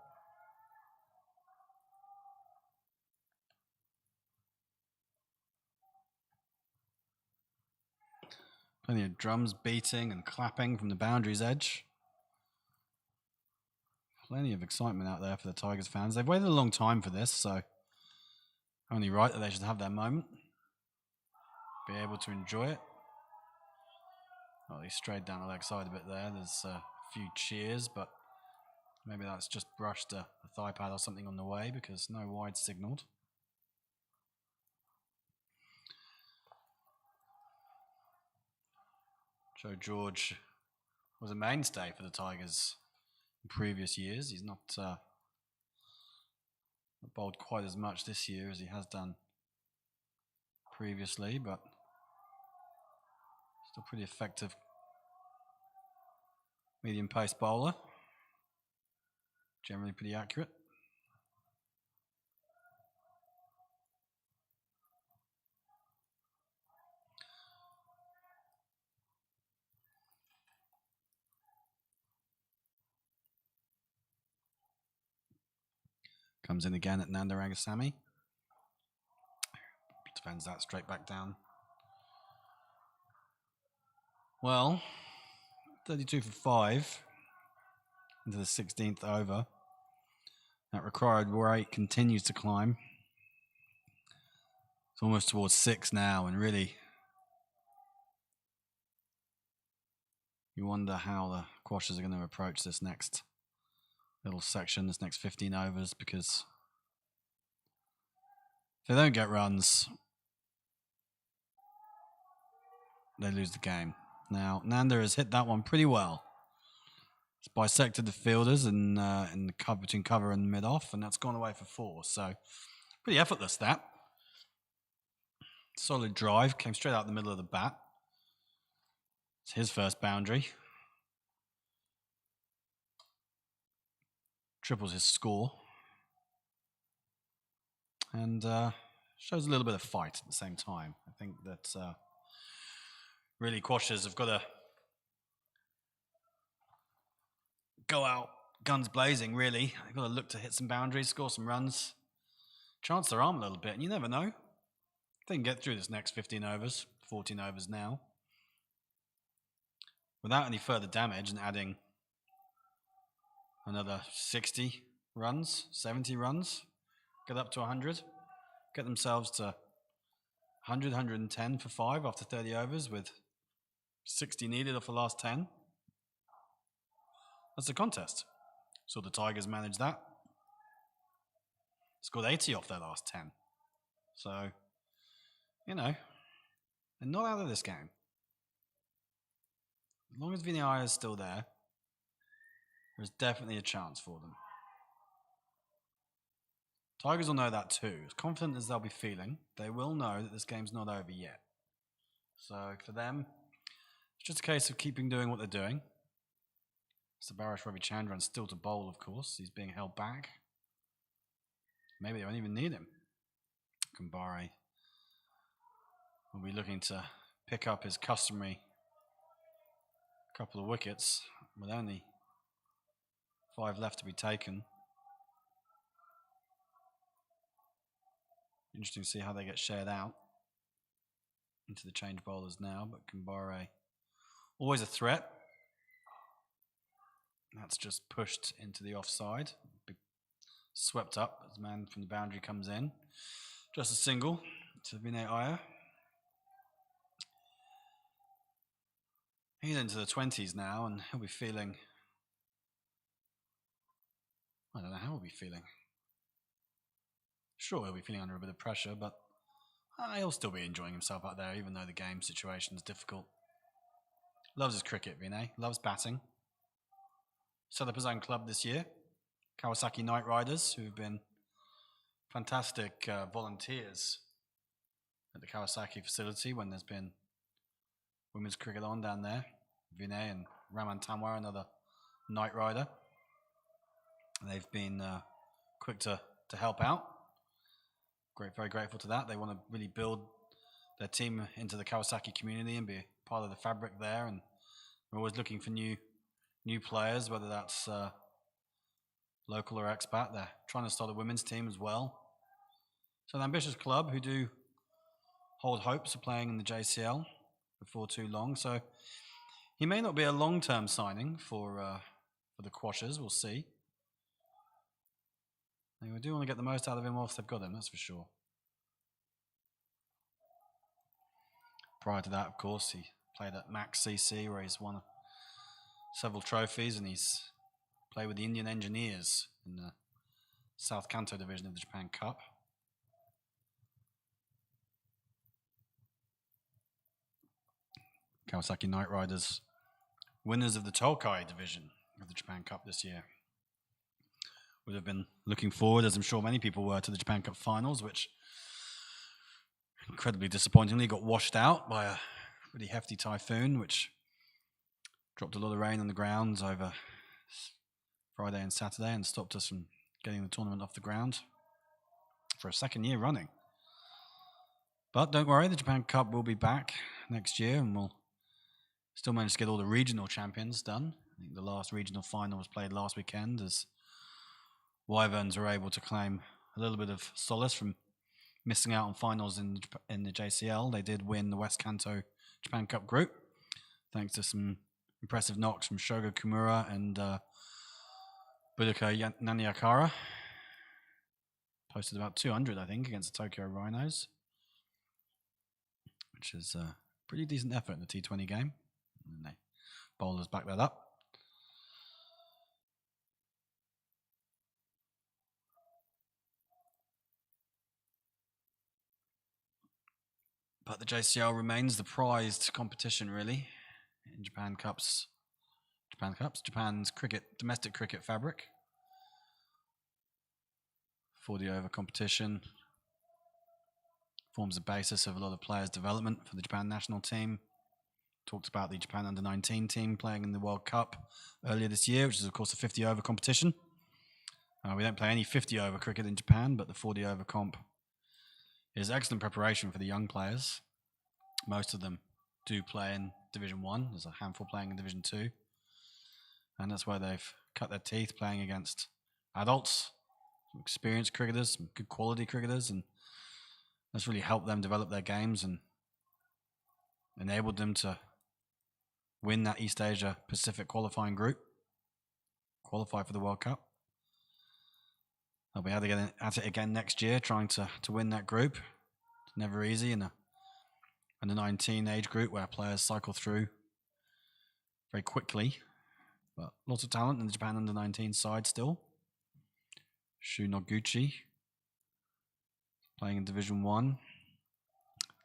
Plenty of drums beating and clapping from the boundaries edge. Plenty of excitement out there for the Tigers fans. They've waited a long time for this, so only right that they should have their moment. Be able to enjoy it. Well, he strayed down the leg side a bit there. There's a few cheers, but maybe that's just brushed a thigh pad or something on the way because no wide signalled. Joe George was a mainstay for the Tigers in previous years. He's not bowled quite as much this year as he has done previously, but still pretty effective medium pace bowler. Generally pretty accurate. Comes in again at Nanda Rangasamy. Defends that straight back down. Well, 32 for 5 into the 16th over. That required rate continues to climb. It's almost towards 6 now, and really you wonder how the Quashers are going to approach this next little section, this next 15 overs, because if they don't get runs, they lose the game. Now, Nanda has hit that one pretty well. It's bisected the fielders in the cover between cover and mid-off, and that's gone away for 4. So, pretty effortless, that. Solid drive, came straight out the middle of the bat. It's his first boundary. Triples his score. And shows a little bit of fight at the same time. I think that really Quashers have got to go out guns blazing, really. They've got to look to hit some boundaries, score some runs, chance their arm a little bit, and you never know. They can get through this next 15 overs, 14 overs now, without any further damage and adding another 60 runs, 70 runs, get up to 100, get themselves to 100, 110 for 5 after 30 overs with 60 needed off the last 10. That's a contest. So the Tigers managed that. Scored 80 off their last 10. So, you know, they're not out of this game. As long as Vinay is still there, there's definitely a chance for them. Tigers will know that too. As confident as they'll be feeling, they will know that this game's not over yet. So for them, it's just a case of keeping doing what they're doing. Sabaras Ravichandran's still to bowl, of course. He's being held back. Maybe they won't even need him. Kumbare will be looking to pick up his customary couple of wickets with only 5 left to be taken. Interesting to see how they get shared out into the change bowlers now, but Kumbare always a threat. That's just pushed into the offside. Swept up as the man from the boundary comes in. Just a single to Vinay Iyer. He's into the 20s now, and he'll be feeling... I don't know how he'll be feeling. Sure, he'll be feeling under a bit of pressure, but he'll still be enjoying himself out there, even though the game situation is difficult. Loves his cricket, Vinay. Loves batting. Set up his own club this year. Kawasaki Knight Riders, who've been fantastic volunteers at the Kawasaki facility when there's been women's cricket on down there. Vinay and Raman Tamwar, another Knight Rider. They've been quick to help out. Very grateful to that. They want to really build their team into the Kawasaki community and be part of the fabric there. And we're always looking for new players, whether that's local or expat. They're trying to start a women's team as well. So an ambitious club who do hold hopes of playing in the JCL before too long. So he may not be a long-term signing for the Quashers. We'll see. We do want to get the most out of him whilst they've got him, that's for sure. Prior to that, of course, he played at Max CC, where he's won several trophies, and he's played with the Indian Engineers in the South Kanto division of the Japan Cup. Kawasaki Knight Riders, winners of the Tokai division of the Japan Cup this year. Would have been looking forward, as I'm sure many people were, to the Japan Cup finals, which incredibly disappointingly got washed out by a pretty hefty typhoon, which dropped a lot of rain on the grounds over Friday and Saturday and stopped us from getting the tournament off the ground for a second year running. But don't worry, the Japan Cup will be back next year, and we'll still manage to get all the regional champions done. I think the last regional final was played last weekend, as Wyverns were able to claim a little bit of solace from missing out on finals in the JCL. They did win the West Kanto Japan Cup group, thanks to some impressive knocks from Shogo Kimura and Budoka Naniakara. Posted about 200, I think, against the Tokyo Rhinos, which is a pretty decent effort in the T20 game. And they bowlers back that up. But the JCL remains the prized competition, really, in Japan's domestic cricket fabric. 40 over competition forms the basis of a lot of players' development for the Japan national team. Talked about the Japan under-19 team playing in the World Cup earlier this year, which is, of course, a 50 over competition. We don't play any 50 over cricket in Japan, but the 40 over comp is excellent preparation for the young players. Most of them do play in Division 1. There's a handful playing in Division 2. And that's where they've cut their teeth, playing against adults, some experienced cricketers, some good quality cricketers, and that's really helped them develop their games and enabled them to win that East Asia Pacific qualifying group, qualify for the World Cup. They'll be at it again next year, trying to win that group. It's never easy in a under-19 age group where players cycle through very quickly. But lots of talent in the Japan under-19 side still. Shu Noguchi, playing in Division 1.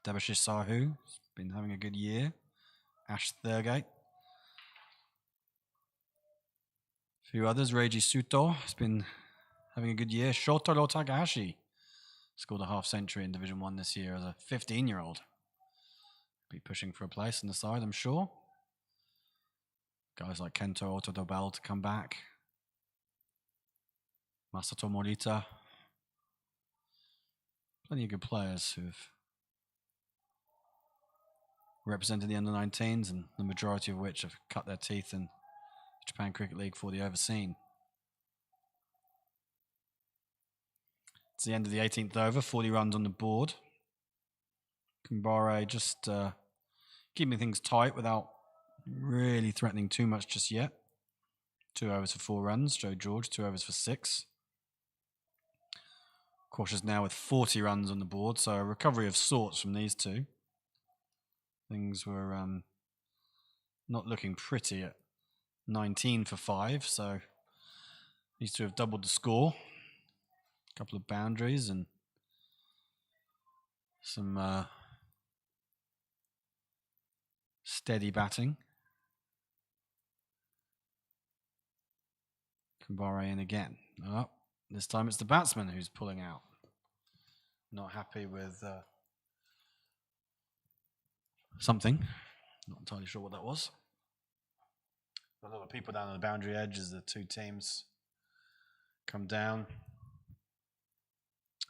Debashish Sahu has been having a good year. Ash Thurgate. A few others. Reiji Suto has been having a good year. Shotaro Takahashi scored a half century in Division 1 this year as a 15-year-old. Be pushing for a place in the side, I'm sure. Guys like Kento Otodobel to come back. Masato Morita. Plenty of good players who've represented the under-19s, and the majority of which have cut their teeth in the Japan Cricket League for the overseen. It's the end of the 18th over, 40 runs on the board. Kumbare just keeping things tight without really threatening too much just yet. 2 overs for 4 runs. Joe George, 2 overs for 6. Cautious now with 40 runs on the board, so a recovery of sorts from these two. Things were not looking pretty at 19 for 5, so these two have doubled the score. A couple of boundaries and some steady batting. Kumbare in again. Oh, this time it's the batsman who's pulling out. not happy with something. Not entirely sure what that was. A lot of people down on the boundary edge as the two teams come down.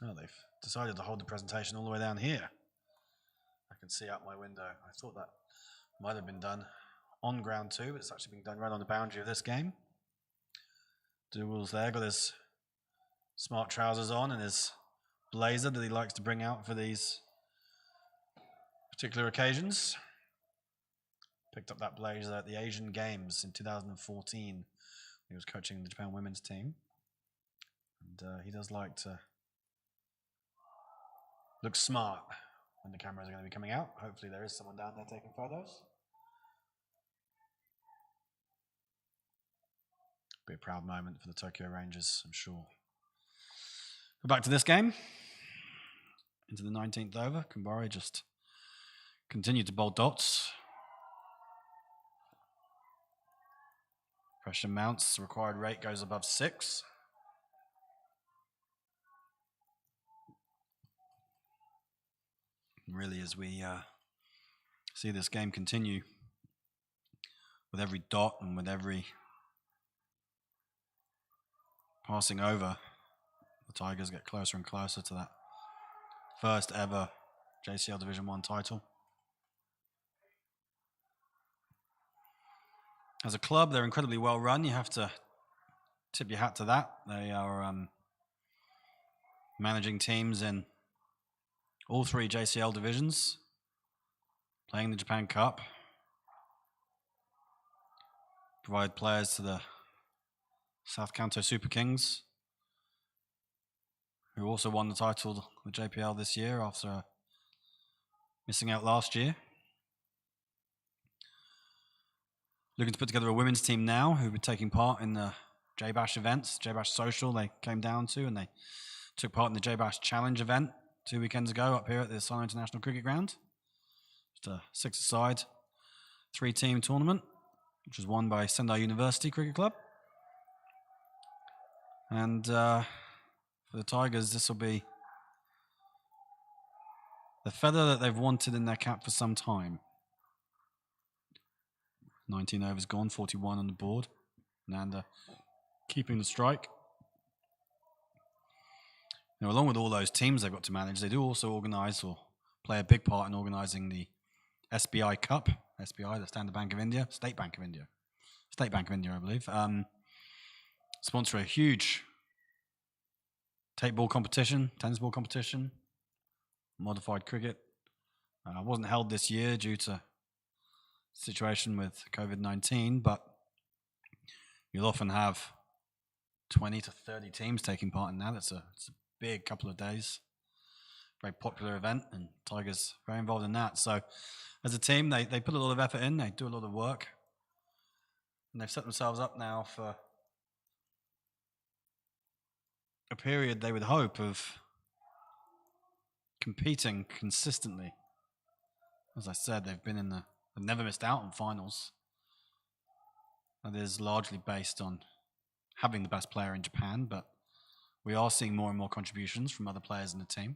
Oh, they've decided to hold the presentation all the way down here. I can see out my window. I thought that might have been done on ground 2, but it's actually been done right on the boundary of this game. Dool's there, got his smart trousers on and his blazer that he likes to bring out for these particular occasions. Picked up that blazer at the Asian Games in 2014. He was coaching the Japan women's team. And he does like to look smart when the cameras are going to be coming out. Hopefully there is someone down there taking photos. Be a proud moment for the Tokyo Rangers, I'm sure. But back to this game. Into the 19th over. Kumbari just continued to bowl dots. Pressure mounts. The required rate goes above 6. Really, as we see this game continue, with every dot and with every passing over, the Tigers get closer and closer to that first ever JCL Division 1 title. As a club, they're incredibly well run. You have to tip your hat to that. They are managing teams in all 3 JCL divisions, playing the Japan Cup, provide players to the South Kanto Super Kings, who also won the title with JPL this year after missing out last year. Looking to put together a women's team now who will be taking part in the J-Bash events, J-Bash Social they came down to, and they took part in the J-Bash Challenge event 2 weekends ago up here at the Sino International Cricket Ground. Just a 6-a-side, 3-team tournament, which was won by Sendai University Cricket Club. And for the Tigers, this will be the feather that they've wanted in their cap for some time. 19 overs gone, 41 on the board. Nanda keeping the strike. Now, along with all those teams they've got to manage, they do also organise or play a big part in organising the SBI Cup. SBI, the Standard Bank of India, State Bank of India, I believe. Sponsor a huge tape ball competition, tennis ball competition, modified cricket. Wasn't held this year due to situation with COVID-19, but you'll often have 20 to 30 teams taking part in that. It's a big couple of days. Very popular event, and Tigers very involved in that. So as a team, they put a lot of effort in, they do a lot of work, and they've set themselves up now for a period they would hope of competing consistently. As I said, they've never missed out on finals. That is largely based on having the best player in Japan, but we are seeing more and more contributions from other players in the team.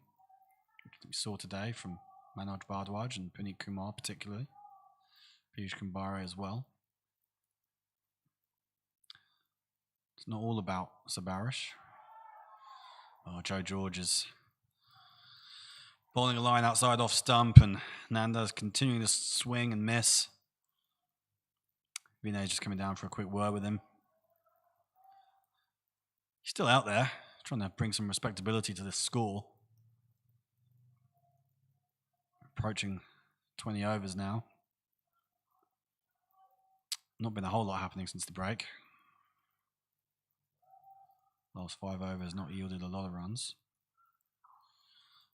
We saw today from Manoj Bhardwaj and Puneet Kumar particularly. Piyush Kumbari as well. It's not all about Sabarish. Joe George is bowling a line outside off stump, and Nanda's continuing to swing and miss. Vinay's just coming down for a quick word with him. He's still out there, trying to bring some respectability to this score. Approaching 20 overs now. Not been a whole lot happening since the break. Last 5 overs not yielded a lot of runs.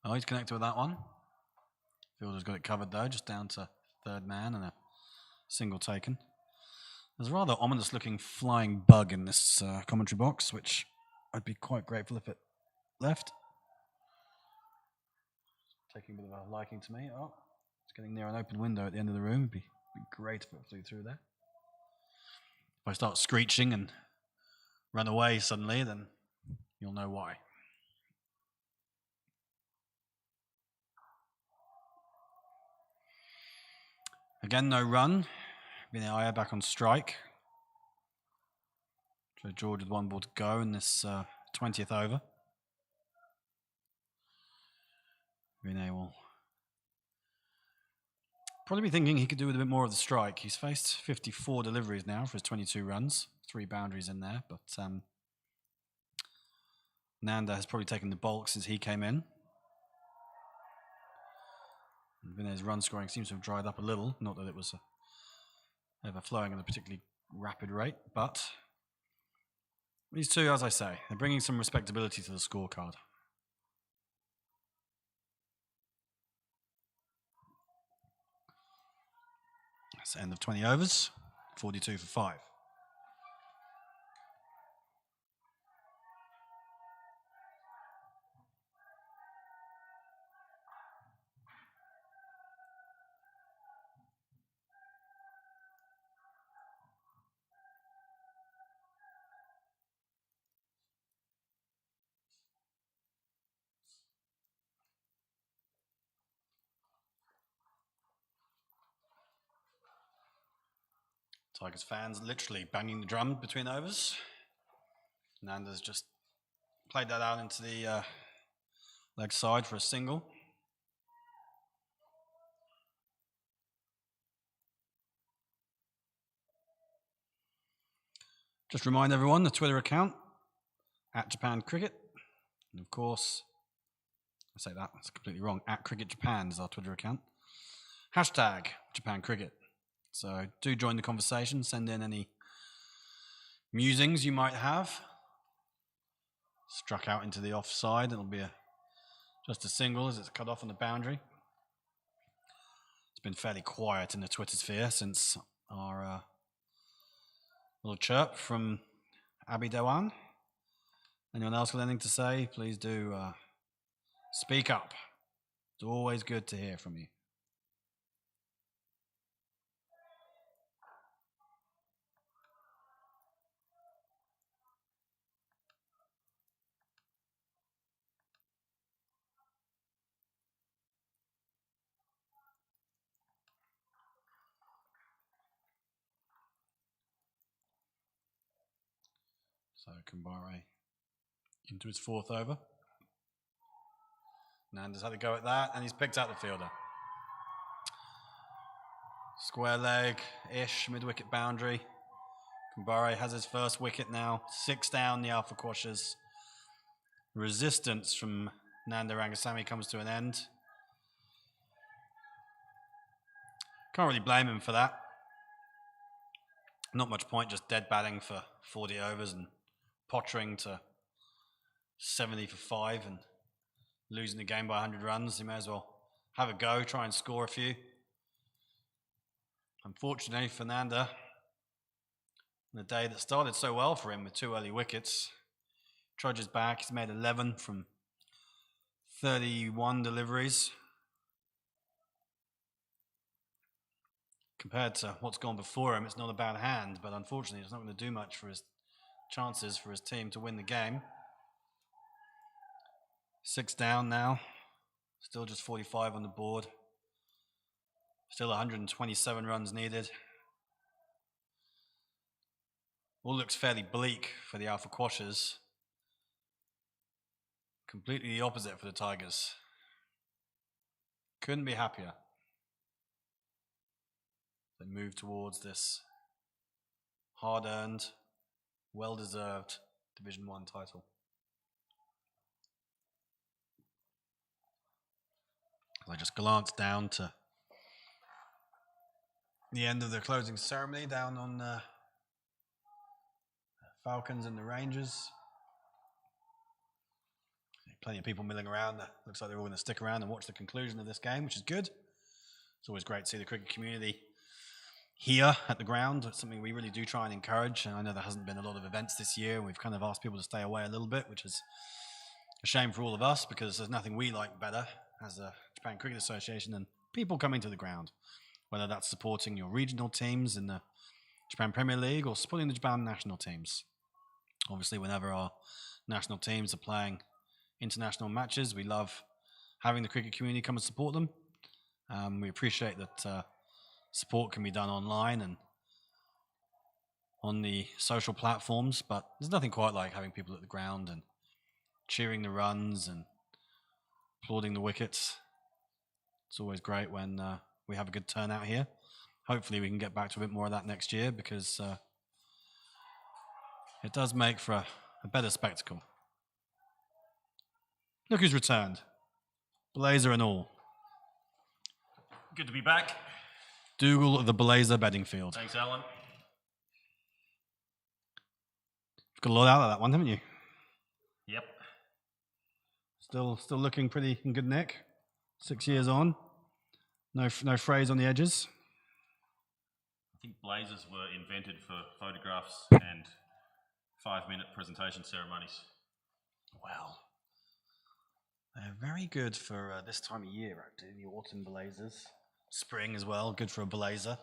Oh, he's connected with that one. Fielder's got it covered though, just down to third man and a single taken. There's a rather ominous looking flying bug in this commentary box, which I'd be quite grateful if it left. Taking a bit of a liking to me. Oh, it's getting near an open window at the end of the room. It'd be great if it flew through there. If I start screeching and run away suddenly, then you'll know why. Again, no run. Vinaya back on strike. So George with 1 ball to go in this 20th over. Vinay will probably be thinking he could do with a bit more of the strike. He's faced 54 deliveries now for his 22 runs. 3 boundaries in there, but Nanda has probably taken the bulk since he came in. Vinay's run scoring seems to have dried up a little. Not that it was overflowing at a particularly rapid rate, but these two, as I say, they're bringing some respectability to the scorecard. That's the end of 20 overs, 42 for 5. Tigers fans literally banging the drum between overs. Nanda's just played that out into the leg side for a single. Just remind everyone, the Twitter account, @JapanCricket. And of course, I say that's completely wrong. @CricketJapan is our Twitter account. #JapanCricket. So do join the conversation. Send in any musings you might have. Struck out into the offside. It'll be just a single as it's cut off on the boundary. It's been fairly quiet in the Twitter sphere since our little chirp from Abhi Dewan. Anyone else got anything to say? Please do speak up. It's always good to hear from you. So Kumbare into his 4th over. Nanda's had a go at that, and he's picked out the fielder. Square leg-ish, mid-wicket boundary. Kumbare has his first wicket now. 6 down, the Alpha Quashers. Resistance from Nanda Rangasamy comes to an end. Can't really blame him for that. Not much point just dead batting for 40 overs and pottering to 70 for 5 and losing the game by 100 runs. He may as well have a go, try and score a few. Unfortunately for Nanda, the day that started so well for him with 2 early wickets, trudges back. He's made 11 from 31 deliveries. Compared to what's gone before him, it's not a bad hand, but unfortunately it's not going to do much for his chances for his team to win the game. 6 down now. Still just 45 on the board. Still 127 runs needed. All looks fairly bleak for the Alpha Quashers. Completely the opposite for the Tigers. Couldn't be happier. They move towards this hard-earned, well-deserved Division 1 title. I just glanced down to the end of the closing ceremony down on Falcons and the Rangers. Plenty of people milling around. Looks like they're all going to stick around and watch the conclusion of this game, which is good. It's always great to see the cricket community here at the ground. It's something we really do try and encourage. And I know there hasn't been a lot of events this year. We've kind of asked people to stay away a little bit, which is a shame for all of us because there's nothing we like better as a Japan Cricket Association than people coming to the ground, whether that's supporting your regional teams in the Japan Premier League or supporting the Japan national teams. Obviously, whenever our national teams are playing international matches, we love having the cricket community come and support them. We appreciate that support can be done online and on the social platforms, but there's nothing quite like having people at the ground and cheering the runs and applauding the wickets. It's always great when we have a good turnout here. Hopefully we can get back to a bit more of that next year, because it does make for a better spectacle. Look who's returned. Blazer and all. Good to be back. Dougal of the Blazer betting field. Thanks, Alan. You've got a lot out of that one, haven't you? Yep. Still looking pretty in good nick. 6 years on. No frays on the edges. I think blazers were invented for photographs and 5-minute presentation ceremonies. Well, they're very good for this time of year, actually. The autumn blazers. Spring as well, good for a blazer.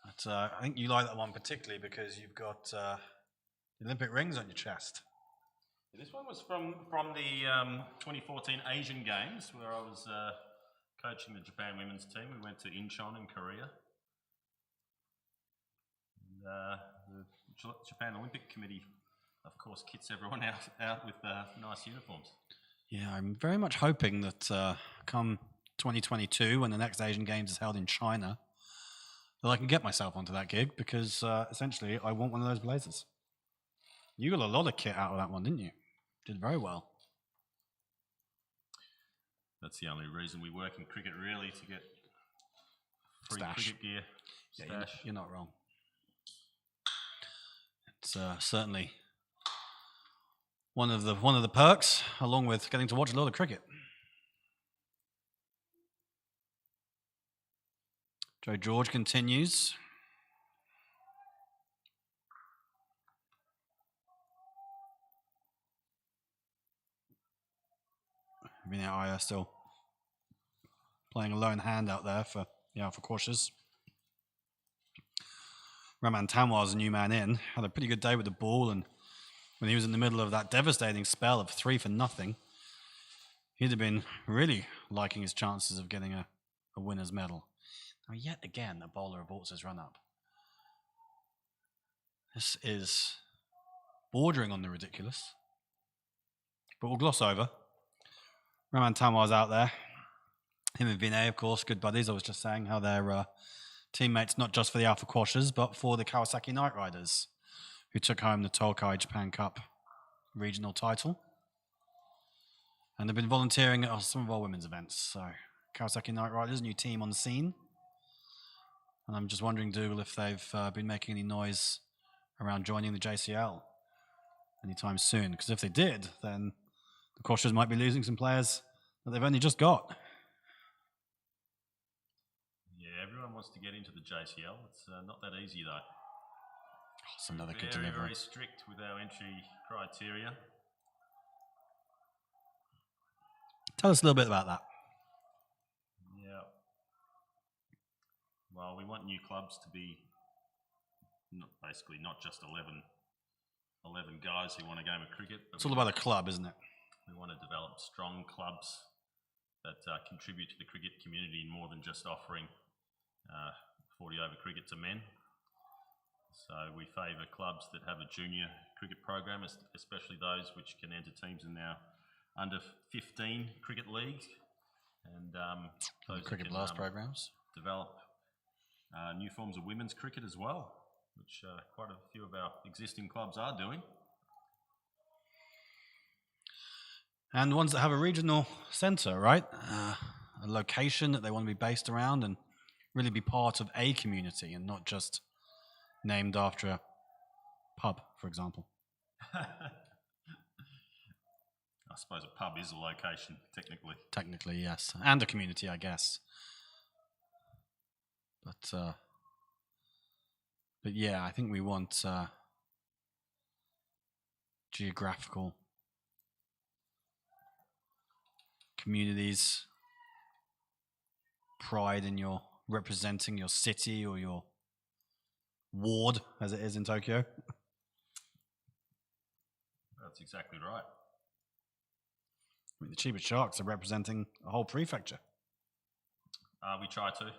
But I think you like that one particularly because you've got the Olympic rings on your chest. This one was from the 2014 Asian Games, where I was coaching the Japan women's team. We went to Incheon in Korea. And, the Japan Olympic Committee, of course, kits everyone out with nice uniforms. Yeah, I'm very much hoping that come 2022, when the next Asian Games is held in China, that I can get myself onto that gig, because essentially I want one of those blazers. You got a lot of kit out of that one, didn't you? Did very well. That's the only reason we work in cricket, really, to get free Stash. cricket gear. Yeah, Stash. you're not wrong. It's certainly one of the perks, along with getting to watch a lot of cricket. Joe George continues. Vinay Iyer still playing a lone hand out there for the Alpha Cautious. Raman Tanwar's a new man in. Had a pretty good day with the ball, and when he was in the middle of that devastating spell of 3 for nothing, he'd have been really liking his chances of getting a winner's medal. Now, yet again, the bowler aborts his run-up. This is bordering on the ridiculous. But we'll gloss over. Raman Tanwar's out there. Him and Vinay, of course, good buddies. I was just saying how they're teammates not just for the Alpha Quashers, but for the Kawasaki Knight Riders, who took home the Tokai Japan Cup regional title. And they've been volunteering at some of our women's events. So, Kawasaki Knight Riders, new team on the scene. And I'm just wondering, Dougal, if they've been making any noise around joining the JCL anytime soon. Because if they did, then the Quashers might be losing some players that they've only just got. Yeah, everyone wants to get into the JCL. It's not that easy, though. It's another good Very, delivery. very strict with our entry criteria. Tell us a little bit about that. Yeah. Well, we want new clubs to be not just 11 guys who want a game of cricket. It's all about a club, isn't it? We want to develop strong clubs that contribute to the cricket community more than just offering 40-over cricket to men. So we favour clubs that have a junior cricket program, especially those which can enter teams in our under 15 cricket leagues, and those Cricket can, Blast programs. develop new forms of women's cricket as well, which quite a few of our existing clubs are doing. And ones that have a regional centre, right? A location that they want to be based around and really be part of a community and not just named after a pub, for example. I suppose a pub is a location, technically. Technically, yes. And a community, I guess. But yeah, I think we want geographical communities, pride in your representing your city or your ward, as it is in Tokyo. That's exactly right. I mean, the Chiba Sharks are representing a whole prefecture. We try to.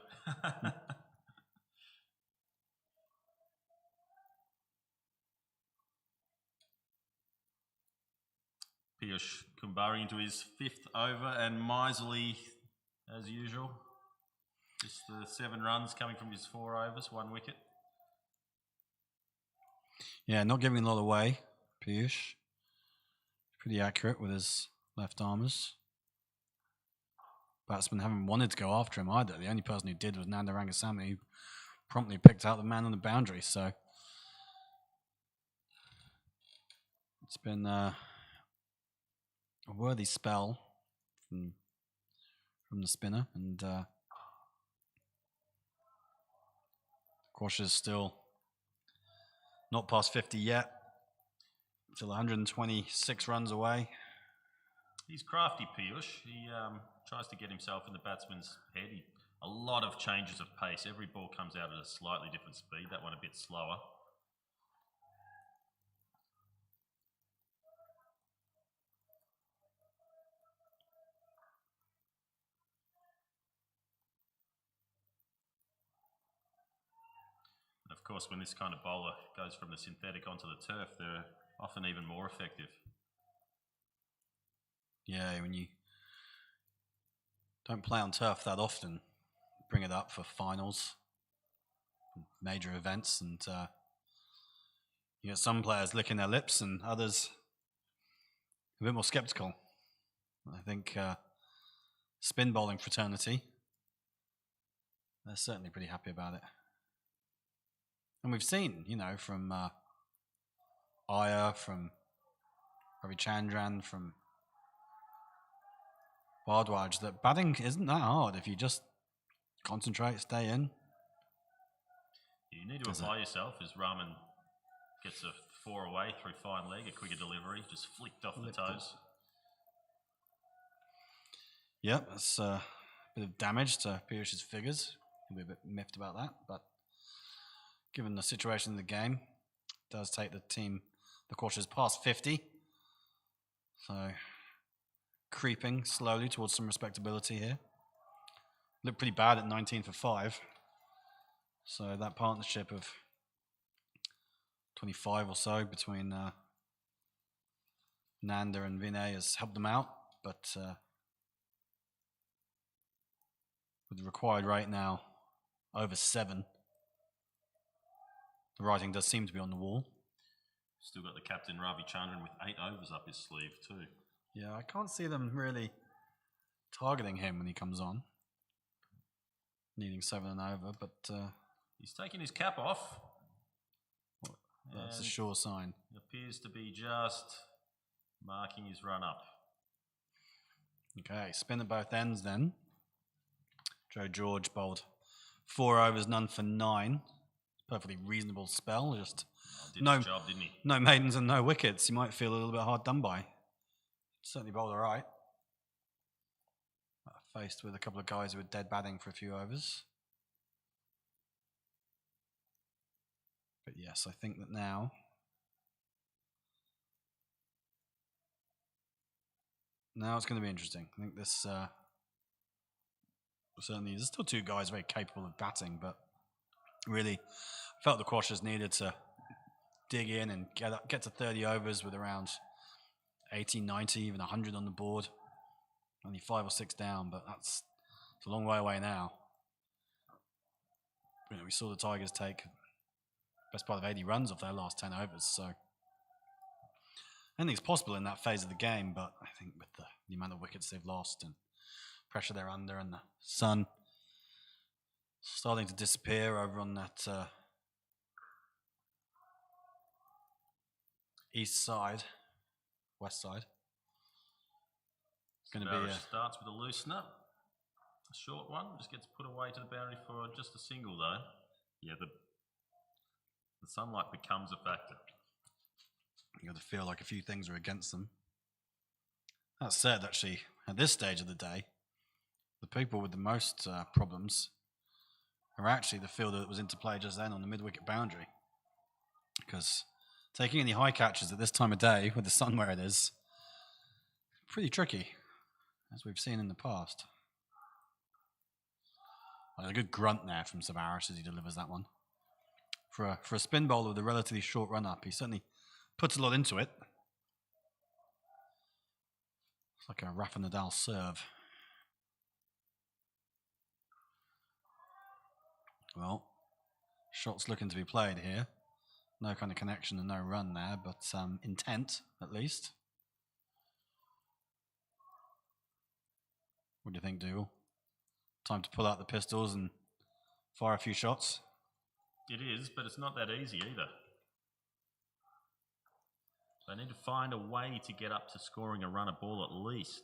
Piyush Kumbari into his 5th over, and miserly as usual. Just the 7 runs coming from his 4 overs, 1 wicket. Yeah, not giving a lot away, Piyush. Pretty accurate with his left armers. Batsmen haven't wanted to go after him either. The only person who did was Nanda Rangasamy, who promptly picked out the man on the boundary. So it's been a worthy spell from the spinner, and Quasha's still not past 50 yet. Still 126 runs away. He's crafty, Piyush. He tries to get himself in the batsman's head. A lot of changes of pace. Every ball comes out at a slightly different speed. That one a bit slower. And of course, when this kind of bowler goes from the synthetic onto the turf, they're often even more effective. Yeah, when you don't play on turf that often, bring it up for finals, major events, and you get some players licking their lips and others a bit more sceptical. I think spin bowling fraternity, they're certainly pretty happy about it. And we've seen, from Iyer, from Ravichandran, from Bhardwaj, that batting isn't that hard if you just concentrate, stay in. You need to apply yourself as Rahman gets a 4 away through fine leg, a quicker delivery, just flicked off the toes. Yep, that's a bit of damage to Piyush's figures. He'll be a bit miffed about that, but given the situation of the game, it does take the Quashas past 50. So creeping slowly towards some respectability here. Looked pretty bad at 19 for 5. So that partnership of 25 or so between Nanda and Vinay has helped them out, but with the required rate now over 7, the writing does seem to be on the wall. Still got the captain Ravichandran with 8 overs up his sleeve too. Yeah, I can't see them really targeting him when he comes on. Needing 7 and over, but he's taking his cap off. That's a sure sign. Appears to be just marking his run up. Okay, spin at both ends then. Joe George bowled 4 overs, none for 9. Perfectly reasonable spell. Just did his job, didn't he? No maidens and no wickets. You might feel a little bit hard done by. Certainly bowled all right. Faced with a couple of guys who were dead batting for a few overs. But yes, I think that now it's going to be interesting. I think this certainly, there's still 2 guys very capable of batting, but really felt the Quashas needed to dig in and get to 30 overs with around 80, 90, even 100 on the board. Only 5 or 6 down, but it's a long way away now. We saw the Tigers take best part of 80 runs off their last 10 overs, so anything's possible in that phase of the game, but I think with the amount of wickets they've lost and pressure they're under and the sun starting to disappear over on that west side. Going to be starts with a loosener, a short one, just gets put away to the boundary for just a single though. Yeah, the sunlight becomes a factor. You got to feel like a few things are against them. That said, actually, at this stage of the day, the people with the most problems are actually the fielder that was into play just then on the mid-wicket boundary, because taking any high catches at this time of day with the sun where it is, pretty tricky, as we've seen in the past. There's a good grunt there from Savaris as he delivers that one. For a spin bowler with a relatively short run up, he certainly puts a lot into it. It's like a Rafa Nadal serve. Well, shot's looking to be played here. No kind of connection and no run there, but intent at least. What do you think, Dougal? Time to pull out the pistols and fire a few shots? It is, but it's not that easy either. They need to find a way to get up to scoring a run a ball at least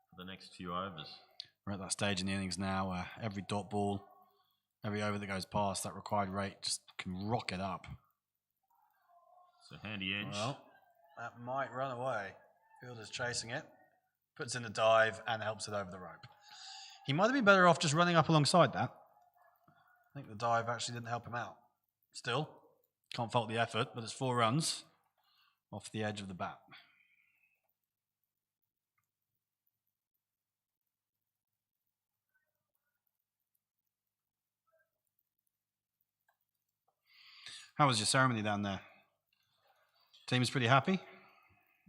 for the next few overs. We're at that stage in the innings now where every dot ball, every over that goes past, that required rate just can rocket up. It's a handy edge. Well, that might run away. Fielder's chasing it, puts in the dive and helps it over the rope. He might have been better off just running up alongside that. I think the dive actually didn't help him out. Still, can't fault the effort, but it's 4 runs off the edge of the bat. How was your ceremony down there? Team's pretty happy?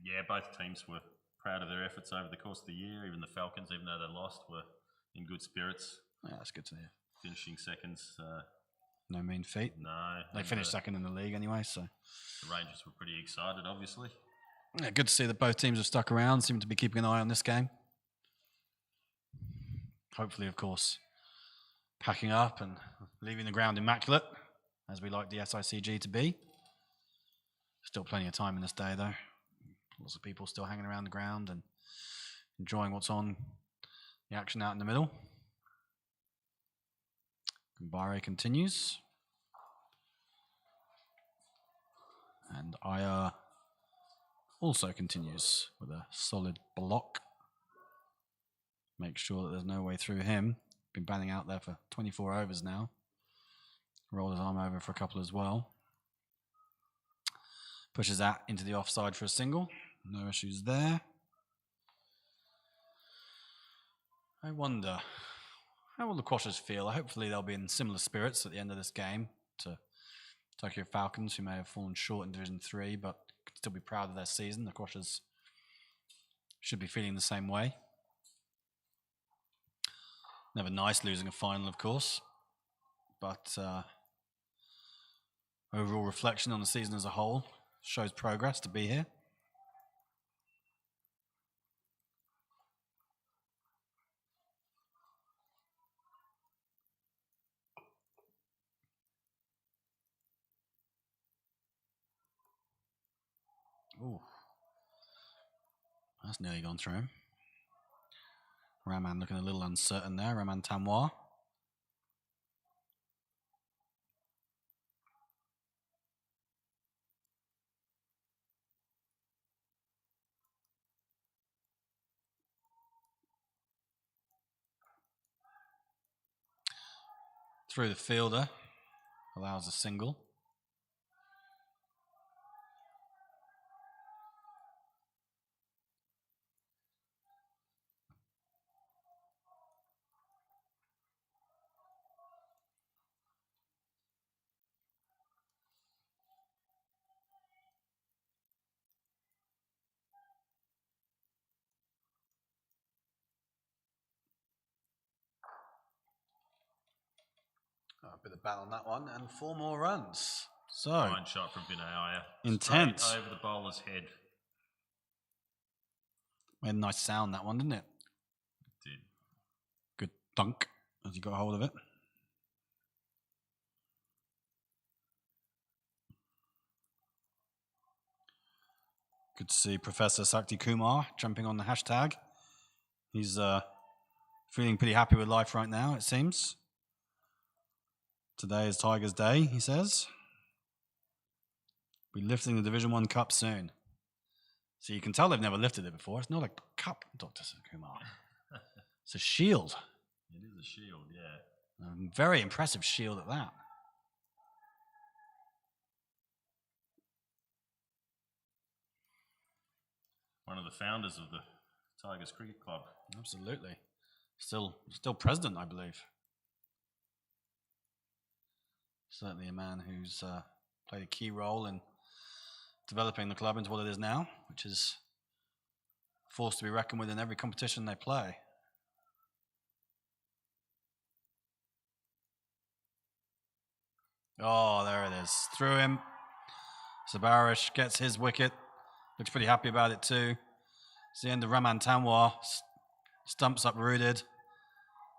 Yeah, both teams were proud of their efforts over the course of the year. Even the Falcons, even though they lost, were in good spirits. Yeah, that's good to hear. Finishing seconds. No mean feat. No. They finished second in the league anyway, so. The Rangers were pretty excited, obviously. Yeah, good to see that both teams have stuck around, seem to be keeping an eye on this game. Hopefully, of course, packing up and leaving the ground immaculate, as we like the SICG to be. Still plenty of time in this day, though. Lots of people still hanging around the ground and enjoying what's on the action out in the middle. Gambare continues. And Aya also continues with a solid block. Make sure that there's no way through him. Been batting out there for 24 overs now. Rolled his arm over for a couple as well. Pushes that into the offside for a single. No issues there. I wonder, how will the Quashers feel? Hopefully they'll be in similar spirits at the end of this game to Tokyo Falcons, who may have fallen short in Division 3, but could still be proud of their season. The Quashers should be feeling the same way. Never nice losing a final, of course, but overall reflection on the season as a whole shows progress to be here. Ooh, that's nearly gone through him. Raman looking a little uncertain there, Raman Tamois. Through the fielder, allows a single. A bit of bat on that one, and 4 more runs. So, fine shot from Vinayaya. Intense. Straight over the bowler's head. Made a nice sound, that one, didn't it? It did. Good dunk as he got hold of it. Good to see Professor Sakti Kumar jumping on the hashtag. He's feeling pretty happy with life right now, it seems. Today is Tigers Day, he says. We're lifting the Division 1 Cup soon. So you can tell they've never lifted it before. It's not a cup, Dr. Kumar. It's a shield. It is a shield, yeah. A very impressive shield at that. One of the founders of the Tigers Cricket Club. Absolutely. Still president, I believe. Certainly a man who's played a key role in developing the club into what it is now, which is a force to be reckoned with in every competition they play. Oh, there it is. Through him. Sabarish gets his wicket. Looks pretty happy about it too. It's the end of Raman Tanwar. Stumps uprooted.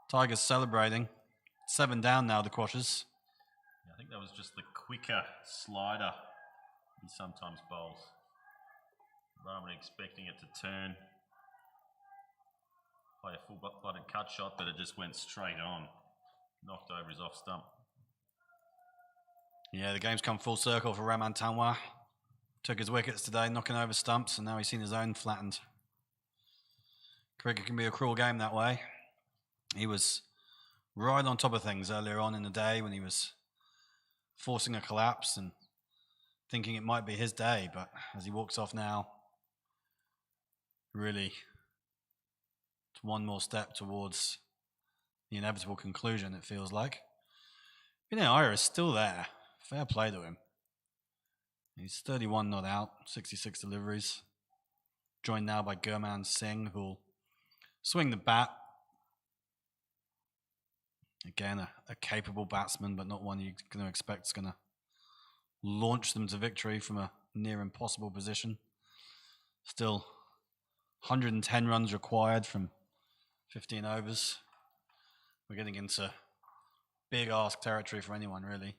Tigers celebrating. 7 down now, the Quashers. I think that was just the quicker slider he sometimes bowls. Rather than expecting it to turn. Play a full-blooded cut shot, but it just went straight on. Knocked over his off stump. Yeah, the game's come full circle for Raman Tanwar. Took his wickets today, knocking over stumps, and now he's seen his own flattened. Cricket can be a cruel game that way. He was right on top of things earlier on in the day when he was forcing a collapse and thinking it might be his day, but as he walks off now, really it's one more step towards the inevitable conclusion, it feels like. Ira is still there. Fair play to him. He's 31 not out, 66 deliveries. Joined now by Gurman Singh, who'll swing the bat. Again, a capable batsman, but not one you're going to expect is going to launch them to victory from a near impossible position. Still 110 runs required from 15 overs. We're getting into big ask territory for anyone, really.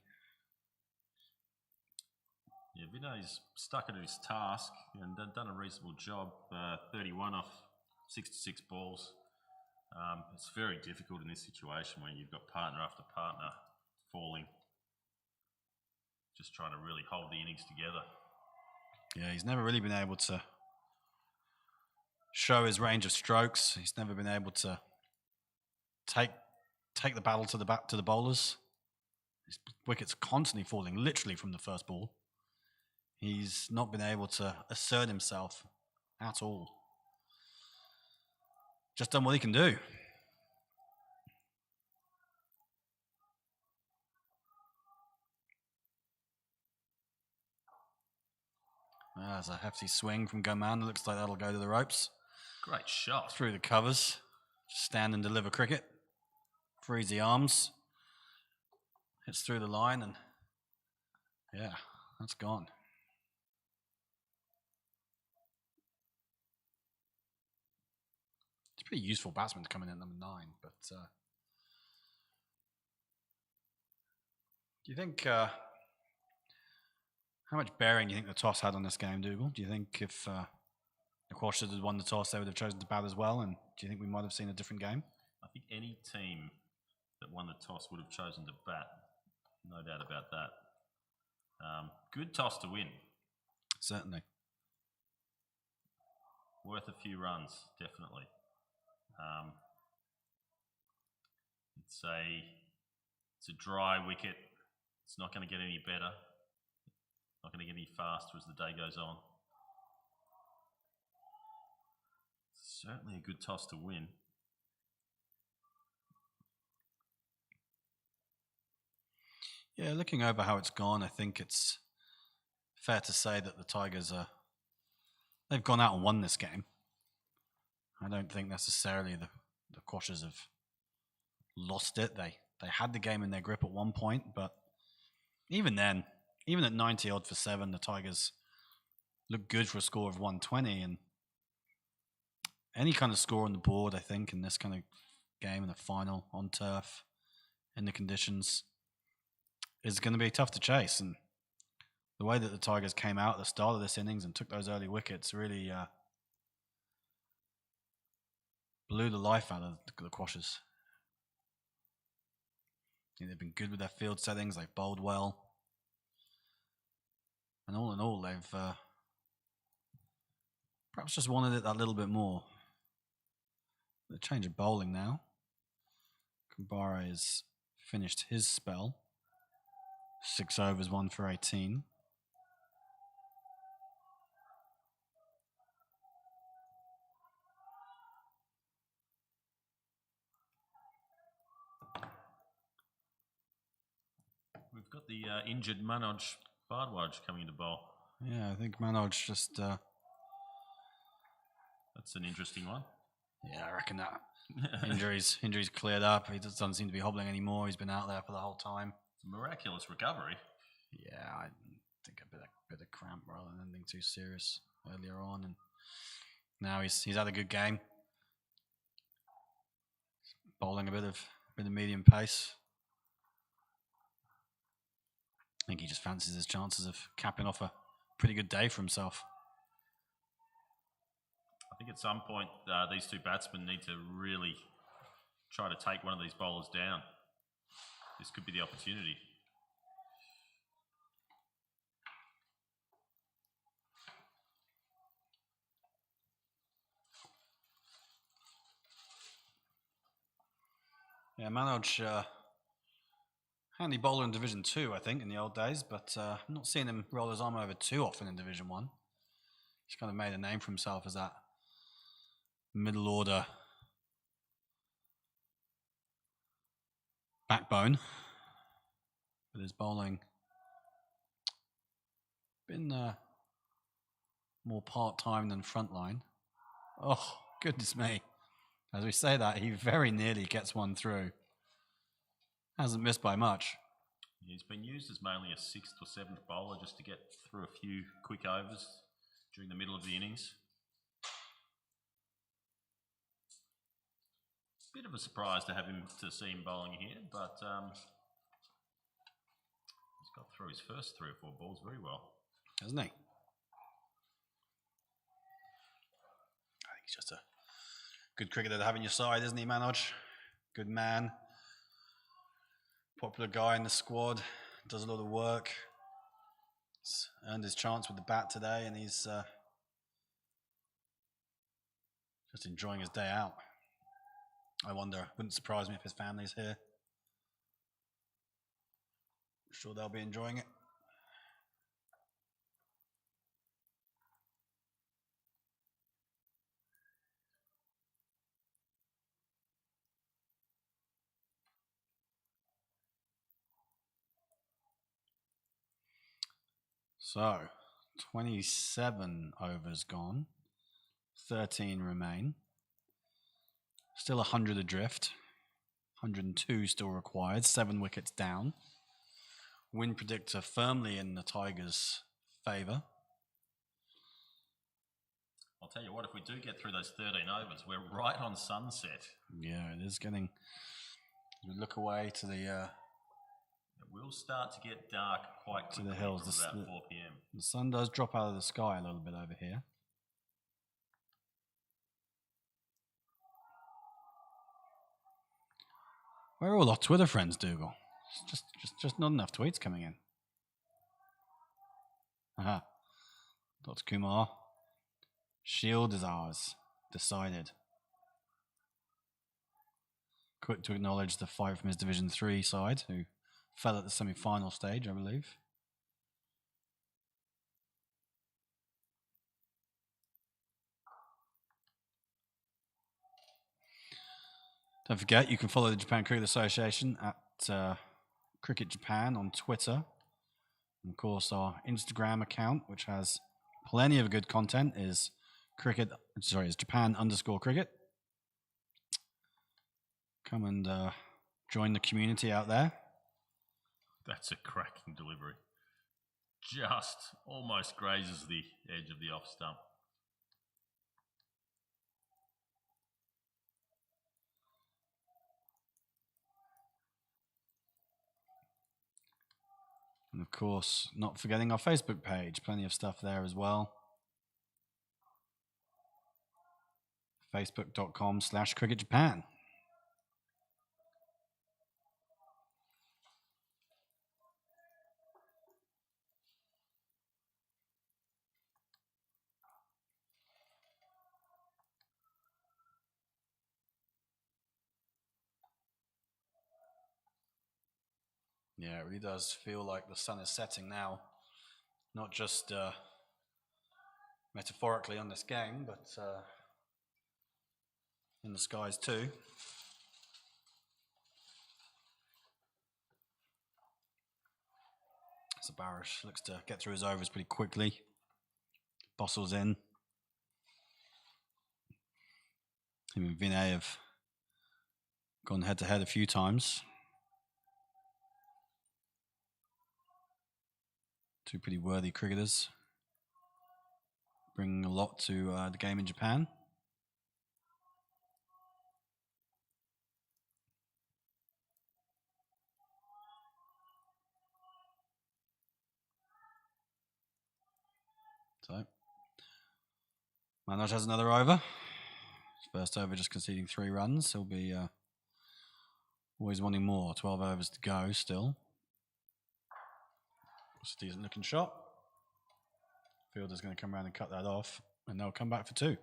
Yeah, Vinay's stuck at his task and done a reasonable job. 31 off 66 balls. It's very difficult in this situation when you've got partner after partner falling. Just trying to really hold the innings together. Yeah, he's never really been able to show his range of strokes. He's never been able to take the battle to the bowlers. His wickets constantly falling, literally from the first ball. He's not been able to assert himself at all. Just done what he can do. There's a hefty swing from Goman. It looks like that'll go to the ropes. Great shot. Through the covers. Just stand and deliver cricket. Frees the arms. Hits through the line and yeah, that's gone. It's a pretty useful batsman to come in at number 9, but do you think how much bearing do you think the toss had on this game, Dougal? Do you think if the Quashers had won the toss, they would have chosen to bat as well? And do you think we might have seen a different game? I think any team that won the toss would have chosen to bat. No doubt about that. Good toss to win. Certainly. Worth a few runs, definitely. It's a dry wicket. It's not going to get any better. Not going to get any faster as the day goes on. Certainly a good toss to win. Yeah, looking over how it's gone, I think it's fair to say that the Tigers they've gone out and won this game. I don't think necessarily the Quashers have lost it. They had the game in their grip at one point, but even then, even at 90 odd for 7, the Tigers look good for a score of 120. And any kind of score on the board, I think, in this kind of game, in the final, on turf, in the conditions, is going to be tough to chase. And the way that the Tigers came out at the start of this innings and took those early wickets really blew the life out of the Quashers. They've been good with their field settings. They've bowled well. And all in all, they've perhaps just wanted it that little bit more. The change of bowling now. Kumbara has finished his spell. 6 overs, 1 for 18. We've got the injured Manoj Bhardwaj coming into bowl. Yeah, I think Manoj just... That's an interesting one. Yeah, I reckon that injuries cleared up. He doesn't seem to be hobbling anymore. He's been out there for the whole time. It's a miraculous recovery. Yeah, I think a bit of cramp rather than anything too serious earlier on, and now he's had a good game. Bowling a bit of medium pace. I think he just fancies his chances of capping off a pretty good day for himself. I think at some point these two batsmen need to really try to take one of these bowlers down. This could be the opportunity. Yeah, Manoj, handy bowler in Division 2, I think, in the old days, but I'm not seeing him roll his arm over too often in Division 1. He's kind of made a name for himself as that middle order backbone. But his bowling been more part-time than frontline. Oh, goodness me. As we say that, he very nearly gets one through. Hasn't missed by much. He's been used as mainly a 6th or 7th bowler just to get through a few quick overs during the middle of the innings. Bit of a surprise to see him bowling here, but he's got through his first 3 or 4 balls very well. Hasn't he? I think he's just a good cricketer to have on your side, isn't he, Manoj? Good man. Popular guy in the squad. Does a lot of work. He's earned his chance with the bat today, and he's just enjoying his day out. I wonder, wouldn't surprise me if his family's here. I'm sure they'll be enjoying it. So, 27 overs gone, 13 remain. Still 100 adrift, 102 still required, 7 wickets down. Win predictor firmly in the Tigers' favour. I'll tell you what, if we do get through those 13 overs, we're right on sunset. Yeah, it is getting... We look away to the... It will start to get dark quite quickly. To the hills. From about 4 p.m. The sun does drop out of the sky a little bit over here. Where are all our Twitter friends, Dougal? Just not enough tweets coming in. Aha. Dr. Kumar. Shield is ours. Decided. Quick to acknowledge the 5 from his Division 3 side, who fell at the semi-final stage, I believe. Don't forget, you can follow the Japan Cricket Association at Cricket Japan on Twitter. And of course, our Instagram account, which has plenty of good content, is Japan_cricket. Come and join the community out there. That's a cracking delivery. Just almost grazes the edge of the off stump. And of course, not forgetting our Facebook page. Plenty of stuff there as well. Facebook.com/cricketjapan. Yeah, it really does feel like the sun is setting now. Not just metaphorically on this game, but in the skies too. Sabarish looks to get through his overs pretty quickly. Bostles in. Him and Vinay have gone head-to-head a few times. Two pretty worthy cricketers. Bringing a lot to the game in Japan. So, Manoj has another over. First over just conceding 3 runs. He'll be always wanting more. 12 overs to go still. It's a decent looking shot. Fielder's going to come around and cut that off, and they'll come back for 2.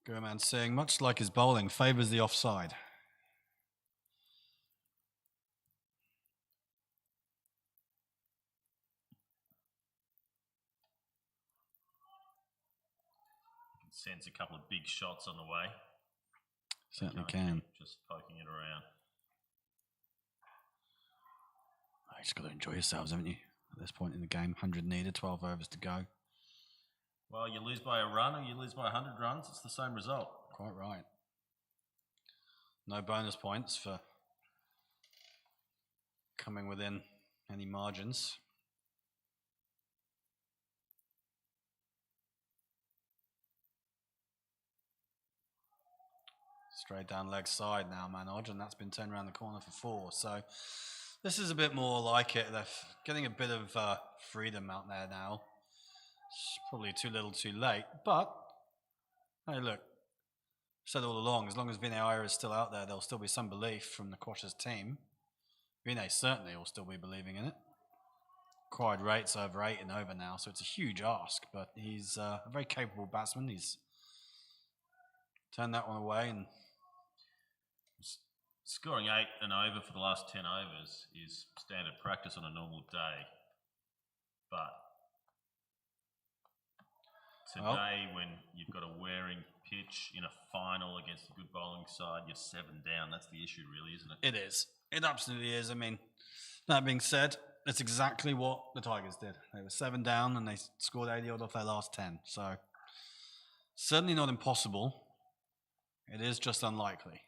Gurman Singh, much like his bowling, favours the offside. Sense a couple of big shots on the way. Certainly can. Just poking it around. You just got to enjoy yourselves, haven't you? At this point in the game, 100 needed, 12 overs to go. Well, you lose by a run or you lose by 100 runs, it's the same result. Quite right. No bonus points for coming within any margins. Straight down leg side now, Manoj, and that's been turned around the corner for 4. So this is a bit more like it. They're getting a bit of freedom out there now. It's probably too little too late, but hey, look, I've said all along, as long as Vinay Iyer is still out there, there'll still be some belief from the Quash's team. Vinay certainly will still be believing in it. Required rates over 8 and over now, so it's a huge ask, but he's a very capable batsman. He's turned that one away, and scoring 8 and over for the last 10 overs is standard practice on a normal day. But today, when you've got a wearing pitch in a final against a good bowling side, you're 7 down. That's the issue, really, isn't it? It is. It absolutely is. I mean, that being said, that's exactly what the Tigers did. They were 7 down and they scored 80 odd off their last 10. So, certainly not impossible. It is just unlikely.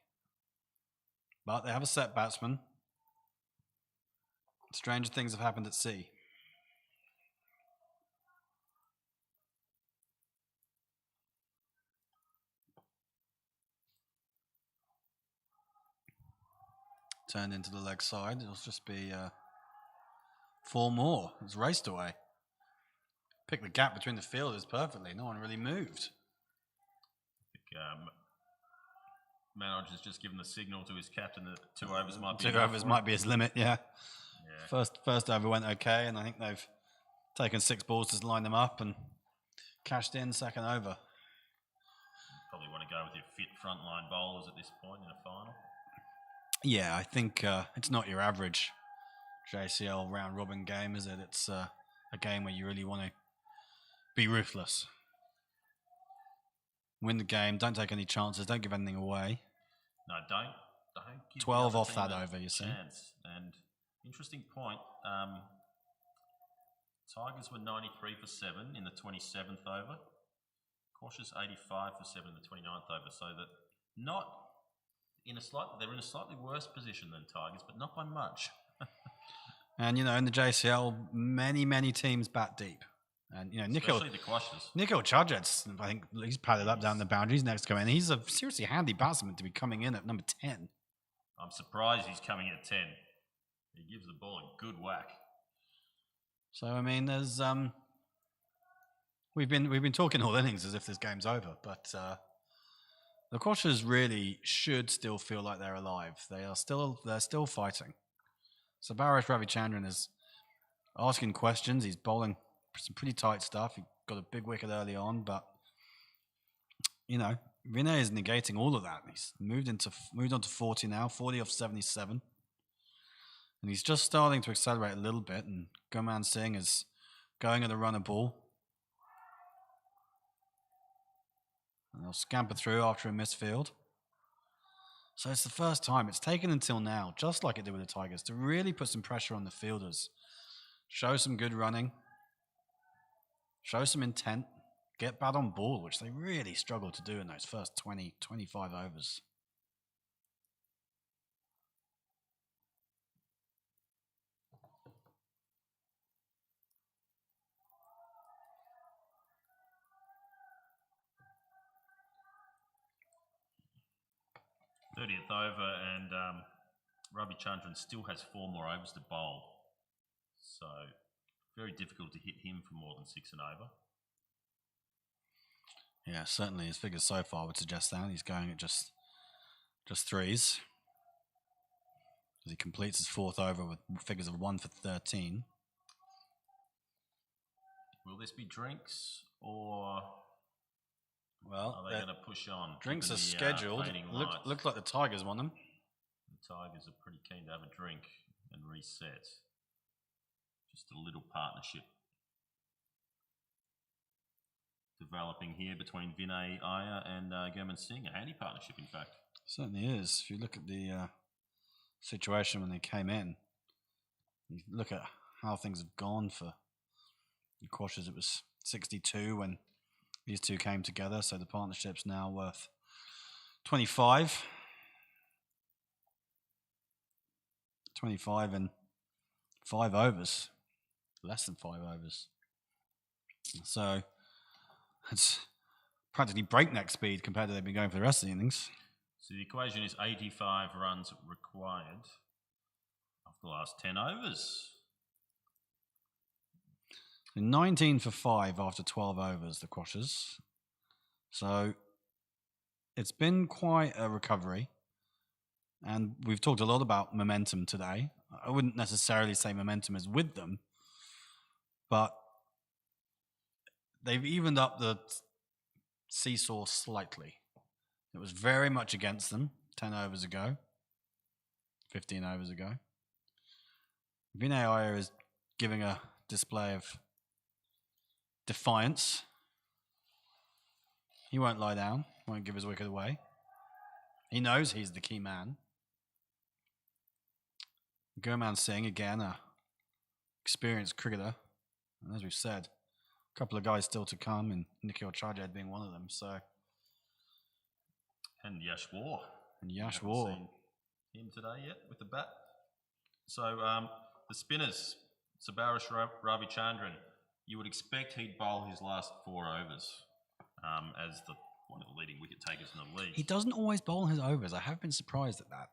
But they have a set batsman. Stranger things have happened at sea. Turned into the leg side. It'll just be 4 more. It's raced away. Picked the gap between the fielders perfectly. No one really moved. I think Manoj has just given the signal to his captain that 2 overs might be 2 overs might be his limit, yeah. First over went okay, and I think they've taken 6 balls to line them up and cashed in second over. Probably want to go with your fit frontline bowlers at this point in a final. Yeah, I think it's not your average JCL round robin game, is it? It's a game where you really want to be ruthless. Win the game, don't take any chances, don't give anything away. No, don't give 12 off that over, you see. And interesting point, Tigers were 93 for 7 in the 27th over. Cautious 85 for 7 in the 29th over, so that they're in a slightly worse position than Tigers, but not by much. And, in the JCL, many teams bat deep. And, Especially the Quashers. Nikhil Chajets, I think he's padded up down the boundaries next to come in. He's a seriously handy batsman to be coming in at number 10. I'm surprised he's coming in at 10. He gives the ball a good whack. So, I mean, there's... We've been talking all innings as if this game's over, but the Quashers really should still feel like they're alive. They're still fighting. So Barish Ravichandran is asking questions. He's bowling some pretty tight stuff. He got a big wicket early on, but Vinay is negating all of that. He's moved on to 40 now, 40 off 77, and he's just starting to accelerate a little bit. And Gurman Singh is going at a runner ball. And they'll scamper through after a misfield. So it's the first time. It's taken until now, just like it did with the Tigers, to really put some pressure on the fielders. Show some good running. Show some intent. Get bat on ball, which they really struggled to do in those first 20, 25 overs. '30th over, and Ravichandran still has 4 more overs to bowl. So very difficult to hit him for more than 6 and over. Yeah, certainly his figures so far would suggest that. He's going at just 3s. As he completes his 4th over with figures of 1 for 13. Will this be drinks, or well, are they going to push on? Drinks are scheduled. Looks like the Tigers want them. The Tigers are pretty keen to have a drink and reset. Just a little partnership developing here between Vinay Iyer and Gurman Singh. A handy partnership, in fact. Certainly is. If you look at the situation when they came in, you look at how things have gone for the Quashers. It was 62 when these two came together, so the partnership's now worth 25. 25 in 5 overs. Less than 5 overs. So it's practically breakneck speed compared to they've been going for the rest of the innings. So the equation is 85 runs required of the last 10 overs. 19 for 5 after 12 overs, the Quashers. So it's been quite a recovery. And we've talked a lot about momentum today. I wouldn't necessarily say momentum is with them, but they've evened up the seesaw slightly. It was very much against them 10 overs ago, 15 overs ago. Vinay Iyer is giving a display of defiance. He won't lie down, won't give his wicket away. He knows he's the key man. Gurman Singh, again, a experienced cricketer. And as we've said, a couple of guys still to come, and Nikhil Chajed being one of them. So, and Yash War. And Yash War. Seen him today yet with the bat. So the spinners, Sabarish Ravichandran, you would expect he'd bowl his last 4 overs as one of the leading wicket takers in the league. He doesn't always bowl his overs. I have been surprised at that.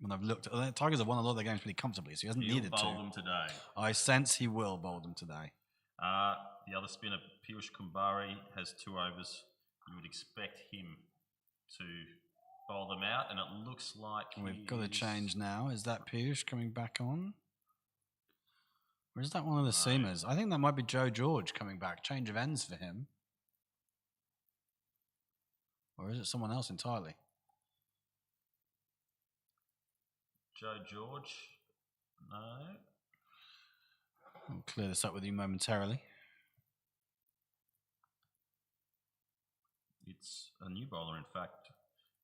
When I've looked, the Tigers have won a lot of their games pretty comfortably, so he hasn't needed to. He'll bowl them today. I sense he will bowl them today. The other spinner, Piyush Kumbari, has 2 overs. You would expect him to bowl them out, and it looks like we've got a change now. Is that Piyush coming back on? Or is that one of the seamers? I think that might be Joe George coming back. Change of ends for him. Or is it someone else entirely? Joe George? No. I'll clear this up with you momentarily. It's a new bowler, in fact,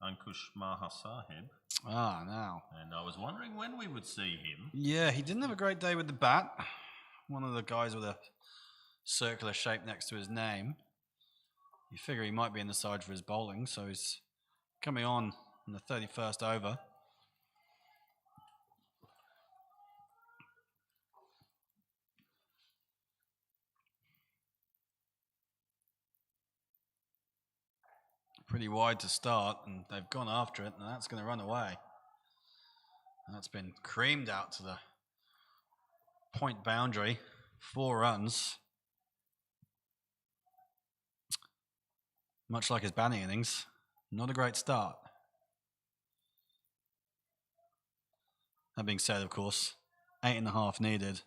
Ankush Mahasaheb. Ah, now. And I was wondering when we would see him. Yeah, he didn't have a great day with the bat. One of the guys with a circular shape next to his name. You figure he might be in the side for his bowling, so he's coming on in the 31st over. Pretty wide to start, and they've gone after it, and that's going to run away. That's been creamed out to the point boundary. 4 runs. Much like his batting innings, not a great start. That being said, of course, 8.5 needed.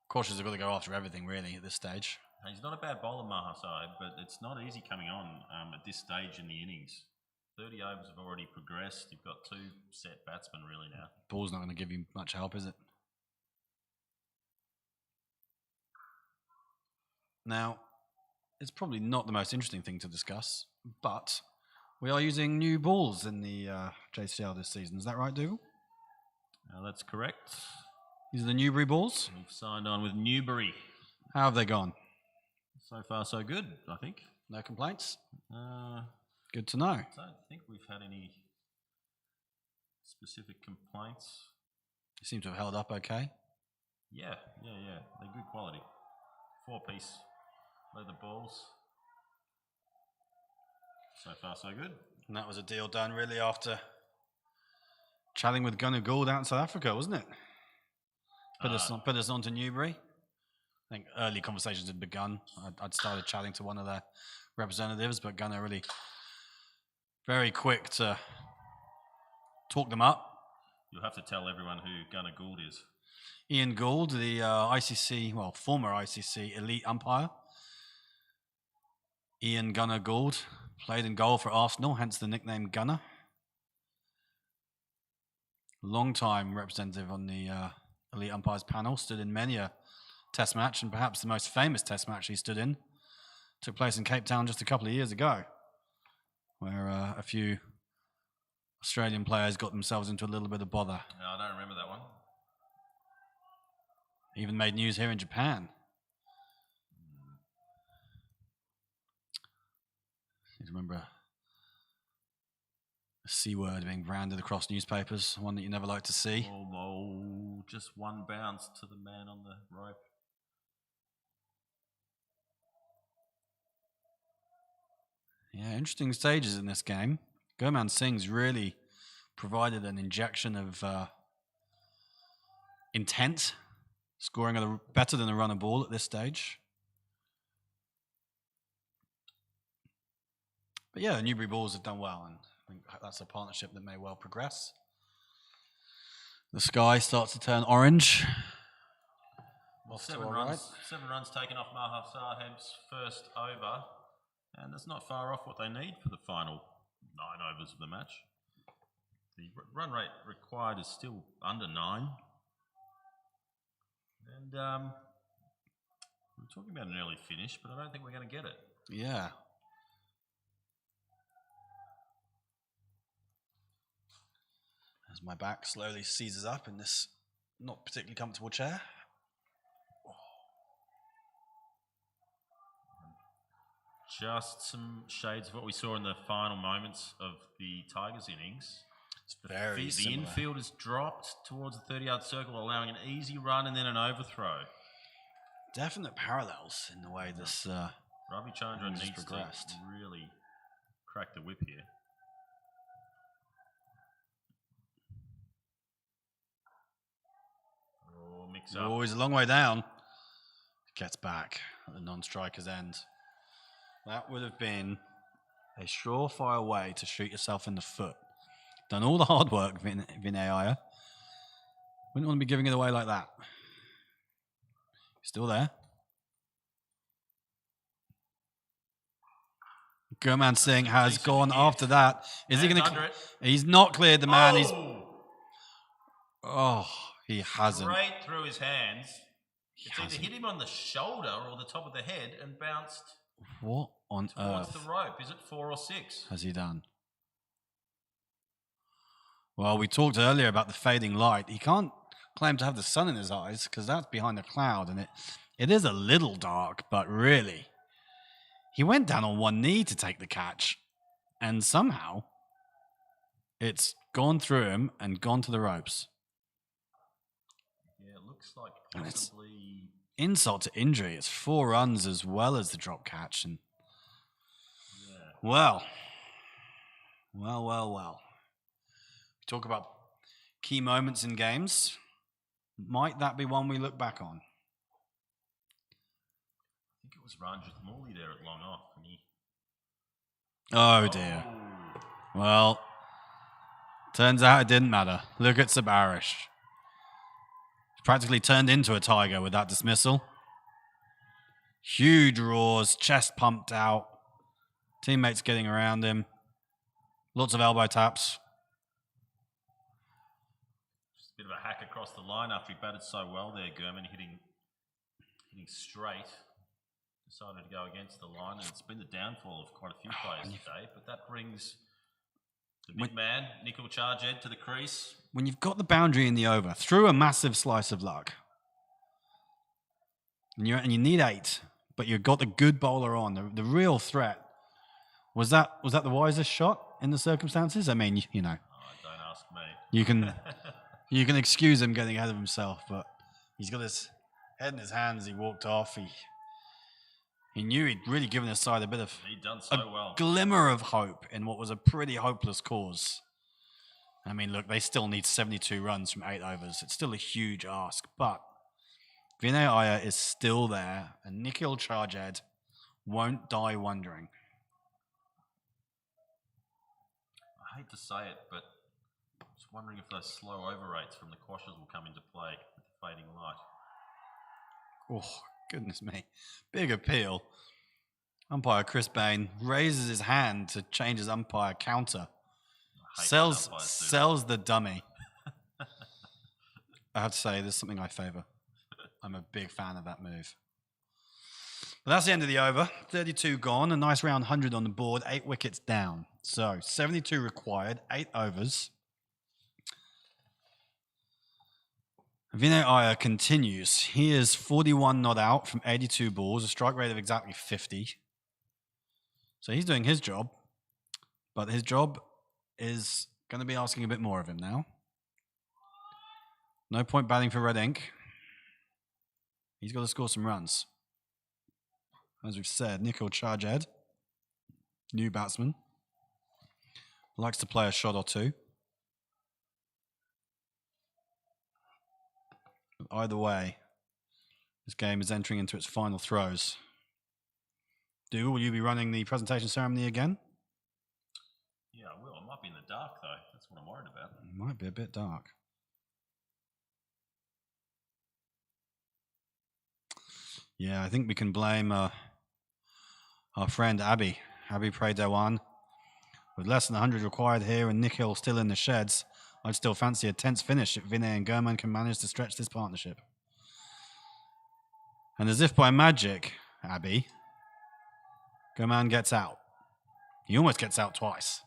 Cautious have got to go after everything, really, at this stage. He's not a bad bowler, Mahasai, but it's not easy coming on at this stage in the innings. 30 overs have already progressed. You've got 2 set batsmen really now. Ball's not going to give you much help, is it? Now, it's probably not the most interesting thing to discuss, but We are using new balls in the JCL this season. Is that right, Dougal? That's correct. These are the Newbury balls. We've signed on with Newbury. How have they gone? So far, so good, I think. No complaints? I Good to know. don't think we've had any specific complaints. You seem to have held up okay. Yeah. They're good quality. 4-piece leather balls. So far, so good. And that was a deal done really after chatting with Gunnar Gould out in South Africa, wasn't it? Put us on to Newbury. I think early conversations had begun. I'd started chatting to one of their representatives, but Gunnar really very quick to talk them up. You'll have to tell everyone who Gunnar Gould is. Ian Gould, the former ICC elite umpire. Ian Gunnar Gould played in goal for Arsenal, hence the nickname Gunnar. Long-time representative on the elite umpires panel, stood in many a test match, and perhaps the most famous test match he stood in took place in Cape Town just a couple of years ago, where a few Australian players got themselves into a little bit of bother. No, I don't remember that one. Even made news here in Japan. You remember a C word being branded across newspapers, one that you never like to see. Oh, just one bounce to the man on the rope. Yeah, interesting stages in this game. Gurman Singh's really provided an injection of intent, scoring better than a runner ball at this stage. But yeah, the Newbury Bulls have done well, and I think that's a partnership that may well progress. The sky starts to turn orange. Seven runs taken off Maha Saheb's first over, and that's not far off what they need for the final 9 overs of the match. The run rate required is still under 9. And we're talking about an early finish, but I don't think we're going to get it. Yeah. As my back slowly seizes up in this not particularly comfortable chair. Just some shades of what we saw in the final moments of the Tigers innings. It's very similar. The infield has dropped towards the 30-yard circle, allowing an easy run and then an overthrow. Definite parallels in the way this Ravi Chandra needs progressed. to really crack the whip here. Oh, mix up. Oh, he's a long way down. Gets back at the non-striker's end. That would have been a surefire way to shoot yourself in the foot. Done all the hard work, Vinay Iyer. Wouldn't want to be giving it away like that. Still there. Gurman Singh has gone after that. Is he going to? He's not cleared the man. He hasn't. Straight through his hands. It's either hit him on the shoulder or the top of the head and bounced. What on towards earth? The rope. Is it 4 or 6? Has he done? Well, we talked earlier about the fading light. He can't claim to have the sun in his eyes because that's behind a cloud, and it is a little dark, but really, he went down on one knee to take the catch, and somehow it's gone through him and gone to the ropes. Yeah, it looks like possibly insult to injury. It's 4 runs as well as the drop catch, and well. We talk about key moments in games. Might that be one we look back on? I think it was Ranjit Morley there at long off. Oh dear. Well, turns out it didn't matter. Look at Sabarish. Practically turned into a tiger with that dismissal. Huge roars, chest pumped out, teammates getting around him, lots of elbow taps. Just a bit of a hack across the line after he batted so well there, Gurman, hitting straight. Decided to go against the line, and it's been the downfall of quite a few players today, but that brings The big man, nickel charge head to the crease. When you've got the boundary in the over, through a massive slice of luck, and you need 8, but you've got the good bowler on, the real threat. Was that the wisest shot in the circumstances? I mean, you know. Oh, don't ask me. You can excuse him getting ahead of himself, but he's got his head in his hands. He walked off. He knew he'd really given his side a bit of He'd done so well. Glimmer of hope in what was a pretty hopeless cause. I mean, look, they still need 72 runs from 8 overs. It's still a huge ask, but Vinay Iyer is still there, and Nikhil Charjed won't die wondering. I hate to say it, but I was wondering if those slow over rates from the quashers will come into play with the fading light. Oh, goodness me. Big appeal. Umpire Chris Bain raises his hand to change his umpire counter. Sells the dummy. I have to say, there's something I favour. I'm a big fan of that move. But that's the end of the over. 32 gone, a nice round 100 on the board, 8 wickets down. So 72 required, 8 overs. Vinay Iyer continues. He is 41 not out from 82 balls, a strike rate of exactly 50. So he's doing his job, but his job is going to be asking a bit more of him now. No point batting for Red Ink. He's got to score some runs. As we've said, Nikhil Charjed, new batsman, likes to play a shot or two. Either way, this game is entering into its final throws. Will you be running the presentation ceremony again? Yeah, I will. I might be in the dark, though. That's what I'm worried about. It might be a bit dark. Yeah, I think we can blame our friend Abby Predewan. With less than 100 required here and Nikhil still in the sheds, I'd still fancy a tense finish if Vinay and Gurman can manage to stretch this partnership. And as if by magic, Abby, Gurman gets out. He almost gets out twice.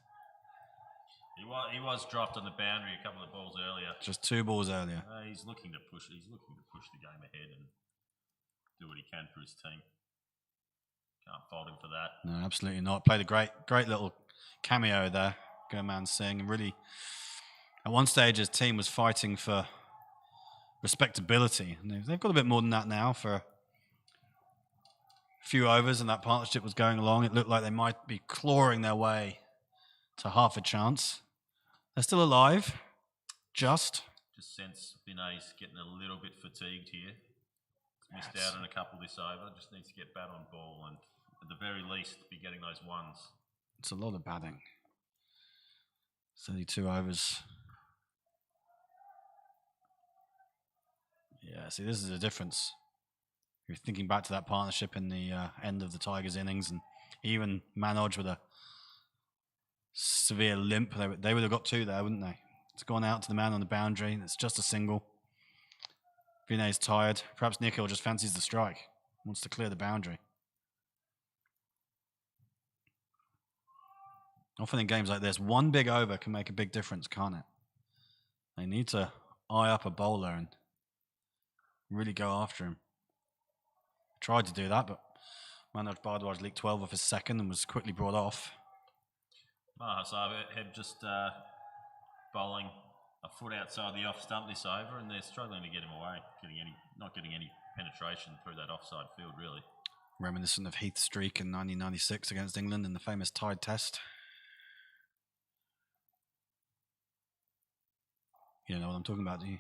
He was dropped on the boundary a couple of balls earlier. Just 2 balls earlier. He's looking to push the game ahead and do what he can for his team. Can't fault him for that. No, absolutely not. Played a great little cameo there, Gurman Singh. Really, at one stage, his team was fighting for respectability. And they've got a bit more than that now for a few overs, and that partnership was going along. It looked like they might be clawing their way to half a chance. They're still alive, just sense Vinay's getting a little bit fatigued here. He's missed out on a couple this over. Just needs to get bat on ball and at the very least be getting those ones. It's a lot of batting. 32 overs. Yeah, see, this is the difference. You're thinking back to that partnership in the end of the Tigers' innings, and even Manoj with a severe limp, they would have got 2 there, wouldn't they? It's gone out to the man on the boundary. It's just a single. Vinay's tired. Perhaps Nikhil just fancies the strike. Wants to clear the boundary. Often in games like this, one big over can make a big difference, can't it? They need to eye up a bowler and really go after him. Tried to do that, but Manoj Bhardwaj leaked 12 off his second and was quickly brought off. Mahasab had just bowling a foot outside the off stump this over, and they're struggling to get him away, not getting any penetration through that offside field, really. Reminiscent of Heath's streak in 1996 against England in the famous Tide Test. You don't know what I'm talking about, do you?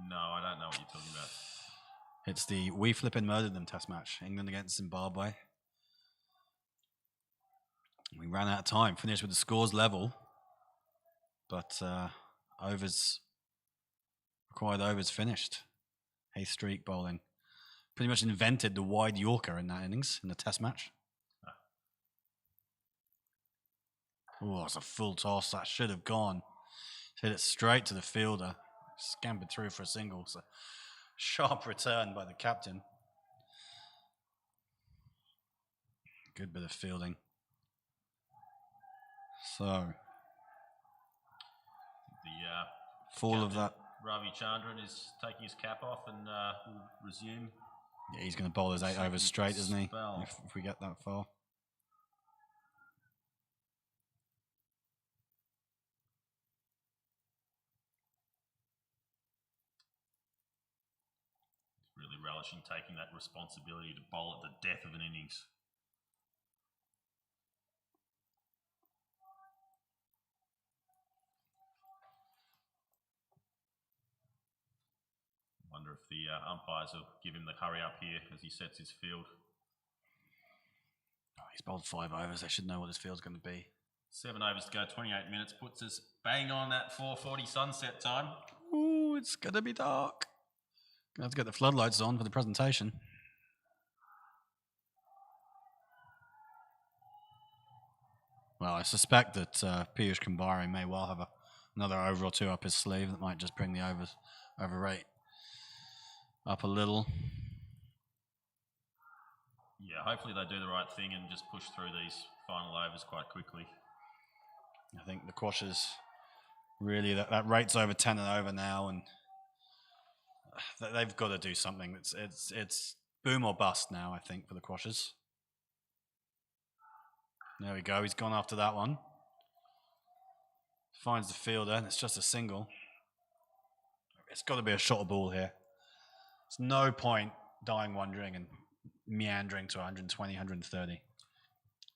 No, I don't know what you're talking about. It's the We Flippin' Murdered Them Test match, England against Zimbabwe. We ran out of time, finished with the scores level, but required overs finished. Heath streak bowling. Pretty much invented the wide Yorker in that innings, in the test match. Oh, it's a full toss. That should have gone. Hit it straight to the fielder. Scampered through for a single. So sharp return by the captain. Good bit of fielding. So, full of that. Ravi Chandran is taking his cap off and will resume. Yeah, he's going to bowl his 8 overs straight, isn't he? Spell. If we get that far. Really relishing taking that responsibility to bowl at the death of an innings. Wonder if the umpires will give him the hurry up here as he sets his field. Oh, he's bowled 5 overs. They should know what his field's going to be. 7 overs to go, 28 minutes, puts us bang on that 4:40 sunset time. Ooh, it's going to be dark. Gonna have to get the floodlights on for the presentation. Well, I suspect that Piyush Kumbhare may well have another over or 2 up his sleeve that might just bring the over rate up a little. Yeah, hopefully they do the right thing and just push through these final overs quite quickly. I think the Quashers really, that rate's over 10 and over now, and they've got to do something. It's boom or bust now, I think, for the Quashers. There we go. He's gone after that one. Finds the fielder, and it's just a single. It's got to be a shorter ball here. There's no point dying wondering and meandering to 120, 130.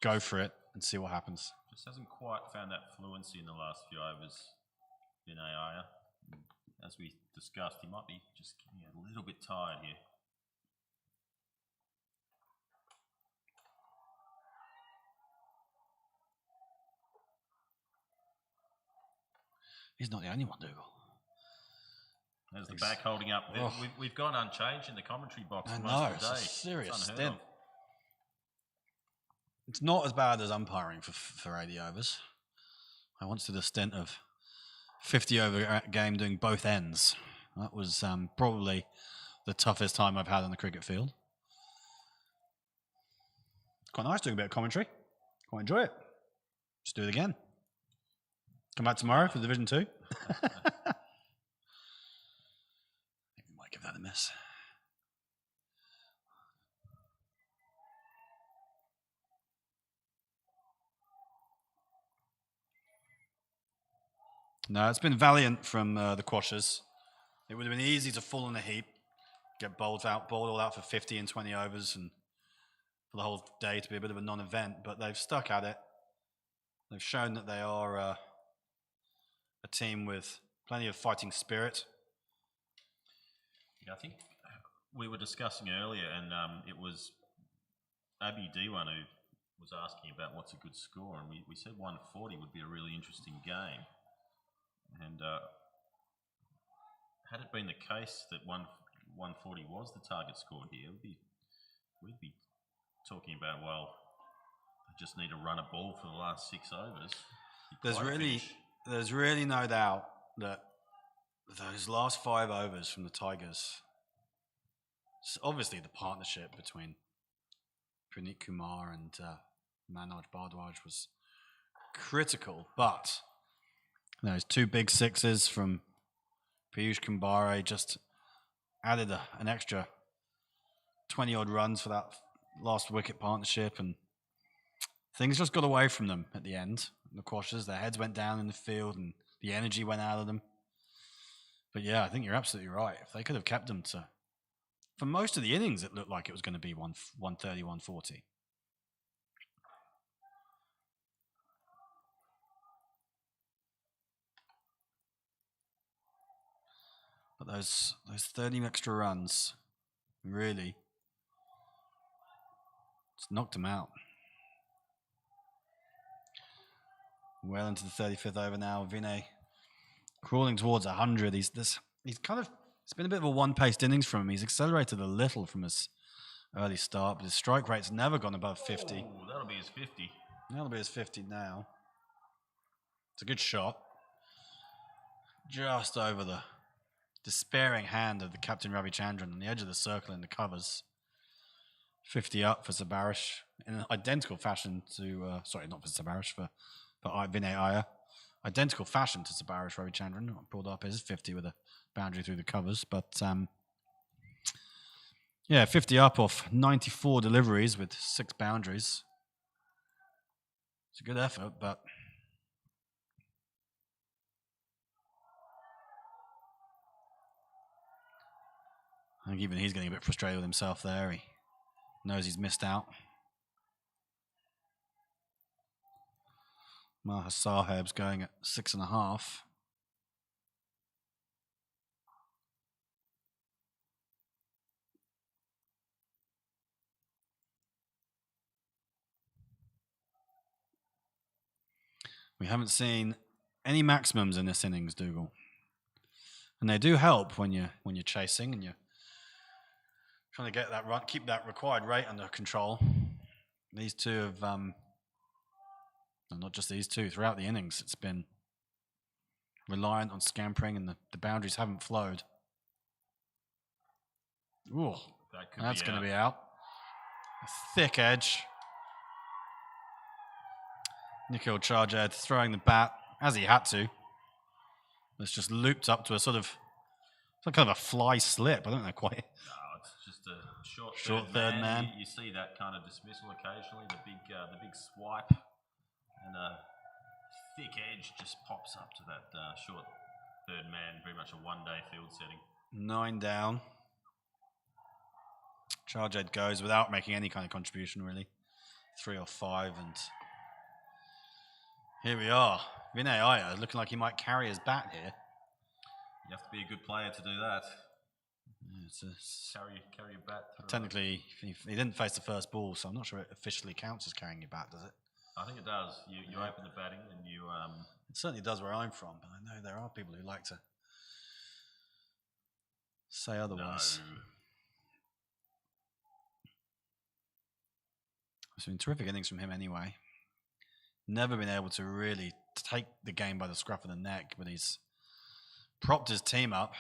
Go for it and see what happens. Just hasn't quite found that fluency in the last few overs. Vinay Iyer, as we discussed, he might be just getting a little bit tired here. He's not the only one, Dougal. There's the back holding up. Oh. We've gone unchanged in the commentary box I most know, of the it's day. a serious It's unheard stint. of. It's not as bad as umpiring for 80 overs. I once did a stint of 50 over game doing both ends. That was probably the toughest time I've had on the cricket field. Quite nice doing a bit of commentary. Quite enjoy it. Just do it again. Come back tomorrow for Division 2. I think we might give that a miss. No, it's been valiant from the Quashers. It would have been easy to fall in a heap, get bowled all out for 50 and 20 overs, and for the whole day to be a bit of a non-event. But they've stuck at it. They've shown that they are a team with plenty of fighting spirit. Yeah, I think we were discussing earlier, and it was Abby Diwan who was asking about what's a good score, and we said 140 would be a really interesting game. And had it been the case that 140 was the target score here, we'd be talking about, well, they just need to run a ball for the last 6 overs. There's really no doubt that those last 5 overs from the Tigers, obviously the partnership between Praneet Kumar and Manoj Bhardwaj was critical, but those 2 big sixes from Piyush Kumbhare just added an extra 20-odd runs for that last wicket partnership, and things just got away from them at the end. The Quashers, their heads went down in the field and the energy went out of them. But yeah, I think you're absolutely right. If they could have kept them to... For most of the innings, it looked like it was going to be 130, 140. But those 30 extra runs, really, it's knocked them out. Well into the 35th over now. Vinay crawling towards 100. He's kind of, it's been a bit of a one-paced innings from him. He's accelerated a little from his early start, but his strike rate's never gone above 50. Oh, that'll be his 50. That'll be his 50 now. It's a good shot. Just over the despairing hand of the captain Ravi Chandran on the edge of the circle in the covers. 50 up for Sabarish in an identical fashion to, sorry, not for Sabarish, for Vinay Iyer. identical fashion to Sabarish Ravichandran. Pulled up his 50 with a boundary through the covers, but yeah, 50 up off 94 deliveries with 6 boundaries. It's a good effort, but I think even he's getting a bit frustrated with himself there. He knows he's missed out. Maha Saheb's going at 6.5. We haven't seen any maximums in this innings, Dougal, and they do help when you're chasing and you're trying to get that run, keep that required rate under control. These two have, not just these two, throughout the innings, it's been reliant on scampering, and the boundaries haven't flowed. Ooh, that's going to be out. A thick edge. Nikhil Charjad throwing the bat as he had to. It's just looped up to a sort of, it's like kind of a fly slip. I don't know quite. No, it's just a short third man. You see that kind of dismissal occasionally. The big swipe and a thick edge just pops up to that short third man. Very much a one-day field setting. 9 down. Charjad goes without making any kind of contribution, really. 3 or 5, and here we are. Vinay Iyer looking like he might carry his bat here. You have to be a good player to do that. Carry your bat. Technically, he didn't face the first ball, so I'm not sure it officially counts as carrying your bat, does it? I think it does. You open the batting and you... It certainly does where I'm from, but I know there are people who like to say otherwise. No. It's been terrific innings from him anyway. Never been able to really take the game by the scruff of the neck, but he's propped his team up.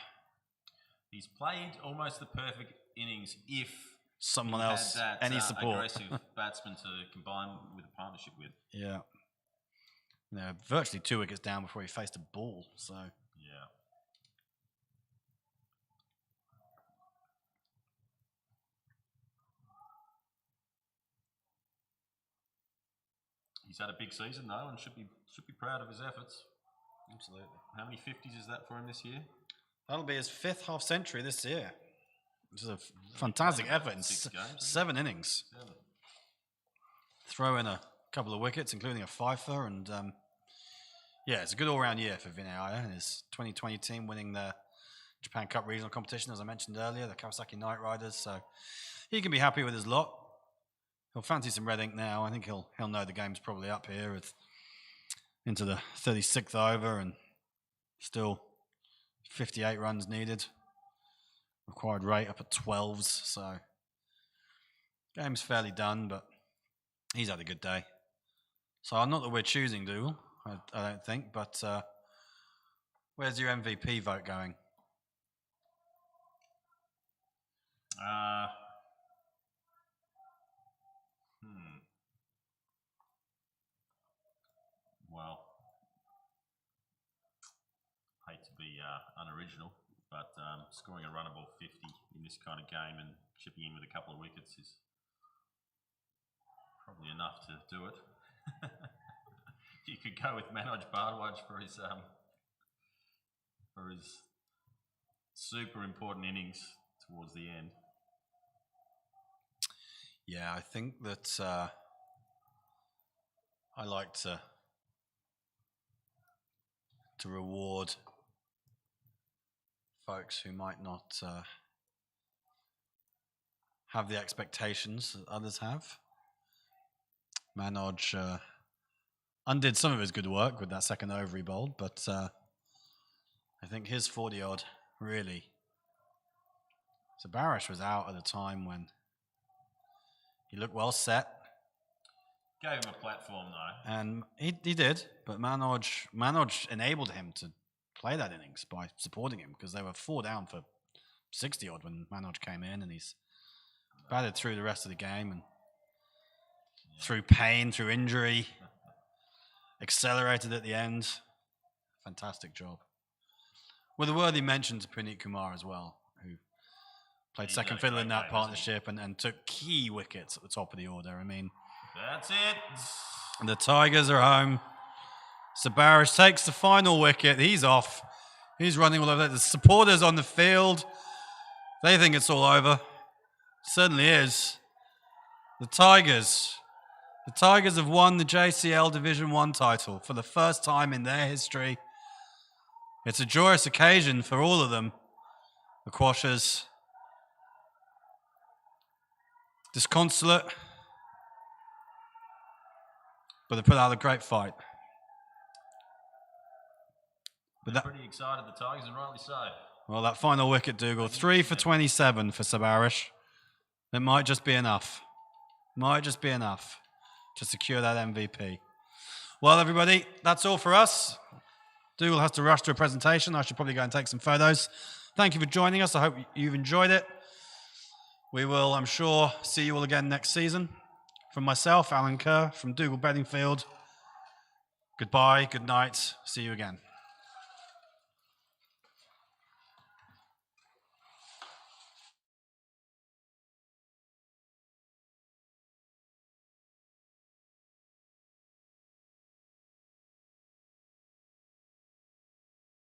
He's played almost the perfect innings if someone else had that, any support, aggressive batsman to combine with a partnership with. Yeah, virtually 2 wickets down before he faced a ball. So yeah. He's had a big season though, and should be proud of his efforts. Absolutely. How many 50s is that for him this year? That'll be his 5th half century this year, which is a fantastic effort in 7 innings. 7. Throw in a couple of wickets, including a fifer, and yeah, it's a good all-round year for Vinay Iyer and his 2020 team, winning the Japan Cup regional competition, as I mentioned earlier, the Kawasaki Knight Riders. So he can be happy with his lot. He'll fancy some red ink now. I think he'll know the game's probably up here with into the 36th over and still 58 runs needed. Required rate up at 12s. So game's fairly done, but he's had a good day. So not that we're choosing Dougal, I don't think, but where's your MVP vote going? Well, hate to be unoriginal, but scoring a runnable 50 in this kind of game and chipping in with a couple of wickets is probably enough to do it. You could go with Manoj Bhardwaj for his super important innings towards the end. Yeah, I think that I like to reward folks who might not have the expectations that others have. Manoj undid some of his good work with that second over he bowled, but I think his 40-odd really... So Barish was out at a time when he looked well set. Gave him a platform though. And he did, but Manoj enabled him to play that innings by supporting him, because they were 4 down for 60-odd when Manoj came in, and he's batted through the rest of the game and through pain, through injury, accelerated at the end. Fantastic job. With a worthy mention to Puneet Kumar as well, who played second fiddle in that partnership and took key wickets at the top of the order. I mean, that's it. The Tigers are home. Sabarish takes the final wicket. He's off. He's running all over. The supporters on the field, they think it's all over. Certainly is. The Tigers have won the JCL Division 1 title for the first time in their history. It's a joyous occasion for all of them. The Quashers, disconsolate, but they put out a great fight. They're pretty excited, the Tigers, and rightly so. Well, that final wicket, Dougal, 3 for 27 for Sabarish. It might just be enough. Might just be enough to secure that MVP. Well, everybody, that's all for us. Dougal has to rush to a presentation. I should probably go and take some photos. Thank you for joining us. I hope you've enjoyed it. We will, I'm sure, see you all again next season. From myself, Alan Kerr, from Dougal Bedingfield, goodbye, good night, see you again.